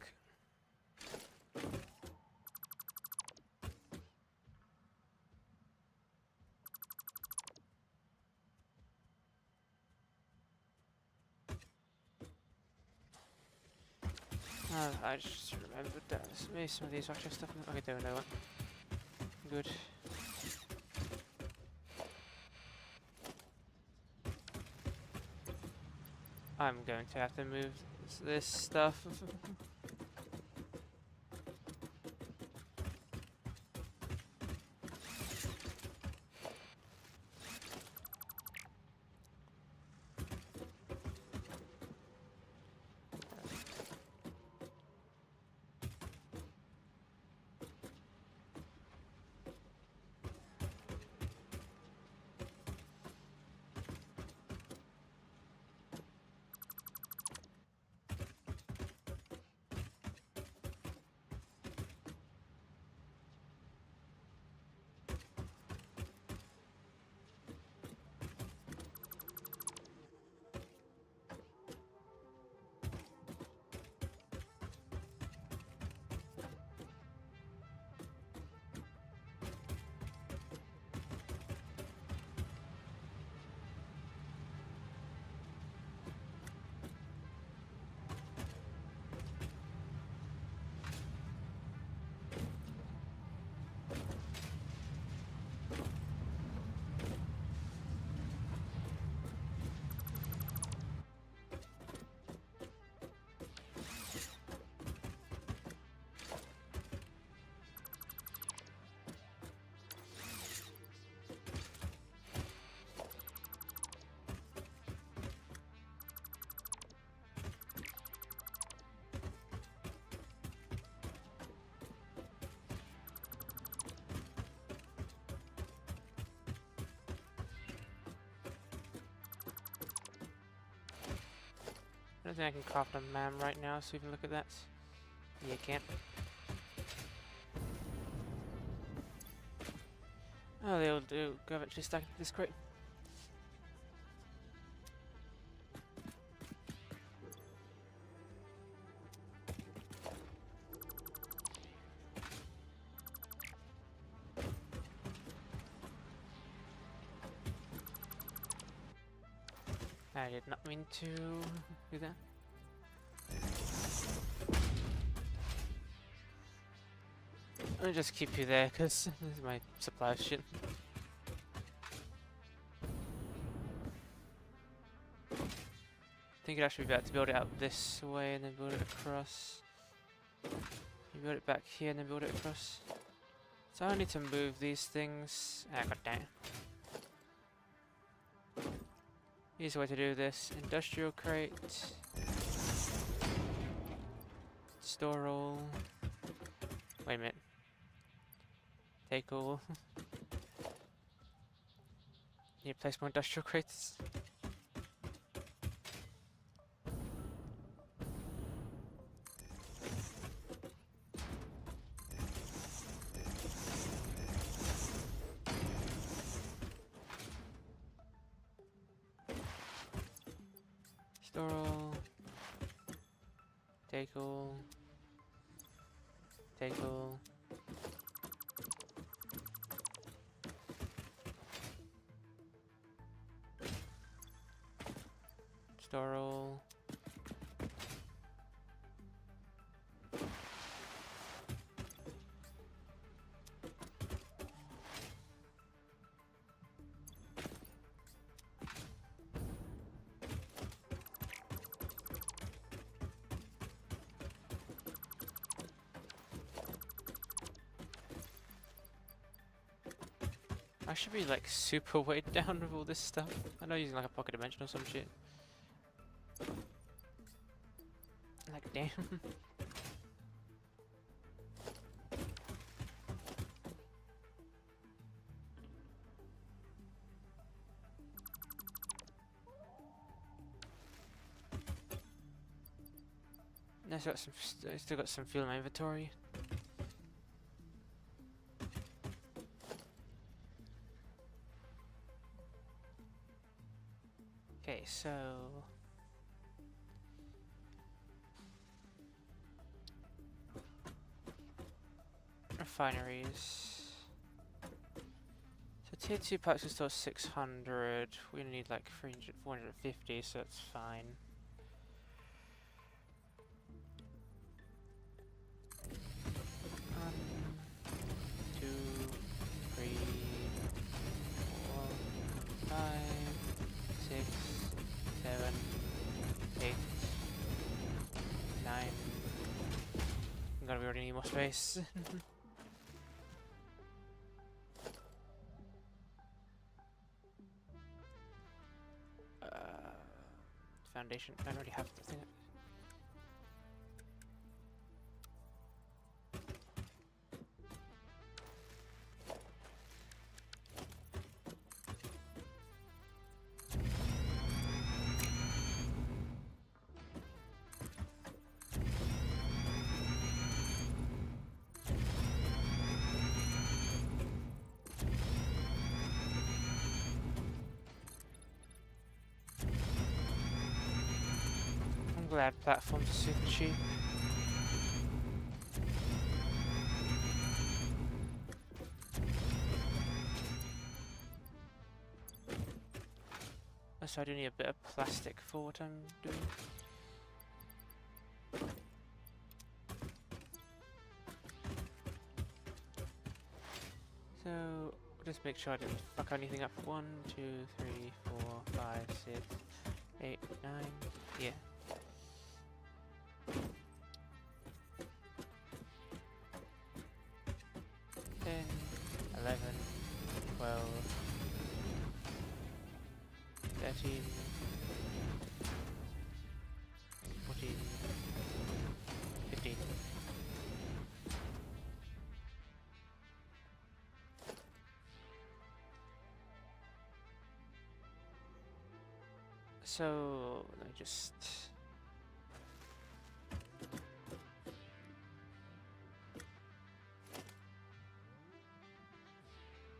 I just remembered that maybe some of these are actually stuff. Okay, don't know what. Good. I'm going to have to move this stuff. I don't think I can craft a MAM right now, so we can look at that. Yeah, you can't. Oh, they'll do. Go eventually stack into this crate. I did not mean to do that. Let me just keep you there, because this is my supply of shit. I think it'd actually be better to build it out this way and then build it across. You build it back here and then build it across. So I need to move these things. Ah, god damn. Easy way to do this. Industrial crate. Store all. Wait a minute. Take all. Need to place more industrial crates. Store all. Take all. Take all. Store all. I should be like super weighed down with all this stuff. I know using like a pocket dimension or some shit. Like damn. I still got some fuel in my inventory. Okay, so refineries. So tier 2 packs will store 600. We're gonna need like 300, 450, so that's fine. One, two, three, 4, 5, 6, 7, 8, 9. I'm gonna be already need more space. Foundation. I already have the thing. I'm glad platforms are super cheap. So I do need a bit of plastic for what I'm doing. So just make sure I didn't fuck anything up. 1, 2, 3, 4, 5, 6, 8, 9. Yeah. 10, 11, 12, 13, 14, 15. So let me just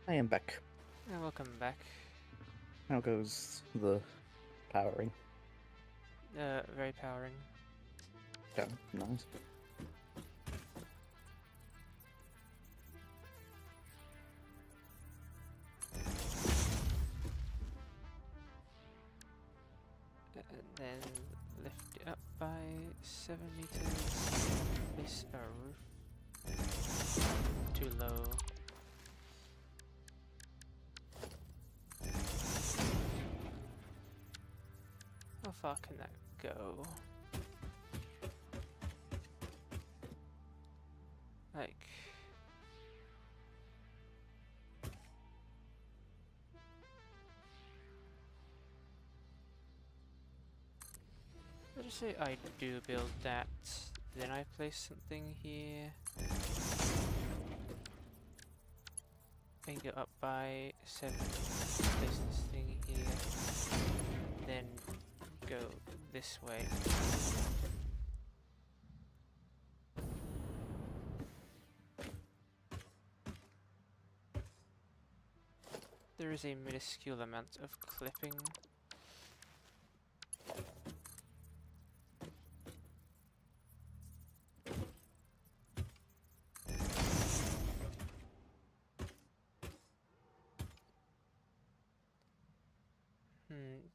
I am back. welcome back. How goes the powering? Very powering. Okay, nice. And then lift it up by 7 meters. Place a roof. too low. How far can that go? Like... let's just say I do build that, then I place something here. And go up by 7, place this thing here, then go this way. There is a minuscule amount of clipping.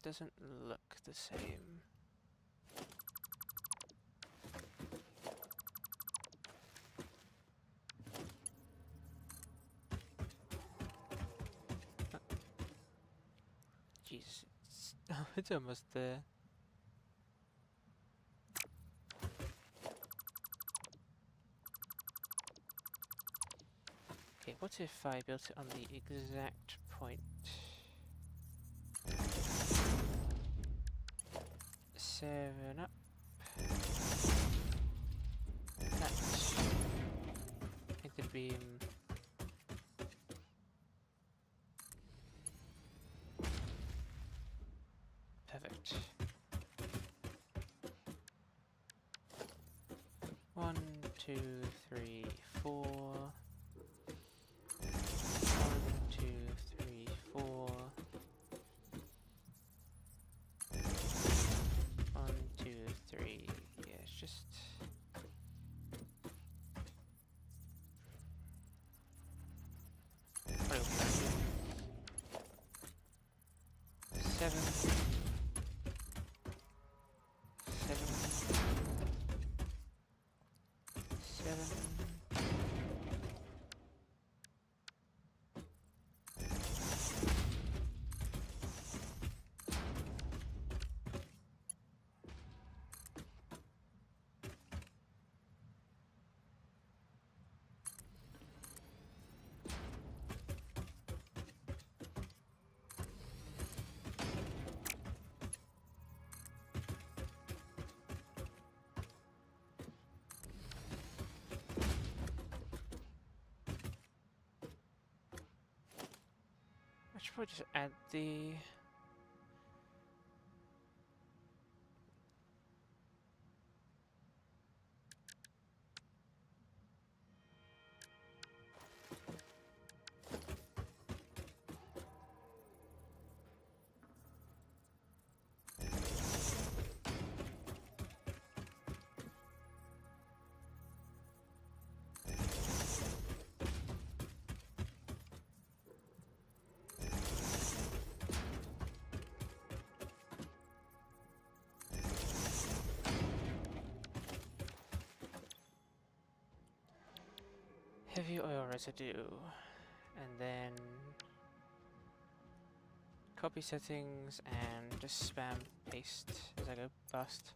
Doesn't look the same. Jesus, it's almost there. Okay, what if I built it on the exact point? 7 up. That. Make the beam. Perfect. 1, 2, 3, 4. 1, 2, 3, 4. 1, 2, 3. Yeah, it's just. What are we trying to do? 7. 7. 7. I should probably just add the. Heavy oil residue, and then copy settings and just spam paste as I go past.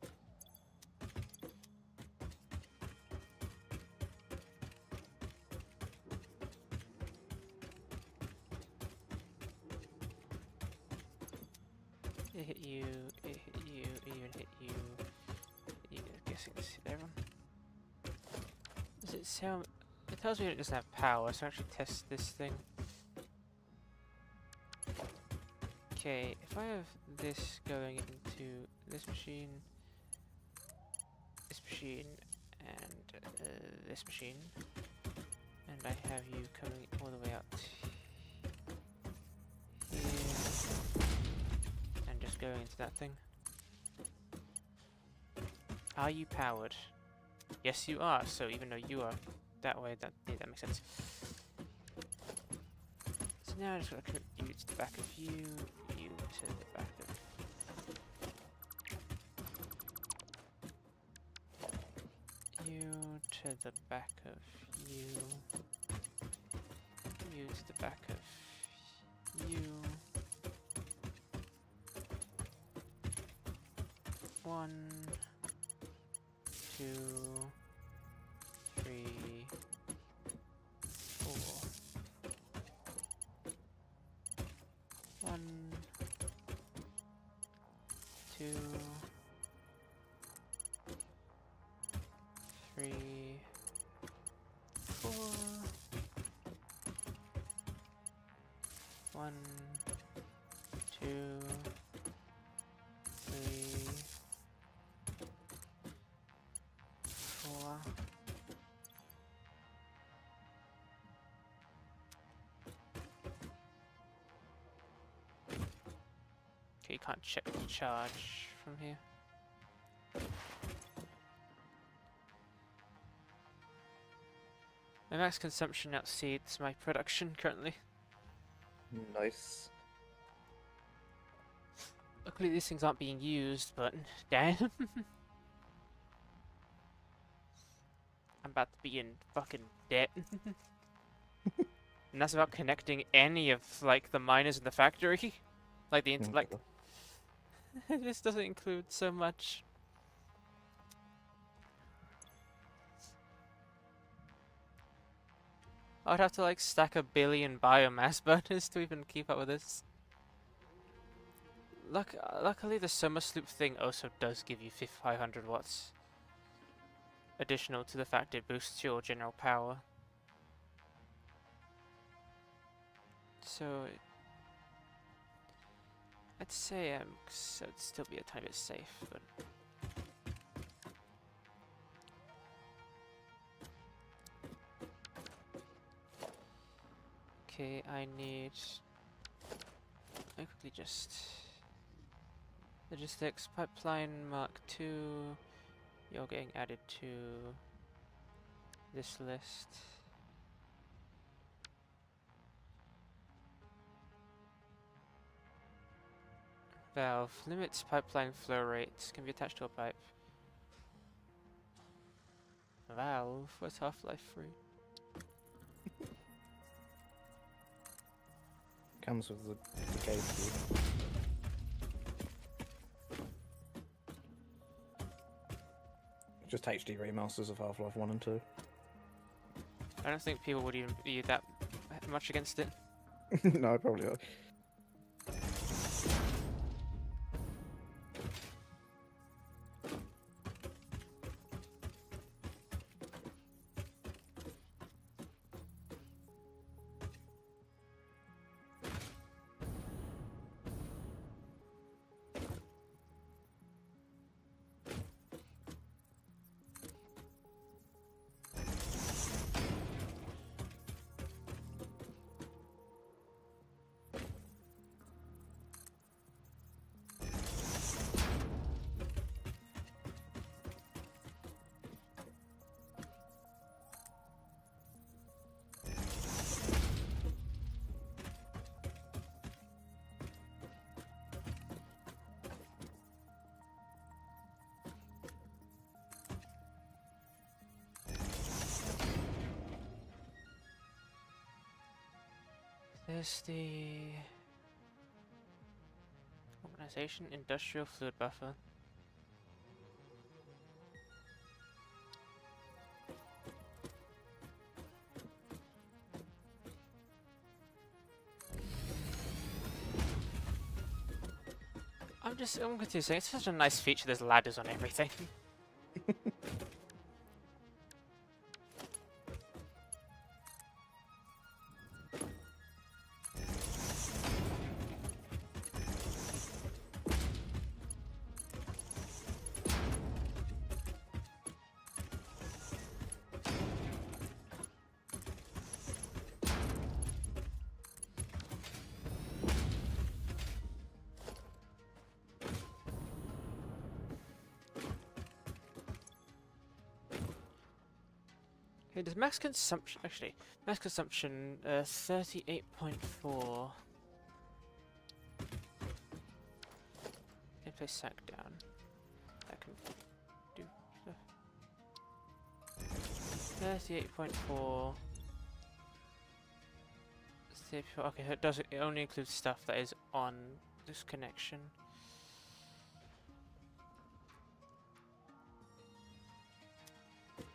It hit you, it hit you, it even hit you. I'm guessing it's hit everyone. Does it sound? It tells me it doesn't have power, so I actually test this thing. Okay, if I have this going into this machine, and this machine, and I have you coming all the way out here, and just going into that thing. Are you powered? Yes, you are. So even though you are that way, that makes sense. So now I just gotta connect you to the back of you to the back of you to to the back of you. You to the back of you. 1, 2, 3, 4. 1, 2, 3, 4. 1, 2, 3, 4. Okay, you can't check the charge from here. My max consumption exceeds my production currently. Nice. Luckily these things aren't being used, but damn. I'm about to be in fucking debt. And that's about connecting any of like the miners in the factory. Like the like this doesn't include so much. I'd have to like stack 1 billion biomass burners to even keep up with this. Luckily the summer sloop thing also does give you 500 watts. Additional to the fact it boosts your general power. So I'd say so it'd still be a tiny bit safe, but okay, I quickly just logistics pipeline Mark II. You're getting added to this list. Valve limits pipeline flow rates can be attached to a pipe. Valve, what's Half-Life 3? Comes with the case. Just HD remasters of Half-Life 1 and 2. I don't think people would even be that much against it. No, probably not. There's the organization industrial fluid buffer. I'm confused. It's such a nice feature. There's ladders on everything. Okay, does max consumption actually max consumption 38.4. Can place sack down. That can do stuff. 38.4. Okay, so it only includes stuff that is on this connection.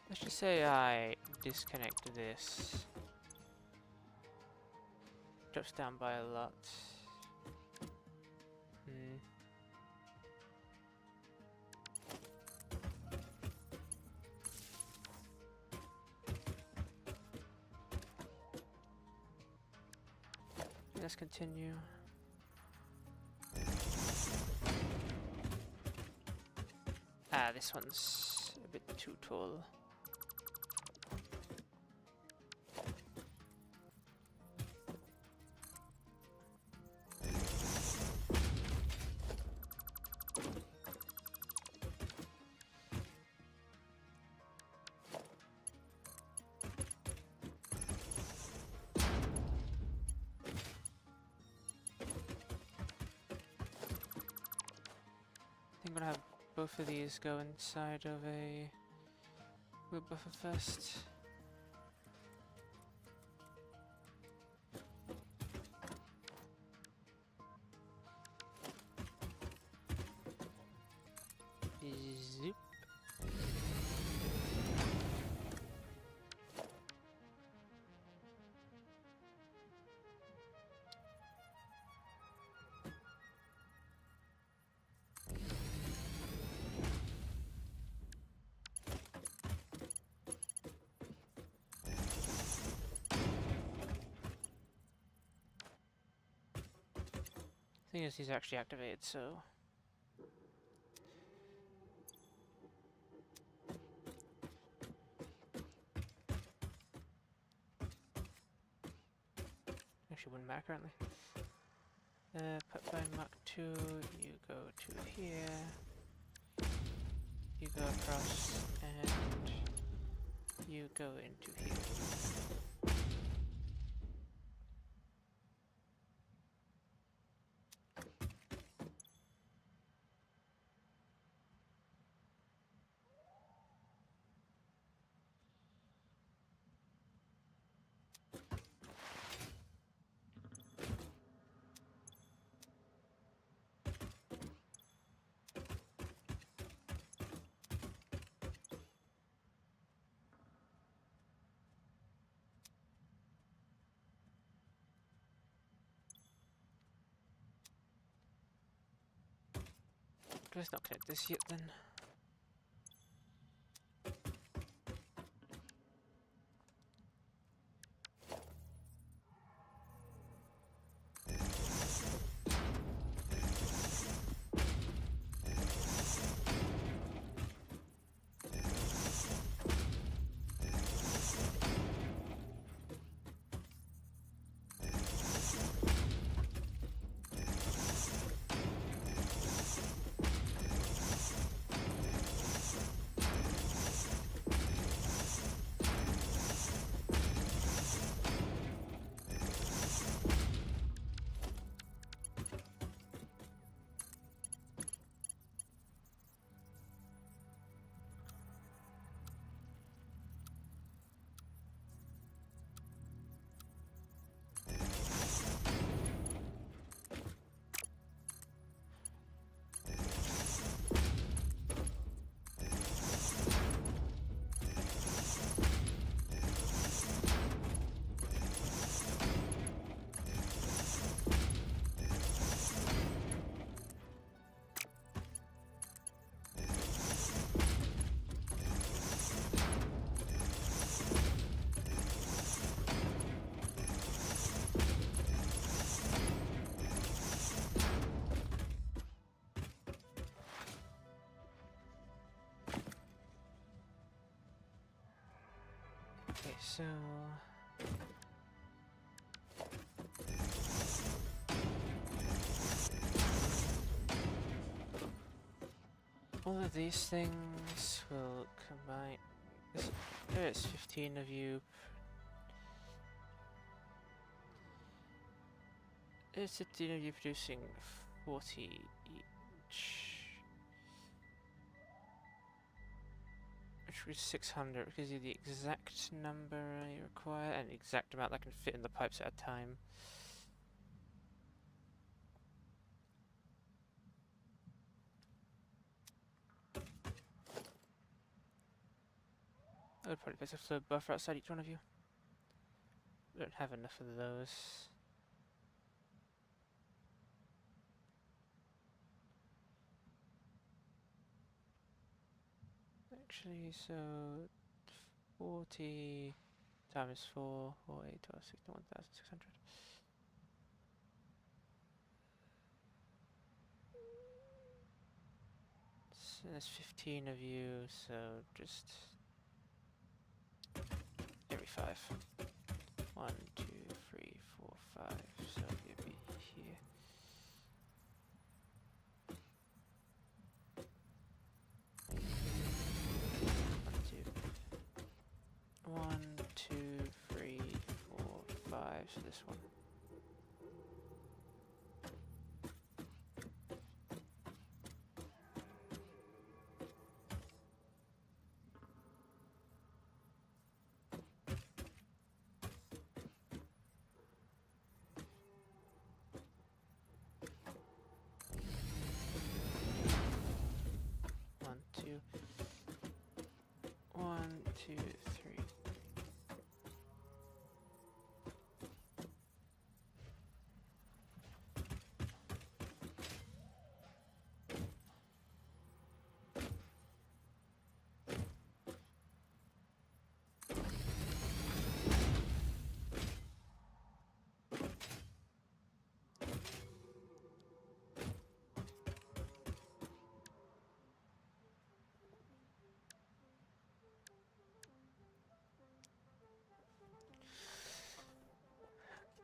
Let's just say I disconnect this. Drops down by a lot. Hmm. Let's continue. Ah, this one's a bit too tall. I think I'm gonna have both of these go inside of a wood buffer first. Zoop. Thing is, he's actually activated, so actually wouldn't matter currently. Put by Mark 2, you go to here, you go across, and you go into here. Let's not connect this yet then. Okay, so all of these things will combine. There's 15 of you. There's 15 of you producing 40 each. Which which is 600, because you the exact number you require, and the exact amount that can fit in the pipes at a time. I would probably place a flow buffer outside each one of you. We don't have enough of those. Actually, so 40 times 4, 4, 8, 12, 61,600. So there's 15 of you, so just every 5. 1, 2, 3, 4, 5. So you'll be here. One, two, 3, 4, 5. So this one. One, two. 1, 2, 3.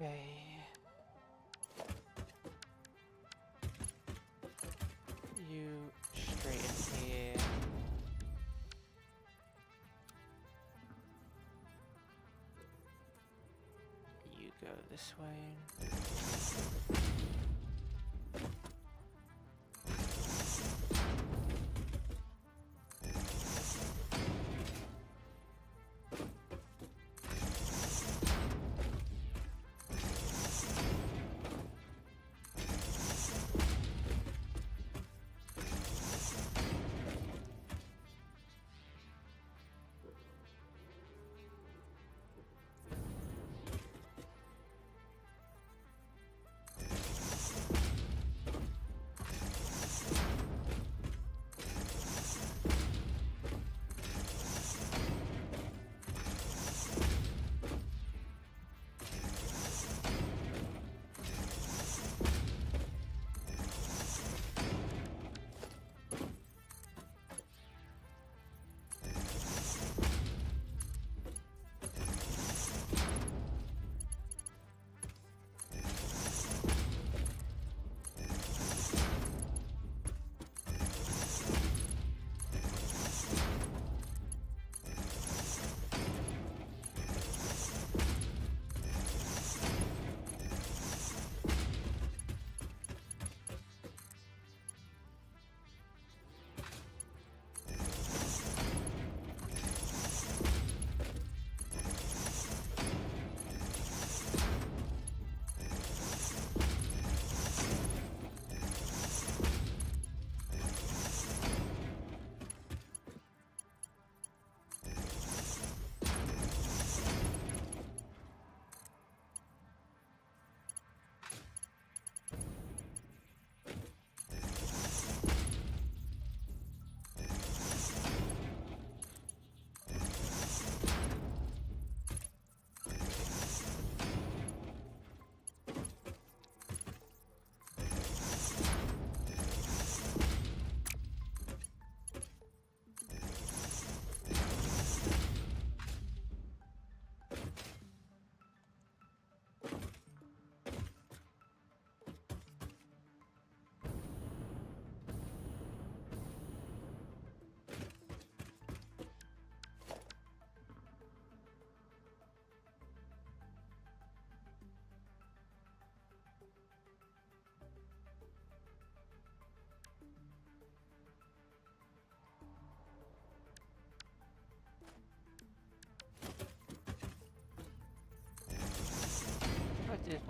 Okay. You straight in here. You go this way.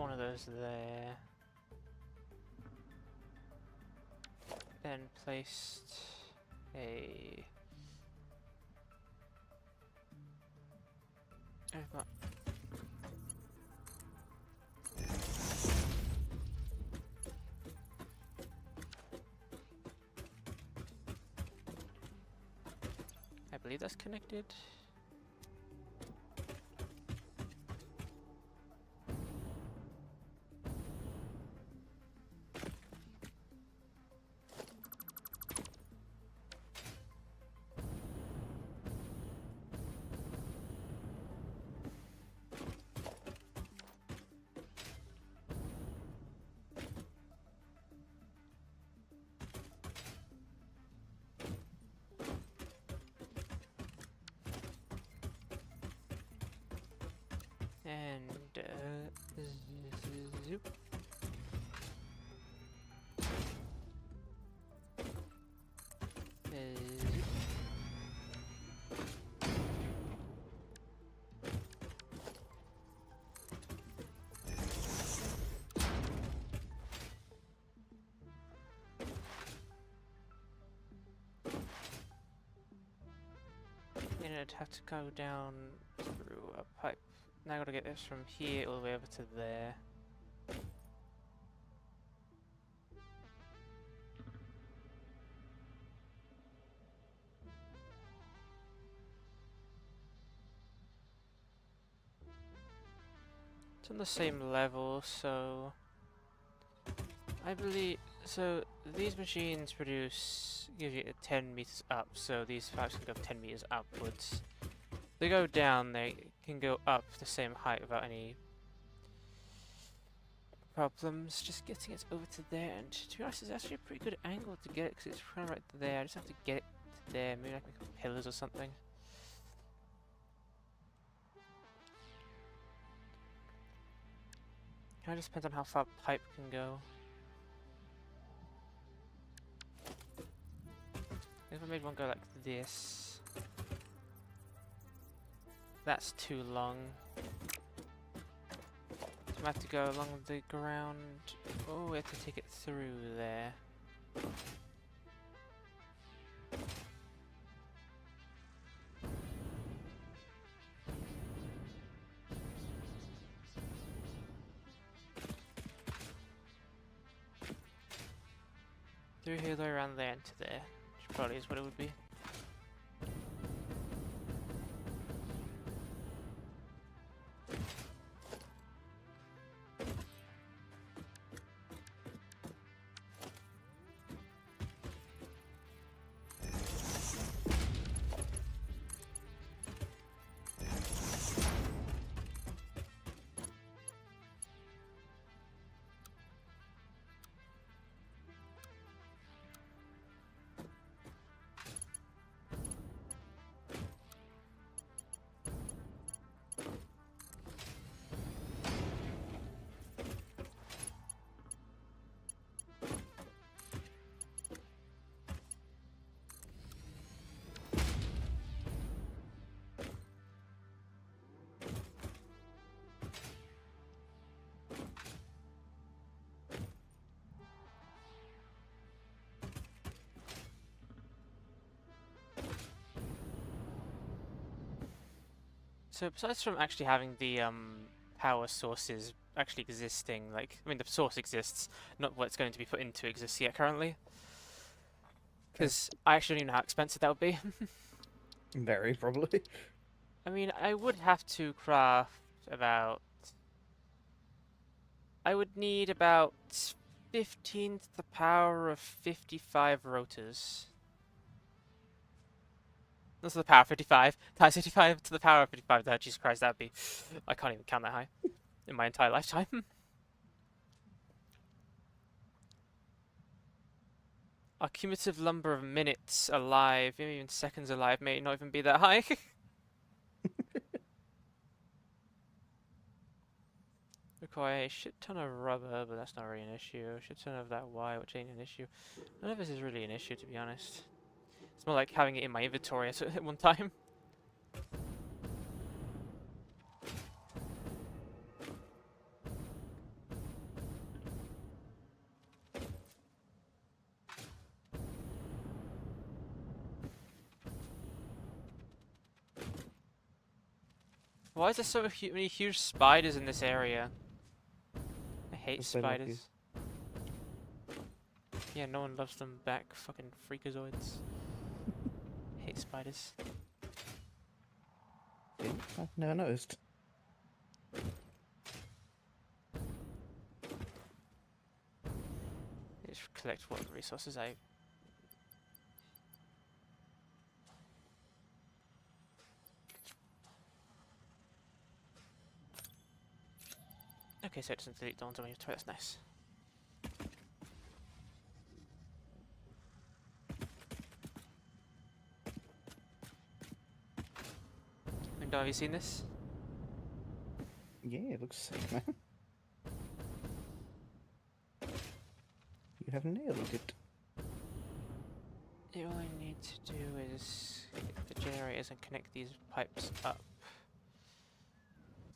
one of those there. Then placed a... Over. I believe that's connected. And zoop. Zoop. And I'd have to go down through a pipe. Now I gotta get this from here all the way over to there. It's on the same level, so I believe so. These machines give you 10 meters up, so these pipes can go 10 meters upwards. They go down, they can go up the same height without any problems. Just getting it over to there, and to be honest, it's actually a pretty good angle to get it because it's kind of right there. I just have to get it to there, maybe like make pillars or something. Kind of just depends on how far pipe can go. If I made one go like this, that's too long. So I have to go along the ground. Oh, we have to take it through there. Through here, go around there into there, which probably is what it would be. So besides from actually having the power sources actually existing, like, I mean the source exists, not what's going to be put into exists yet currently. Because I actually don't even know how expensive that would be. Very probably. I mean, I would have to craft about... I would need about 15 to the power of 55 rotors. That's the power of 55 times 55 to the power of 55. Oh, Jesus Christ, that'd be... I can't even count that high in my entire lifetime. Our cumulative number of minutes alive, maybe even seconds alive, may not even be that high. Require a shit ton of rubber, but that's not really an issue. A shit ton of that wire, which ain't an issue. None of this is really an issue, to be honest. It's more like having it in my inventory at one time. Why is there so many huge spiders in this area? I hate Because they love you. spiders. Yeah, no one loves them back. Fucking freakazoids. Hate spiders. Yeah, I've never noticed. Just collect what resources I. Okay, so it doesn't delete the ones on your toy. That's nice. Window, have you seen this? Yeah, it looks sick, man. You have nailed it. All I need to do is get the generators and connect these pipes up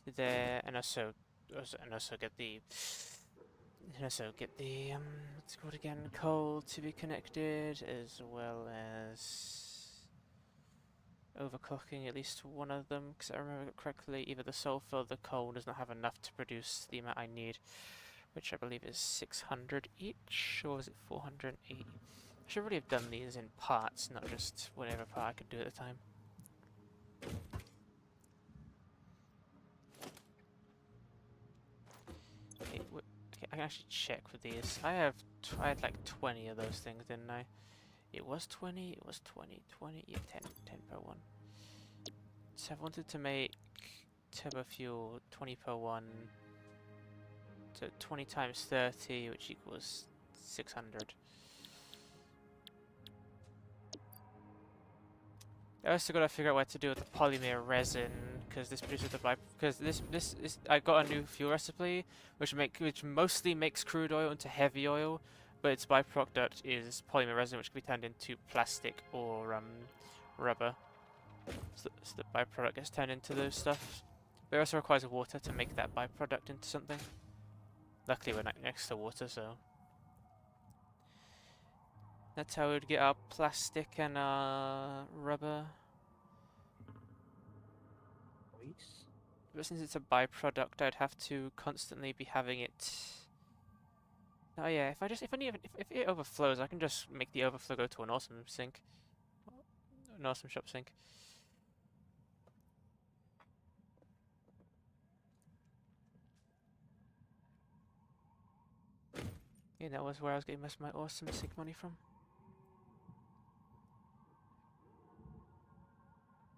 to there, and also get the what's it called again, coal to be connected, as well as overclocking at least one of them, because I remember correctly, either the sulfur or the coal does not have enough to produce the amount I need, which I believe is 600 each, or was it 480? I should really have done these in parts, not just whatever part I could do at the time. Okay, okay, I can actually check with these. I had like 20 of those things, didn't I? It was 20, it was 20, yeah, 10 per one. So I wanted to make turbo fuel 20 per one, so 20 times 30, which equals 600. I also gotta figure out what to do with the polymer resin, because this produces the because this is, I got a new fuel recipe which mostly makes crude oil into heavy oil, but its byproduct is polymer resin, which can be turned into plastic or rubber. So the byproduct gets turned into those stuff. But it also requires water to make that byproduct into something. Luckily we're not next to water, so that's how we would get our plastic and rubber. But since it's a byproduct, I'd have to constantly be having it. Oh yeah, if it overflows, I can just make the overflow go to an awesome sink, an awesome shop sink. Yeah, that was where I was getting most of my awesome sink money from.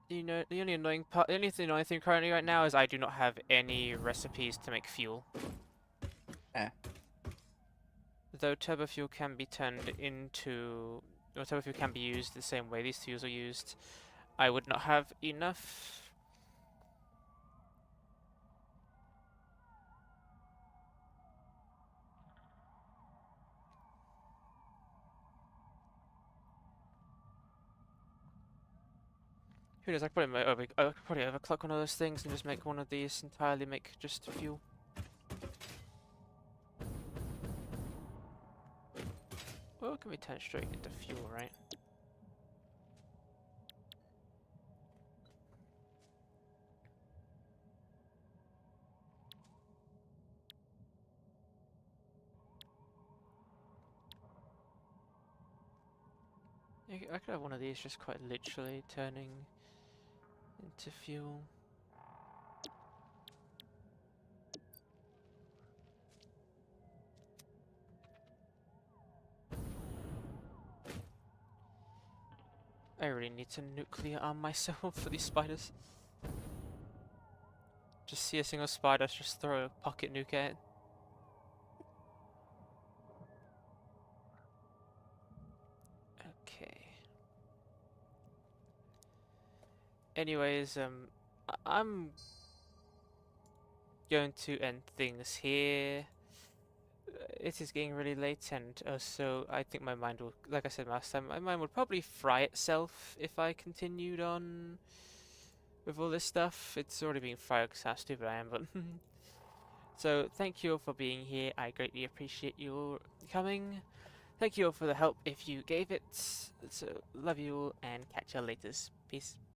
You know, the only annoying thing currently right now is I do not have any recipes to make fuel. Though turbo fuel can be turned into, or turbo fuel can be used the same way these fuels are used, I would not have enough. Who knows? I could probably overclock one of those things and just make one of these entirely make just fuel. Well, it can be turned straight into fuel, right? I could have one of these just quite literally turning into fuel. I really need to nuclear arm myself for these spiders. Just see a single spider, just throw a pocket nuke at it. Okay. Anyways, I'm going to end things here. It is getting really late, and also I think my mind will, like I said last time, my mind would probably fry itself if I continued on with all this stuff. It's already been fried because how stupid I am, but so thank you all for being here. I greatly appreciate you coming. Thank you all for the help if you gave it. So love you all and catch you later. Peace.